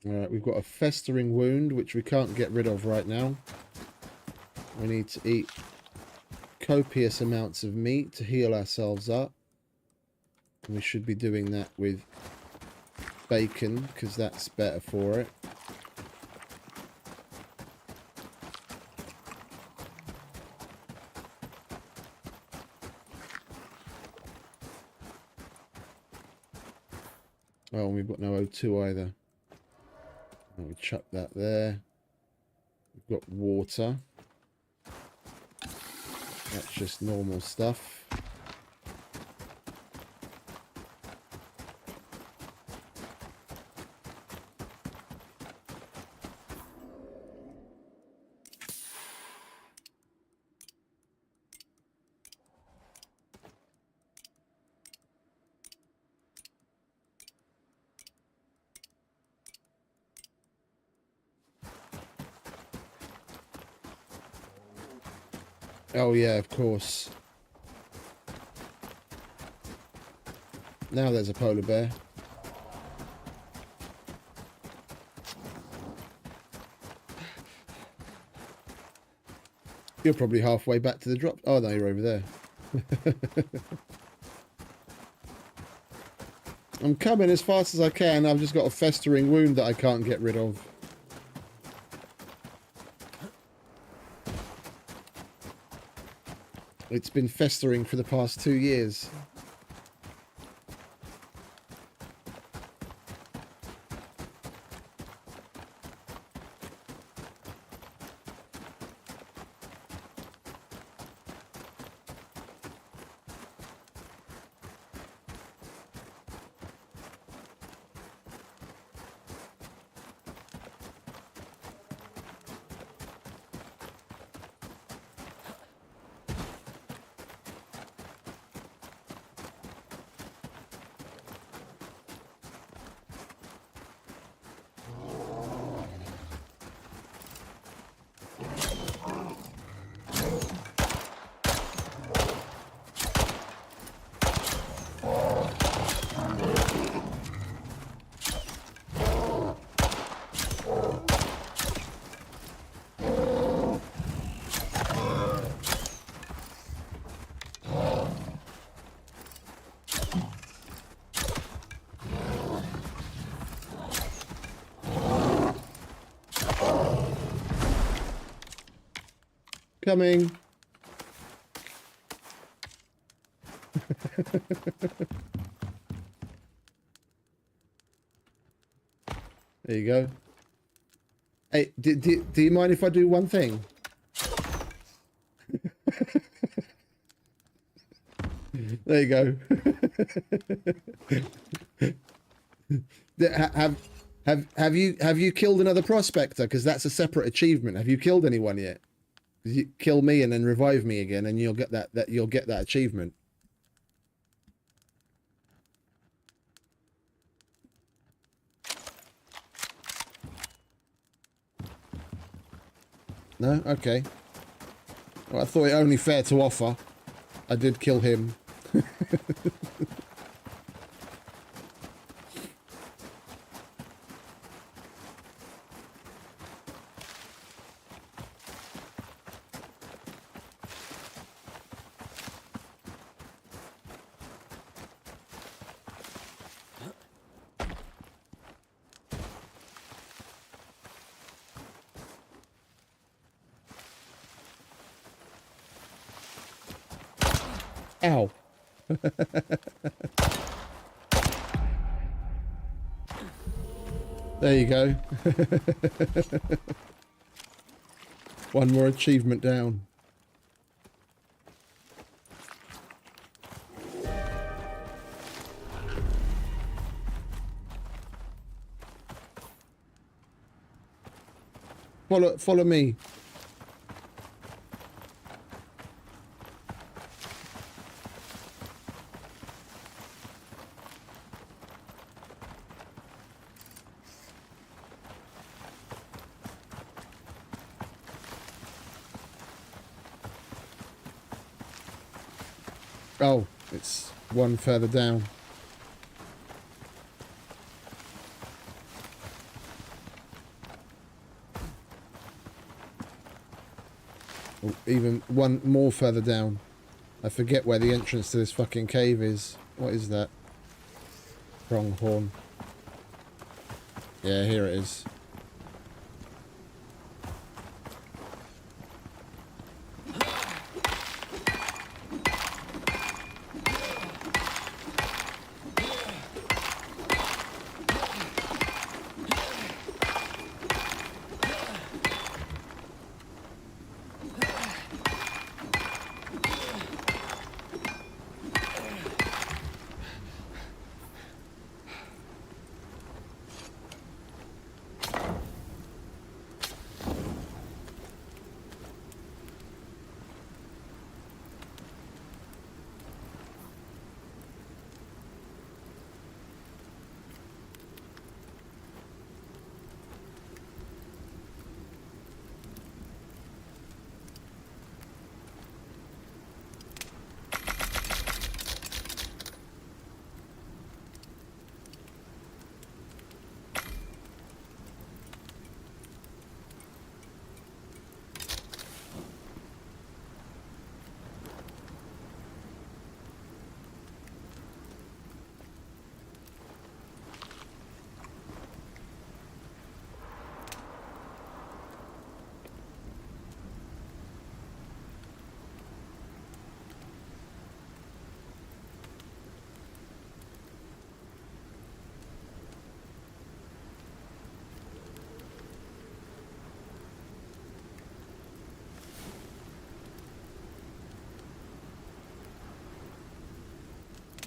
Alright, we've got a festering wound, which we can't get rid of right now. We need to eat copious amounts of meat to heal ourselves up. And we should be doing that with bacon, because that's better for it. Oh, and we've got no O2 either. We chuck that there. We've got water. That's just normal stuff. Oh yeah, of course. Now there's a polar bear. You're probably halfway back to the drop. Oh no, you're over there. I'm coming as fast as I can. I've just got a festering wound that I can't get rid of. It's been festering for the past 2 years. Coming. There you go. Hey, do you mind if I do one thing? There you go. Have you killed another prospector? Because that's a separate achievement. Have you killed anyone yet? You kill me and then revive me again, and you'll get that you'll get that achievement. No? Okay. Well, I thought it only fair to offer. I did kill him. Ow. There you go. One more achievement down. Follow me. Oh, it's one further down. Oh, even one more further down. I forget where the entrance to this fucking cave is. What is that? Pronghorn. Yeah, here it is.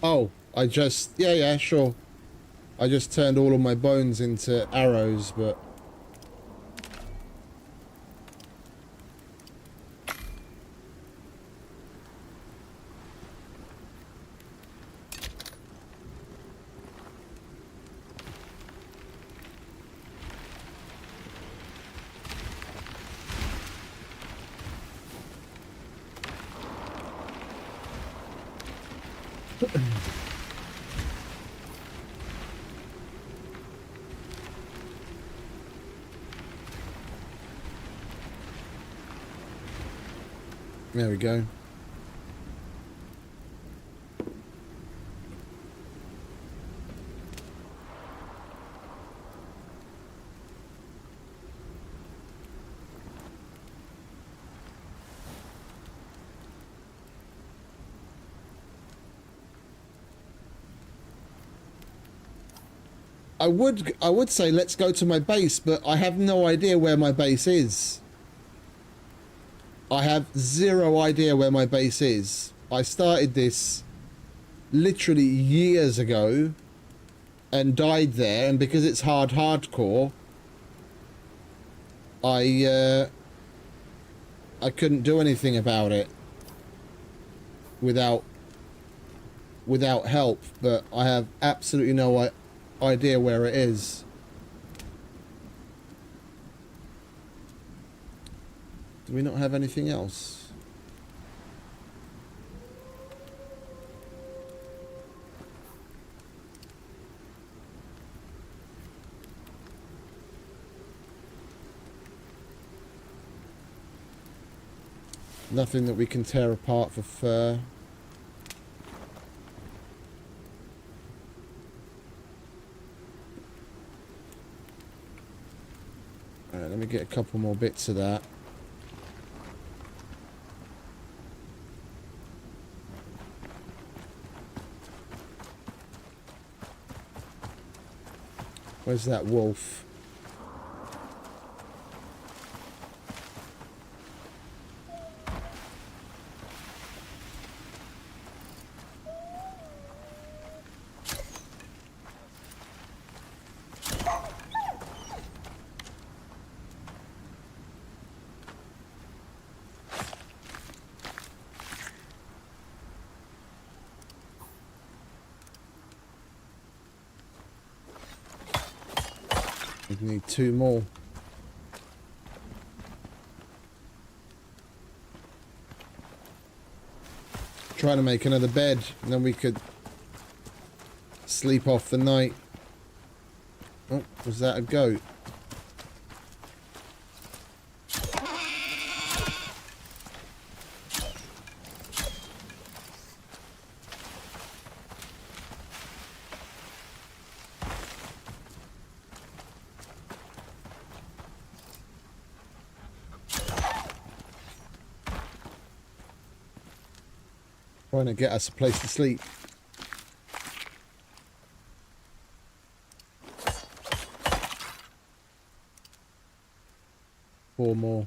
Oh, I just... Yeah, yeah, sure. I just turned all of my bones into arrows, but... There we go. I would say let's go to my base, but I have no idea where my base is. I have zero idea where my base is. I started this literally years ago and died there, and because it's hardcore, I couldn't do anything about it without help, but I have absolutely no idea where it is. Do we not have anything else? Nothing that we can tear apart for fur. Alright, let me get a couple more bits of that. Where's that wolf? We need 2 more. Trying to make another bed, and then we could sleep off the night. Oh, was that a goat? Trying to get us a place to sleep. Four more.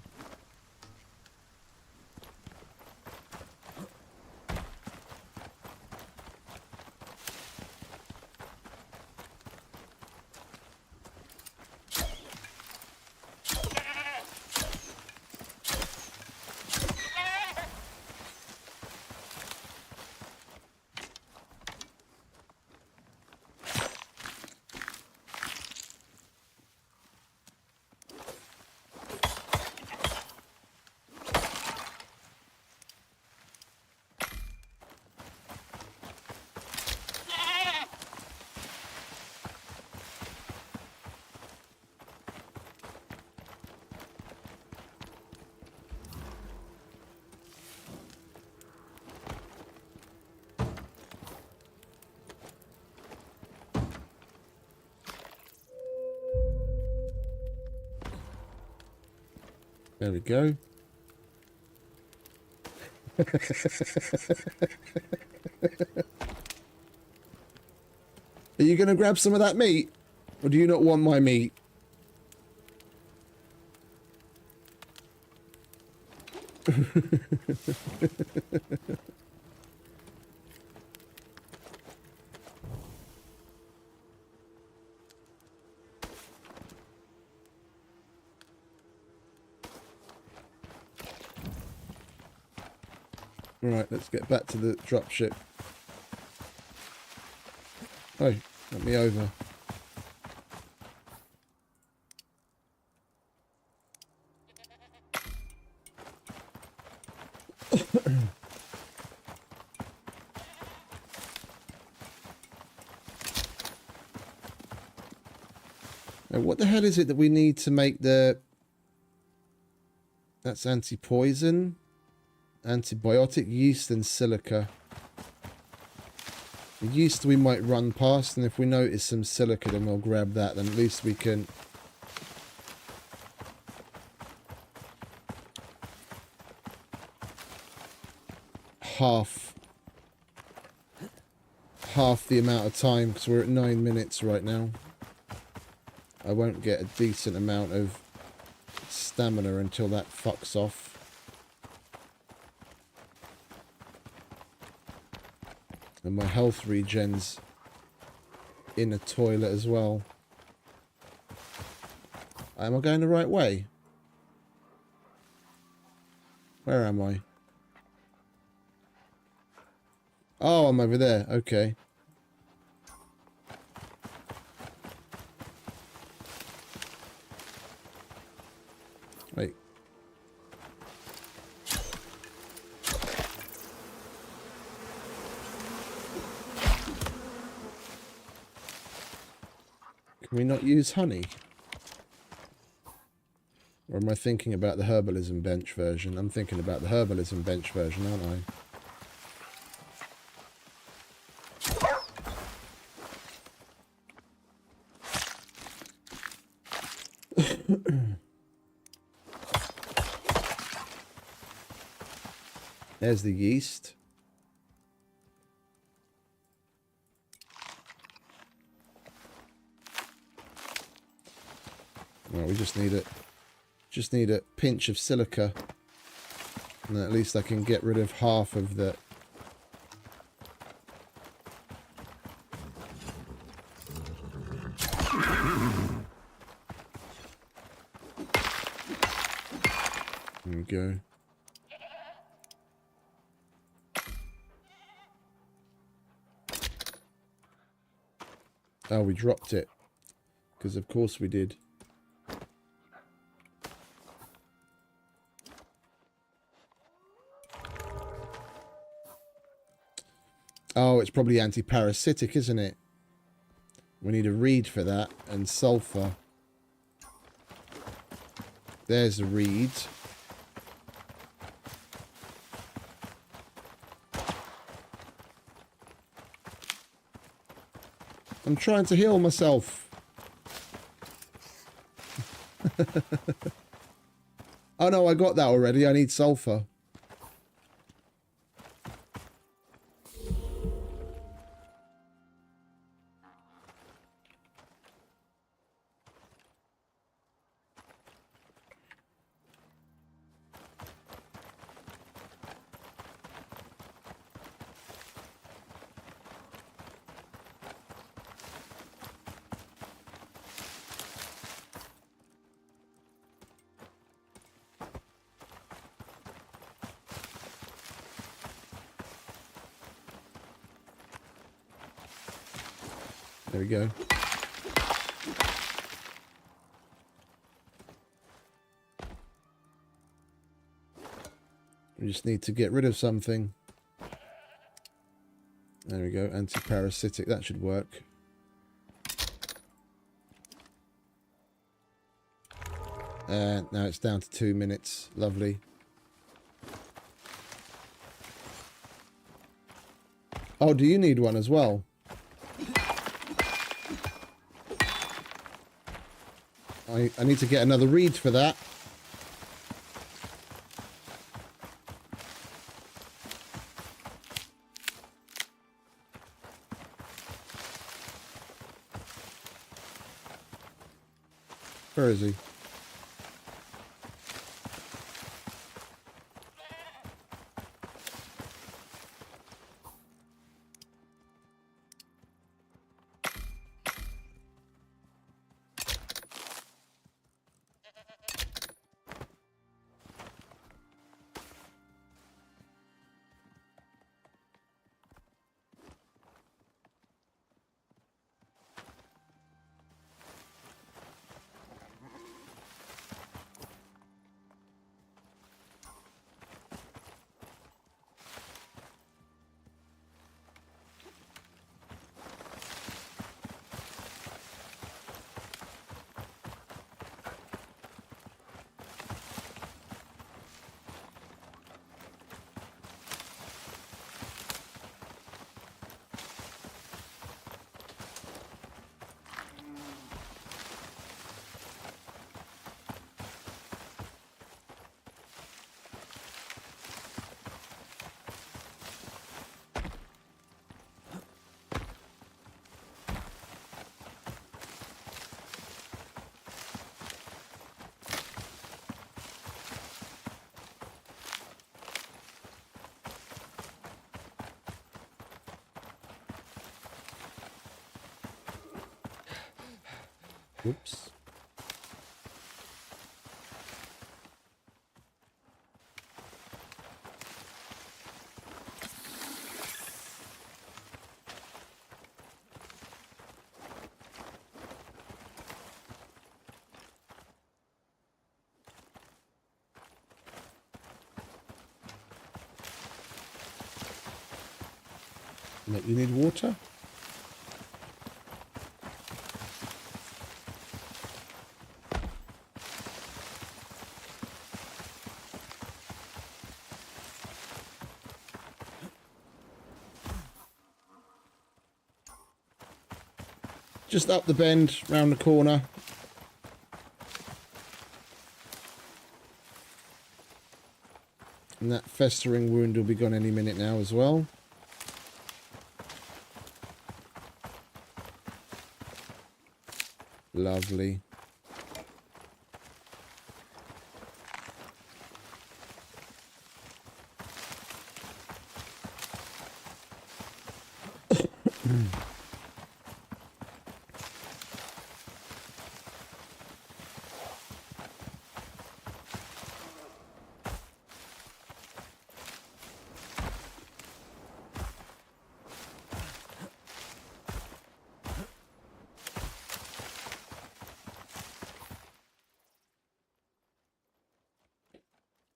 There we go. Are you going to grab some of that meat? Or do you not want my meat? Right, let's get back to the dropship. Oh, let me over. Now, what the hell is it that we need to make the... That's anti-poison, antibiotic, yeast and silica. The yeast we might run past, and if we notice some silica, then we'll grab that. Then at least we can... half the amount of time, because we're at 9 minutes right now. I won't get a decent amount of stamina until that fucks off. And my health regens in a toilet as well. Am I going the right way? Where am I? Oh, I'm over there. Okay. Wait. Can we not use honey? Or am I thinking about the herbalism bench version? I'm thinking about the herbalism bench version, aren't I? There's the yeast. Well, we just need a pinch of silica, and then at least I can get rid of half of the... There we go. Oh, we dropped it. Because of course we did. Oh, it's probably anti-parasitic, isn't it? We need a reed for that, and sulfur. There's a reed. I'm trying to heal myself. Oh no, I got that already. I need sulfur. There we go. We just need to get rid of something. There we go, anti-parasitic, that should work. And now it's down to 2 minutes. Lovely. Oh, do you need one as well? I need to get another reed for that. Where is he? Oops. You need water? Just up the bend, round the corner. And that festering wound will be gone any minute now as well. Lovely.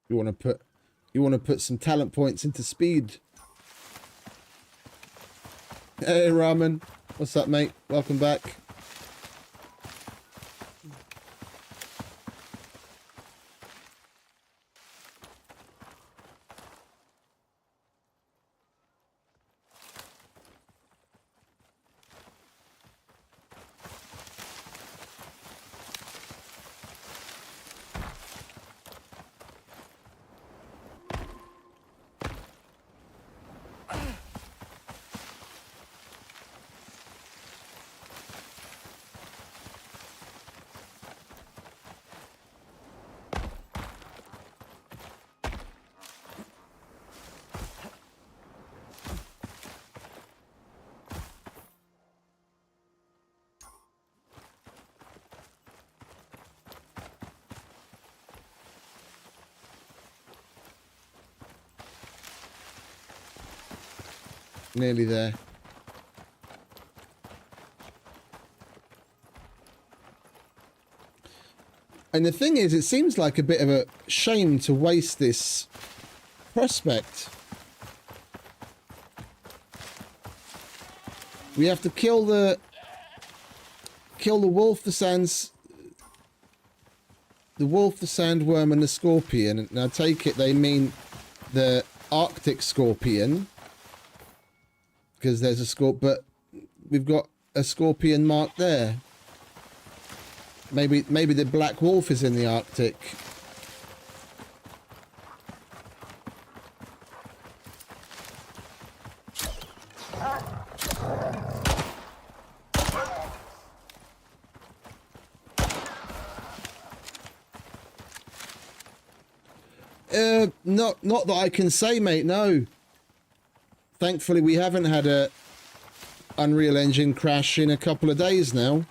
You want to put some talent points into speed. Hey Ramen, what's up mate? Welcome back. Nearly there. And the thing is, it seems like a bit of a shame to waste this prospect. We have to kill the wolf, the wolf, the sandworm, and the scorpion. And I take it they mean the Arctic scorpion. Because there's a but we've got a scorpion mark there. Maybe the black wolf is in the Arctic. Not that I can say, mate, no. Thankfully, we haven't had a Unreal Engine crash in a couple of days now.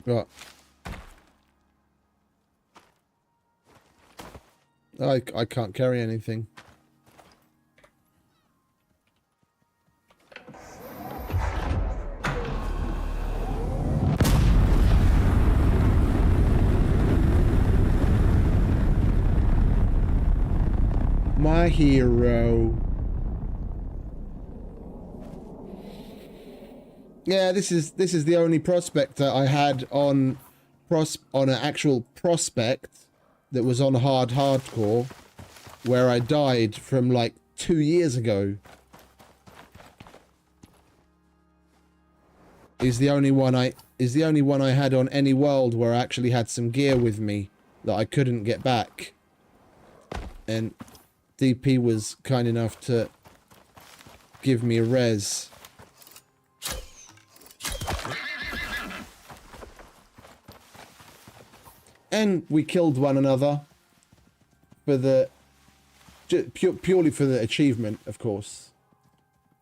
Right. I can't carry anything. My hero. Yeah, this is the only prospect that I had on an actual prospect that was on hardcore, where I died from like 2 years ago. Is the only one I had on any world where I actually had some gear with me that I couldn't get back. And DP was kind enough to give me a res. And we killed one another for the purely for the achievement, of course.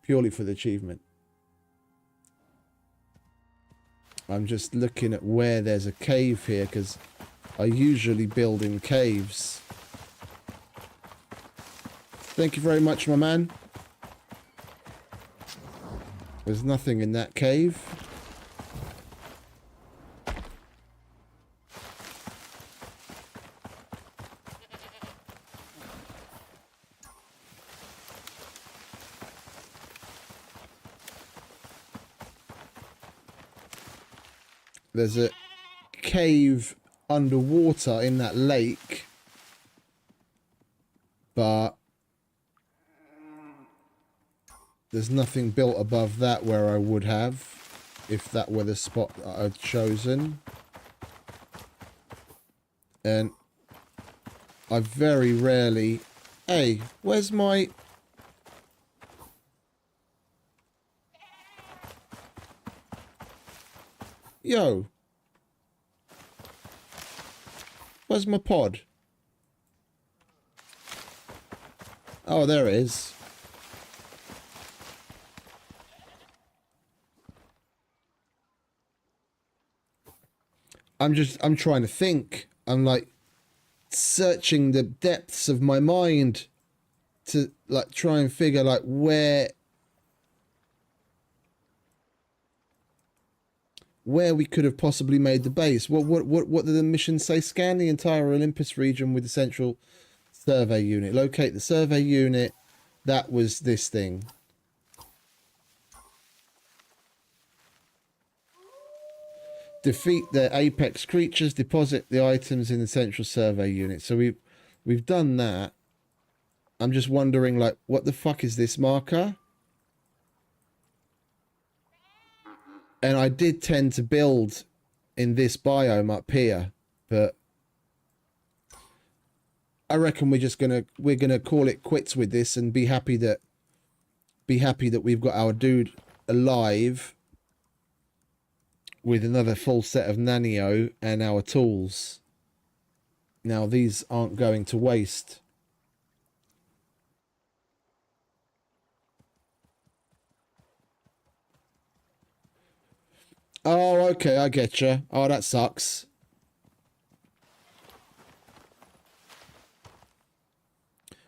Purely for the achievement. I'm just looking at where there's a cave here, because I usually build in caves. Thank you very much, my man. There's nothing in that cave. There's a cave underwater in that lake, but there's nothing built above that where I would have, if that were the spot that I'd chosen. And I very rarely... Hey, where's my... Yo. Where's my pod? Oh, there it is. I'm trying to think. I'm like searching the depths of my mind to like try and figure like where we could have possibly made the base. What did the mission say? Scan the entire Olympus region with the central survey unit. Locate the survey unit. That was this thing. Defeat the apex creatures. Deposit the items in the central survey unit. So we've done that. I'm just wondering, like, what the fuck is this marker? And I did tend to build in this biome up here, but I reckon we're gonna call it quits with this and be happy that we've got our dude alive with another full set of nanio and our tools. Now these aren't going to waste. Oh, okay, I get you. Oh, that sucks.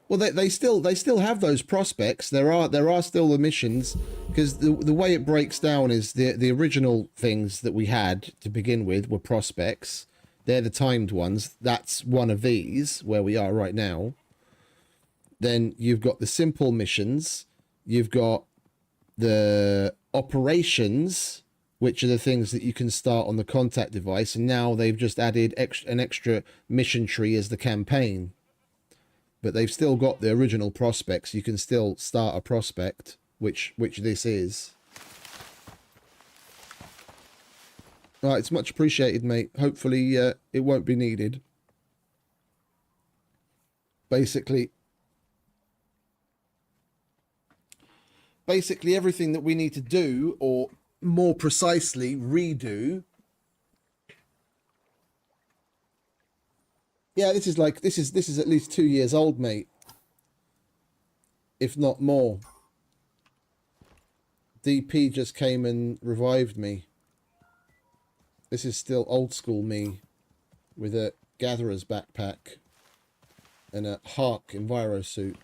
Well, they still have those prospects. There are still the missions, because the way it breaks down is the original things that we had to begin with were prospects. They're the timed ones. That's one of these where we are right now. Then you've got the simple missions. You've got the operations, which are the things that you can start on the contact device. And now they've just added an extra mission tree as the campaign. But they've still got the original prospects. You can still start a prospect, which this is. All right, it's much appreciated, mate. Hopefully it won't be needed. Basically everything that we need to do, or more precisely redo. Yeah, this is at least 2 years old, mate, if not more. DP just came and revived me. This is still old school me with a gatherer's backpack and a Hark Enviro suit.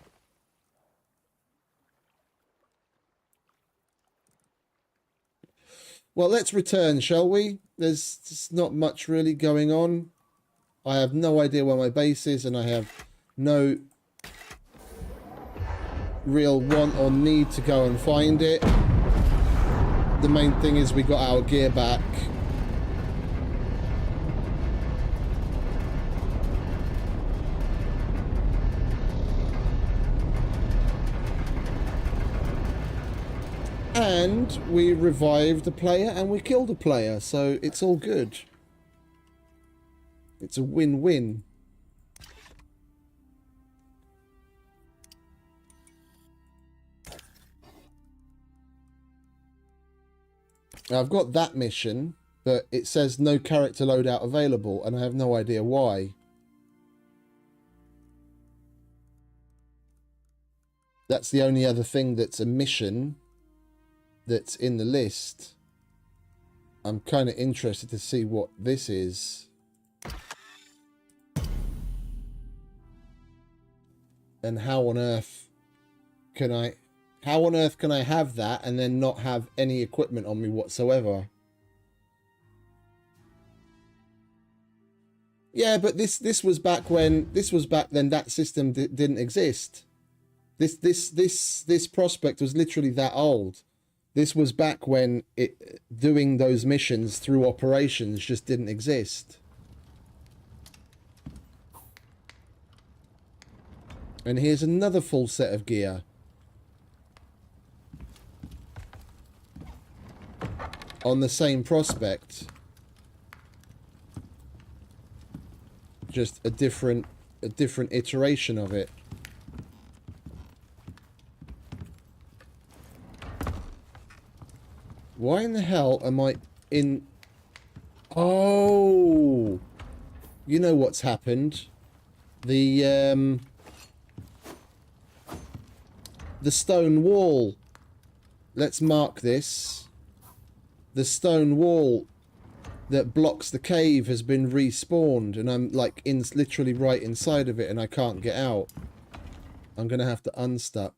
Well, let's return, shall we? There's just not much really going on. I have no idea where my base is, and I have no real want or need to go and find it. The main thing is we got our gear back. And we revived a player and we killed a player, so it's all good. It's a win-win. I've got that mission, but it says no character loadout available, and I have no idea why. That's the only other thing that's a mission that's in the list. I'm kind of interested to see what this is. And how on earth can I have that and then not have any equipment on me whatsoever? Yeah, but this was back then that system didn't exist. This prospect was literally that old. This was back when doing those missions through operations just didn't exist. And here's another full set of gear. On the same prospect. Just a different iteration of it. Why in the hell am I in... Oh! You know what's happened. The stone wall. Let's mark this. The stone wall that blocks the cave has been respawned, and I'm like literally right inside of it, and I can't get out. I'm gonna have to unstuck.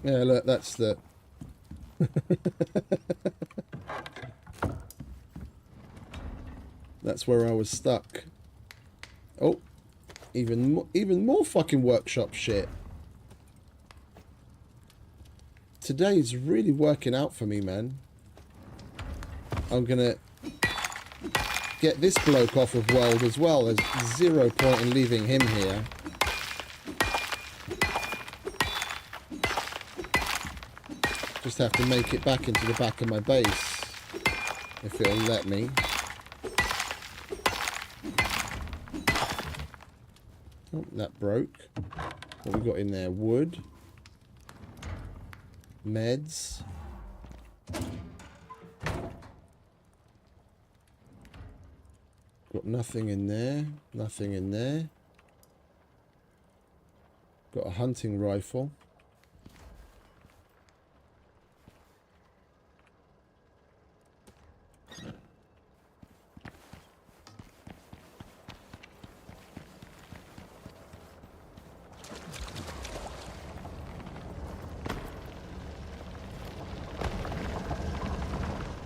Yeah, look, that's the... That's where I was stuck. Oh, even more fucking workshop shit. Today's really working out for me, man. I'm gonna get this bloke off of World as well. There's zero point in leaving him here. Just have to make it back into the back of my base, if it'll let me. Oh, that broke. What we got in there? Wood. Meds. Got nothing in there. Nothing in there. Got a hunting rifle.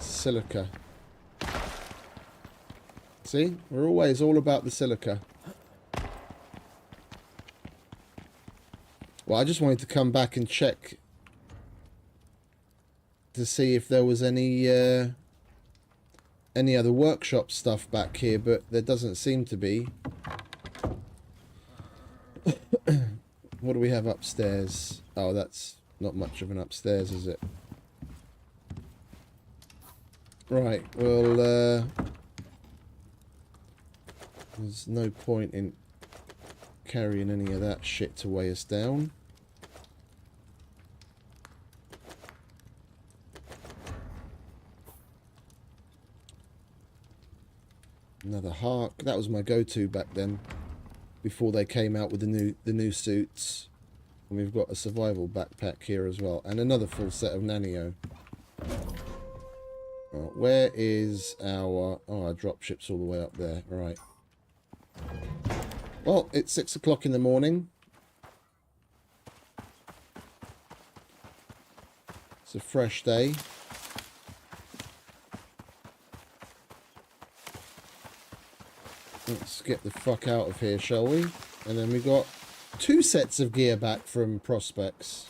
Silica. See? We're always all about the silica. Well, I just wanted to come back and check to see if there was any other workshop stuff back here, but there doesn't seem to be. What do we have upstairs? Oh, that's not much of an upstairs, is it? Right, well, there's no point in carrying any of that shit to weigh us down. Another Hark. That was my go-to back then, before they came out with the new suits. And we've got a survival backpack here as well, and another full set of Nanio. Right, where is our... Oh, our dropship's all the way up there. Right. Well, it's 6 o'clock in the morning. It's a fresh day. Let's get the fuck out of here, shall we? And then we got 2 sets of gear back from prospects.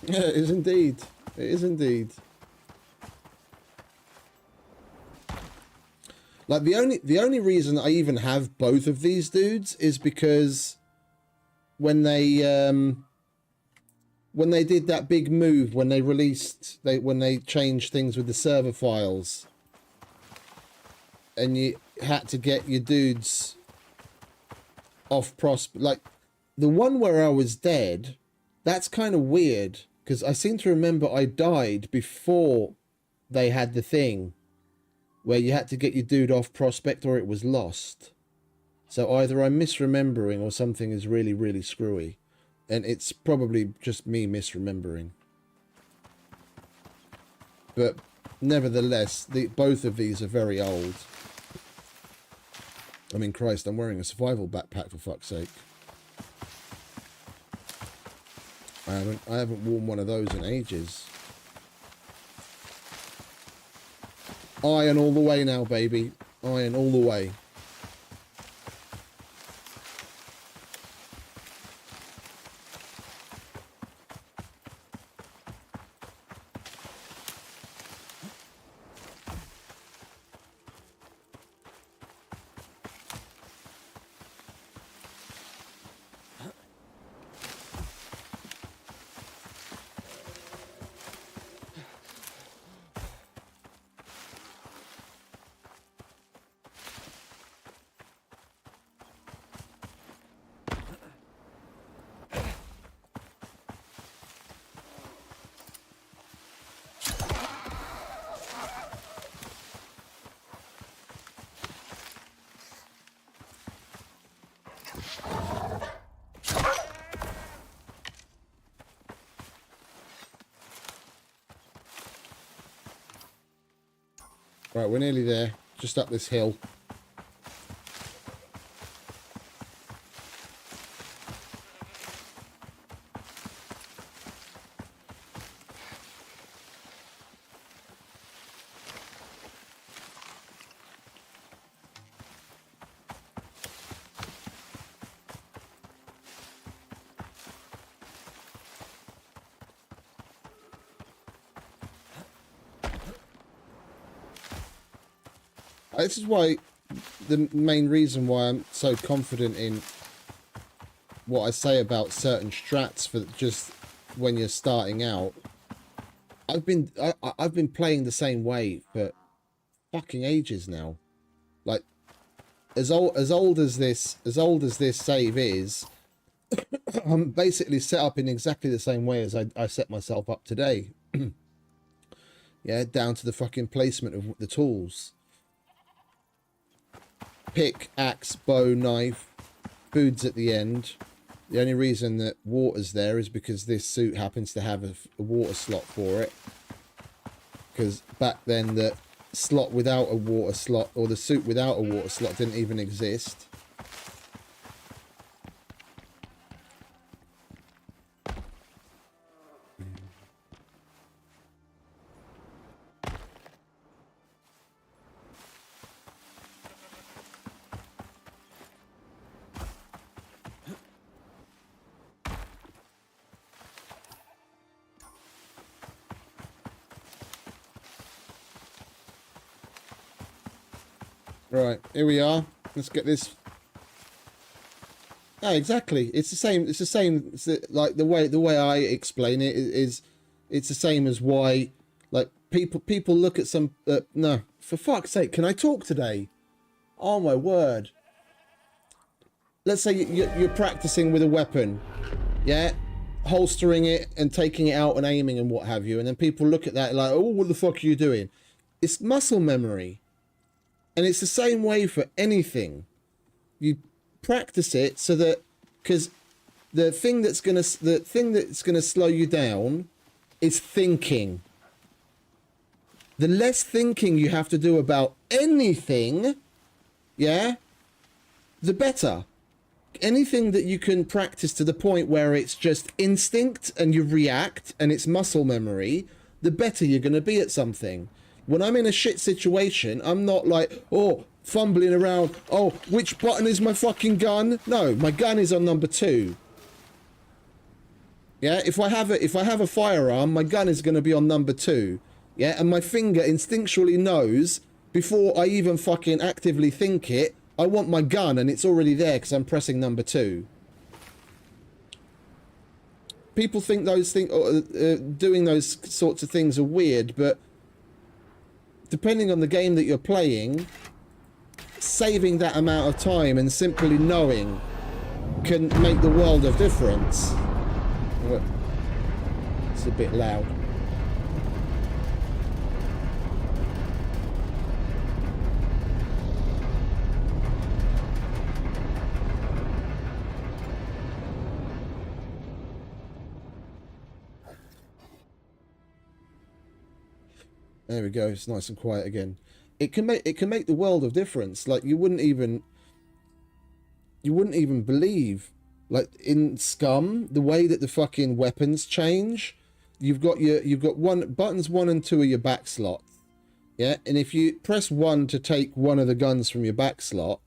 Yeah, it is indeed. It is indeed. Like the only reason I even have both of these dudes is because when they did that big move, when they released when they changed things with the server files, and you had to get your dudes off like the one where I was dead, that's kind of weird because I seem to remember I died before they had the thing where you had to get your dude off prospect or it was lost. So either I'm misremembering or something is really, really screwy. And it's probably just me misremembering. But nevertheless, both of these are very old. I mean, Christ, I'm wearing a survival backpack for fuck's sake. I haven't worn one of those in ages. Iron all the way now, baby. Iron all the way. Right, we're nearly there. Just up this hill. This is why, the main reason why I'm so confident in what I say about certain strats for just when you're starting out. I've been playing the same way for fucking ages now. Like as old as this save is, I'm basically set up in exactly the same way as I set myself up today. Yeah, down to the fucking placement of the tools. Pick, axe, bow, knife, food's at the end. The only reason that water's there is because this suit happens to have a water slot for it. Because back then the slot without a water slot, or the suit without a water slot, didn't even exist. Right, here we are. Let's get this. Oh, exactly. It's the same. It's the same. Like the way I explain it is, it's the same as why, like people look at some. No, for fuck's sake, can I talk today? Oh my word. Let's say you're practicing with a weapon, yeah, holstering it and taking it out and aiming and what have you, and then people look at that like, oh, what the fuck are you doing? It's muscle memory. And it's the same way for anything. You practice it so that, because the thing that's gonna slow you down is thinking. The less thinking you have to do about anything, yeah, the better. Anything that you can practice to the point where it's just instinct and you react and it's muscle memory, the better you're gonna be at something. When I'm in a shit situation, I'm not like, oh, fumbling around, oh, which button is my fucking gun? No, my gun is on number 2. Yeah, if I have a firearm, my gun is going to be on number 2. Yeah, and my finger instinctually knows before I even fucking actively think it, I want my gun, and it's already there because I'm pressing number 2. People think those things, doing those sorts of things are weird, but depending on the game that you're playing, saving that amount of time and simply knowing can make the world of difference. It's a bit loud. There we go. It's nice and quiet again. It can make the world of difference. Like you wouldn't even believe, like in Scum, the way that the fucking weapons change. You've got buttons 1 and 2 are your back slots. Yeah, and if you press 1 to take one of the guns from your back slot,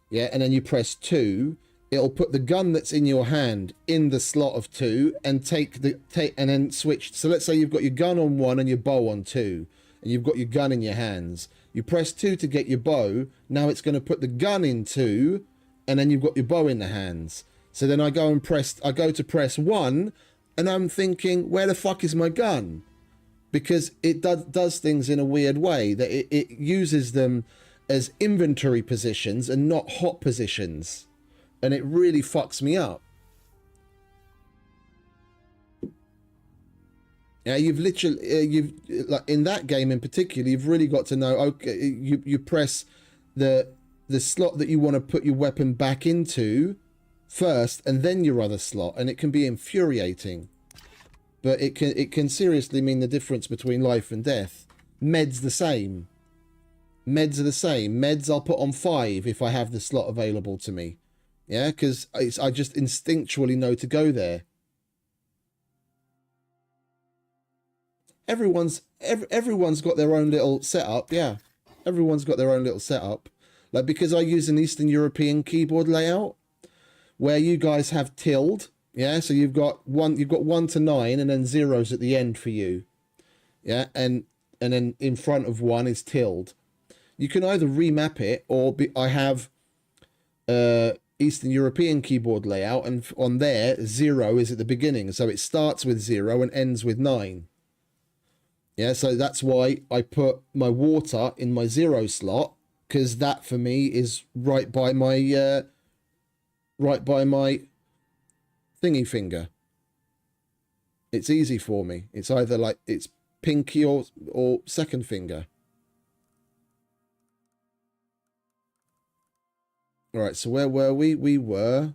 yeah, and then you press 2, it'll put the gun that's in your hand in the slot of 2 and and then switch. So let's say you've got your gun on 1 and your bow on 2, and you've got your gun in your hands. You press 2 to get your bow. Now it's going to put the gun in 2, and then you've got your bow in the hands. So then I go to press 1, and I'm thinking, where the fuck is my gun? Because it does things in a weird way, that it uses them as inventory positions and not hot positions, and it really fucks me up. Yeah, you've literally like in that game in particular, you've really got to know. Okay, you press the slot that you want to put your weapon back into first, and then your other slot, and it can be infuriating. But it can seriously mean the difference between life and death. Meds the same. Meds are the same. Meds I'll put on 5 if I have the slot available to me. Yeah, because I just instinctually know to go there. Everyone's got their own little setup. Yeah, everyone's got their own little setup. Like, because I use an Eastern European keyboard layout where you guys have tilde. Yeah, so you've got 1 to 9 and then zeros at the end for you. Yeah, and then in front of 1 is tilde. You can either remap it, or I have Eastern European keyboard layout, and on there 0 is at the beginning, so it starts with 0 and ends with 9. Yeah, so that's why I put my water in my 0 slot, because that for me is right by my thingy finger. It's easy for me. It's either like it's pinky or second finger. All right, so where were we? We were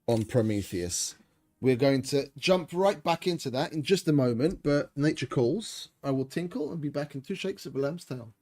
on Prometheus. We're going to jump right back into that in just a moment, but nature calls. I will tinkle and be back in 2 shakes of a lamb's tail.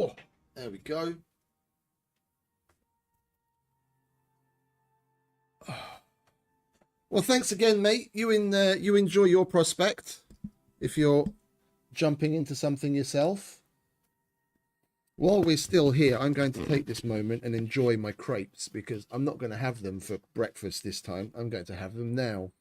Oh, there we go. Well, thanks again, mate. You enjoy your prospect if you're jumping into something yourself. While we're still here, I'm going to take this moment and enjoy my crepes because I'm not going to have them for breakfast this time. I'm going to have them now.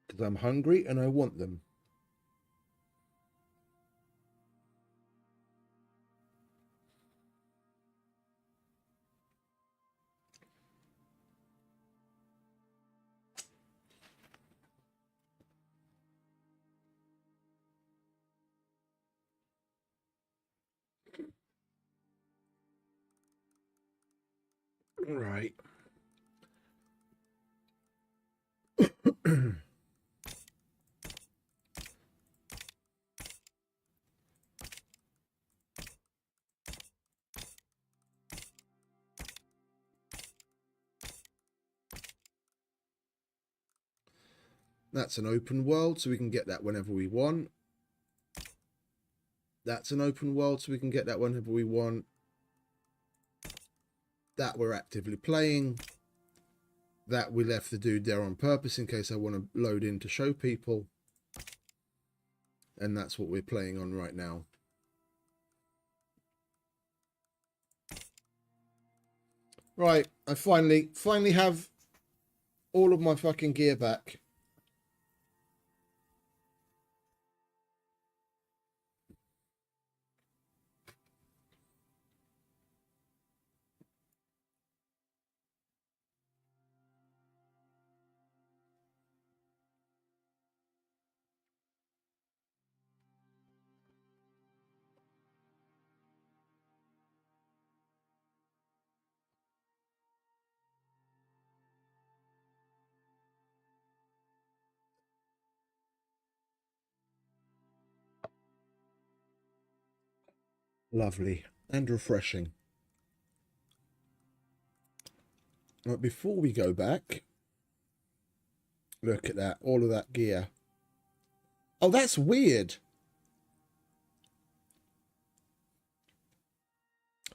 Because I'm hungry and I want them. Right. That's an open world, so we can get that whenever we want. That's an open world, so we can get that whenever we want. That we're actively playing. That we left the dude there on purpose in case I want to load in to show people. And that's what we're playing on right now. Right, I finally have all of my fucking gear back. Lovely and refreshing. Right, before we go back, look at that, all of that gear. Oh, that's weird.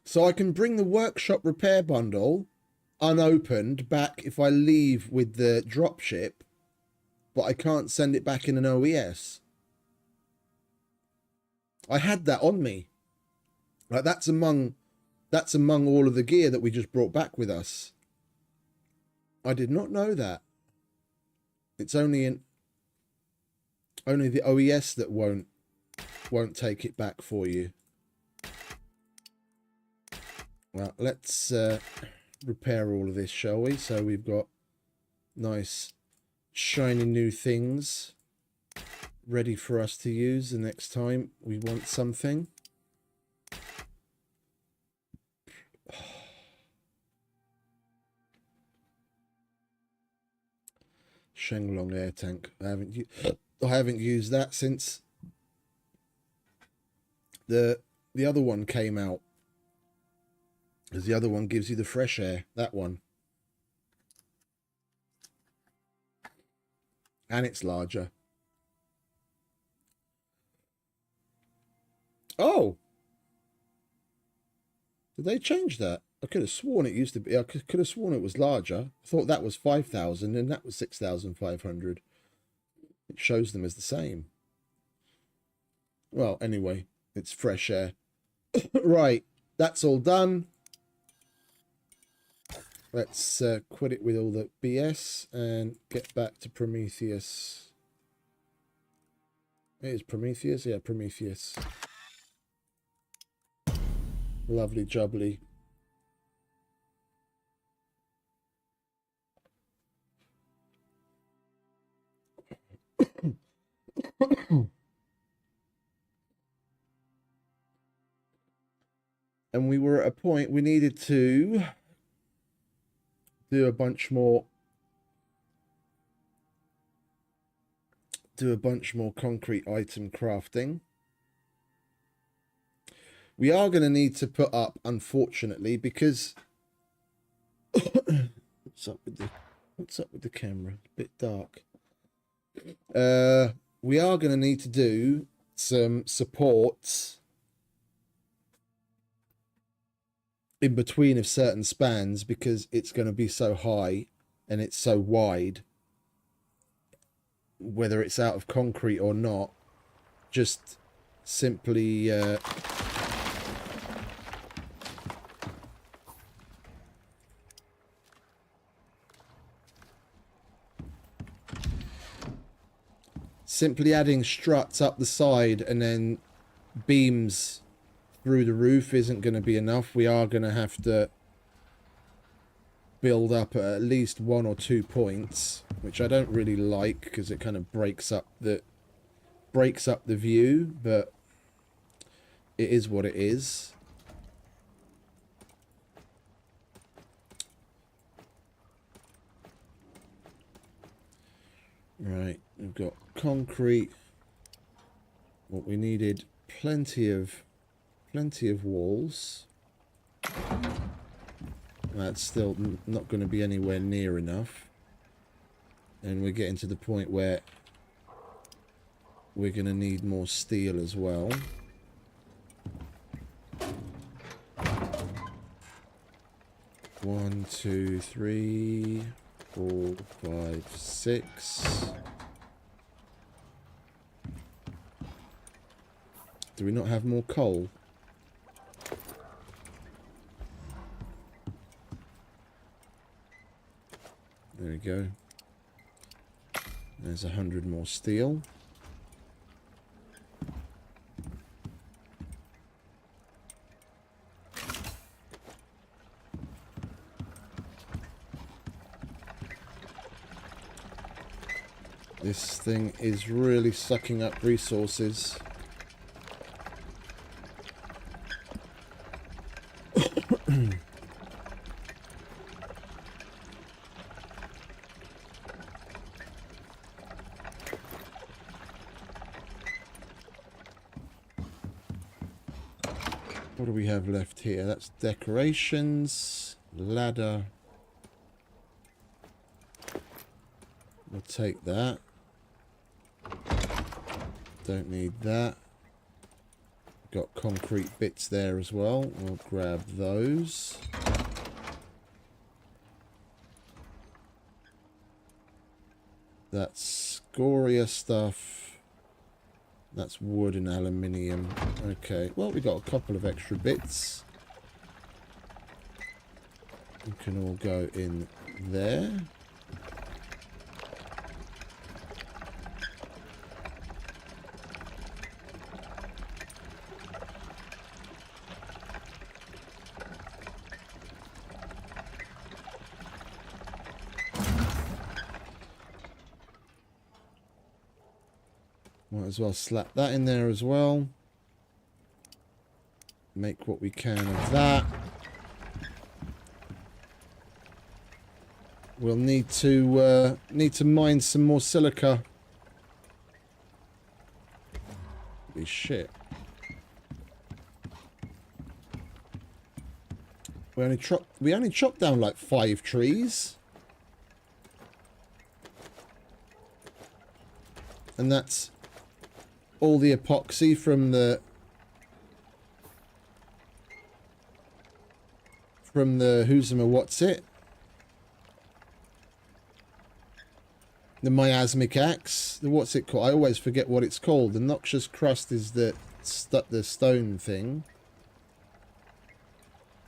So I can bring the workshop repair bundle unopened back if I leave with the dropship, but I can't send it back in an OES. I had that on me. Like that's among all of the gear that we just brought back with us. I did not know that. It's only the OES that won't take it back for you. Well, let's repair all of this, shall we? So we've got nice shiny new things ready for us to use the next time we want something. Shenglong air tank. I haven't used that since the other one came out. Because the other one gives you the fresh air. That one. And it's larger. Oh! Did they change that? I could have sworn it used to be. I could have sworn it was larger. I thought that was 5,000 and that was 6,500. It shows them as the same. Well, anyway, it's fresh air. Right, that's all done. Let's quit it with all the BS and get back to Prometheus. It is Prometheus? Yeah, Prometheus. Lovely jubbly. And we were at a point we needed to do a bunch more concrete item crafting. We are going to need to put up, unfortunately, because what's up with the camera? It's a bit dark. We are going to need to do some supports in between of certain spans because it's going to be so high and it's so wide, whether it's out of concrete or not, just simply simply adding struts up the side and then beams through the roof isn't going to be enough. We are going to have to build up at least 1 or 2 points, which I don't really like because it kind of breaks up the view, but it is what it is. Right, we've got concrete. What we needed, plenty of walls. That's still not going to be anywhere near enough. And we're getting to the point where we're going to need more steel as well. One, two, three, 4, 5, 6. Do we not have more coal? There we go. There's 100 more steel. This thing is really sucking up resources. What do we have left here? That's decorations, ladder. We'll take that. Don't need that. Got concrete bits there as well. We'll grab those. That's scoria stuff. That's wood and aluminium. Okay, well, we got a couple of extra bits. You can all go in there. Might as well slap that in there as well. Make what we can of that. We'll need to mine some more silica. Holy shit. We only chopped down like 5 trees. And that's all the epoxy from the what's it? The miasmic axe. What's it called? I always forget what it's called. The noxious crust is the stone thing.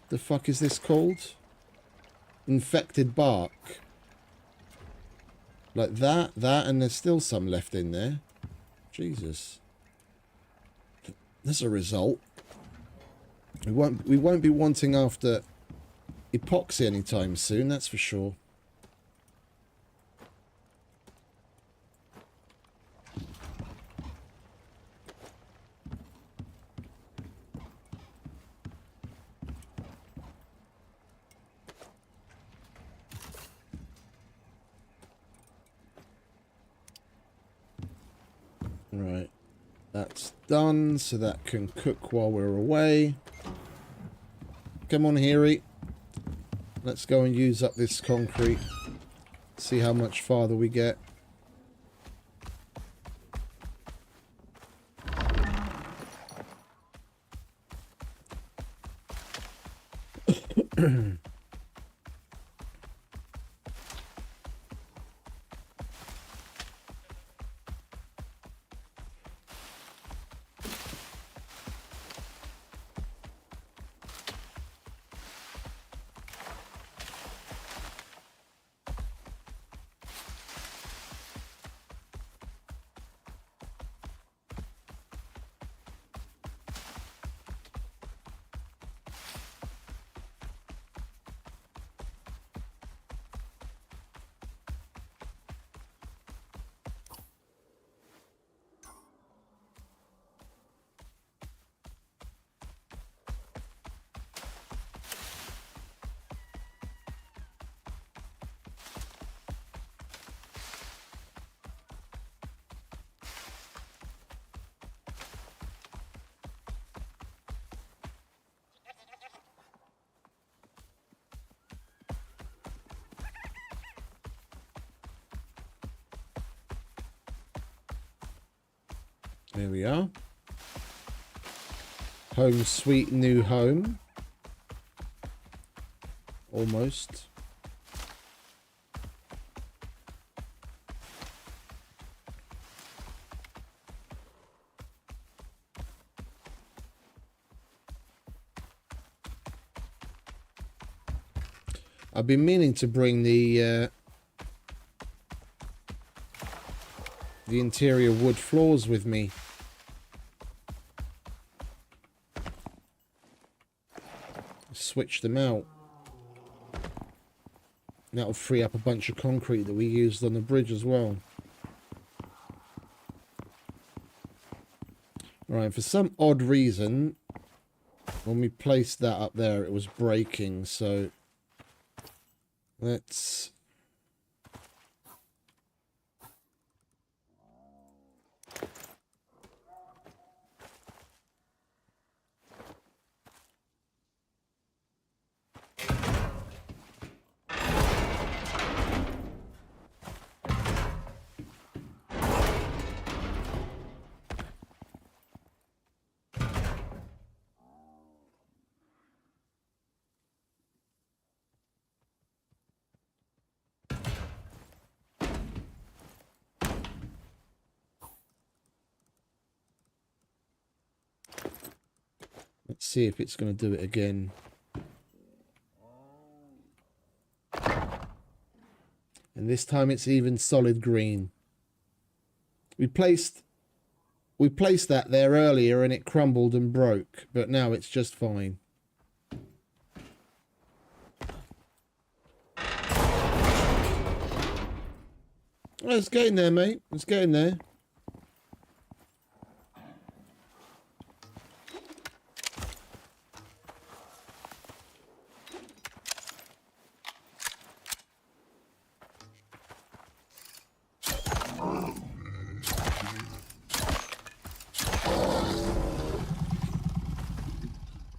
The fuck is this called? Infected bark. Like that, and there's still some left in there. Jesus. That's a result. We won't be wanting after epoxy anytime soon, that's for sure. Right. That's done, so that can cook while we're away. Come on, Harry. Let's go and use up this concrete. See how much farther we get. There we are. Home sweet new home. Almost. I've been meaning to bring the interior wood floors with me. Switch them out. That'll free up a bunch of concrete that we used on the bridge as well. Right, for some odd reason, when we placed that up there, it was breaking, so let's... Let's see if it's going to do it again. And this time it's even solid green. We placed that there earlier and it crumbled and broke, but now it's just fine. Oh, it's getting there, mate. It's getting there.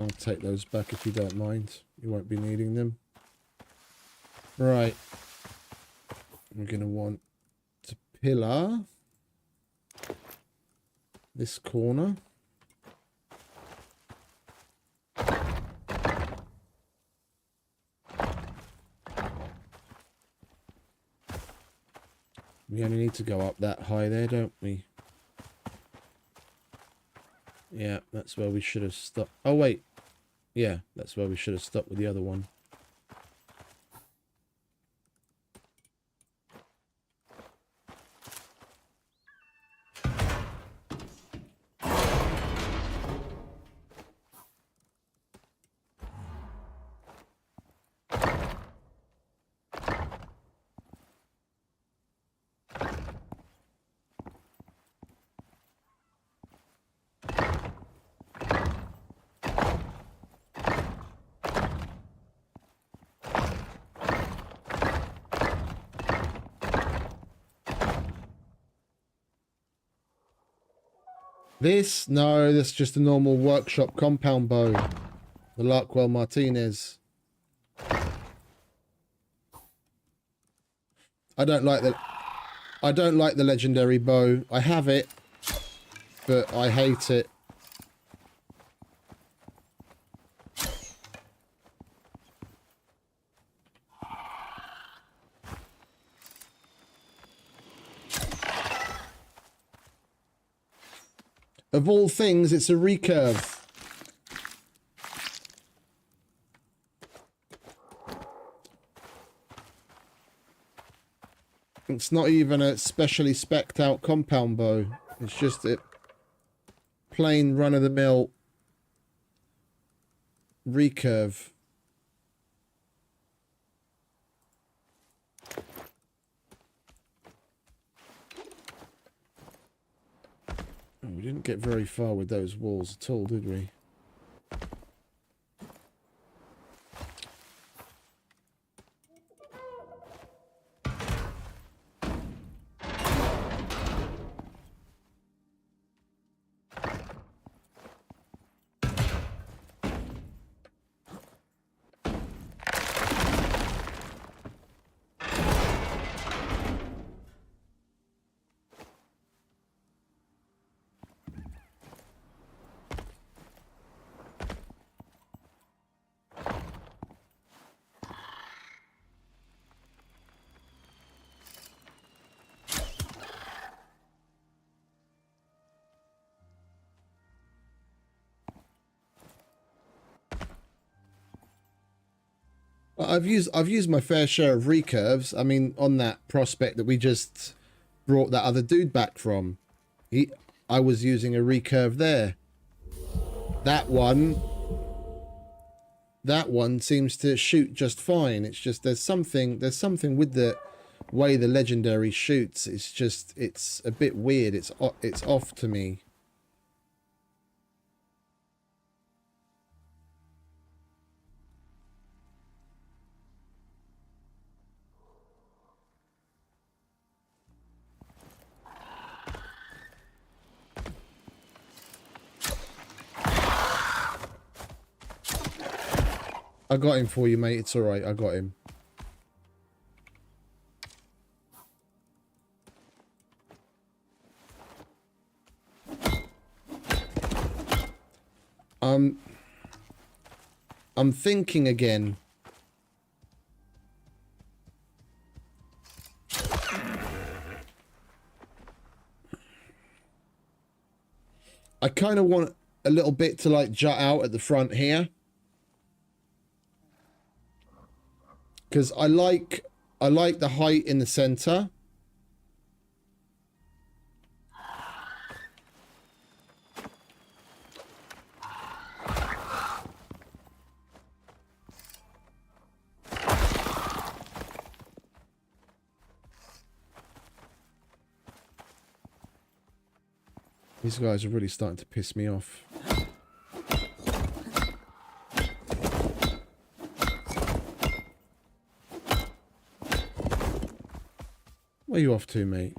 I'll take those back if you don't mind. You won't be needing them. Right. We're going to want to pillar this corner. We only need to go up that high there, don't we? Yeah, that's where we should have stopped. Oh, wait. Yeah, that's where we should have stopped with the other one. This? No, that's just a normal workshop compound bow. The Larkwell Martinez. I don't like the legendary bow. I have it, but I hate it. Of all things, it's a recurve. It's not even a specially spec'd out compound bow. It's just a plain run-of-the-mill recurve. Oh, we didn't get very far with those walls at all, did we? I've used my fair share of recurves. I mean, on that prospect that we just brought that other dude back from, I was using a recurve there. That one seems to shoot just fine. It's just there's something with the way the legendary shoots. It's a bit weird. It's off to me. I got him for you, mate. It's all right. I got him. I'm thinking again. I kind of want a little bit to like jut out at the front here. Because I like the height in the center. These guys are really starting to piss me off. Where are you off to, mate?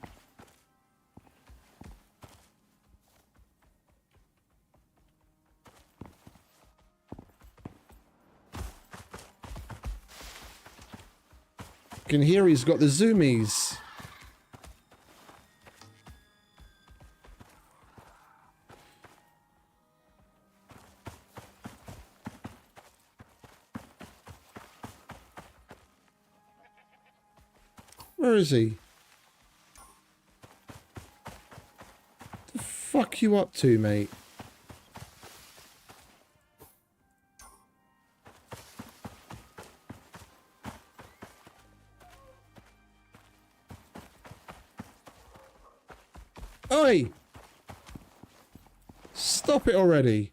You can hear he's got the zoomies. Where is he? The fuck you up to, mate? Oi! Stop it already.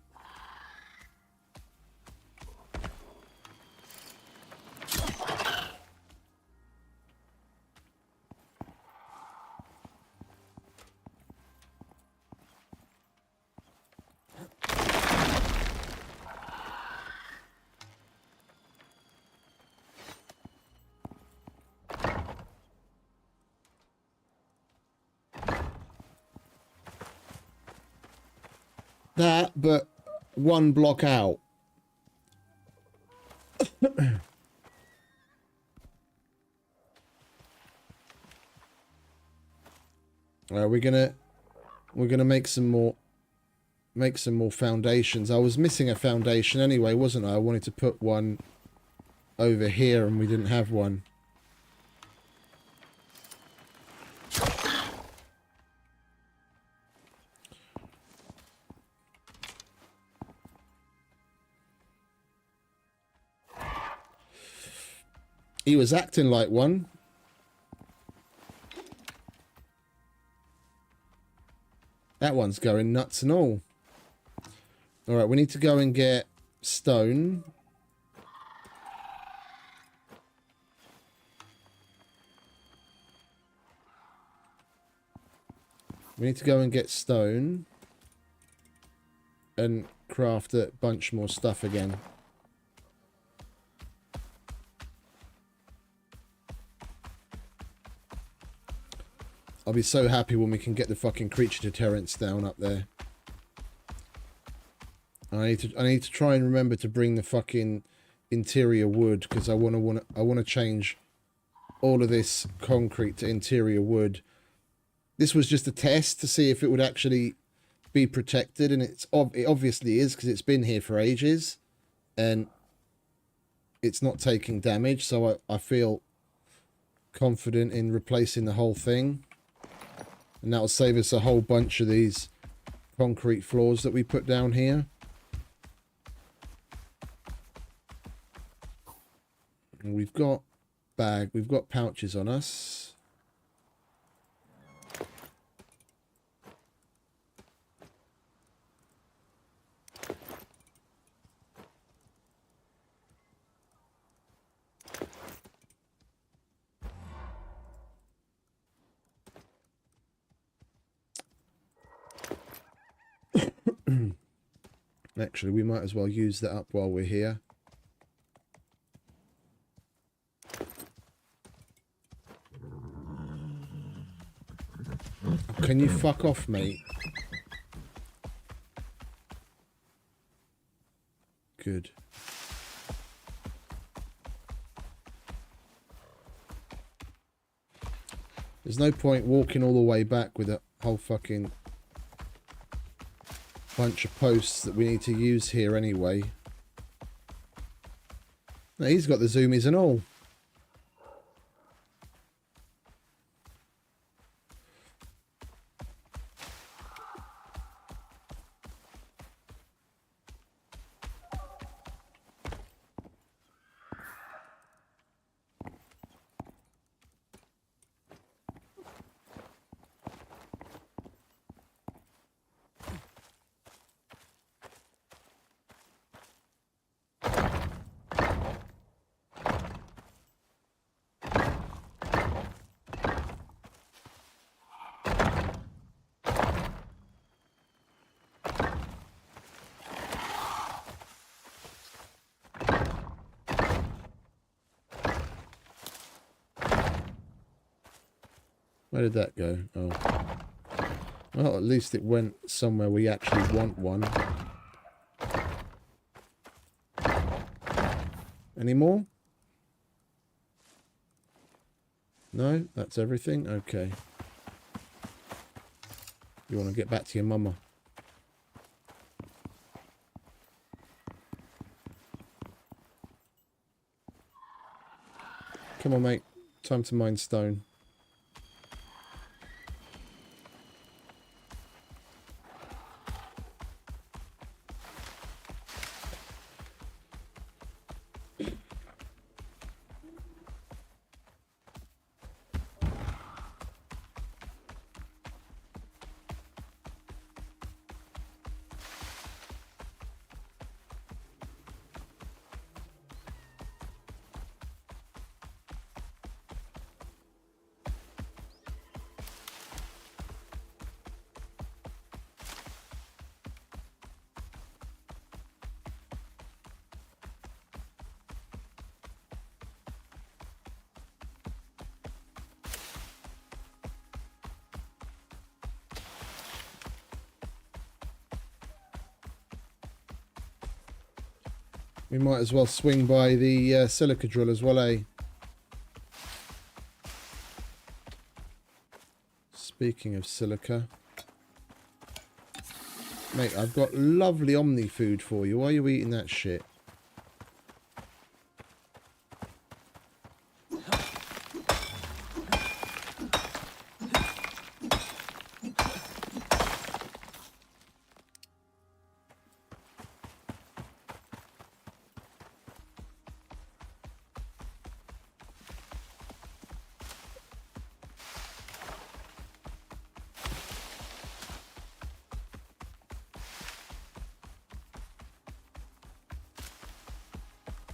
That, but one block out. We're gonna make some more foundations. I was missing a foundation anyway, wasn't I? I wanted to put one over here and we didn't have one. He was acting like one. That one's going nuts and all. Alright, we need to go and get stone. We need to go and get stone. And craft a bunch more stuff again. I'll be so happy when we can get the fucking creature deterrents down up there. I need to try and remember to bring the fucking interior wood because I want to change all of this concrete to interior wood. This was just a test to see if it would actually be protected, and it obviously is because it's been here for ages and it's not taking damage, so I feel confident in replacing the whole thing. And that'll save us a whole bunch of these concrete floors that we put down here. We've got we've got pouches on us. Actually, we might as well use that up while we're here. Can you fuck off, mate? Good. There's no point walking all the way back with a whole fucking bunch of posts that we need to use here anyway. Now, he's got the zoomies and all. Where did that go? Oh. Well, at least it went somewhere we actually want one. Any more? No? That's everything? Okay. You want to get back to your mama? Come on, mate. Time to mine stone. We might as well swing by the silica drill as well, eh? Speaking of silica. Mate, I've got lovely Omni food for you. Why are you eating that shit?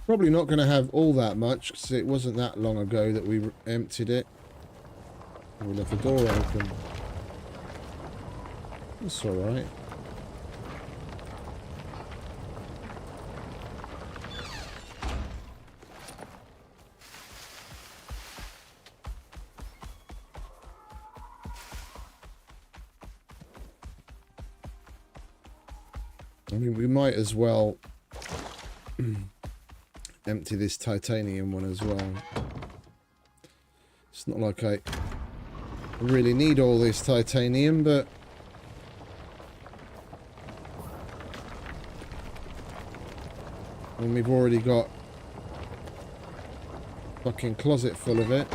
Probably not going to have all that much because it wasn't that long ago that we emptied it. We left the door open. That's alright. I mean, we might as well empty this titanium one as well. It's not like I really need all this titanium, but when we've already got a fucking closet full of it.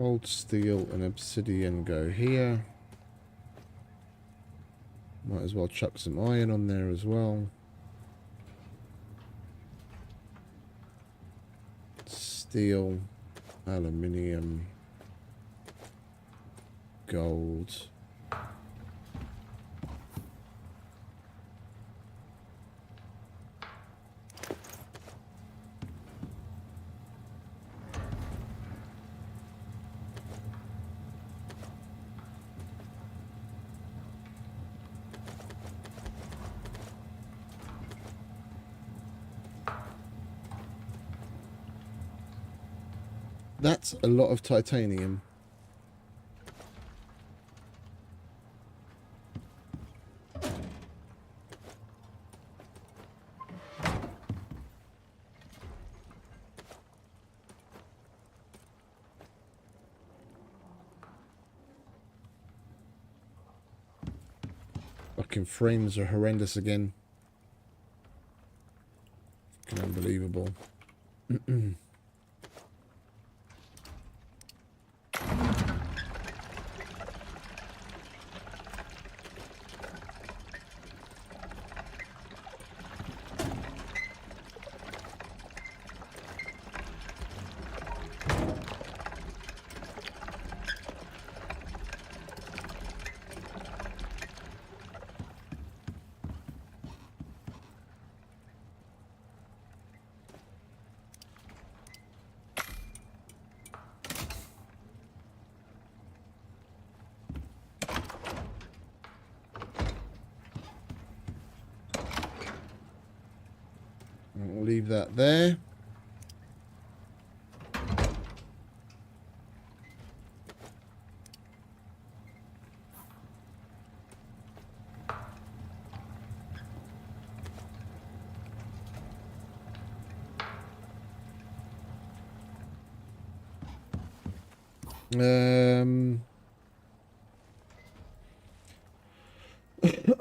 Old steel and obsidian go here. Might as well chuck some iron on there as well. Steel, aluminium, gold. That's a lot of titanium. Fucking frames are horrendous again. Fucking unbelievable. We'll leave that there.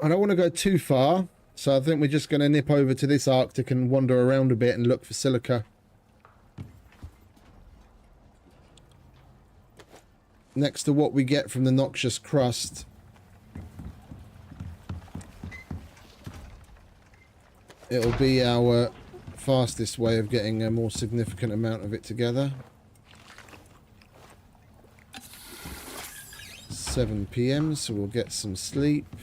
I don't want to go too far. So I think we're just going to nip over to this Arctic and wander around a bit and look for silica. Next to what we get from the noxious crust. It'll be our fastest way of getting a more significant amount of it together. 7 PM, so we'll get some sleep.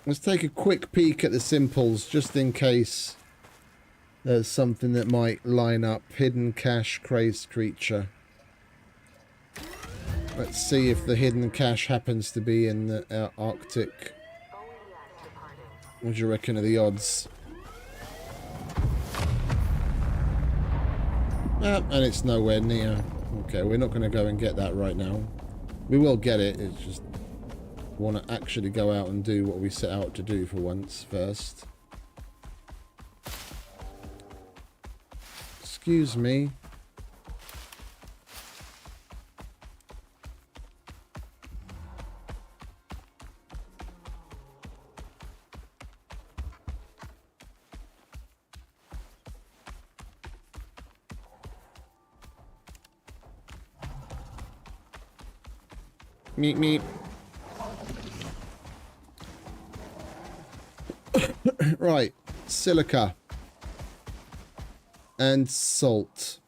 Let's take a quick peek at the simples, just in case there's something that might line up. Hidden cache, crazed creature. Let's see if the hidden cache happens to be in the Arctic. What do you reckon of the odds? And it's nowhere near. Okay, we're not going to go and get that right now. We will get it, it's just... want to actually go out and do what we set out to do for once first. Excuse me. Meep meep. Right, silica and salt.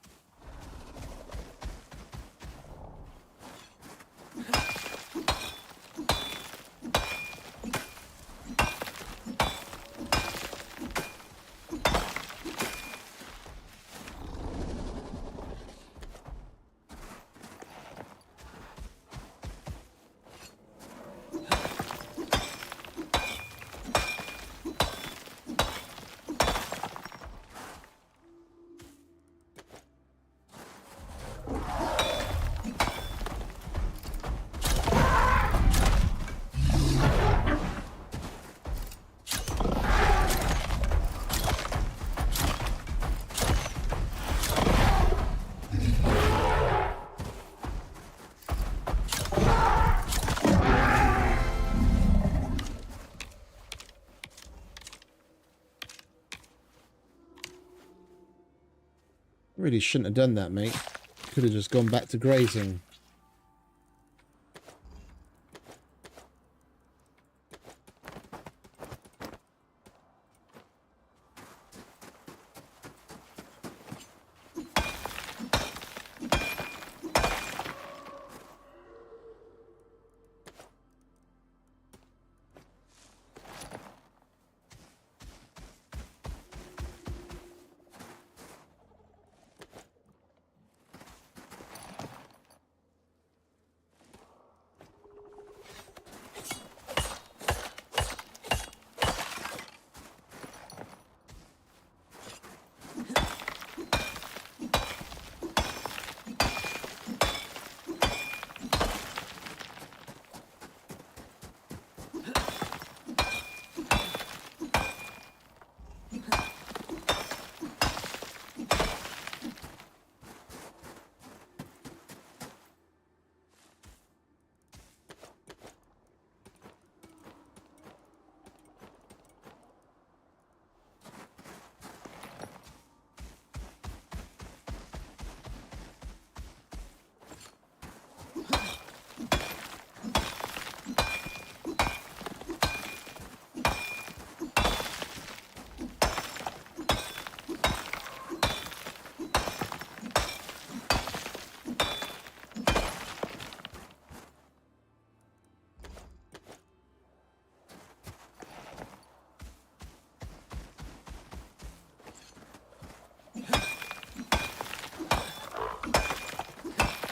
Really shouldn't have done that, mate. Could have just gone back to grazing.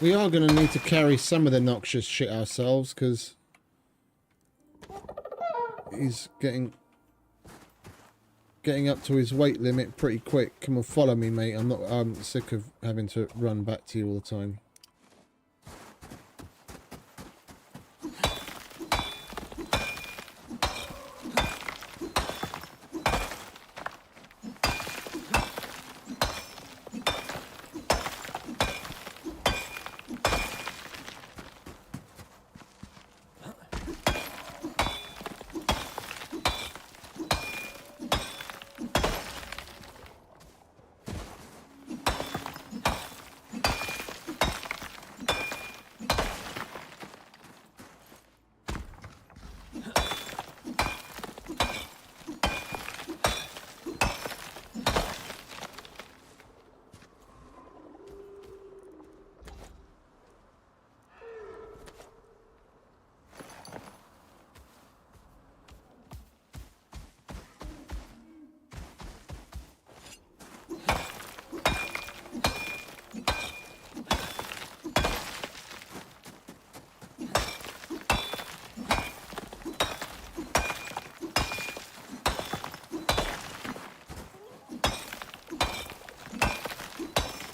We are going to need to carry some of the noxious shit ourselves, because he's getting up to his weight limit pretty quick. Come on, follow me, mate. I'm sick of having to run back to you all the time.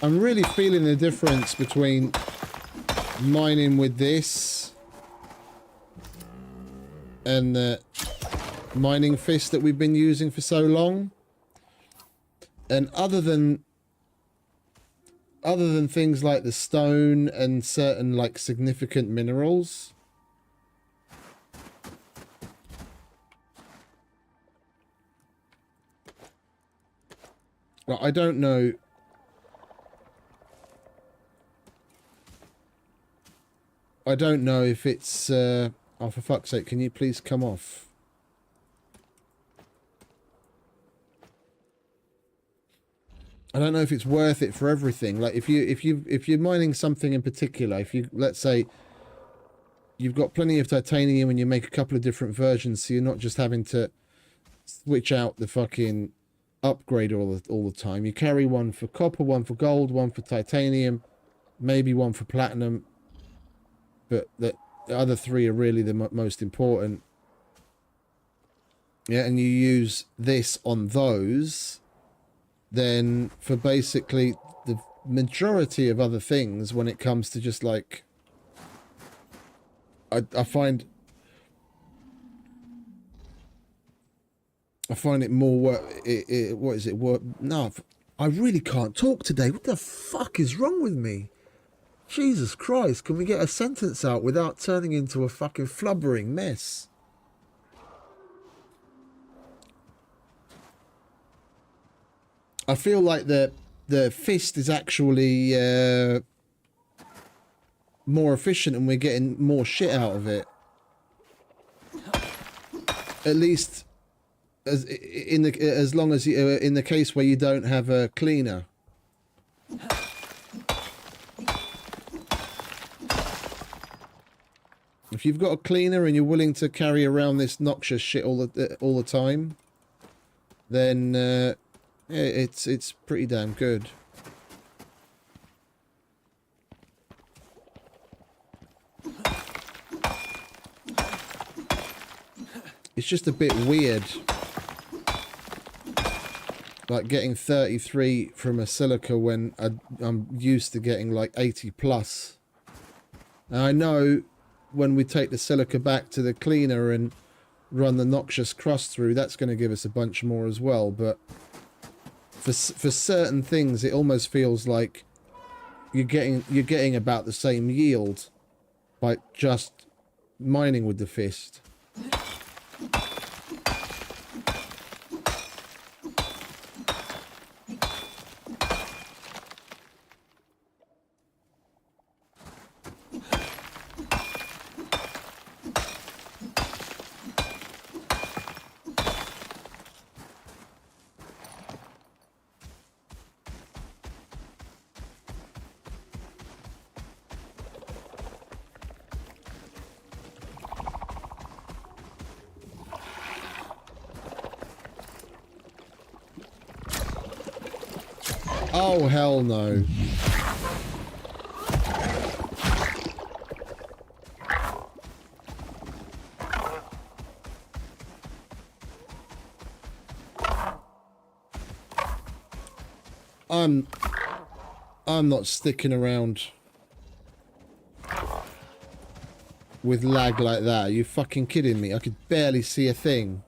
I'm really feeling the difference between mining with this and the mining fist that we've been using for so long. And other than things like the stone and certain like significant minerals, well, I don't know. I don't know if it's... oh, for fuck's sake, can you please come off? I don't know if it's worth it for everything. Like, if you're mining something in particular, if you, let's say, you've got plenty of titanium and you make a couple of different versions, so you're not just having to switch out the fucking upgrade all the time. You carry one for copper, one for gold, one for titanium, maybe one for platinum. But the other three are really the most important. Yeah, and you use this on those. Then for basically the majority of other things, when it comes to just like... I find it more... what is it? No, I really can't talk today. What the fuck is wrong with me? Jesus Christ, can we get a sentence out without turning into a fucking flubbering mess? I feel like the the fist is actually more efficient and we're getting more shit out of it. At least as long as you, in the case where you don't have a cleaner. If you've got a cleaner and you're willing to carry around this noxious shit all the time, then it's pretty damn good. It's just a bit weird, like getting 33 from a silica when I'm used to getting like 80 plus. And I know when we take the silica back to the cleaner and run the noxious crust through, that's going to give us a bunch more as well. But for certain things, it almost feels like you're getting about the same yield by just mining with the fist. Oh, hell no. I'm not sticking around with lag like that. Are you fucking kidding me? I could barely see a thing.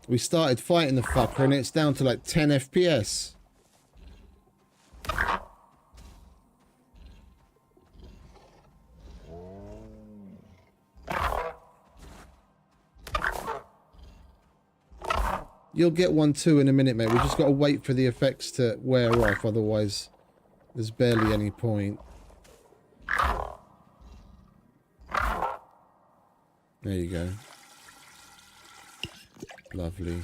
We started fighting the fucker and it's down to like 10 FPS. You'll get one too in a minute, mate. We just got to wait for the effects to wear off, otherwise there's barely any point. There you go. Lovely.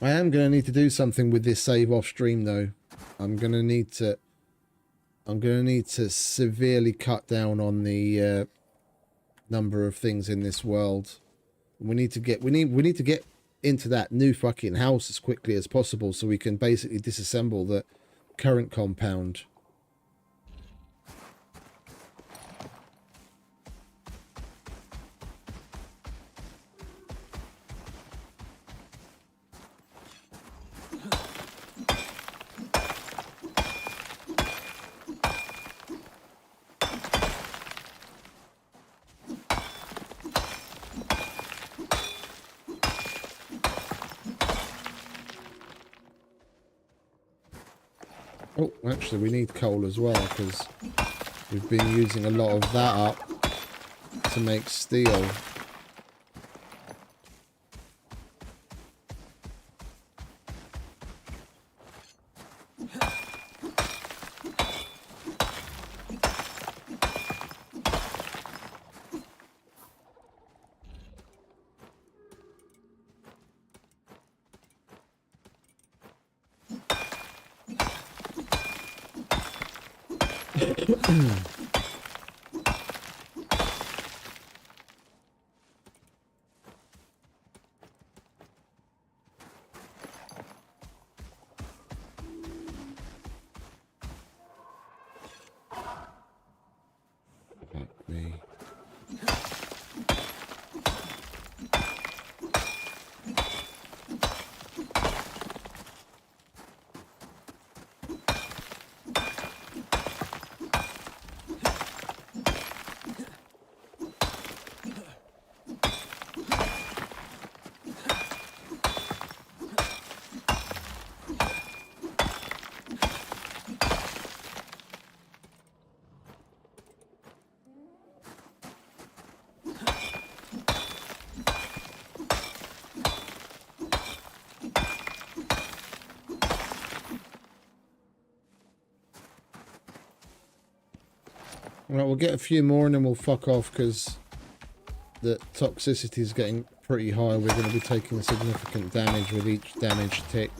I am going to need to do something with this save off stream though. I'm going to need to severely cut down on the number of things in this world. We need to get into that new fucking house as quickly as possible so we can basically disassemble the current compound. Oh, actually, we need coal as well, because we've been using a lot of that up to make steel. Fuck me. Right, we'll get a few more and then we'll fuck off because the toxicity is getting pretty high. We're going to be taking significant damage with each damage tick.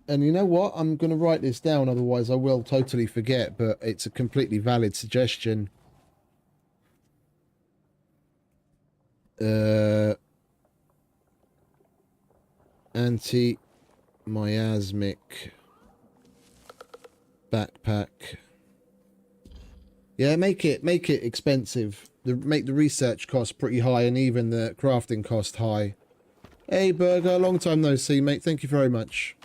And you know what? I'm going to write this down, otherwise I will totally forget, but it's a completely valid suggestion. Anti-miasmic backpack. Yeah, make it expensive. Make the research cost pretty high and even the crafting cost high. Hey, Burger, long time no see, mate. Thank you very much.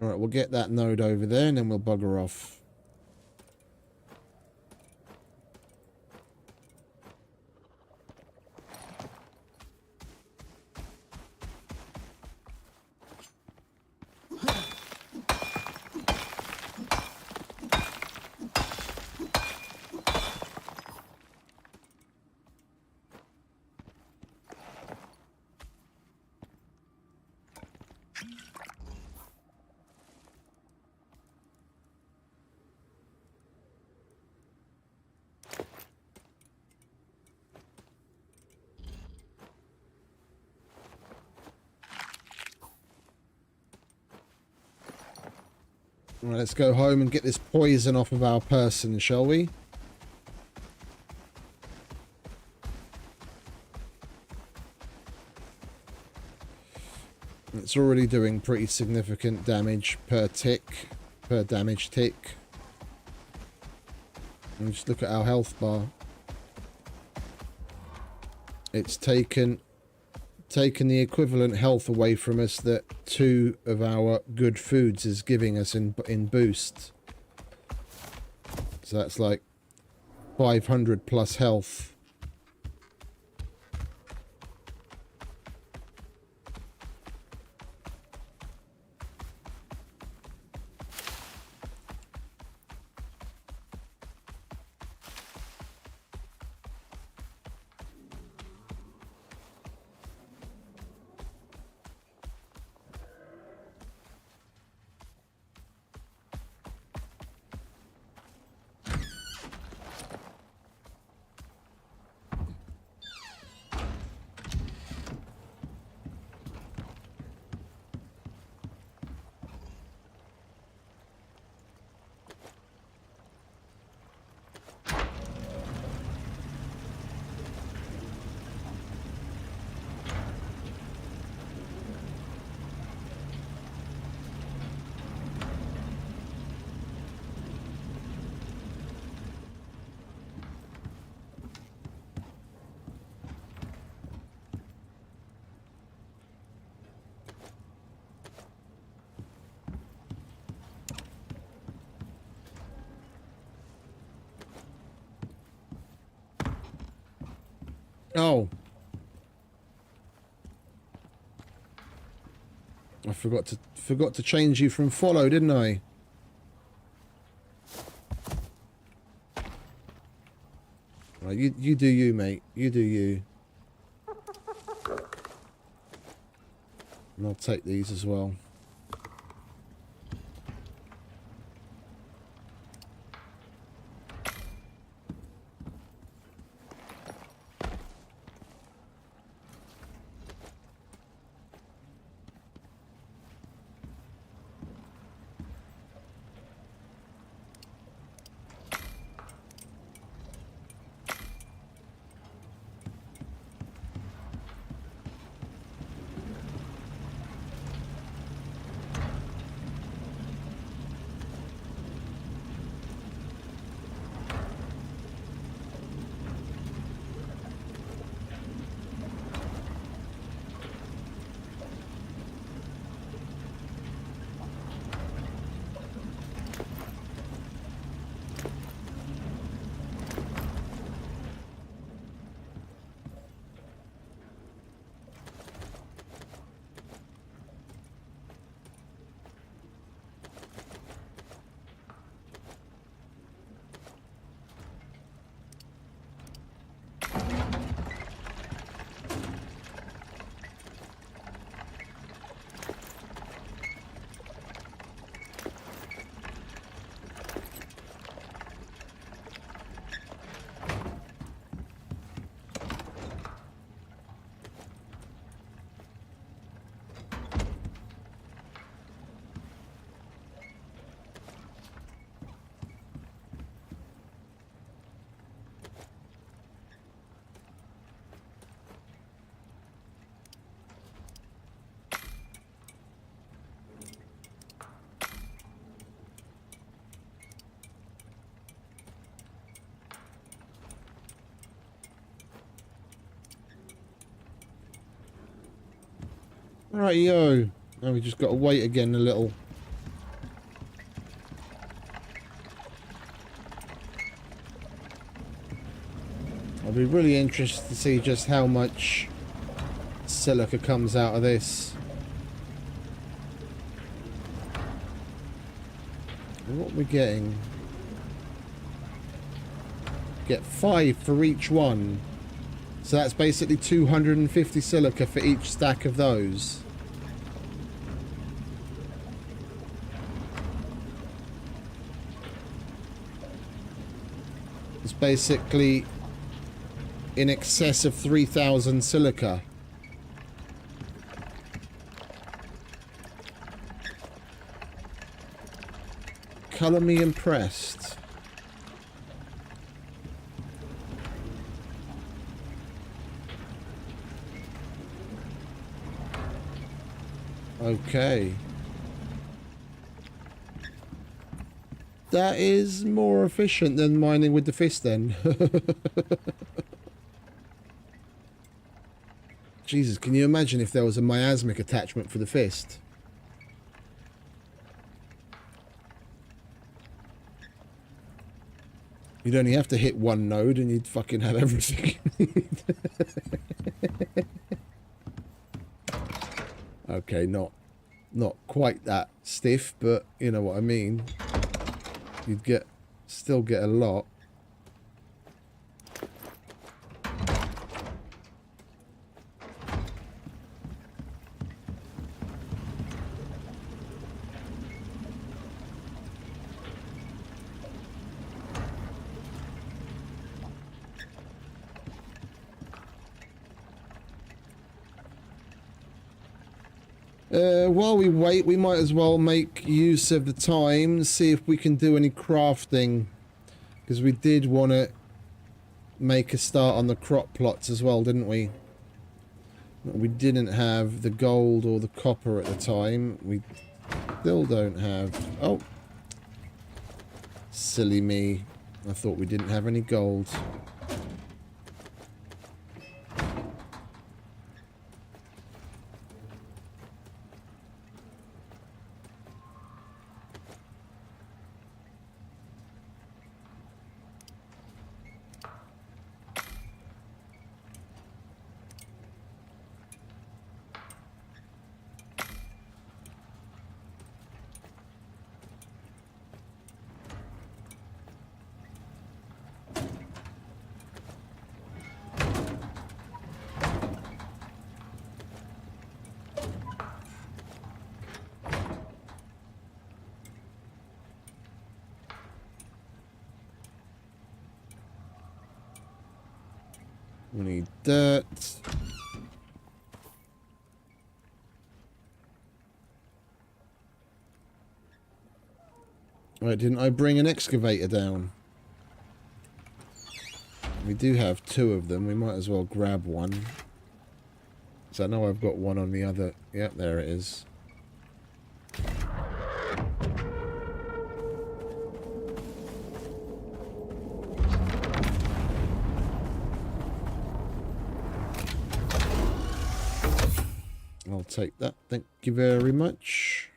Alright, we'll get that node over there and then we'll bugger off. Right, let's go home and get this poison off of our person, shall we? It's already doing pretty significant damage per tick, per damage tick. And just look at our health bar. It's taken the equivalent health away from us that 2 of our good foods is giving us in boost. So that's like 500 plus health. Oh. I forgot to change you from follow, didn't I? Right, you do you, mate. You do you. And I'll take these as well. Right, yo. Now we just got to wait again a little. I'll be really interested to see just how much silica comes out of this. And what we're getting? Get 5 for each one. So that's basically 250 silica for each stack of those. It's basically in excess of 3,000 silica. Colour me impressed. Okay. That is more efficient than mining with the fist then. Jesus, can you imagine if there was a miasmic attachment for the fist? You'd only have to hit one node and you'd fucking have everything. Okay, not quite that stiff, but you know what I mean. You'd still get a lot. While we wait, we might as well make use of the time, see if we can do any crafting, because we did want to make a start on the crop plots as well, didn't we? We didn't have the gold or the copper at the time. We still don't have... Oh! Silly me. I thought we didn't have any gold. We need dirt. Right, didn't I bring an excavator down? We do have 2 of them. We might as well grab one. So I know I've got one on the other. Yep, there it is. I'll take that. Thank you very much.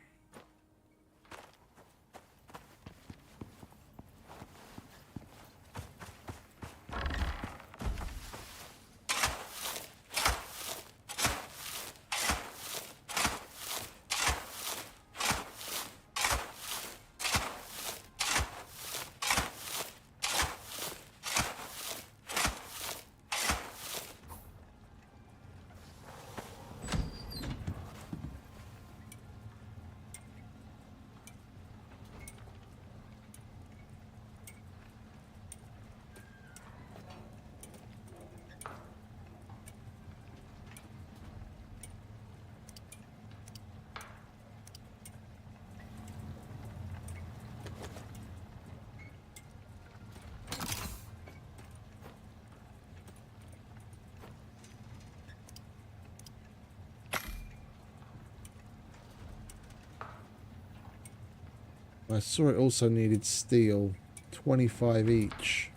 I saw it also needed steel, 25 each.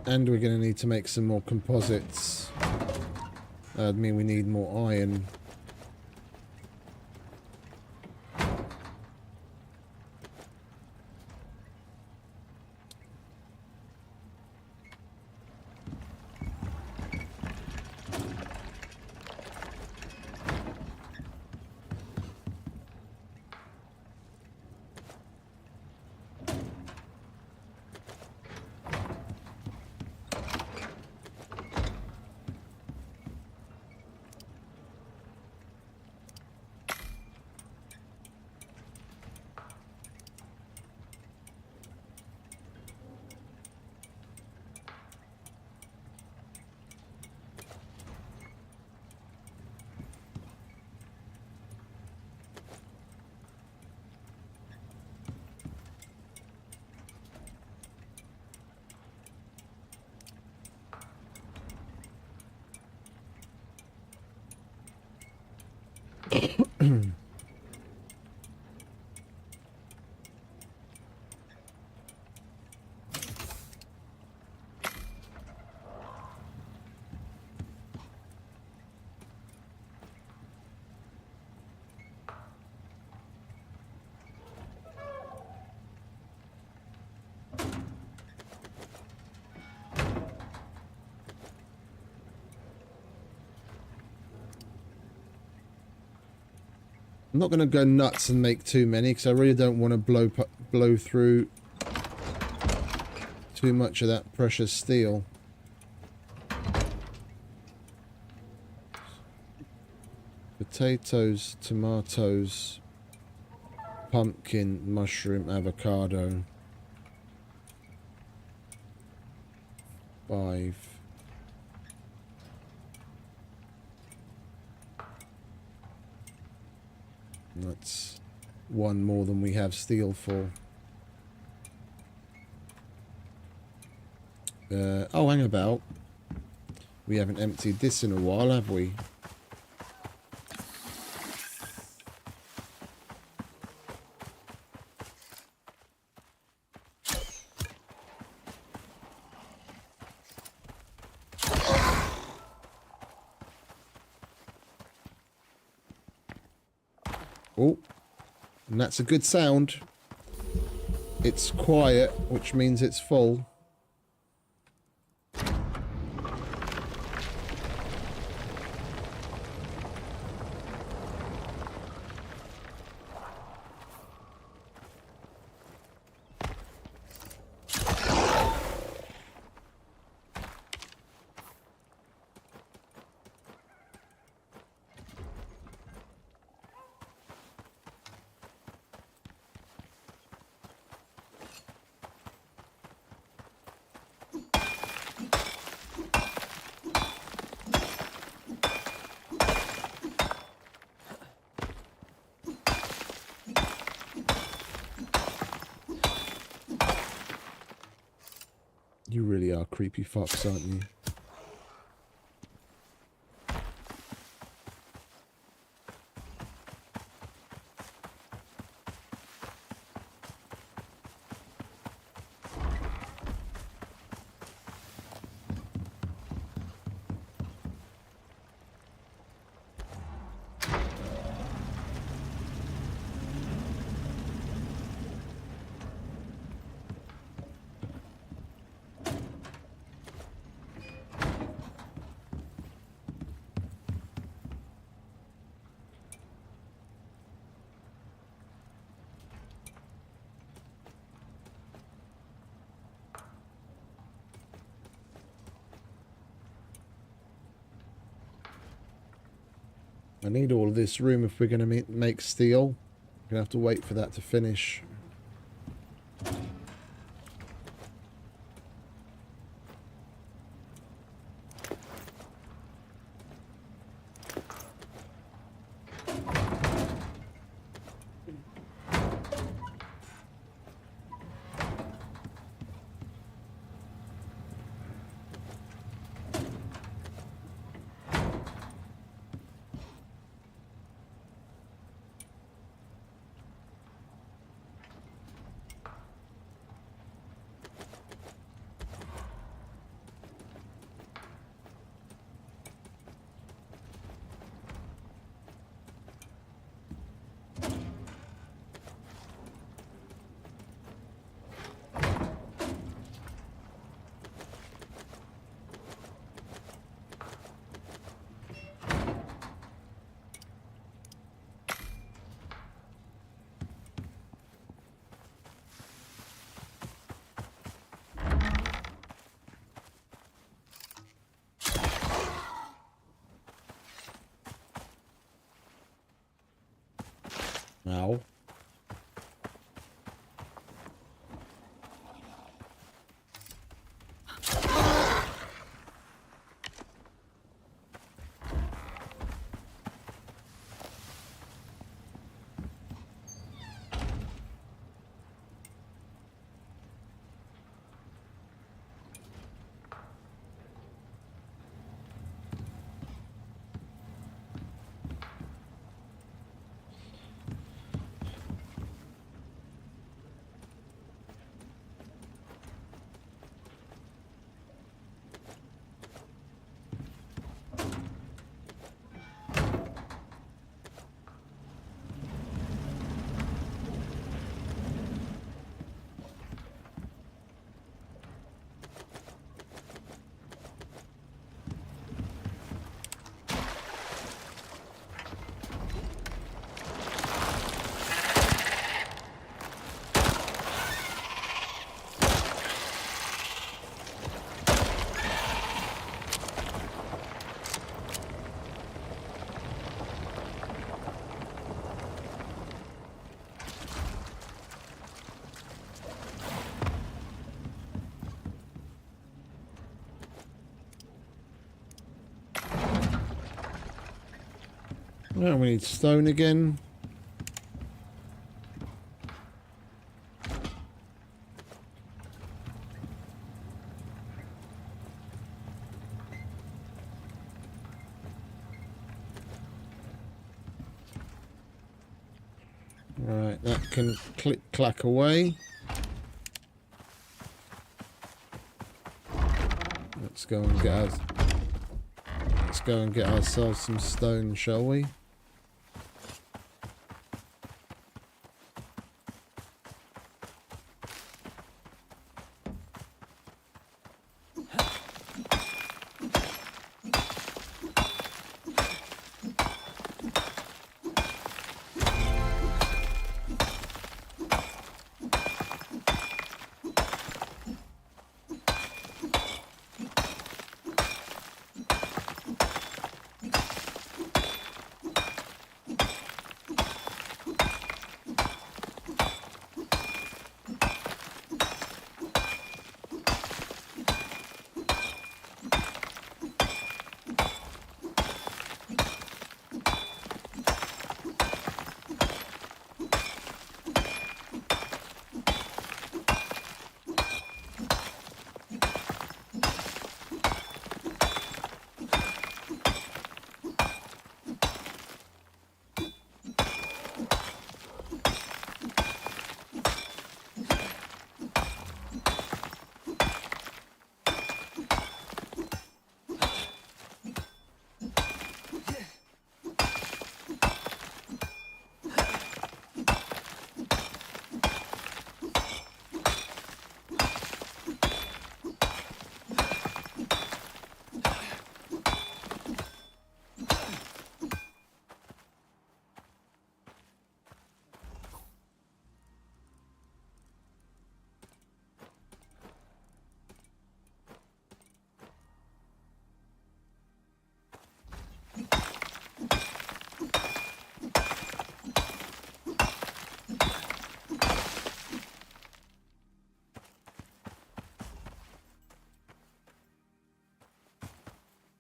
And we're going to need to make some more composites. That'd mean we need more iron. I'm not going to go nuts and make too many because I really don't want to blow through too much of that precious steel. Potatoes, tomatoes, pumpkin, mushroom, avocado. 5. That's 1 more than we have steel for. Oh, hang about. We haven't emptied this in a while, have we? Oh, and that's a good sound. It's quiet, which means it's full. You really are creepy fucks, aren't you? I need all of this room if we're going to make steel. We're going to have to wait for that to finish. Ow. Now we need stone again. Right, that can click clack away. Let's go and get ourselves some stone, shall we?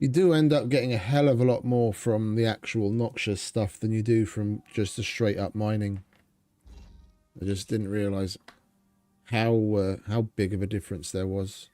You do end up getting a hell of a lot more from the actual noxious stuff than you do from just the straight up mining. I just didn't realize how big of a difference there was.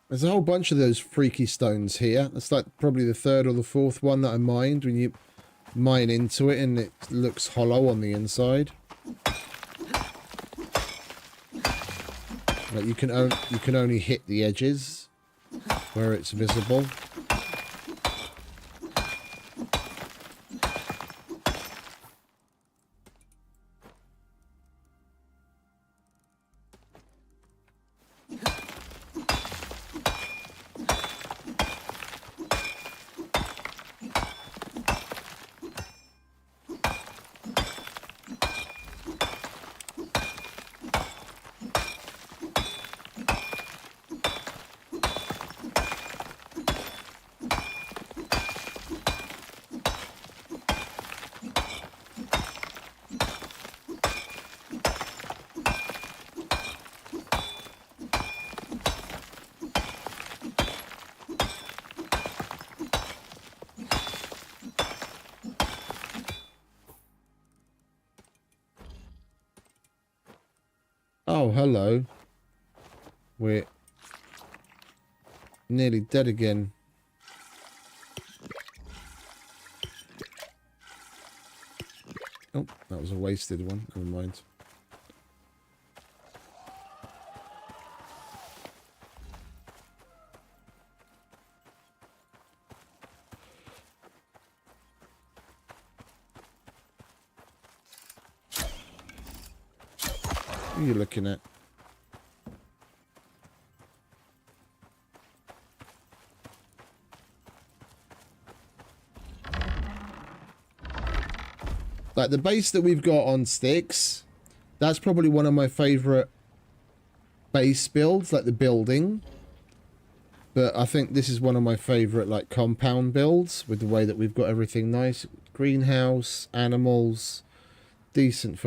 There's a whole bunch of those freaky stones here. That's like probably the third or the fourth one that I mined when you mine into it and it looks hollow on the inside. Like you can only hit the edges where it's visible. Oh, hello. We're nearly dead again. Oh, that was a wasted one. Never mind. What are you looking at? Like the base that we've got on sticks, that's probably one of my favorite base builds, like the building. But I think this is one of my favorite like compound builds with the way that we've got everything nice. Greenhouse, animals, decent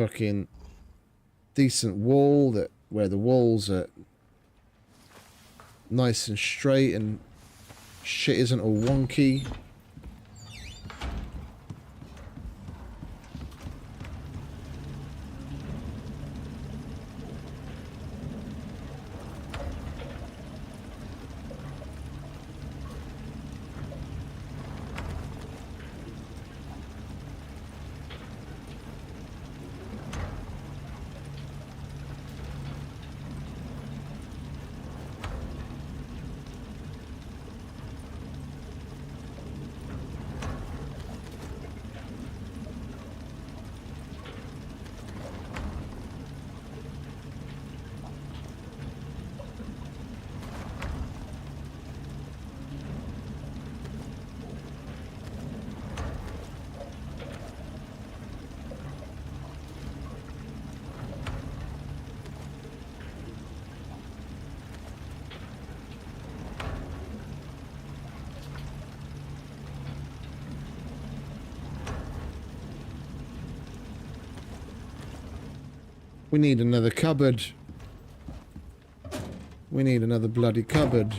wall that where the walls are nice and straight and shit isn't all wonky. We need another cupboard. We need another bloody cupboard.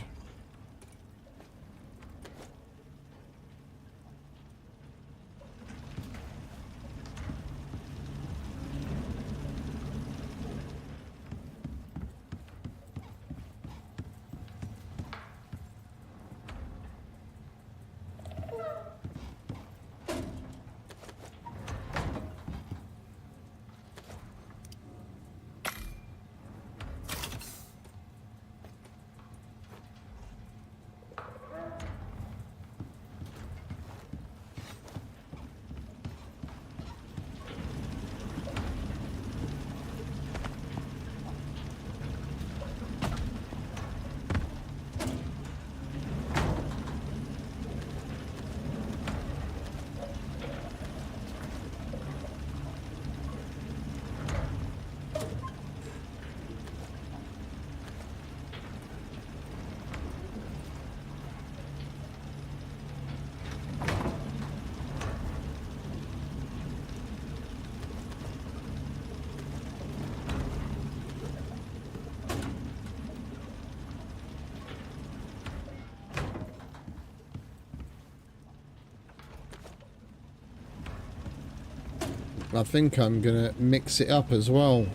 I think I'm gonna mix it up as well.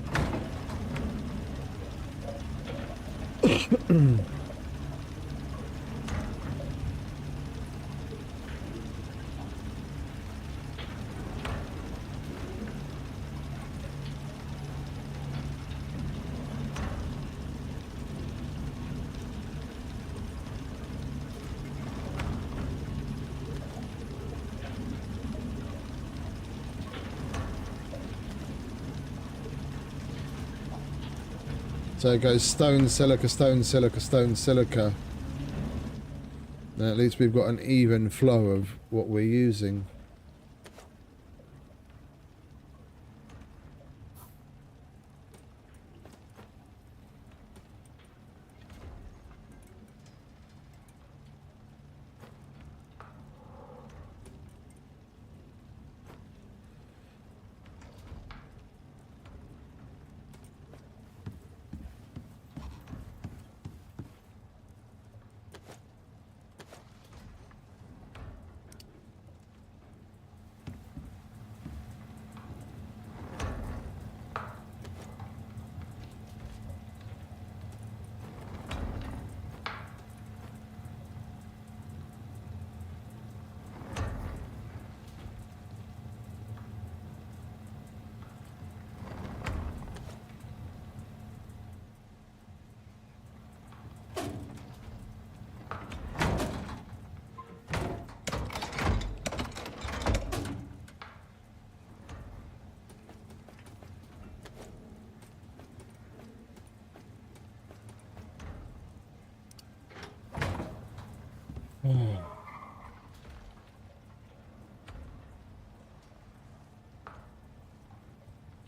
So it goes stone, silica, stone, silica, stone, silica. Now at least we've got an even flow of what we're using.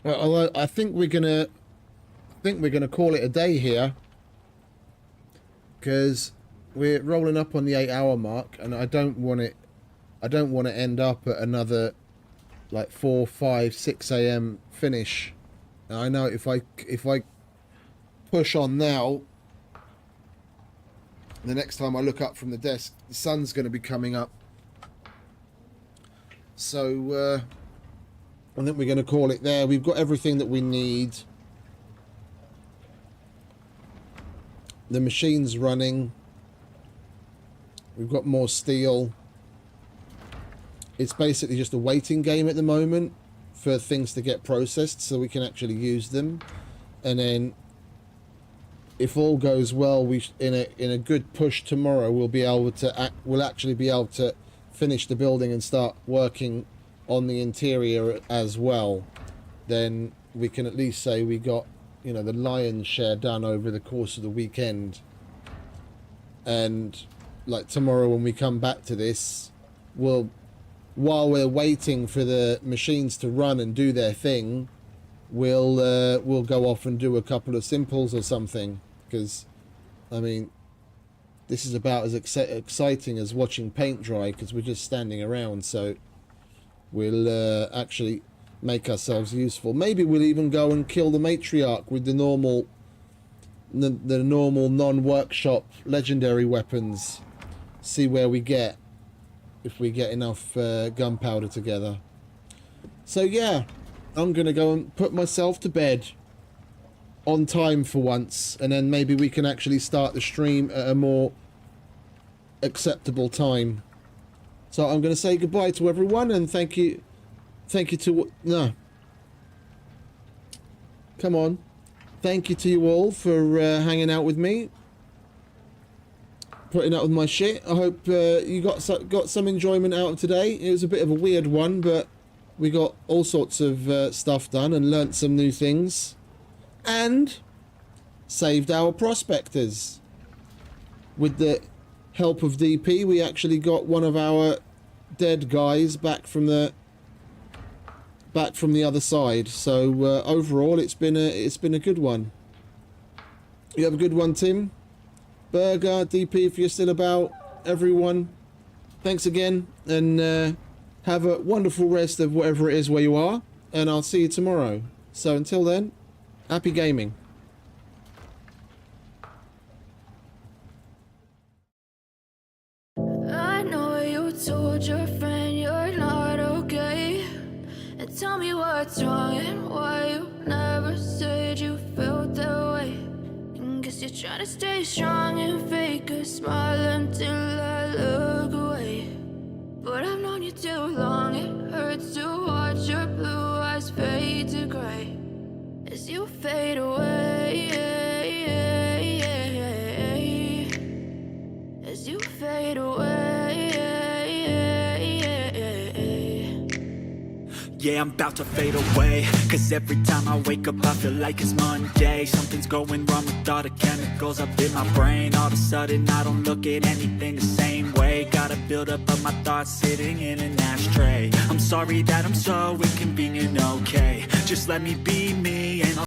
Well, I think we're gonna call it a day here, because we're rolling up on the 8-hour mark, and I don't want to end up at another like 4, 5, 6 a.m. finish. Now, I know if I push on now, the next time I look up from the desk, the sun's going to be coming up. So I think we're going to call it there. We've got everything that we need. The machine's running. We've got more steel. It's basically just a waiting game at the moment for things to get processed so we can actually use them. And then if all goes well, we in a good push tomorrow, we'll actually be able to finish the building and start working on the interior as well. Then we can at least say we got, you know, the lion's share done over the course of the weekend. And like tomorrow when we come back to this, while we're waiting for the machines to run and do their thing, we'll go off and do a couple of simples or something, because I mean, this is about as exciting as watching paint dry, because we're just standing around. So we'll actually make ourselves useful. Maybe we'll even go and kill the matriarch with the normal non-workshop legendary weapons. See where we get, if we get enough gunpowder together. So yeah, I'm gonna go and put myself to bed on time for once, and then maybe we can actually start the stream at a more acceptable time. So I'm gonna say goodbye to everyone, and thank you to thank you to you all for hanging out with me, putting up with my shit. I hope you got some enjoyment out of today. It was a bit of a weird one, but we got all sorts of stuff done and learnt some new things, and saved our prospectors. With the help of DP, we actually got one of our dead guys back from the other side. So overall, it's been a good one. You have a good one, Tim, Burger, DP, if you're still about. Everyone, thanks again, and have a wonderful rest of whatever it is where you are, and I'll see you tomorrow. So until then, happy gaming. I know you told your friend you're not okay, and tell me what's wrong and why you never said you felt that way. And guess you're trying to stay strong and fake a smile until I look away. But I've known you too long, it hurts to watch your blue eyes fade to gray as you fade away, as you fade away. Yeah, I'm about to fade away, cause every time I wake up I feel like it's Monday. Something's going wrong with all the chemicals up in my brain. All of a sudden I don't look at anything the same way. Gotta build up of my thoughts sitting in an ashtray. I'm sorry that I'm so inconvenient, okay? Just let me be me and I'll